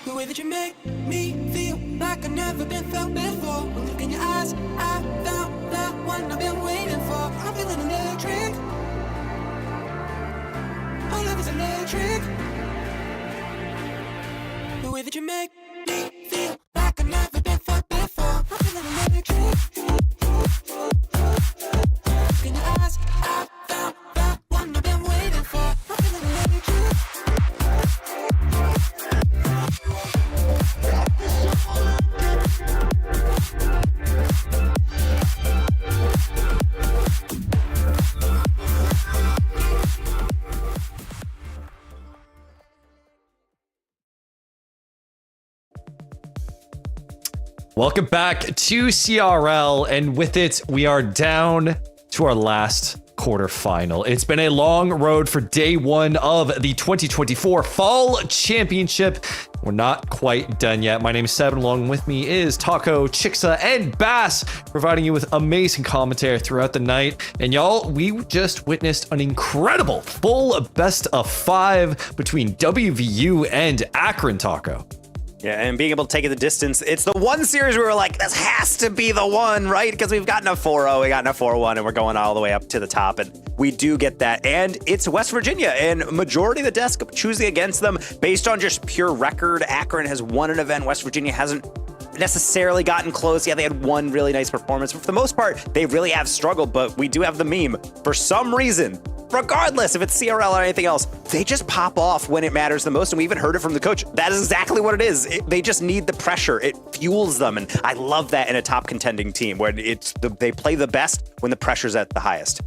The way that you make me feel like I've never been felt before. When look in your eyes, I found the one I've been waiting for. I'm feeling electric. Our love is electric. The way that you make me feel like I've never been felt before. I'm feeling electric. Look in your eyes, I found the one I've been waiting for. I'm feeling electric. Welcome back to CRL, and with it, we are down to our last quarterfinal. It's been a long road for day one of the 2024 Fall Championship. We're not quite done yet. My name is Seven. Along with me is Taco, Chixa, and Bass, providing you with amazing commentary throughout the night. And y'all, we just witnessed an incredible full best of 5 between WVU and Akron, Taco. Yeah, and being able to take it the distance. It's the one series where we're like, this has to be the one, right? Because we've gotten a 4-0, we gotten a 4-1, and we're going all the way up to the top. And we do get that. And it's West Virginia, and majority of the desk choosing against them based on just pure record. Akron has won an event. West Virginia hasn't necessarily gotten close. Yeah, they had one really nice performance. But for the most part, they really have struggled. But we do have the meme. For some reason, regardless if it's CRL or anything else, they just pop off when it matters the most. And we even heard it from the coach. That is exactly what it is. They just need the pressure. It fuels them. And I love that in a top contending team where they play the best when the pressure's at the highest.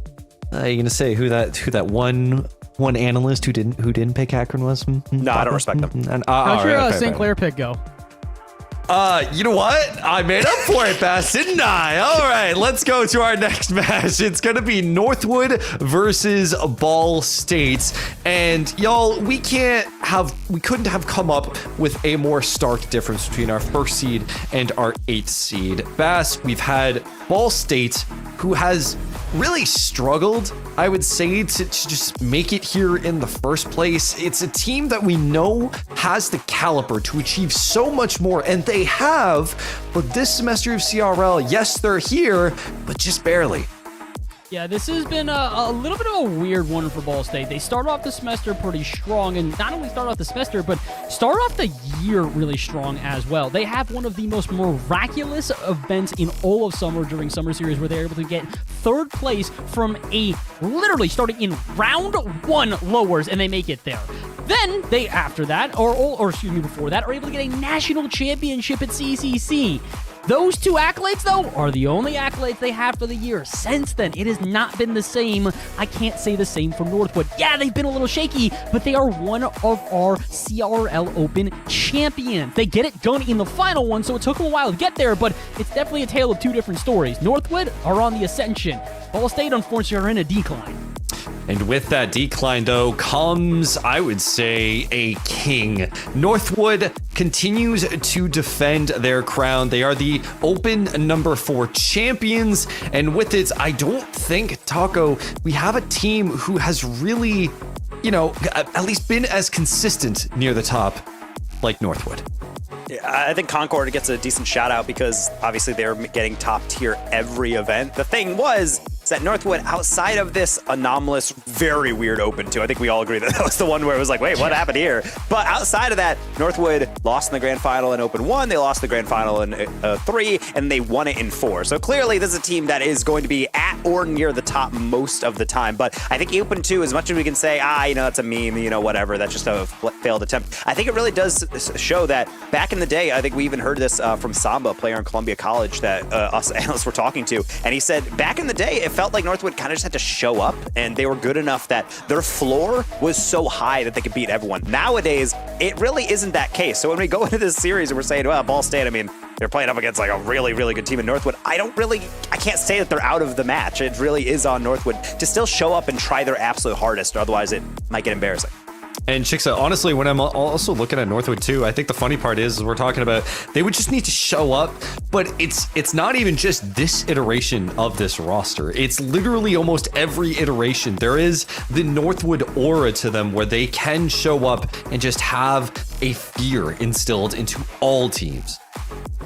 Are you gonna say who that one analyst who didn't pick Akron was? No, I don't respect them. How'd your St. Clair pick go? You know what? I made up for it, Bass, didn't I? All right, let's go to our next match. It's going to be Northwood versus Ball State. And y'all, we couldn't have come up with a more stark difference between our 1st seed and our 8th seed. Bass, we've had Ball State, who has really struggled, I would say, to just make it here in the first place. It's a team that we know has the caliber to achieve so much more, and they have. But this semester of CRL, yes, they're here, but just barely. Yeah, this has been a little bit of a weird one for Ball State. They start off the semester pretty strong, and not only start off the semester, but start off the year really strong as well. They have one of the most miraculous events in all of summer during Summer Series, where they're able to get 3rd place from literally starting in round 1 lowers, and they make it there. Then they, after that, before that, are able to get a national championship at CCC. Those 2 accolades, though, are the only accolades they have for the year. Since then, it has not been the same. I can't say the same for Northwood. Yeah, they've been a little shaky, but they are one of our CRL Open champions. They get it done in the final one, so it took them a while to get there, but it's definitely a tale of 2 different stories. Northwood are on the ascension. Ball State, unfortunately, are in a decline. And with that decline, though, comes, I would say, a king. Northwood continues to defend their crown. They are the Open number 4 champions. And with it, I don't think, Taco, we have a team who has really, at least been as consistent near the top like Northwood. Yeah, I think Concord gets a decent shout out because obviously they're getting top tier every event. The thing was that Northwood, outside of this anomalous, very weird Open too, I think we all agree that was the one where it was like, wait, what happened here? But outside of that, Northwood lost in the grand final in Open 1, they lost the grand final in 3, and they won it in 4. So clearly this is a team that is going to be at or near the top most of the time. But I think Open 2, as much as we can say, that's a meme, whatever, that's just a failed attempt, I think it really does show that back in the day, I think we even heard this from Samba, a player in Columbia College that us analysts were talking to, and he said back in the day, it felt like Northwood kind of just had to show up, and they were good enough that their floor was so high that they could beat everyone. Nowadays, it really isn't that case. So when we go into this series and we're saying, well, Ball State, they're playing up against like a really, really good team in Northwood, I can't say that they're out of the match. It really is on Northwood to still show up and try their absolute hardest, otherwise it might get embarrassing. And Chixa, honestly, when I'm also looking at Northwood too, I think the funny part is we're talking about they would just need to show up, but it's not even just this iteration of this roster. It's literally almost every iteration. There is the Northwood aura to them where they can show up and just have a fear instilled into all teams.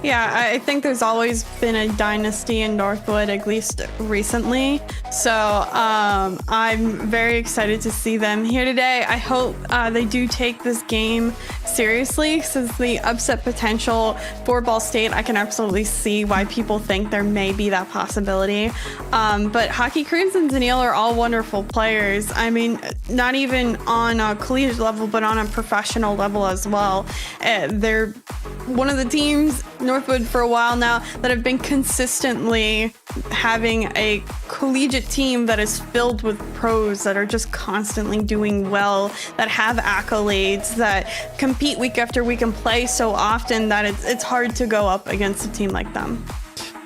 Yeah, I think there's always been a dynasty in Northwood, at least recently. So I'm very excited to see them here today. I hope they do take this game seriously, since the upset potential for Ball State, I can absolutely see why people think there may be that possibility. But Hockey Crimson and Neil are all wonderful players. I mean, not even on a collegiate level, but on a professional level as well. They're one of the teams, Northwood, for a while now, that have been consistently having a collegiate team that is filled with pros that are just constantly doing well, that have accolades, that compete week after week and play so often that it's hard to go up against a team like them.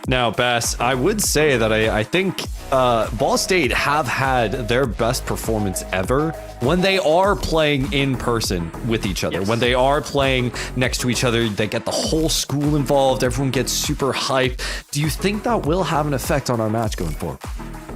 Now, Bass, I would say that I think Ball State have had their best performance ever when they are playing in person with each other. Yes. When they are playing next to each other, they get the whole school involved. Everyone gets super hyped. Do you think that will have an effect on our match going forward?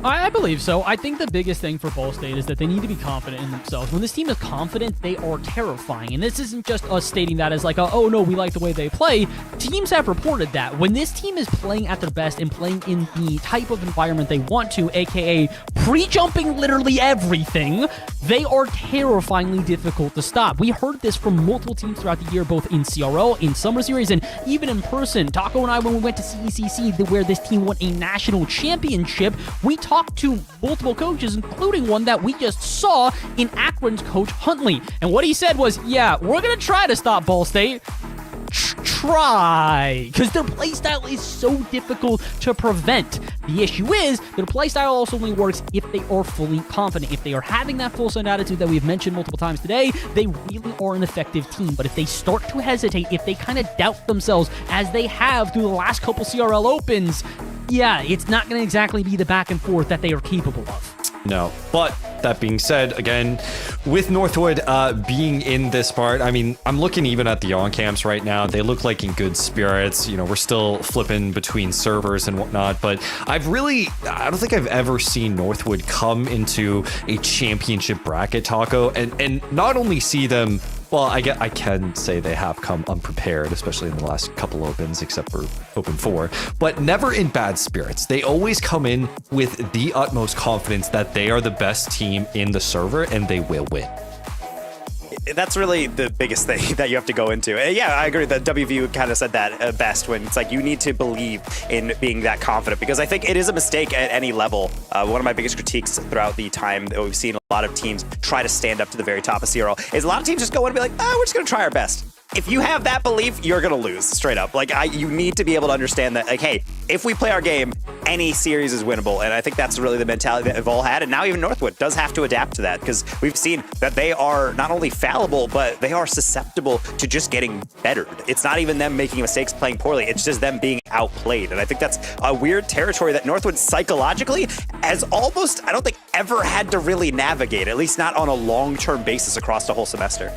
I believe so. I think the biggest thing for Ball State is that they need to be confident in themselves. When this team is confident, they are terrifying. And this isn't just us stating that as like, oh no, we like the way they play. Teams have reported that. When this team is playing at their best and playing in the type of environment they want to, aka pre-jumping literally everything, they are terrifyingly difficult to stop. We heard this from multiple teams throughout the year, both in CRL, in Summer Series, and even in person. Taco and I, when we went to CECC, where this team won a national championship, we talked to multiple coaches, including one that we just saw in Akron's Coach Huntley. And what he said was, yeah, we're going to try to stop Ball State. Try, because their playstyle is so difficult to prevent. The issue is their playstyle also only works if they are fully confident. If they are having that full send attitude that we've mentioned multiple times today, they really are an effective team. But if they start to hesitate, if they kind of doubt themselves, as they have through the last couple CRL Opens, yeah, it's not going to exactly be the back and forth that they are capable of. No, but that being said, again, with Northwood being in this part, I mean, I'm looking even at the on-camps right now. They look like in good spirits. You know, we're still flipping between servers and whatnot, but I don't think I've ever seen Northwood come into a championship bracket, Taco, and not only see them. Well, I can say they have come unprepared, especially in the last couple Opens, except for Open 4, but never in bad spirits. They always come in with the utmost confidence that they are the best team in the server and they will win. That's really the biggest thing that you have to go into. Yeah, I agree that WVU kind of said that best, when it's like you need to believe in being that confident, because I think it is a mistake at any level. One of my biggest critiques throughout the time that we've seen a lot of teams try to stand up to the very top of CRL is a lot of teams just go in and be like, we're just going to try our best. If you have that belief, you're going to lose straight up. Like, you need to be able to understand that, like, hey, if we play our game, any series is winnable. And I think that's really the mentality that we've all had. And now even Northwood does have to adapt to that, because we've seen that they are not only fallible, but they are susceptible to just getting bettered. It's not even them making mistakes, playing poorly. It's just them being outplayed. And I think that's a weird territory that Northwood psychologically has almost, I don't think, ever had to really navigate, at least not on a long-term basis across the whole semester.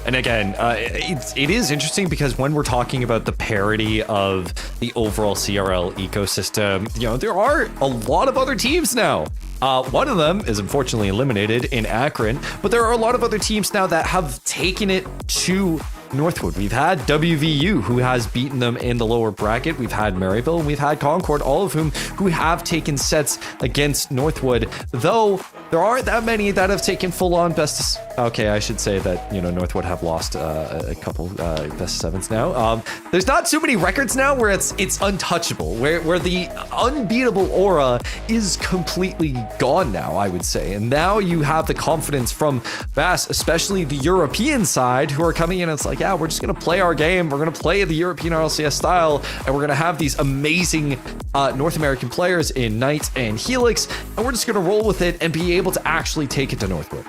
And again, it is interesting because when we're talking about the parity of the overall CRL ecosystem, you know, there are a lot of other teams now. One of them is unfortunately eliminated in Akron, but there are a lot of other teams now that have taken it to Northwood. We've had WVU, who has beaten them in the lower bracket. We've had Maryville, and we've had Concord, all of whom who have taken sets against Northwood, though there aren't that many that have taken full-on best. Okay, I should say that, you know, Northwood have lost a couple best sevens now. There's not too many records now where it's untouchable, where the unbeatable aura is completely gone now, I would say. And now you have the confidence from Bass, especially the European side, who are coming in and it's like, yeah, we're just going to play our game. We're going to play the European RLCS style, and we're going to have these amazing North American players in Knight and Helix, and we're just going to roll with it and be able to actually take it to Northwood.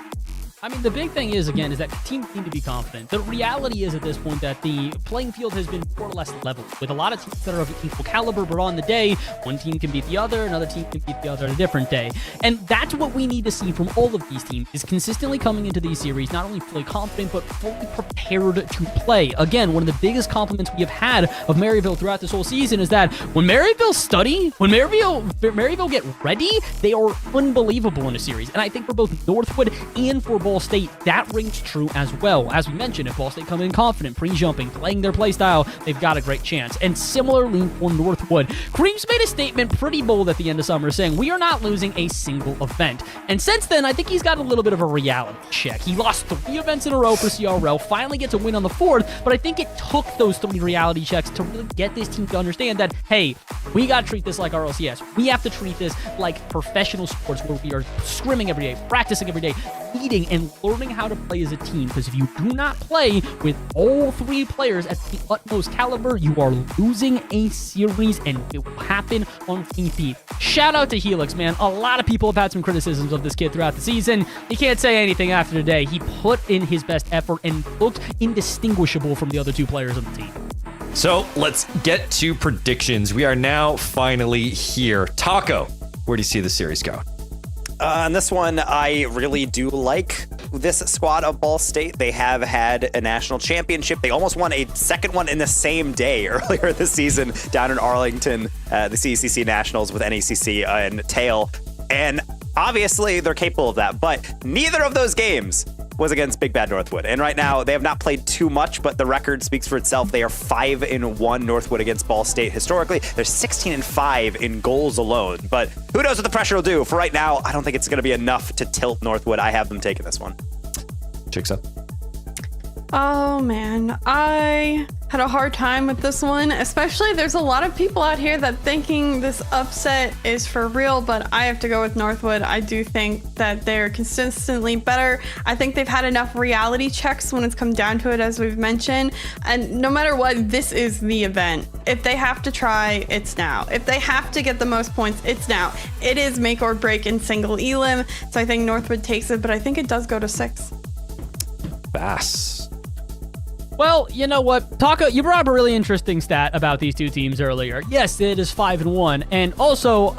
I mean, the big thing is, again, is that teams need to be confident. The reality is at this point that the playing field has been more or less level, with a lot of teams that are of equal caliber, but on the day, one team can beat the other, another team can beat the other on a different day. And that's what we need to see from all of these teams, is consistently coming into these series, not only fully confident, but fully prepared to play. Again, one of the biggest compliments we have had of Maryville throughout this whole season is that when Maryville study, when Maryville get ready, they are unbelievable in a series. And I think for both Northwood and for Ball Ball State, that rings true as well. As we mentioned, if Ball State come in confident, pre-jumping, playing their play style, they've got a great chance. And similarly for Northwood, Creams made a statement pretty bold at the end of summer saying, we are not losing a single event. And since then, I think he's got a little bit of a reality check. He lost 3 events in a row for CRL, finally gets a win on the 4th, but I think it took those 3 reality checks to really get this team to understand that, hey, we got to treat this like RLCS. We have to treat this like professional sports where we are scrimming every day, practicing every day, eating and learning how to play as a team. Because if you do not play with all 3 players at the utmost caliber, you are losing a series, and it will happen on clean feet. Shout out to Helix, man. A lot of people have had some criticisms of this kid throughout the season. You can't say anything after today. He put in his best effort and looked indistinguishable from the other 2 players on the team. So let's get to predictions. We are now finally here. Taco, where do you see the series go? On this one, I really do like this squad of Ball State. They have had a national championship. They almost won a second one in the same day earlier this season down in Arlington, the CECC Nationals with NECC and Tail. And obviously, they're capable of that. But neither of those games was against Big Bad Northwood. And right now, they have not played too much, but the record speaks for itself. They are 5-1 Northwood against Ball State historically. They're 16-5 in goals alone. But who knows what the pressure will do? For right now, I don't think it's going to be enough to tilt Northwood. I have them taking this one. Jigsaw. Oh man, I had a hard time with this one, especially there's a lot of people out here that thinking this upset is for real, but I have to go with Northwood. I do think that they're consistently better. I think they've had enough reality checks when it's come down to it, as we've mentioned, and no matter what, this is the event. If they have to try, it's now. If they have to get the most points, it's now. It is make or break in single elim, so I think Northwood takes it, but I think it does go to 6. Bass. Well, you know what, Taco, you brought up a really interesting stat about these 2 teams earlier. Yes, it is 5-1, and also,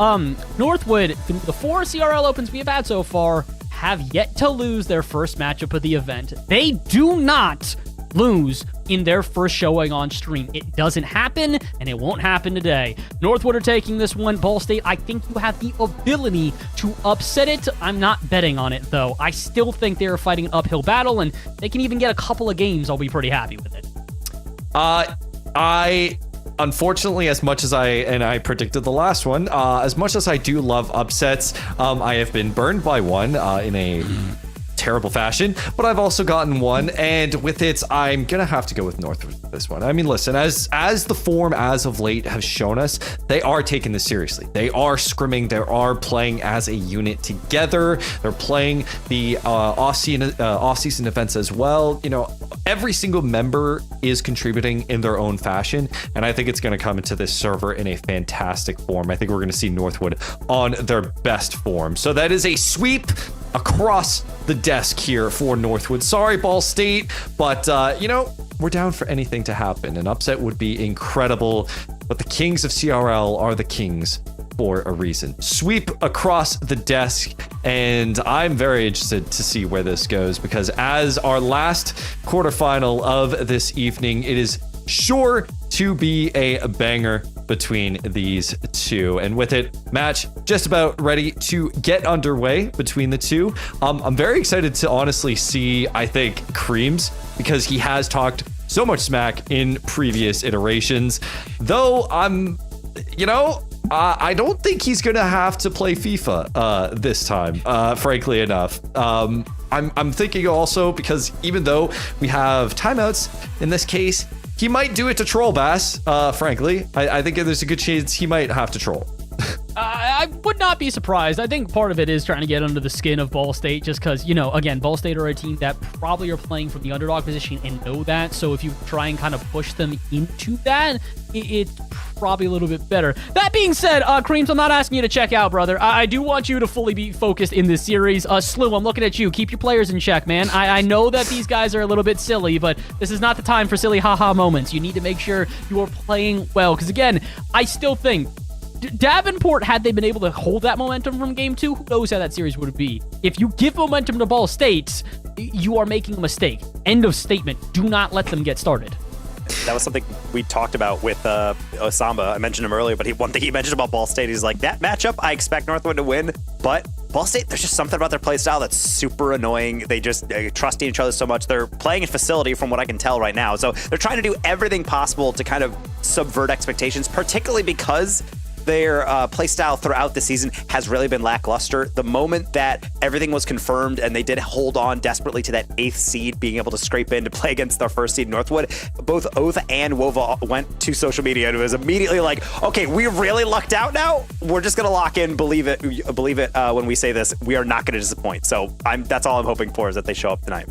Northwood, the 4 CRL Opens we have had so far, have yet to lose their first matchup of the event. They do not lose in their first showing on stream. It doesn't happen, and it won't happen today. Northwood are taking this one. Ball State, I think you have the ability to upset it. I'm not betting on it, though. I still think they're fighting an uphill battle, and they can even get a couple of games. I'll be pretty happy with it. I unfortunately, as much as I predicted the last one, as much as I do love upsets, I have been burned by one in a terrible fashion, but I've also gotten one, and with it, I'm gonna have to go with Northwood for this one. I mean, listen, as the form as of late has shown us, they are taking this seriously. They are scrimming, they are playing as a unit together, they're playing the off-season events as well. You know, every single member is contributing in their own fashion, and I think it's gonna come into this server in a fantastic form. I think we're gonna see Northwood on their best form. So that is a sweep across the desk here for Northwood. Sorry, Ball State, but you know, we're down for anything to happen. An upset would be incredible, but the kings of CRL are the kings for a reason. Sweep across the desk, and I'm very interested to see where this goes, because as our last quarterfinal of this evening, it is sure to be a banger between these 2. And with it, match just about ready to get underway between the 2. I'm very excited to honestly see, I think, Creams, because he has talked so much smack in previous iterations. Though I don't think he's gonna have to play FIFA this time, frankly enough. I'm thinking also, because even though we have timeouts in this case, he might do it to troll Bass, frankly. I think there's a good chance he might have to troll. I would not be surprised. I think part of it is trying to get under the skin of Ball State, just because, you know, again, Ball State are a team that probably are playing from the underdog position and know that. So if you try and kind of push them into that, it's probably a little bit better. That being said, Creams, I'm not asking you to check out, brother. I do want you to fully be focused in this series. Slew, I'm looking at you. Keep your players in check, man. I know that these guys are a little bit silly, but this is not the time for silly haha moments. You need to make sure you are playing well, because again, I still think Davenport, had they been able to hold that momentum from game 2, who knows how that series would be. If you give momentum to Ball State, you are making a mistake. End of statement. Do not let them get started. that was something we talked about with Osamba. I mentioned him earlier, but one thing he mentioned about Ball State, he's like, that matchup, I expect Northwood to win, but Ball State, there's just something about their play style that's super annoying. They just trust each other so much. They're playing in facility from what I can tell right now. So they're trying to do everything possible to kind of subvert expectations, particularly because their play style throughout the season has really been lackluster. The moment that everything was confirmed and they did hold on desperately to that 8th seed, being able to scrape in to play against their 1st seed Northwood, both Oath and Wova went to social media and it was immediately like, okay, we really lucked out now. We're just going to lock in, believe it when we say this. We are not going to disappoint. So that's all I'm hoping for, is that they show up tonight.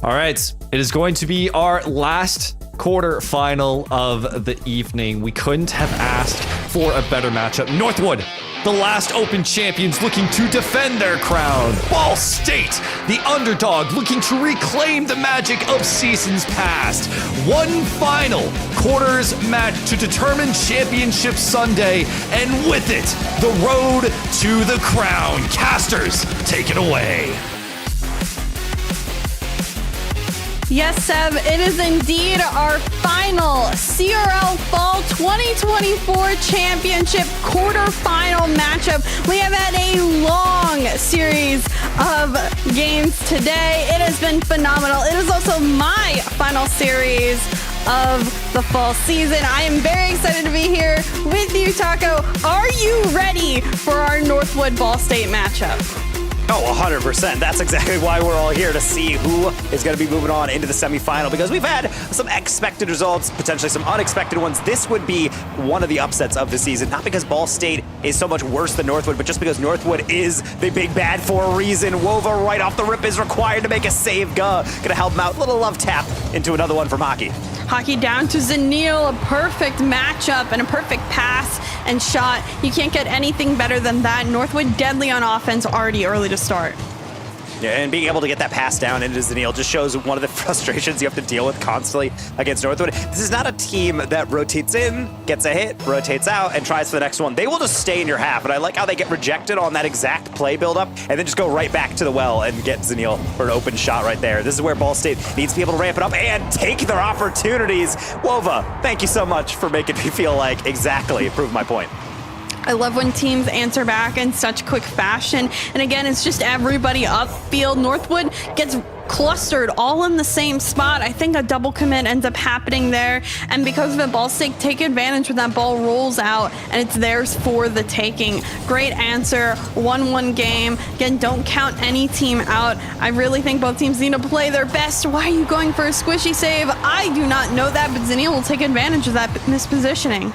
All right. It is going to be our last quarterfinal of the evening. We couldn't have asked for a better matchup. Northwood, the last Open champions, looking to defend their crown. Ball State, the underdog, looking to reclaim the magic of seasons past. One final quarters match to determine Championship Sunday, and with it, the road to the crown. Casters, take it away. Yes, Seb, it is indeed our final CRL Fall 2024 Championship quarterfinal matchup. We have had a long series of games today. It has been phenomenal. It is also my final series of the fall season. I am very excited to be here with you, Taco. Are you ready for our Northwood Ball State matchup? Oh, 100%. That's exactly why we're all here, to see who is going to be moving on into the semifinal, because we've had some expected results, potentially some unexpected ones. This would be one of the upsets of the season, not because Ball State is so much worse than Northwood, but just because Northwood is the big bad for a reason. Wova right off the rip is required to make a save. Gonna help him out. Little love tap into another one from Hockey. Hockey down to Zanil, a perfect matchup and a perfect pass and shot. You can't get anything better than that. Northwood deadly on offense already early to start. Yeah, and being able to get that pass down into Zanil just shows one of the frustrations you have to deal with constantly against Northwood. This is not a team that rotates in, gets a hit, rotates out, and tries for the next one. They will just stay in your half, and I like how they get rejected on that exact play buildup and then just go right back to the well and get Zanil for an open shot right there. This is where Ball State needs to be able to ramp it up and take their opportunities. Wova, thank you so much for making me feel like exactly prove my point. I love when teams answer back in such quick fashion. And again, it's just everybody upfield. Northwood gets clustered all in the same spot. I think a double commit ends up happening there. And because of it, Ball State take advantage when that ball rolls out and it's theirs for the taking. Great answer. 1-1 game. Again, don't count any team out. I really think both teams need to play their best. Why are you going for a squishy save? I do not know that, but Zanil will take advantage of that mispositioning.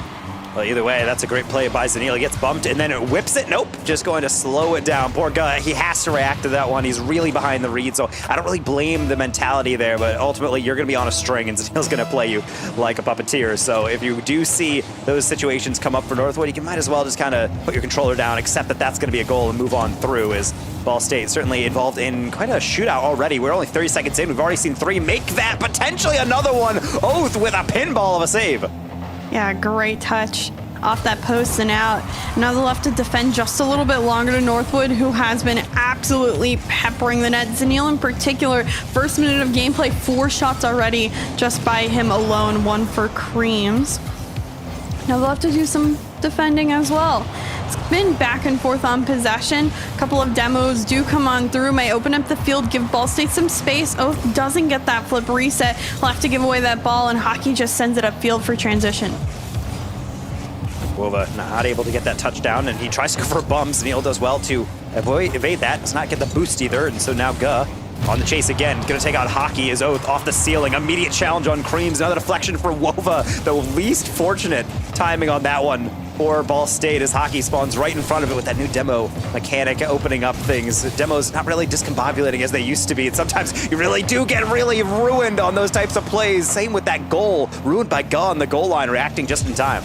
Well, either way, that's a great play by Zanil. He gets bumped and then it whips it. Nope, just going to slow it down. Poor guy, he has to react to that one. He's really behind the read, so I don't really blame the mentality there, but ultimately you're going to be on a string and Zanil's going to play you like a puppeteer. So if you do see those situations come up for Northwood, you might as well just kind of put your controller down, accept that that's going to be a goal and move on through, as Ball State certainly involved in quite a shootout already. We're only 30 seconds in. We've already seen 3 make that, potentially another one. Oath with a pinball of a save. Yeah, great touch off that post and out. Now they'll have to defend just a little bit longer to Northwood, who has been absolutely peppering the net. Zanil in particular, first minute of gameplay, 4 shots already just by him alone, 1 for Creams. Now they'll have to do some defending as well. It's been back and forth on possession. A couple of demos do come on through, may open up the field, give Ball State some space. Oath doesn't get that flip reset. He'll have to give away that ball, and Hockey just sends it upfield for transition. Wova not able to get that touchdown, and he tries to go for a bum. Zanil does well to evade that, does not get the boost either, and so now Guh on the chase again. Gonna take out Hockey as Oath off the ceiling. Immediate challenge on Creams, another deflection for Wova. The least fortunate timing on that one for Ball State as Hockey spawns right in front of it with that new demo mechanic opening up things. Demos not really discombobulating as they used to be, and sometimes you really do get really ruined on those types of plays. Same with that goal, ruined by Guh on the goal line, reacting just in time.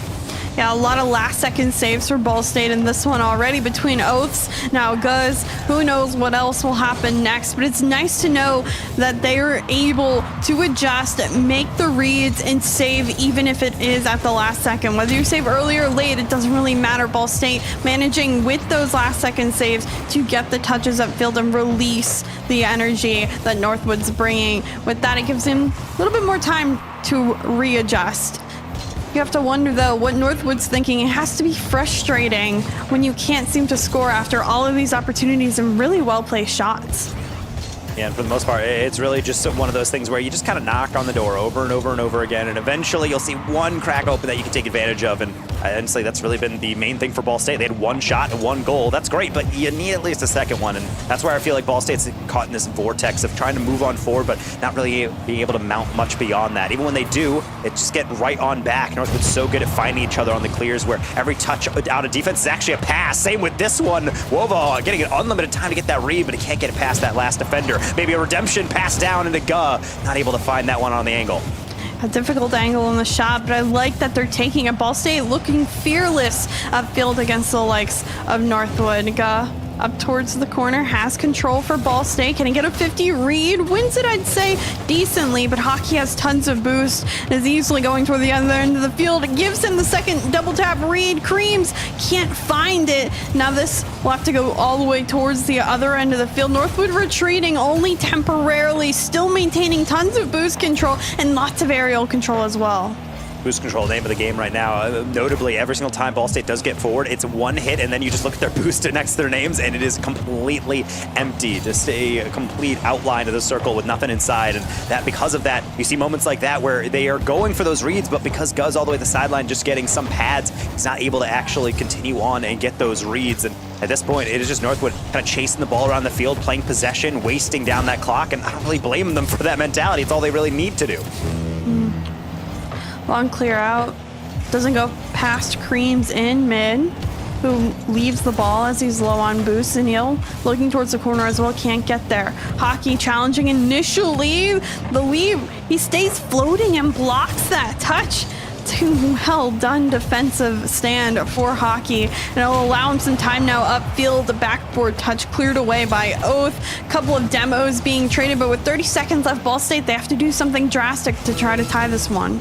Yeah, a lot of last-second saves for Ball State in this one already between Oaths, now Guz. Who knows what else will happen next, but it's nice to know that they are able to adjust, make the reads, and save even if it is at the last second. Whether you save early or late, it doesn't really matter. Ball State managing with those last-second saves to get the touches upfield and release the energy that Northwood's bringing. With that, it gives him a little bit more time to readjust. You have to wonder, though, what Northwood's thinking. It has to be frustrating when you can't seem to score after all of these opportunities and really well-placed shots. Yeah, and for the most part, it's really just one of those things where you just kind of knock on the door over and over and over again, and eventually you'll see one crack open that you can take advantage of. And honestly, that's really been the main thing for Ball State. They had one shot and one goal. That's great, but you need at least a second one, and that's where I feel like Ball State's caught in this vortex of trying to move on forward, but not really being able to mount much beyond that. Even when they do, it just get right on back. Northwood's so good at finding each other on the clears where every touch out of defense is actually a pass. Same with this one. Wovo getting an unlimited time to get that read, but he can't get it past that last defender. Maybe a redemption pass down into Guh. Not able to find that one on the angle. A difficult angle in the shot, but I like that they're taking it. Ball State looking fearless upfield against the likes of Northwood. Guh up towards the corner, has control for Ball State. Can he get a 50 read? Wins it, I'd say, decently, but Hockey has tons of boost and is easily going toward the other end of the field. It gives him the second double tap read. Creams can't find it. Now this will have to go all the way towards the other end of the field. Northwood retreating only temporarily, still maintaining tons of boost control and lots of aerial control as well. Boost control, name of the game right now. Notably, every single time Ball State does get forward, it's one hit, and then you just look at their boost next to their names, and it is completely empty. Just a complete outline of the circle with nothing inside. And that, because of that, you see moments like that where they are going for those reads, but because Guz all the way to the sideline just getting some pads, he's not able to actually continue on and get those reads. And at this point, it is just Northwood kind of chasing the ball around the field, playing possession, wasting down that clock, and I don't really blame them for that mentality. It's all they really need to do. Long clear out. Doesn't go past Creams in mid, who leaves the ball as he's low on boost. And Neil looking towards the corner as well, can't get there. Hockey challenging initially. The lead, he stays floating and blocks that touch. Too well done defensive stand for Hockey, and it'll allow him some time now upfield. The backboard touch cleared away by Oath. Couple of demos being traded, but with 30 seconds left, Ball State, they have to do something drastic to try to tie this one.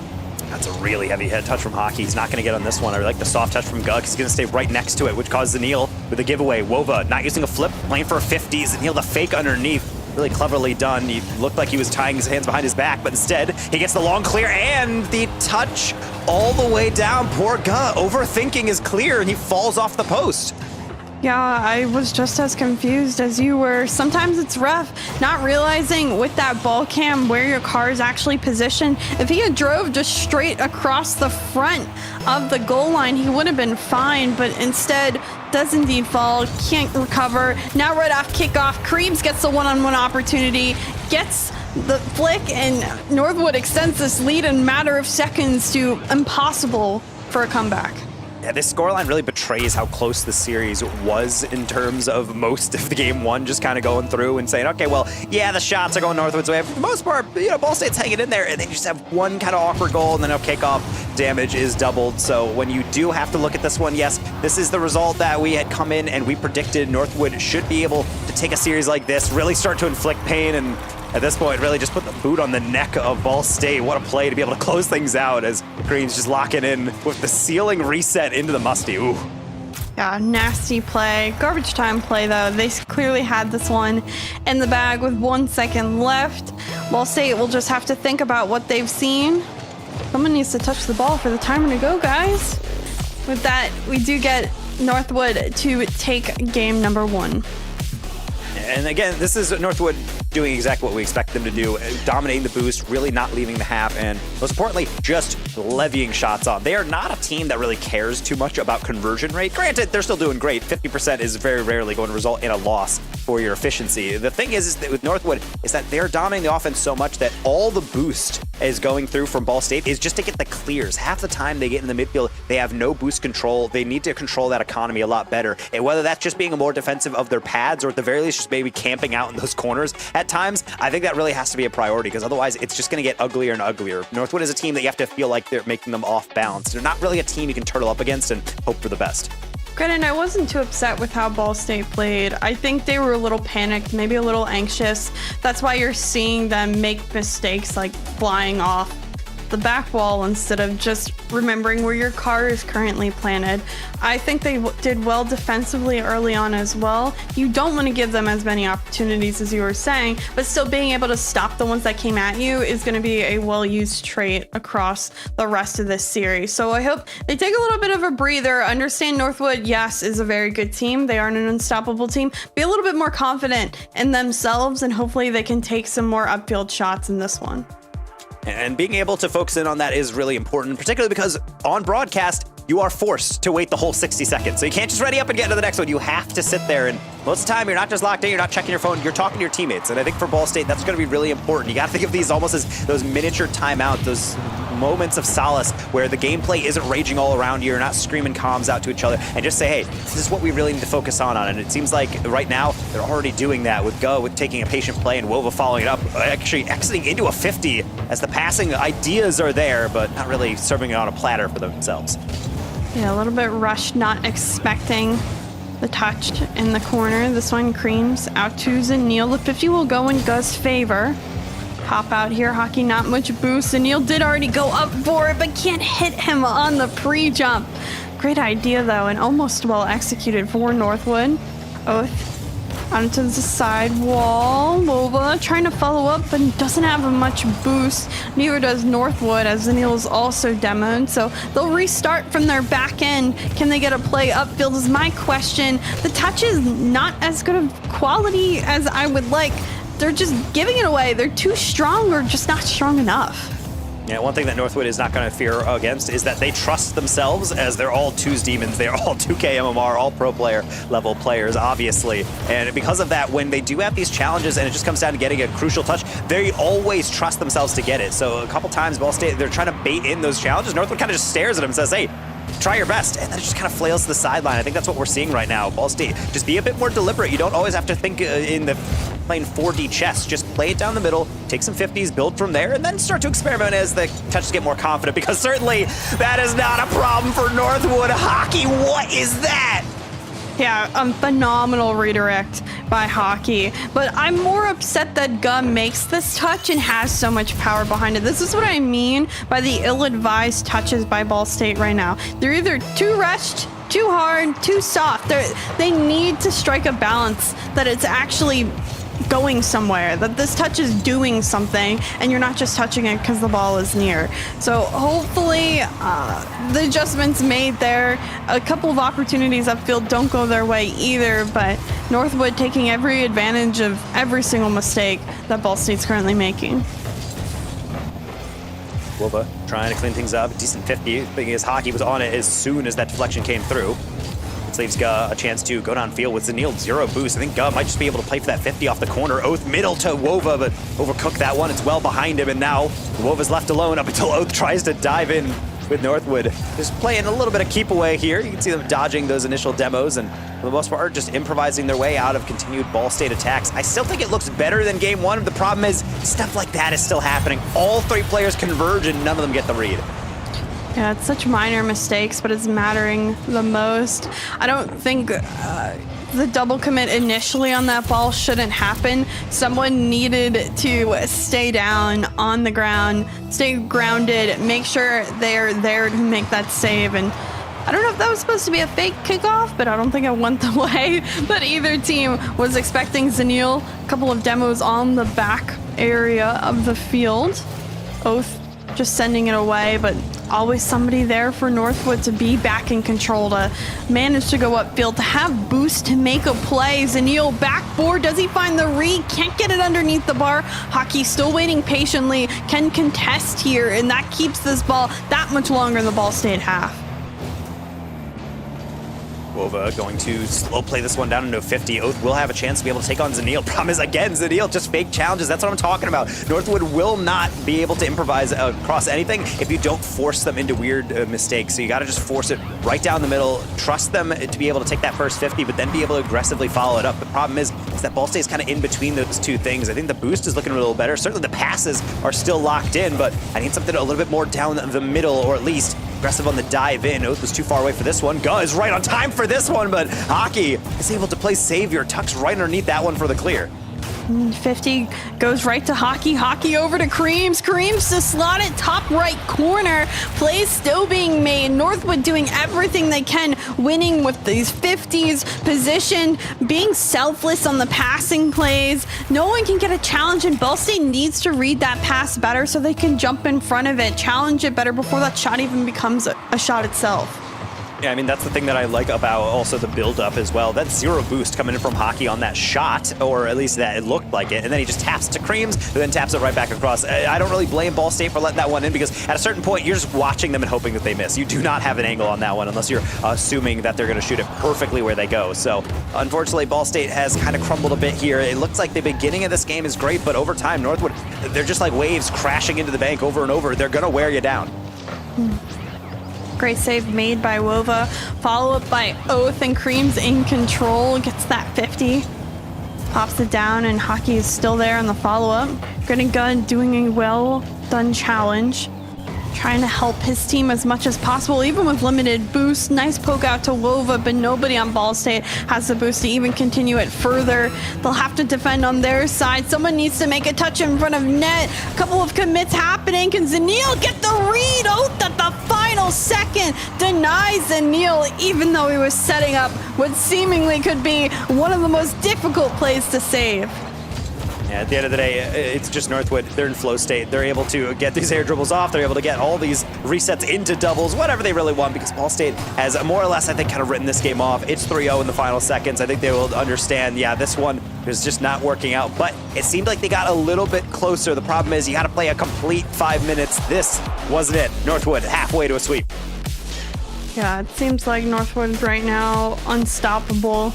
That's a really heavy head touch from Hockey. He's not going to get on this one. I like the soft touch from Gug. He's going to stay right next to it, which causes Zanil with a giveaway. Wova not using a flip, playing for a 50. Zanil the fake underneath. Really cleverly done. He looked like he was tying his hands behind his back, but instead he gets the long clear and the touch all the way down. Poor Gug overthinking his clear, and he falls off the post. Yeah, I was just as confused as you were. Sometimes it's rough not realizing with that ball cam where your car is actually positioned. If he had drove just straight across the front of the goal line, he would have been fine, but instead does indeed fall, can't recover. Now right off kickoff, Creams gets the one-on-one opportunity, gets the flick, and Northwood extends this lead in a matter of seconds to impossible for a comeback. Yeah, this scoreline really betrays how close the series was in terms of most of the game one, just kind of going through and saying, okay, well, yeah, the shots are going Northwood's way. For the most part, Ball State's hanging in there, and they just have one kind of awkward goal, and then a kickoff damage is doubled. So when you do have to look at this one, yes, this is the result that we had come in and we predicted Northwood should be able to take a series like this, really start to inflict pain, and at this point, really just put the boot on the neck of Ball State. What a play to be able to close things out as Green's just locking in with the ceiling reset into the musty. Ooh. Yeah, nasty play. Garbage time play, though. They clearly had this one in the bag with 1 second left. Ball State will just have to think about what they've seen. Someone needs to touch the ball for the timer to go, guys. With that, we do get Northwood to take game number one. And again, this is Northwood doing exactly what we expect them to do, dominating the boost, really not leaving the half, and most importantly, just levying shots on. They are not a team that really cares too much about conversion rate. Granted, they're still doing great. 50% is very rarely going to result in a loss for your efficiency. The thing is that with Northwood is that they're dominating the offense so much that all the boost is going through from Ball State is just to get the clears. Half the time they get in the midfield, they have no boost control. They need to control that economy a lot better. And whether that's just being more defensive of their pads or at the very least just maybe camping out in those corners at times, I think that really has to be a priority because otherwise it's just going to get uglier and uglier. Northwood is a team that you have to feel like they're making them off balance. They're not really a team you can turtle up against and hope for the best. Granted, I wasn't too upset with how Ball State played. I think they were a little panicked, maybe a little anxious. That's why you're seeing them make mistakes like flying off the back wall instead of just remembering where your car is currently planted. I think they did well defensively early on as well. You don't want to give them as many opportunities as you were saying, but still being able to stop the ones that came at you is going to be a well-used trait across the rest of this series. So I hope they take a little bit of a breather, understand Northwood, yes, is a very good team. They aren't an unstoppable team. Be a little bit more confident in themselves, and hopefully they can take some more upfield shots in this one. And being able to focus in on that is really important, particularly because on broadcast, you are forced to wait the whole 60 seconds. So you can't just ready up and get to the next one. You have to sit there. And most of the time, you're not just locked in, you're not checking your phone, you're talking to your teammates. And I think for Ball State, that's going to be really important. You got to think of these almost as those miniature timeouts, those moments of solace where the gameplay isn't raging all around you. You're not screaming comms out to each other and just say, hey, this is what we really need to focus on. And it seems like right now they're already doing that with Go, with taking a patient play and Wova following it up, actually exiting into a 50 as the passing ideas are there, but not really serving it on a platter for themselves. Yeah, a little bit rushed, not expecting the touch in the corner. This one creams out to Zanil. The 50 will go in Guz's favor. Pop out here, Hockey, not much boost. Zanil did already go up for it, but can't hit him on the pre-jump. Great idea, though, and almost well executed for Northwood. Oath onto the side wall. Wova trying to follow up, but doesn't have much boost. Neither does Northwood, as Zanil is also demoed. So they'll restart from their back end. Can they get a play upfield is my question. The touch is not as good of quality as I would like. They're just giving it away. They're too strong or just not strong enough. Yeah, one thing that Northwood is not going to fear against is that they trust themselves, as they're all 2s demons. They are all 2K MMR, all pro player level players, obviously. And because of that, when they do have these challenges and it just comes down to getting a crucial touch, they always trust themselves to get it. So a couple times, Ball State, they're trying to bait in those challenges. Northwood kind of just stares at him and says, hey, try your best, and then it just kind of flails to the sideline. I think that's what we're seeing right now. Ball State, just be a bit more deliberate. You don't always have to think in the playing 4D chess. Just play it down the middle, take some 50s, build from there, and then start to experiment as the touches get more confident, because certainly that is not a problem for Northwood. Hockey, what is that? Yeah, a phenomenal redirect by Hockey. But I'm more upset that Gum makes this touch and has so much power behind it. This is what I mean by the ill-advised touches by Ball State right now. They're either too rushed, too hard, too soft. They need to strike a balance that it's actually going somewhere, that this touch is doing something and you're not just touching it because the ball is near. So hopefully the adjustments made there. A couple of opportunities upfield don't go their way either, but Northwood taking every advantage of every single mistake that Ball State's currently making. Wova trying to clean things up. Decent 50. Thing is, Hockey was on it as soon as that deflection came through. This leaves Guh a chance to go downfield with Zanil. 0 boost. I think Guh might just be able to play for that 50 off the corner. Oath middle to Wova, but overcooked that one. It's well behind him, and now Wova's left alone up until Oath tries to dive in with Northwood. Just playing a little bit of keep away here. You can see them dodging those initial demos and for the most part just improvising their way out of continued Ball State attacks. I still think it looks better than game one. The problem is stuff like that is still happening. All 3 players converge and none of them get the read. Yeah, it's such minor mistakes, but it's mattering the most. I don't think the double commit initially on that ball shouldn't happen. Someone needed to stay down on the ground, stay grounded, make sure they're there to make that save. And I don't know if that was supposed to be a fake kickoff, but I don't think it went the way that either team was expecting. Zanil, a couple of demos on the back area of the field. Oath just sending it away, but always somebody there for Northwood to be back in control, to manage to go upfield, to have boost, to make a play. Zanil backboard, does he find the read? Can't get it underneath the bar. Hockey still waiting patiently, can contest here, and that keeps this ball that much longer in the Ball State half. Wova going to slow play this one down into 50. Oath will have a chance to be able to take on Zanil. Problem is, again, Zanil just fake challenges. That's what I'm talking about. Northwood will not be able to improvise across anything if you don't force them into weird mistakes. So you got to just force it right down the middle, trust them to be able to take that first 50, but then be able to aggressively follow it up. The problem is that Ball State is kind of in between those two things. I think the boost is looking a little better. Certainly the passes are still locked in, but I need something a little bit more down the middle, or at least aggressive on the dive in. Oath was too far away for this one. Guz right on time for this one, but Hockey is able to play Savior. Tucks right underneath that one for the clear. 50 goes right to Hockey. Hockey over to Creams. Creams to slot it top right corner. Plays still being made. Northwood doing everything they can, winning with these 50s, position, being selfless on the passing plays. No one can get a challenge, and Ball State needs to read that pass better so they can jump in front of it, challenge it better before that shot even becomes a shot itself. Yeah, I mean, that's the thing that I like about also the build-up as well. That zero boost coming in from Hockey on that shot, or at least that it looked like it, and then he just taps to Creams, and then taps it right back across. I don't really blame Ball State for letting that one in, because at a certain point, you're just watching them and hoping that they miss. You do not have an angle on that one unless you're assuming that they're going to shoot it perfectly where they go. So, unfortunately, Ball State has kind of crumbled a bit here. It looks like the beginning of this game is great, but over time, Northwood, they're just like waves crashing into the bank over and over. They're going to wear you down. Great save made by Wova. Follow up by Oath, and Creams in control. Gets that 50. Pops it down, and Hockey is still there on the follow up. Getting Gun doing a well done challenge. Trying to help his team as much as possible, even with limited boost. Nice poke out to Wova, but nobody on Ball State has the boost to even continue it further. They'll have to defend on their side. Someone needs to make a touch in front of net. A couple of commits happening. Can Zanil get the read? Oath at the final second denies Zanil, even though he was setting up what seemingly could be one of the most difficult plays to save. Yeah, at the end of the day, it's just Northwood. They're in flow state. They're able to get these air dribbles off. They're able to get all these resets into doubles, whatever they really want, because Ball State has more or less, I think, kind of written this game off. It's 3-0 in the final seconds. I think they will understand, yeah, this one is just not working out, but it seemed like they got a little bit closer. The problem is you got to play a complete 5 minutes. This wasn't it. Northwood halfway to a sweep. Yeah, it seems like Northwood right now unstoppable.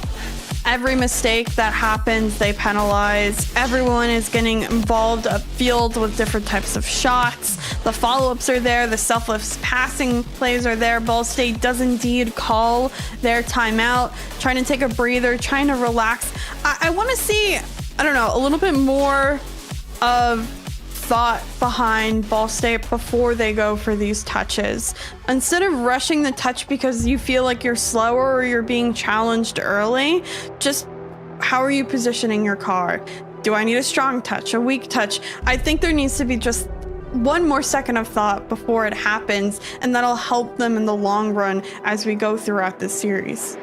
Every mistake that happens, they penalize. Everyone is getting involved upfield with different types of shots. The follow-ups are there. The selfless passing plays are there. Ball State does indeed call their timeout, trying to take a breather, trying to relax. I want to see, I don't know, a little bit more of thought behind Ball State before they go for these touches. Instead of rushing the touch because you feel like you're slower or you're being challenged early, just how are you positioning your car? Do I need a strong touch, a weak touch? I think there needs to be just one more second of thought before it happens, and that'll help them in the long run as we go throughout this series.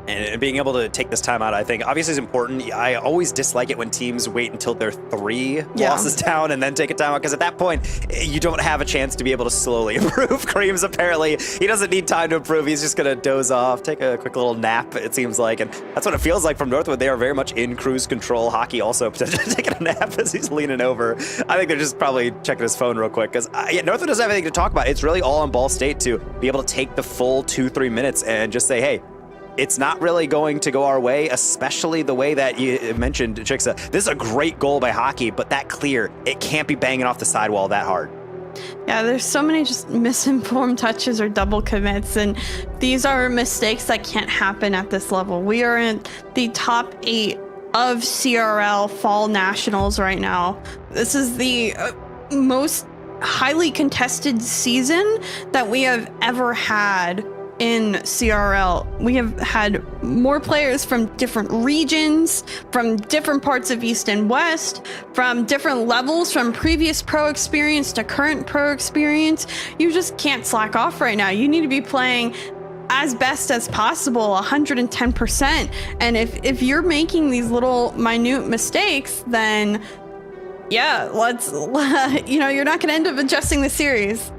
And being able to take this time out, I think, obviously is important. I always dislike it when teams wait until they're 3 losses down and then take a timeout, because at that point, you don't have a chance to be able to slowly improve. Creams, apparently, he doesn't need time to improve. He's just going to doze off, take a quick little nap, it seems like. And that's what it feels like from Northwood. They are very much in cruise control. Hockey also potentially taking a nap as he's leaning over. I think they're just probably checking his phone real quick, because Northwood doesn't have anything to talk about. It's really all on Ball State to be able to take the full 2-3 minutes and just say, hey, it's not really going to go our way, especially the way that you mentioned, Chixa. This is a great goal by Hockey, but that clear, it can't be banging off the sidewall that hard. Yeah, there's so many just misinformed touches or double commits, and these are mistakes that can't happen at this level. We are in the top 8 of CRL Fall Nationals right now. This is the most highly contested season that we have ever had in CRL. We have had more players from different regions, from different parts of East and West, from different levels, from previous pro experience to current pro experience. You just can't slack off right now. You need to be playing as best as possible, 110%. And if you're making these little minute mistakes, then yeah, you're not going to end up adjusting the series.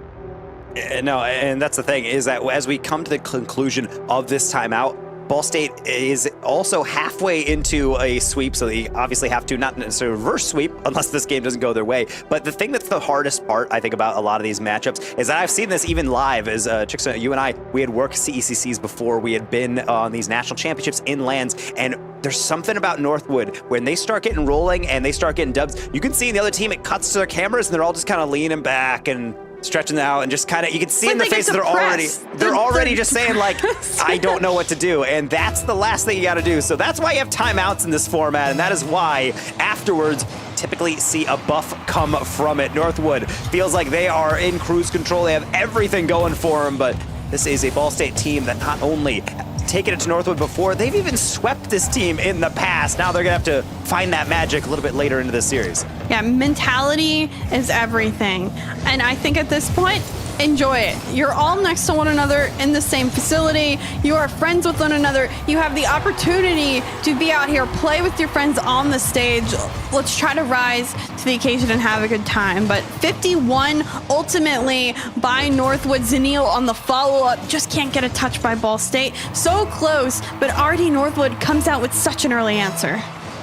No, and that's the thing, is that as we come to the conclusion of this timeout, Ball State is also halfway into a sweep, so they obviously have to not necessarily reverse sweep unless this game doesn't go their way. But the thing that's the hardest part, I think, about a lot of these matchups is that I've seen this even live. As Chixon, you and I, we had worked CECCs before. We had been on these national championships in lands, and there's something about Northwood when they start getting rolling and they start getting dubs. You can see in the other team, it cuts to their cameras and they're all just kind of leaning back and stretching out and just kind of, you can see in their faces they're already just saying like, I don't know what to do. And that's the last thing you got to do. So that's why you have timeouts in this format. And that is why afterwards, typically see a buff come from it. Northwood feels like they are in cruise control. They have everything going for them, but this is a Ball State team that not only taken it to Northwood before, they've even swept this team in the past. Now they're gonna have to find that magic a little bit later into this series. Yeah, mentality is everything. And I think at this point, enjoy it. You're all next to one another in the same facility. You are friends with one another. You have the opportunity to be out here, play with your friends on the stage. Let's try to rise to the occasion and have a good time. But 51 ultimately by Northwood. Zenil on the follow-up. Just can't get a touch by Ball State. So close, but already Northwood comes out with such an early answer.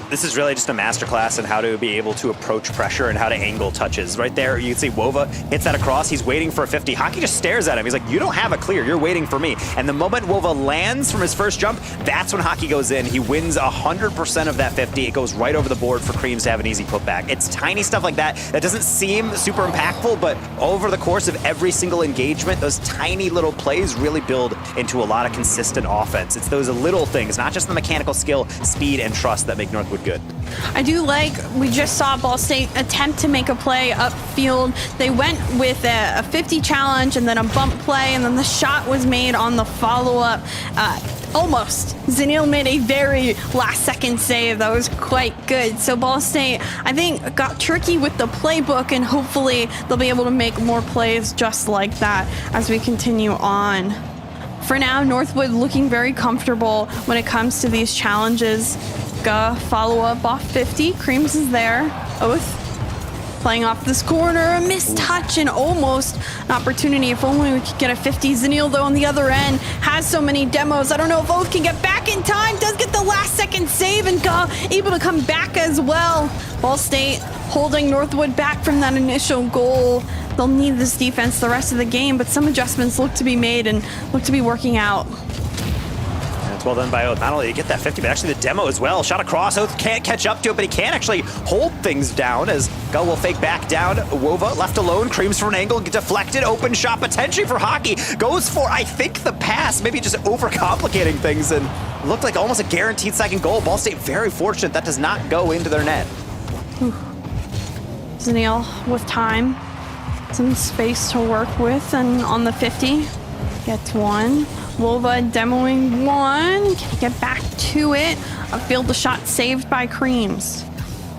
This is really just a masterclass in how to be able to approach pressure and how to angle touches. Right there, you can see Wova hits that across. He's waiting for a 50. Hockey just stares at him. He's like, you don't have a clear. You're waiting for me. And the moment Wova lands from his first jump, that's when Hockey goes in. He wins 100% of that 50. It goes right over the board for Creams to have an easy putback. It's tiny stuff like that that doesn't seem super impactful, but over the course of every single engagement, those tiny little plays really build into a lot of consistent offense. It's those little things, not just the mechanical skill, speed, and trust that make Northwood good. I do like, we just saw Ball State attempt to make a play upfield. They went with a 50 challenge and then a bump play, and then the shot was made on the follow-up. Almost. Zenil made a very last-second save that was quite good. So Ball State, I think, got tricky with the playbook, and hopefully they'll be able to make more plays just like that as we continue on. For now, Northwood looking very comfortable when it comes to these challenges. Follow up off 50. Creams is there. Oath playing off this corner. A missed touch and almost an opportunity. If only we could get a 50. Zenil, though, on the other end has so many demos. I don't know if Oath can get back in time. Does get the last second save and able to come back as well. Ball State holding Northwood back from that initial goal. They'll need this defense the rest of the game, but some adjustments look to be made and look to be working out. Well done by Oath. Not only did he get that 50, but actually the demo as well. Shot across. Oath can't catch up to it, but he can actually hold things down as Gull will fake back down. Wova left alone. Creams for an angle. Deflected. Open shot potentially for Hockey. Goes for, I think, the pass. Maybe just overcomplicating things and looked like almost a guaranteed second goal. Ball State very fortunate that does not go into their net. Zenil with time. Some space to work with, and on the 50. Gets one. Wova demoing one. Can he get back to it? Upfield the shot saved by Creams.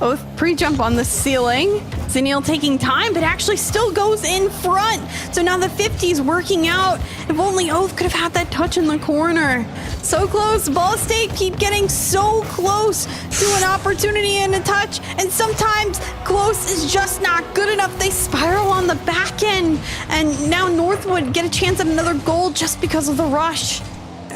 Oath pre-jump on the ceiling. Zenil taking time, but actually still goes in front. So now the 50's working out. If only Oath could have had that touch in the corner. So close. Ball State keep getting so close to an opportunity and a touch. And sometimes close is just not good enough. They spiral on the back end. And now Northwood get a chance at another goal just because of the rush.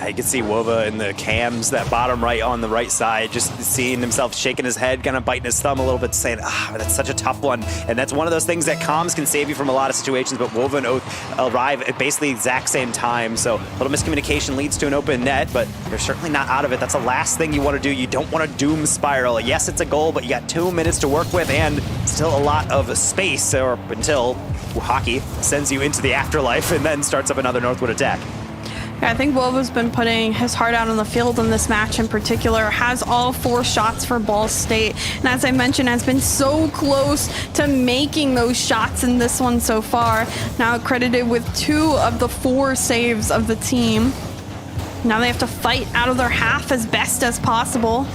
You can see Wova in the cams, that bottom right on the right side, just seeing himself shaking his head, kind of biting his thumb a little bit, saying, that's such a tough one. And that's one of those things that comms can save you from a lot of situations, but Wova and Oath arrive at basically the exact same time. So a little miscommunication leads to an open net, but they're certainly not out of it. That's the last thing you want to do. You don't want to doom spiral. Yes, it's a goal, but you got 2 minutes to work with and still a lot of space, or until Hockey sends you into the afterlife and then starts up another Northwood attack. Yeah, I think Wova's been putting his heart out on the field in this match in particular, has all 4 shots for Ball State, and as I mentioned, has been so close to making those shots in this one so far. Now credited with 2 of the 4 saves of the team. Now they have to fight out of their half as best as possible.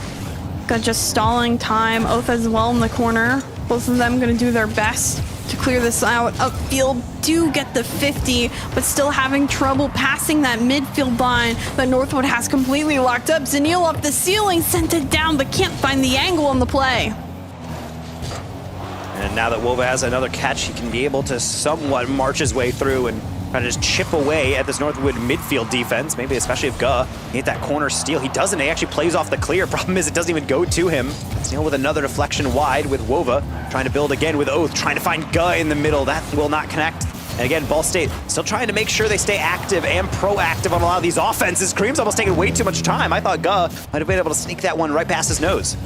Got just stalling time. Oath as well in the corner. Both of them going to do their best to clear this out. Upfield do get the 50, but still having trouble passing that midfield line that Northwood has completely locked up. Zenil off the ceiling, sent it down, but can't find the angle on the play. And now that Wova has another catch, he can be able to somewhat march his way through and trying to just chip away at this Northwood midfield defense, maybe especially if Guh hit that corner steal. He doesn't, he actually plays off the clear. Problem is it doesn't even go to him. Steal with another deflection wide with Wova, trying to build again with Oath, trying to find Guh in the middle. That will not connect. And again, Ball State still trying to make sure they stay active and proactive on a lot of these offenses. Cream's almost taking way too much time. I thought Guh might have been able to sneak that one right past his nose.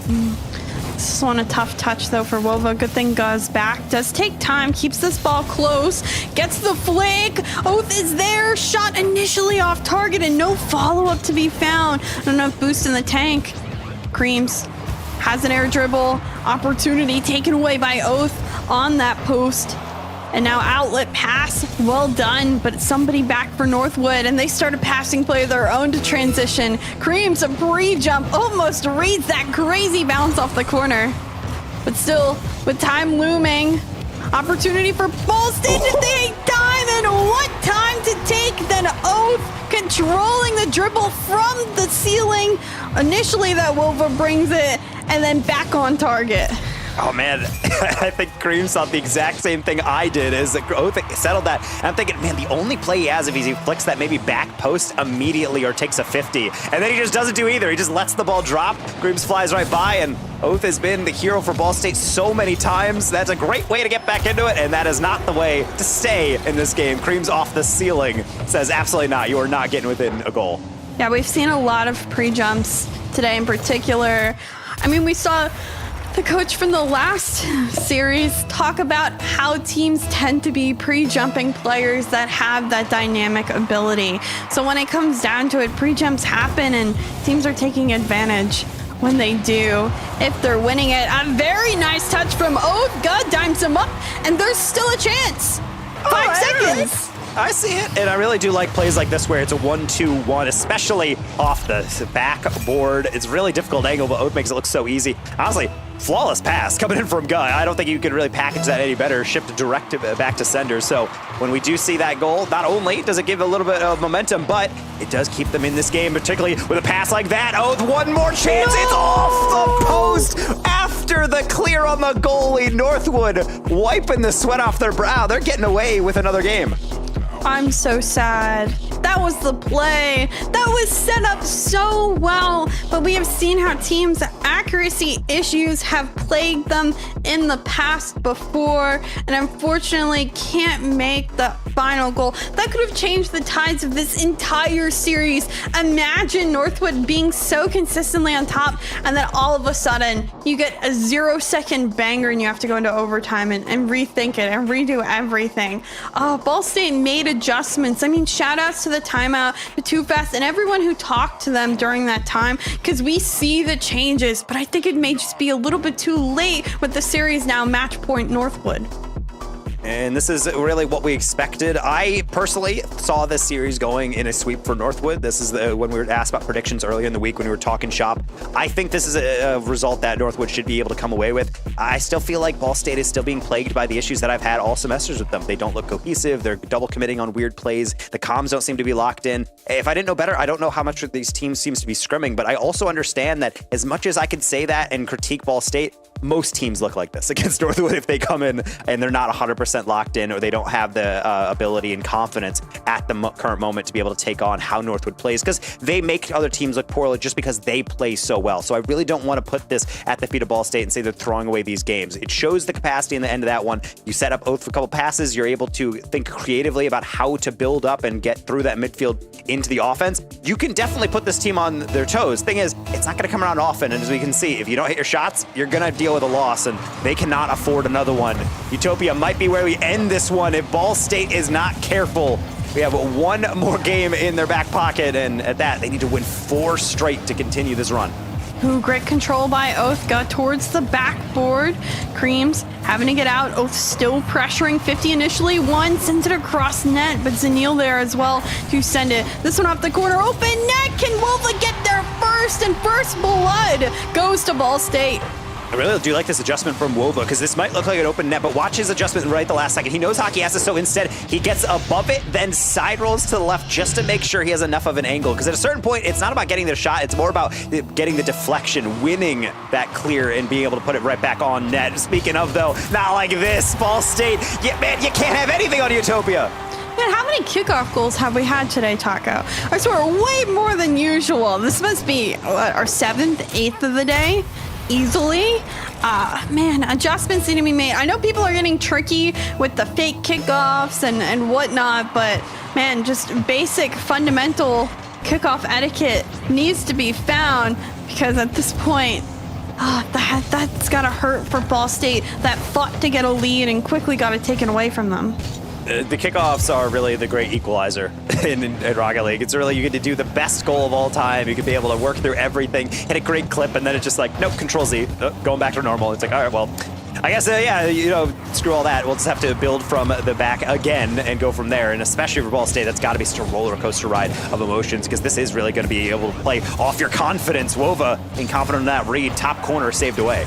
This is one a tough touch though for Wova. Good thing Guh's back. Does take time, keeps this ball close, gets the flick. Oath is there, shot initially off target and no follow-up to be found. Not enough boost in the tank. Creams has an air dribble. Opportunity taken away by Oath on that post. And now outlet pass, well done, but it's somebody back for Northwood, and they start a passing play of their own to transition. Creams a pre-jump, almost reads that crazy bounce off the corner. But still, with time looming, opportunity for Ball State to take time, and what time to take, then Oath controlling the dribble from the ceiling. Initially that Wova brings it, and then back on target. Oh man, I think Cream saw the exact same thing I did as Oath settled that. And I'm thinking, man, the only play he has if he flicks that maybe back post immediately or takes a 50. And then he just doesn't do either. He just lets the ball drop. Creams flies right by, and Oath has been the hero for Ball State so many times. That's a great way to get back into it, and that is not the way to stay in this game. Creams off the ceiling says absolutely not. You are not getting within a goal. Yeah, we've seen a lot of pre-jumps today in particular. I mean, we saw the coach from the last series talk about how teams tend to be pre-jumping players that have that dynamic ability. So when it comes down to it, pre-jumps happen and teams are taking advantage when they do. If they're winning it, a very nice touch from Oath. Guh dimes him up, and there's still a chance. 5 seconds. I see it, and I really do like plays like this where it's a 1-2-1, especially off the backboard. It's really difficult angle, but Oath makes it look so easy. Honestly, flawless pass coming in from Guh. I don't think you could really package that any better, shift direct back to sender. So when we do see that goal, not only does it give a little bit of momentum, but it does keep them in this game, particularly with a pass like that. Oath, one more chance. It's off the post after the clear on the goalie. Northwood wiping the sweat off their brow. They're getting away with another game. I'm so sad. That was the play. That was set up so well, but we have seen how teams' accuracy issues have plagued them in the past before, and unfortunately can't make the final goal. That could have changed the tides of this entire series. Imagine Northwood being so consistently on top, and then all of a sudden you get a 0-second banger and you have to go into overtime and rethink it and redo everything. Ball State made adjustments. I mean, shout outs to the timeout, to Too Fast, and everyone who talked to them during that time, because we see the changes, but I think it may just be a little bit too late with the series now match point Northwood. And this is really what we expected. I personally saw this series going in a sweep for Northwood. This is when we were asked about predictions earlier in the week when we were talking shop. I think this is a result that Northwood should be able to come away with. I still feel like Ball State is still being plagued by the issues that I've had all semesters with them. They don't look cohesive. They're double committing on weird plays. The comms don't seem to be locked in. If I didn't know better, I don't know how much of these teams seems to be scrimming, but I also understand that as much as I could say that and critique Ball State, most teams look like this against Northwood if they come in and they're not 100% locked in, or they don't have the ability and confidence at the current moment to be able to take on how Northwood plays, because they make other teams look poorly just because they play so well. So I really don't want to put this at the feet of Ball State and say they're throwing away these games. It shows the capacity in the end of that one. You set up Oath for a couple passes, you're able to think creatively about how to build up and get through that midfield into the offense. You can definitely put this team on their toes. Thing is, it's not going to come around often, and as we can see, if you don't hit your shots, you're going to deal with a loss, and they cannot afford another one. Utopia might be where we end this one if Ball State is not careful. We have one more game in their back pocket, and at that, they need to win 4 straight to continue this run. Ooh, great control by Oath. Got towards the backboard. Creams having to get out. Oath still pressuring 50 initially. One sends it across net, but Zanil there as well to send it. This one off the corner. Open net. Can Wolva get there first? And first blood goes to Ball State. I really do like this adjustment from Wova, because this might look like an open net, but watch his adjustment right at the last second. He knows hockey has it, so instead he gets above it, then side rolls to the left just to make sure he has enough of an angle. Because at a certain point, it's not about getting the shot, it's more about getting the deflection, winning that clear, and being able to put it right back on net. Speaking of, though, not like this, Ball State, man, you can't have anything on Utopia. Man, how many kickoff goals have we had today, Taco? I swear, way more than usual. This must be our 7th, 8th of the day, easily. Man, adjustments need to be made. I know people are getting tricky with the fake kickoffs and whatnot, but man, just basic fundamental kickoff etiquette needs to be found, because at this point, that's gotta hurt for Ball State that fought to get a lead and quickly got it taken away from them. The kickoffs are really the great equalizer in Rocket League. It's really, you get to do the best goal of all time. You can be able to work through everything, hit a great clip, and then it's just like, nope, Control Z, going back to normal. It's like, all right, well, I guess, screw all that. We'll just have to build from the back again and go from there. And especially for Ball State, that's got to be such a roller coaster ride of emotions, because this is really going to be able to play off your confidence. Wova, confident in that read, top corner saved away.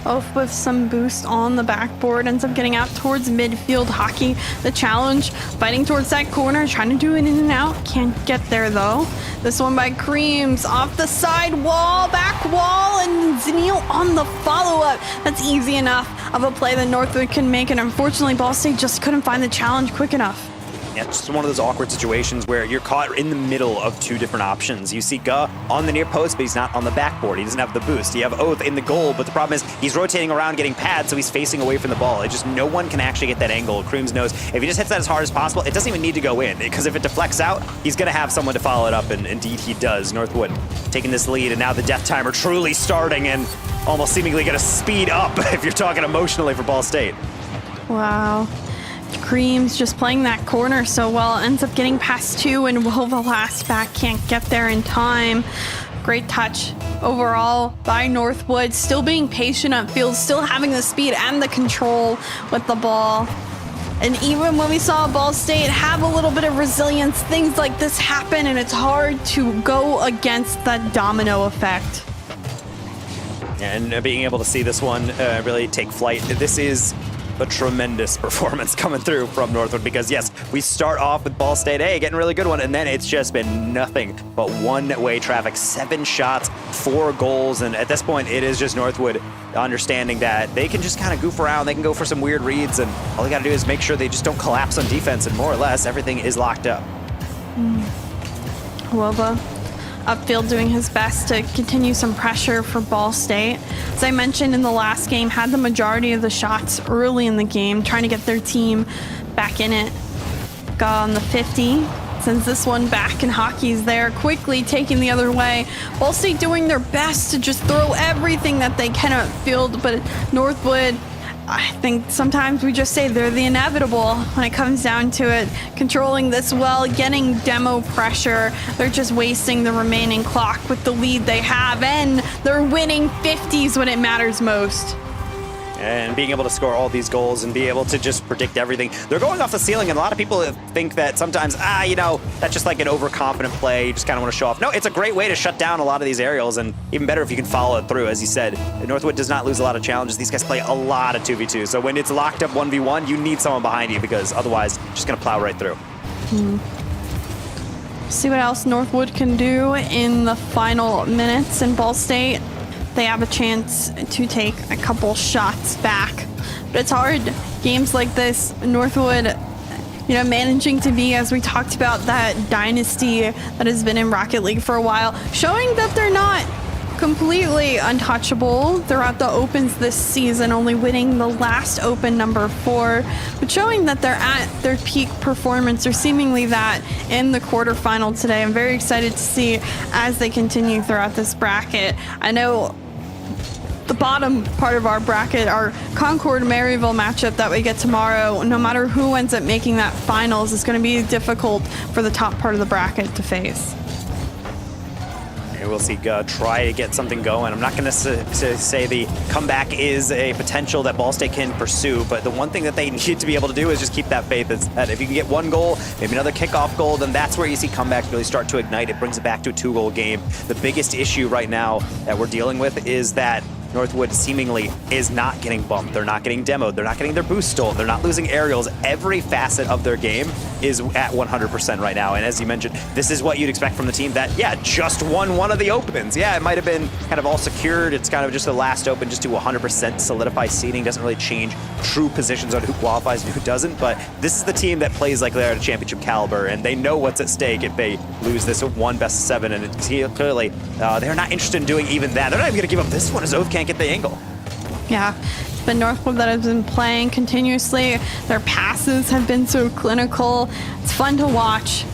Both with some boost on the backboard, ends up getting out towards midfield. Hockey, the challenge, fighting towards that corner, trying to do it in and out. Can't get there though. This one by Creams, off the side wall, back wall, and Zanil on the follow-up. That's easy enough of a play that Northwood can make, and unfortunately Ball State just couldn't find the challenge quick enough. Yeah, just one of those awkward situations where you're caught in the middle of two different options. You see Guh on the near post, but he's not on the backboard. He doesn't have the boost. You have Oath in the goal, but the problem is he's rotating around getting pads, so he's facing away from the ball. It just, no one can actually get that angle. Creams knows if he just hits that as hard as possible, it doesn't even need to go in, because if it deflects out, he's going to have someone to follow it up, and indeed he does. Northwood taking this lead, and now the death timer truly starting and almost seemingly going to speed up if you're talking emotionally for Ball State. Wow. Creams just playing that corner so well, ends up getting past two, and Wova last back can't get there in time. Great touch overall by Northwood, still being patient upfield, still having the speed and the control with the ball. And even when we saw Ball State have a little bit of resilience, things like this happen, and it's hard to go against that domino effect. And being able to see this one really take flight, this is a tremendous performance coming through from Northwood, because yes, we start off with Ball State A getting a really good one, and then it's just been nothing but one-way traffic. 7 shots, 4 goals, and at this point it is just Northwood understanding that they can just kind of goof around, they can go for some weird reads, and all they got to do is make sure they just don't collapse on defense, and more or less everything is locked up. Wova upfield doing his best to continue some pressure for Ball State. As I mentioned in the last game, had the majority of the shots early in the game, trying to get their team back in it. Got on the 50, sends this one back, and Hockey's there, quickly taking the other way. Ball State doing their best to just throw everything that they can upfield, but Northwood, I think sometimes we just say they're the inevitable when it comes down to it. Controlling this well, getting demo pressure. They're just wasting the remaining clock with the lead they have, and they're winning 50s when it matters most. And being able to score all these goals and be able to just predict everything. They're going off the ceiling, and a lot of people think that sometimes, that's just like an overconfident play. You just kind of want to show off. No, it's a great way to shut down a lot of these aerials, and even better if you can follow it through. As you said, Northwood does not lose a lot of challenges. These guys play a lot of 2v2. So when it's locked up 1v1, you need someone behind you, because otherwise, you're just going to plow right through. See what else Northwood can do in the final minutes. In Ball State, they have a chance to take a couple shots back, but it's hard. Games like this, Northwood, managing to be, as we talked about, that dynasty that has been in Rocket League for a while, showing that they're not completely untouchable throughout the opens this season, only winning the last open number 4, but showing that they're at their peak performance, or seemingly that, in the quarterfinal today. I'm very excited to see as they continue throughout this bracket. I know the bottom part of our bracket, our Concord Maryville matchup that we get tomorrow, no matter who ends up making that finals, is going to be difficult for the top part of the bracket to face. And we'll see try to get something going. I'm not going to say the comeback is a potential that Ball State can pursue, but the one thing that they need to be able to do is just keep that faith. That if you can get one goal, maybe another kickoff goal, then that's where you see comebacks really start to ignite. It brings it back to a 2-goal game. The biggest issue right now that we're dealing with is that Northwood seemingly is not getting bumped. They're not getting demoed. They're not getting their boost stolen. They're not losing aerials. Every facet of their game is at 100% right now. And as you mentioned, this is what you'd expect from the team that, just won one of the opens. Yeah, it might have been kind of all secured. It's kind of just the last open just to 100% solidify seeding. Doesn't really change true positions on who qualifies and who doesn't. But this is the team that plays like they're at a championship caliber, and they know what's at stake if they lose this one best-of-7. And it's clearly, they're not interested in doing even that. They're not even going to give up this one as Oath can't get the angle. Yeah, it's been Northwood that has been playing continuously. Their passes have been so clinical. It's fun to watch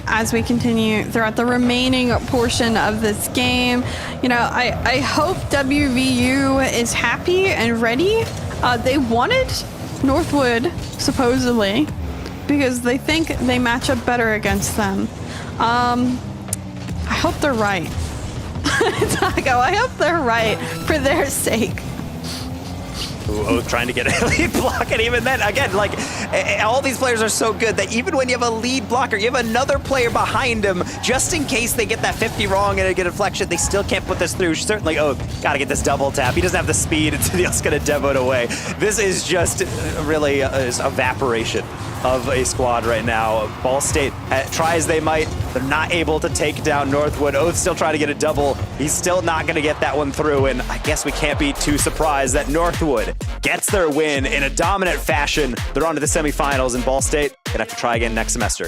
as we continue throughout the remaining portion of this game. You know, I hope WVU is happy and ready. They wanted Northwood, supposedly, because they think they match up better against them. I hope they're right. Taco, I hope they're right for their sake. Oath trying to get a lead block, and even then, again, like, all these players are so good that even when you have a lead blocker, you have another player behind him, just in case they get that 50 wrong and get a deflection, they still can't put this through. Certainly, Oath, gotta get this double tap. He doesn't have the speed, and Tennille's gonna devo it away. This is just really evaporation of a squad right now. Ball State, try as they might, they're not able to take down Northwood. Oath still trying to get a double. He's still not going to get that one through, and I guess we can't be too surprised that Northwood gets their win in a dominant fashion. They're on to the semifinals, and Ball State gonna have to try again next semester.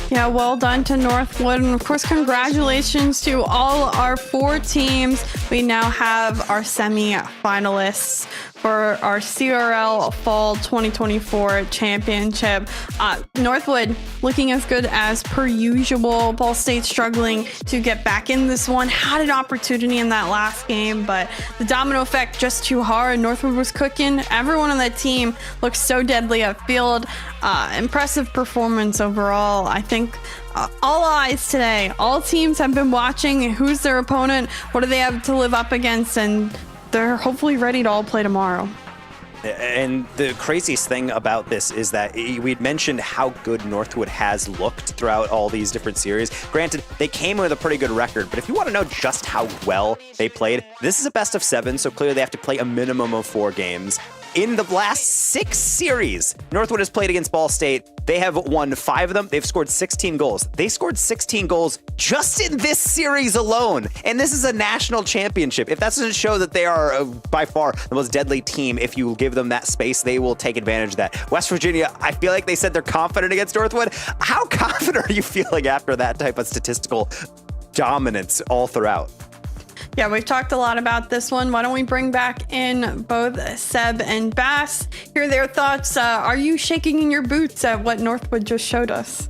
Yeah, well done to Northwood, and of course, congratulations to all our 4 teams. We now have our semi-finalists for our CRL Fall 2024 Championship. Northwood looking as good as per usual. Ball State struggling to get back in this one. Had an opportunity in that last game, but the domino effect just too hard. Northwood was cooking. Everyone on that team looks so deadly upfield. Impressive performance overall. I think all eyes today. All teams have been watching who's their opponent, what do they have to live up against, and they're hopefully ready to all play tomorrow. And the craziest thing about this is that we'd mentioned how good Northwood has looked throughout all these different series. Granted, they came with a pretty good record, but if you want to know just how well they played, this is a best-of-7, so clearly they have to play a minimum of 4 games. In the last 6 series, Northwood has played against Ball State. They have won 5 of them. They've scored 16 goals. They scored 16 goals just in this series alone. And this is a national championship. If that doesn't show that they are by far the most deadly team, if you give them that space, they will take advantage of that. West Virginia, I feel like they said they're confident against Northwood. How confident are you feeling after that type of statistical dominance all throughout? Yeah, we've talked a lot about this one. Why don't we bring back in both Seb and Bass, hear their thoughts. Are you shaking in your boots at what Northwood just showed us?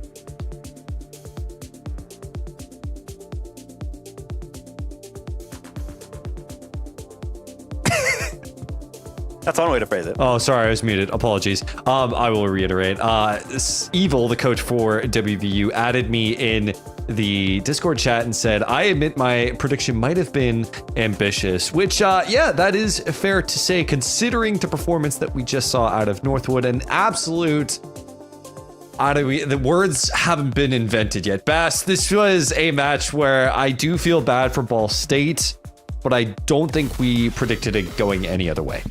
That's one way to phrase it. Oh, sorry, I was muted. Apologies. I will reiterate. Evil, the coach for WVU, added me in the Discord chat and said, I admit my prediction might have been ambitious, which, yeah, that is fair to say, considering the performance that we just saw out of Northwood. An absolute... the words haven't been invented yet. Bass, this was a match where I do feel bad for Ball State, but I don't think we predicted it going any other way.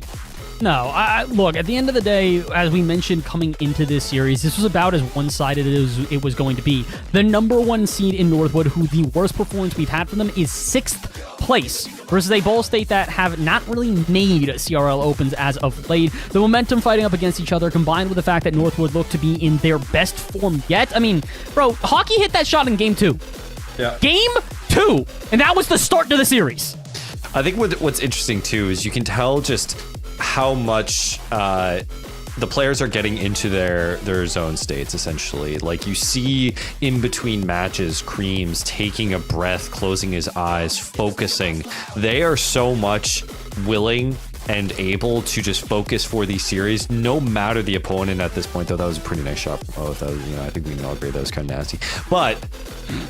No, look, at the end of the day, as we mentioned coming into this series, this was about as one-sided as it was going to be. The number 1 seed in Northwood, who the worst performance we've had from them is 6th place, versus a Ball State that have not really made CRL Opens as of late. The momentum fighting up against each other, combined with the fact that Northwood looked to be in their best form yet. I mean, bro, Hockey hit that shot in Game 2. Yeah. Game 2! And that was the start to the series. I think what's interesting, too, is you can tell just how much the players are getting into their zone states, essentially. Like, you see in between matches, Creams taking a breath, closing his eyes, focusing. They are so much willing and able to just focus for these series, no matter the opponent at this point. Though that was a pretty nice shot from Oath. That was, I think we can all agree that was kind of nasty. But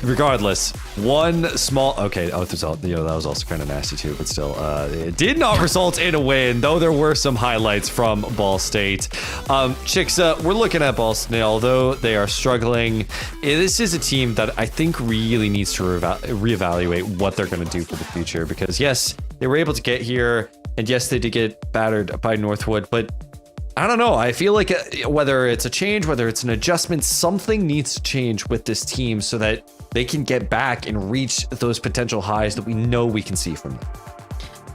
regardless, one small Oath result, that was also kind of nasty too. But still, it did not result in a win, though there were some highlights from Ball State. Chicksa, we're looking at Ball State, although they are struggling. This is a team that I think really needs to reevaluate what they're going to do for the future, because yes, they were able to get here. And yes, they did get battered by Northwood, but I don't know. I feel like whether it's a change, whether it's an adjustment, something needs to change with this team so that they can get back and reach those potential highs that we know we can see from them.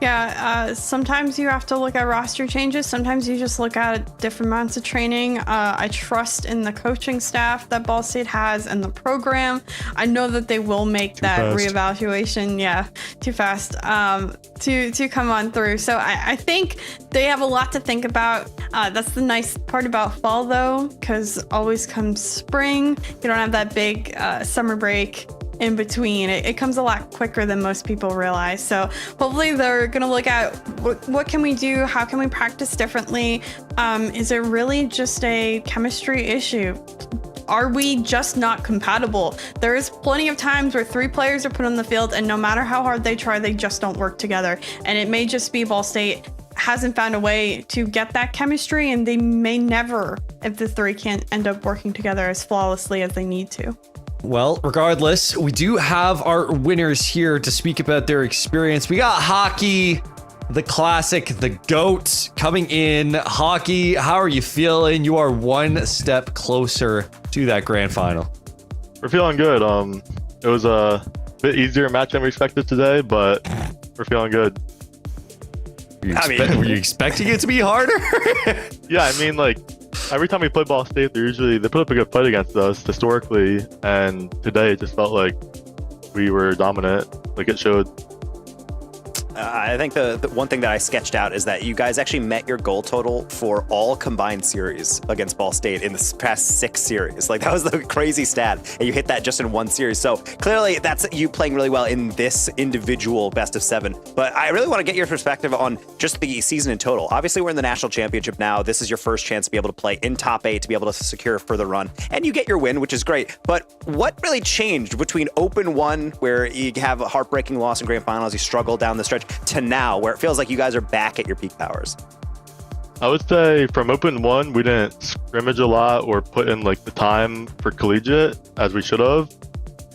Yeah, sometimes you have to look at roster changes. Sometimes you just look at different amounts of training. I trust in the coaching staff that Ball State has and the program. I know that they will make that reevaluation. Yeah, too fast to come on through. So I think they have a lot to think about. That's the nice part about fall, though, because always comes spring. You don't have that big summer break in between. It comes a lot quicker than most people realize. So hopefully they're going to look at what can we do? How can we practice differently? Is it really just a chemistry issue? Are we just not compatible? There is plenty of times where 3 players are put on the field and no matter how hard they try, they just don't work together. And it may just be Ball State hasn't found a way to get that chemistry, and they may never, if the 3 can't end up working together as flawlessly as they need to. Well, regardless, we do have our winners here to speak about their experience. We got Hockey, the classic, the GOAT coming in. Hockey, how are you feeling? You are one step closer to that grand final. We're feeling good. It was a bit easier match than we expected today, but we're feeling good. Were you expecting it to be harder? Yeah, I mean, like, every time we play Ball State, they put up a good fight against us historically, and today it just felt like we were dominant, like it showed. I think the one thing that I sketched out is that you guys actually met your goal total for all combined series against Ball State in the past 6 series. Like, that was the crazy stat, and you hit that just in 1 series. So clearly that's you playing really well in this individual best of 7. But I really want to get your perspective on just the season in total. Obviously, we're in the national championship now. This is your first chance to be able to play in top 8, to be able to secure a further run, and you get your win, which is great. But what really changed between Open 1, where you have a heartbreaking loss in grand finals, you struggle down the stretch, to now, where it feels like you guys are back at your peak powers? I would say from Open 1, we didn't scrimmage a lot or put in like the time for Collegiate as we should have.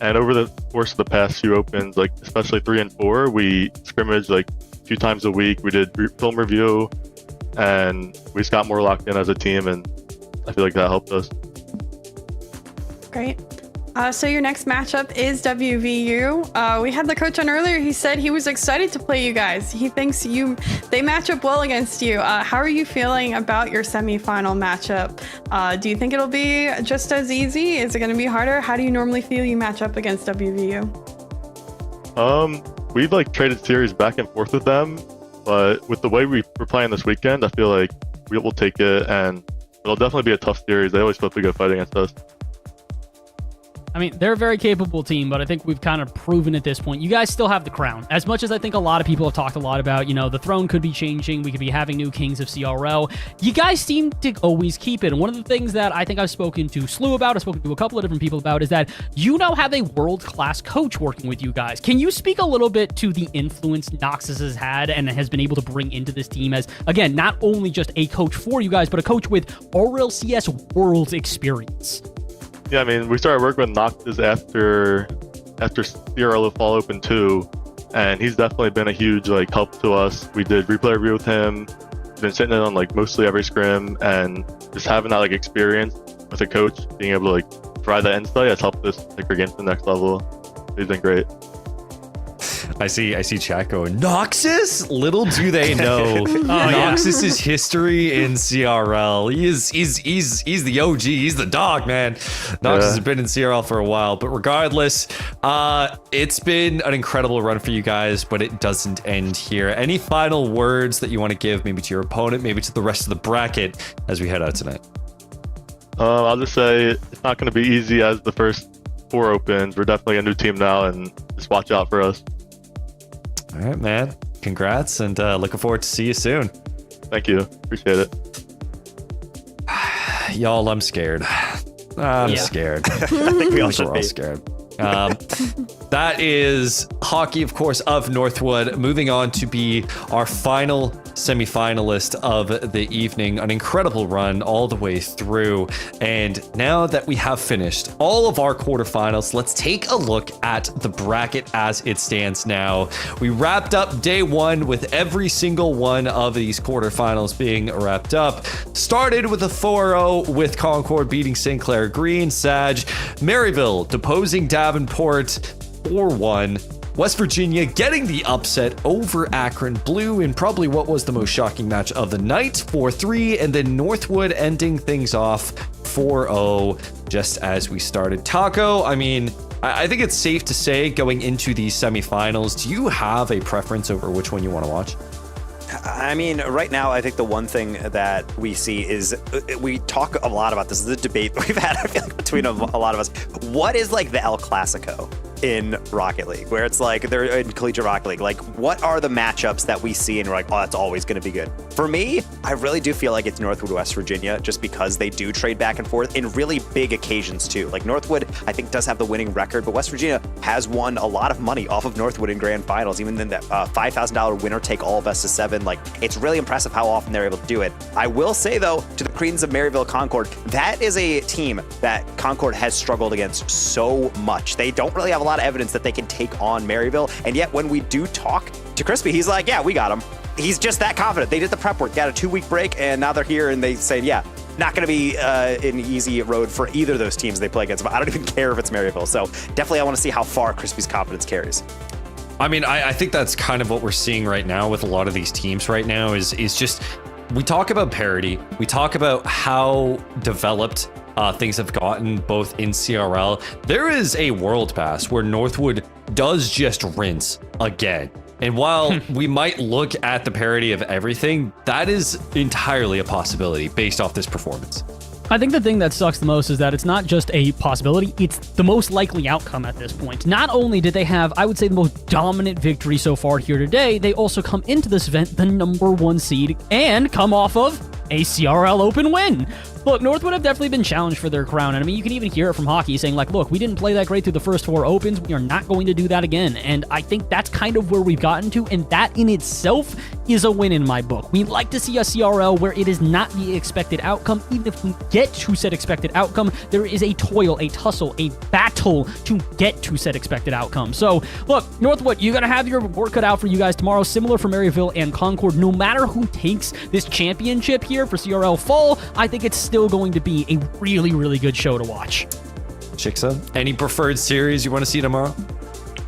And over the course of the past few Opens, like especially 3 and 4, we scrimmaged like a few times a week. We did film review, and we just got more locked in as a team, and I feel like that helped us. Great. So your next matchup is WVU. We had the coach on earlier. He said he was excited to play you guys. He thinks they match up well against you. How are you feeling about your semifinal matchup? Do you think it'll be just as easy? Is it going to be harder? How do you normally feel you match up against WVU? We've like traded series back and forth with them, but with the way we're playing this weekend, I feel like we will take it, and it'll definitely be a tough series. They always put up a good fight against us. I mean, they're a very capable team, but I think we've kind of proven at this point, you guys still have the crown. As much as I think a lot of people have talked a lot about, the throne could be changing, we could be having new kings of CRL, you guys seem to always keep it. And one of the things that I think I've spoken to Slew about, I've spoken to a couple of different people about, is that you now have a world-class coach working with you guys. Can you speak a little bit to the influence Noxus has had and has been able to bring into this team as, again, not only just a coach for you guys, but a coach with RLCS Worlds experience? Yeah, I mean, we started working with Noxus after CRL Fall Open 2, and he's definitely been a huge help to us. We did replay review with him. He's been sitting in on mostly every scrim, and just having that experience with a coach, being able to provide that insight has helped us take our game to the next level. He's been great. I see chat going, Noxus? Little do they know Noxus's history in CRL. He's the OG. He's the dog, man. Noxus has been in CRL for a while, but regardless, it's been an incredible run for you guys, but it doesn't end here. Any final words that you want to give, maybe to your opponent, maybe to the rest of the bracket as we head out tonight? I'll just say it's not going to be easy as the first 4 opens. We're definitely a new team now, and just watch out for us. All right, man. Congrats, and looking forward to see you soon. Thank you. Appreciate it. Y'all, I'm scared. I'm scared. I think we all should We're be all scared. that is hockey, of course, of Northwood. Moving on to be our final semifinalist of the evening. An incredible run all the way through. And now that we have finished all of our quarterfinals, let's take a look at the bracket as it stands now. We wrapped up day one with every single one of these quarterfinals being wrapped up. Started with a 4-0 with Concord beating St. Clair Green, Sag. Maryville deposing Davenport 4-1. West Virginia getting the upset over Akron Blue in probably what was the most shocking match of the night, 4-3, and then Northwood ending things off 4-0 just as we started. Taco, I mean, I think it's safe to say going into these semifinals, do you have a preference over which one you want to watch? I mean, right now, I think the one thing that we see is we talk a lot about this. This is a debate we've had, I feel like, between a lot of us. What is like the El Clasico in Rocket League, where it's like they're in Collegiate Rocket League? Like, what are the matchups that we see and we're like, oh, that's always going to be good? For me, I really do feel like it's Northwood, West Virginia, just because they do trade back and forth in really big occasions too. Like Northwood, I think, does have the winning record, but West Virginia has won a lot of money off of Northwood in grand finals, even in that $5,000 winner take all best of 7. Like, it's really impressive how often they're able to do it. I will say, though, to the Queens of Maryville Concord, that is a team that Concord has struggled against so much. They don't really have a lot of evidence that they can take on Maryville, and yet when we do talk to Crispy, he's like, yeah, we got him. He's just that confident. They did the prep work, got a 2-week break, and now they're here, and they say, yeah, not going to be an easy road for either of those teams they play against. But I don't even care if it's Maryville. So definitely I want to see how far Crispy's confidence carries. I mean, I think that's kind of what we're seeing right now with a lot of these teams right now is just, we talk about parity. We talk about how developed things have gotten both in CRL. There is a world pass where Northwood does just rinse again. And while we might look at the parity of everything, that is entirely a possibility based off this performance. I think the thing that sucks the most is that it's not just a possibility, it's the most likely outcome at this point. Not only did they have, I would say, the most dominant victory so far here today, they also come into this event the #1 seed and come off of a CRL Open win. Look, Northwood have definitely been challenged for their crown, and I mean, you can even hear it from hockey saying, like, look, we didn't play that great through the first 4 Opens, we are not going to do that again, and I think that's kind of where we've gotten to, and that in itself is a win in my book. We like to see a CRL where it is not the expected outcome. Even if we get to said expected outcome, there is a toil, a tussle, a battle to get to said expected outcome. So, look, Northwood, you're going to have your work cut out for you guys tomorrow, similar for Maryville and Concord. No matter who takes this championship here for CRL Fall, I think it's still going to be a really, really good show to watch. Shiksa, any preferred series you want to see tomorrow?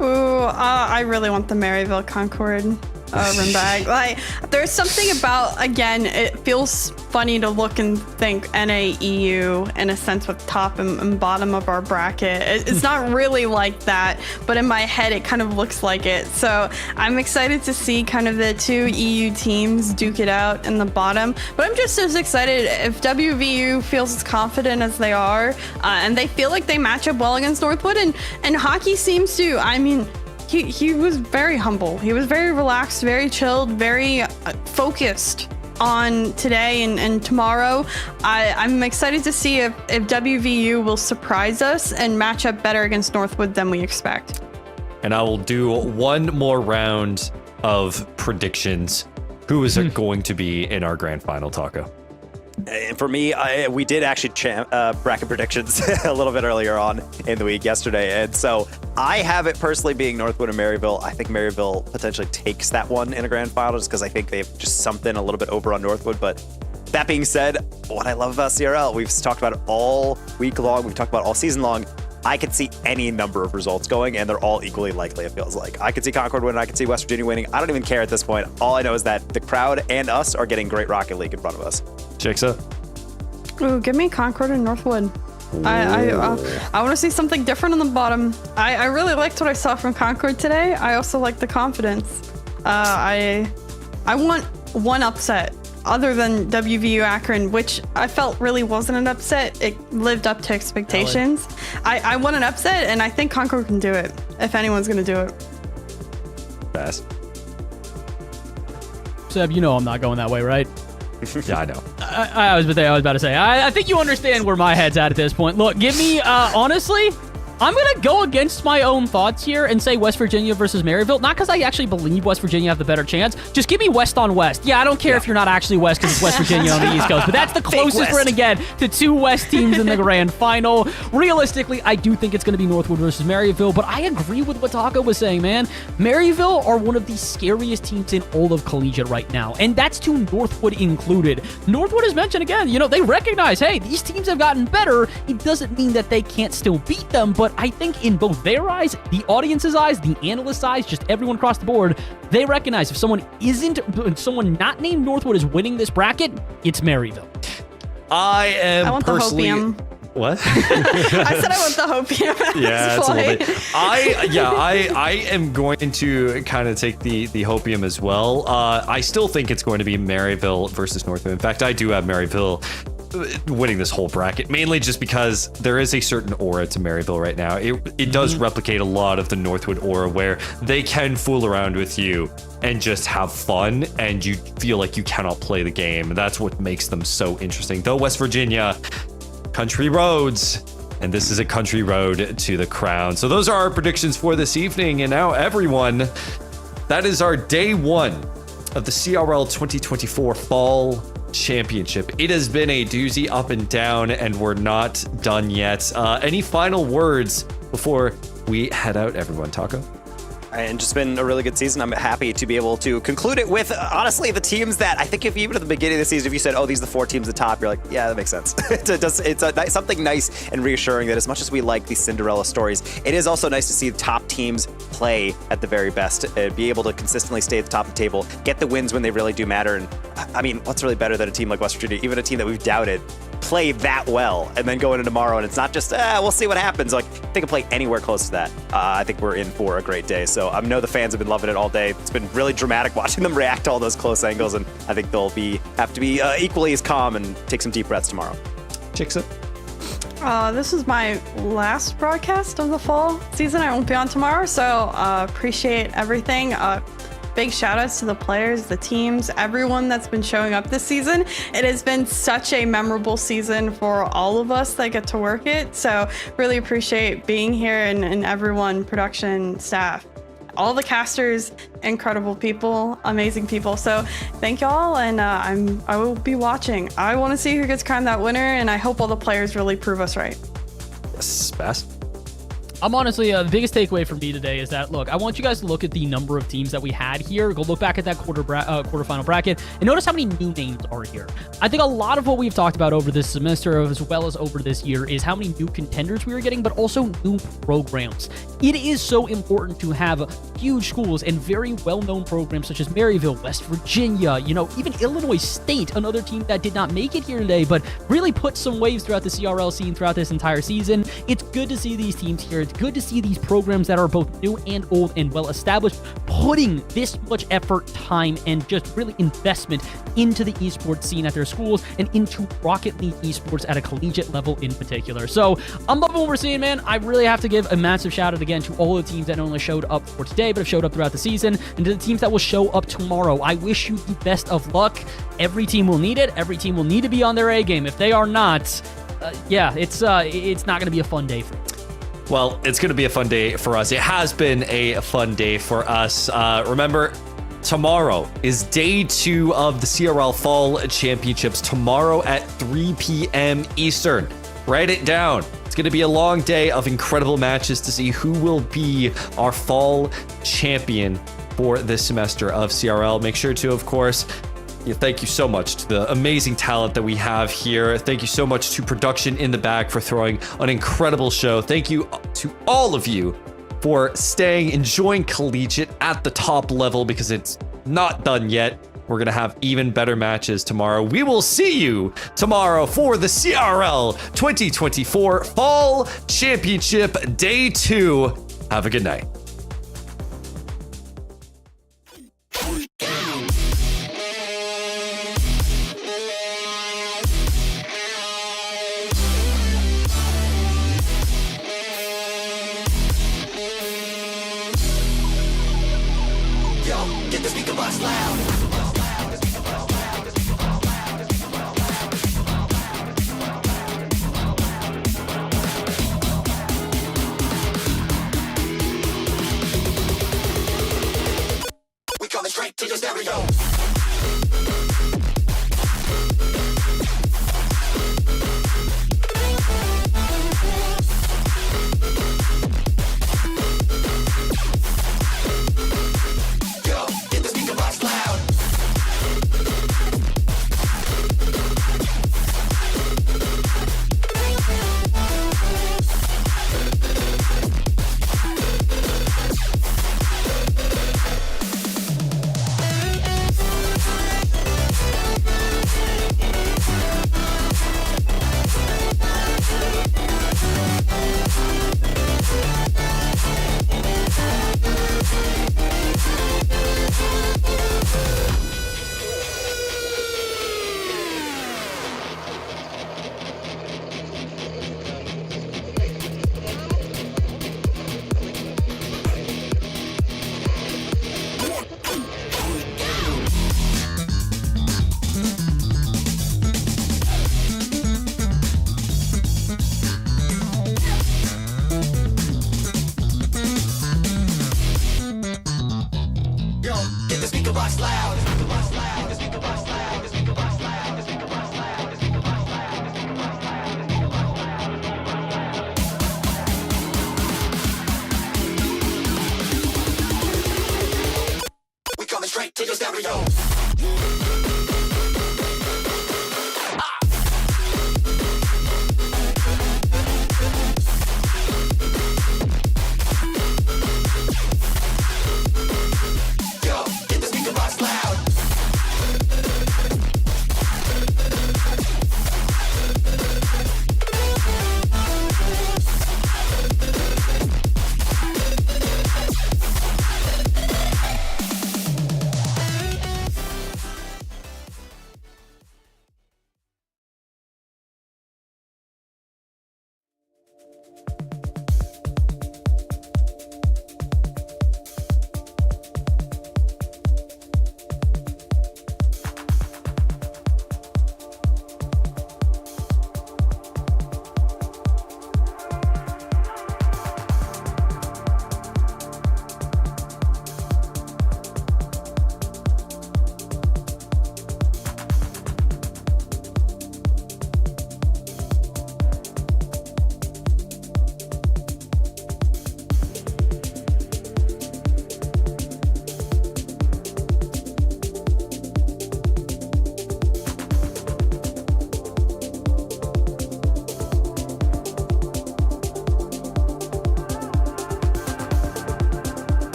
Ooh, I really want the Maryville Concord run back. Like, there's something about, again, it feels funny to look and think NA-EU in a sense with top and bottom of our bracket. It's not really like that, but in my head it kind of looks like it. So I'm excited to see kind of the 2 EU teams duke it out in the bottom. But I'm just as excited if WVU feels as confident as they are, and they feel like they match up well against Northwood, and hockey seems to, I mean, he was very humble. He was very relaxed, very chilled, very focused on today and tomorrow. I'm excited to see if WVU will surprise us and match up better against Northwood than we expect. And I will do one more round of predictions. Who is it going to be in our grand final, Taco? For me, we did actually bracket predictions a little bit earlier on in the week yesterday. And so I have it personally being Northwood and Maryville. I think Maryville potentially takes that one in a grand final just because I think they've just something a little bit over on Northwood. But that being said, what I love about CRL, we've talked about it all week long. We've talked about it all season long. I could see any number of results going, and they're all equally likely, it feels like. I could see Concord winning. I could see West Virginia winning. I don't even care at this point. All I know is that the crowd and us are getting great Rocket League in front of us. Shiksa? Ooh, give me Concord and Northwood. I want to see something different on the bottom. I really liked what I saw from Concord today. I also like the confidence. I want one upset other than WVU Akron, which I felt really wasn't an upset. It lived up to expectations. I want an upset, and I think Concord can do it, if anyone's going to do it. Fast. Seb, you know I'm not going that way, right? Yeah, I know. I was about to say, I think you understand where my head's at this point. Look, give me, honestly, I'm going to go against my own thoughts here and say West Virginia versus Maryville. Not because I actually believe West Virginia have the better chance. Just give me West on West. Yeah, I don't care if you're not actually West because it's West Virginia on the East Coast, but that's the closest we're going to get to two West teams in the grand final. Realistically, I do think it's going to be Northwood versus Maryville, but I agree with what Taco was saying, man. Maryville are one of the scariest teams in all of Collegiate right now, and that's to Northwood included. Northwood has mentioned again, they recognize, hey, these teams have gotten better. It doesn't mean that they can't still beat them, but I think in both their eyes, the audience's eyes, the analyst's eyes, just everyone across the board, they recognize if someone not named Northwood is winning this bracket, it's Maryville. I want personally... the hopium. What? I said I want the hopium. Yeah, it's a little bit. I am going to kind of take the hopium as well. I still think it's going to be Maryville versus Northwood. In fact, I do have Maryville winning this whole bracket, mainly just because there is a certain aura to Maryville right now. It does replicate a lot of the Northwood aura, where they can fool around with you and just have fun, and you feel like you cannot play the game. That's what makes them so interesting. Though West Virginia, country roads, and this is a country road to the crown. So those are our predictions for this evening. And now, everyone, that is our day one of the CRL 2024 Fall Championship. It has been a doozy up and down, and we're not done yet. Any final words before we head out, everyone? Taco? And just been a really good season. I'm happy to be able to conclude it with, honestly, the teams that I think if even at the beginning of the season, if you said, oh, these are the four teams at the top, you're like, yeah, that makes sense. It's something nice and reassuring that as much as we like these Cinderella stories, it is also nice to see the top teams play at the very best, be able to consistently stay at the top of the table, get the wins when they really do matter. And I mean, what's really better than a team like West Virginia, even a team that we've doubted, play that well and then go into tomorrow and it's not just we'll see what happens. Like, if they can play anywhere close to that, I think we're in for a great day. So I know the fans have been loving it all day. It's been really dramatic watching them react to all those close angles, and I think they'll have to be equally as calm and take some deep breaths tomorrow. Chicksa? This is my last broadcast of the fall season. I won't be on tomorrow, so appreciate everything. Big shout outs to the players, the teams, everyone that's been showing up this season. It has been such a memorable season for all of us that get to work it. So really appreciate being here, and everyone, production, staff, all the casters, incredible people, amazing people. So thank y'all, and I will be watching. I want to see who gets crowned that winner, and I hope all the players really prove us right. Yes, Bass? I'm honestly, the biggest takeaway for me today is that, look, I want you guys to look at the number of teams that we had here. Go look back at that quarterfinal bracket and notice how many new names are here. I think a lot of what we've talked about over this semester, as well as over this year, is how many new contenders we were getting, but also new programs. It is so important to have huge schools and very well-known programs such as Maryville, West Virginia, even Illinois State, another team that did not make it here today, but really put some waves throughout the CRL scene throughout this entire season. It's good to see these teams here. It's good to see these programs that are both new and old and well-established putting this much effort, time, and just really investment into the esports scene at their schools and into Rocket League esports at a collegiate level in particular. So I'm loving what we're seeing, man. I really have to give a massive shout out again to all the teams that not only showed up for today, but have showed up throughout the season, and to the teams that will show up tomorrow. I wish you the best of luck. Every team will need it. Every team will need to be on their A game. If they are not, it's not going to be a fun day for them. Well, it's going to be a fun day for us. It has been a fun day for us. Remember, tomorrow is day 2 of the CRL Fall Championships. Tomorrow at 3 p.m. Eastern. Write it down. It's going to be a long day of incredible matches to see who will be our fall champion for this semester of CRL. Make sure to, of course, thank you so much to the amazing talent that we have here. Thank you so much to production in the back for throwing an incredible show. Thank you to all of you for staying, enjoying Collegiate at the top level, because it's not done yet. We're going to have even better matches tomorrow. We will see you tomorrow for the CRL 2024 Fall Championship Day 2. Have a good night. Get the speaker box loud. Straight to your stereo.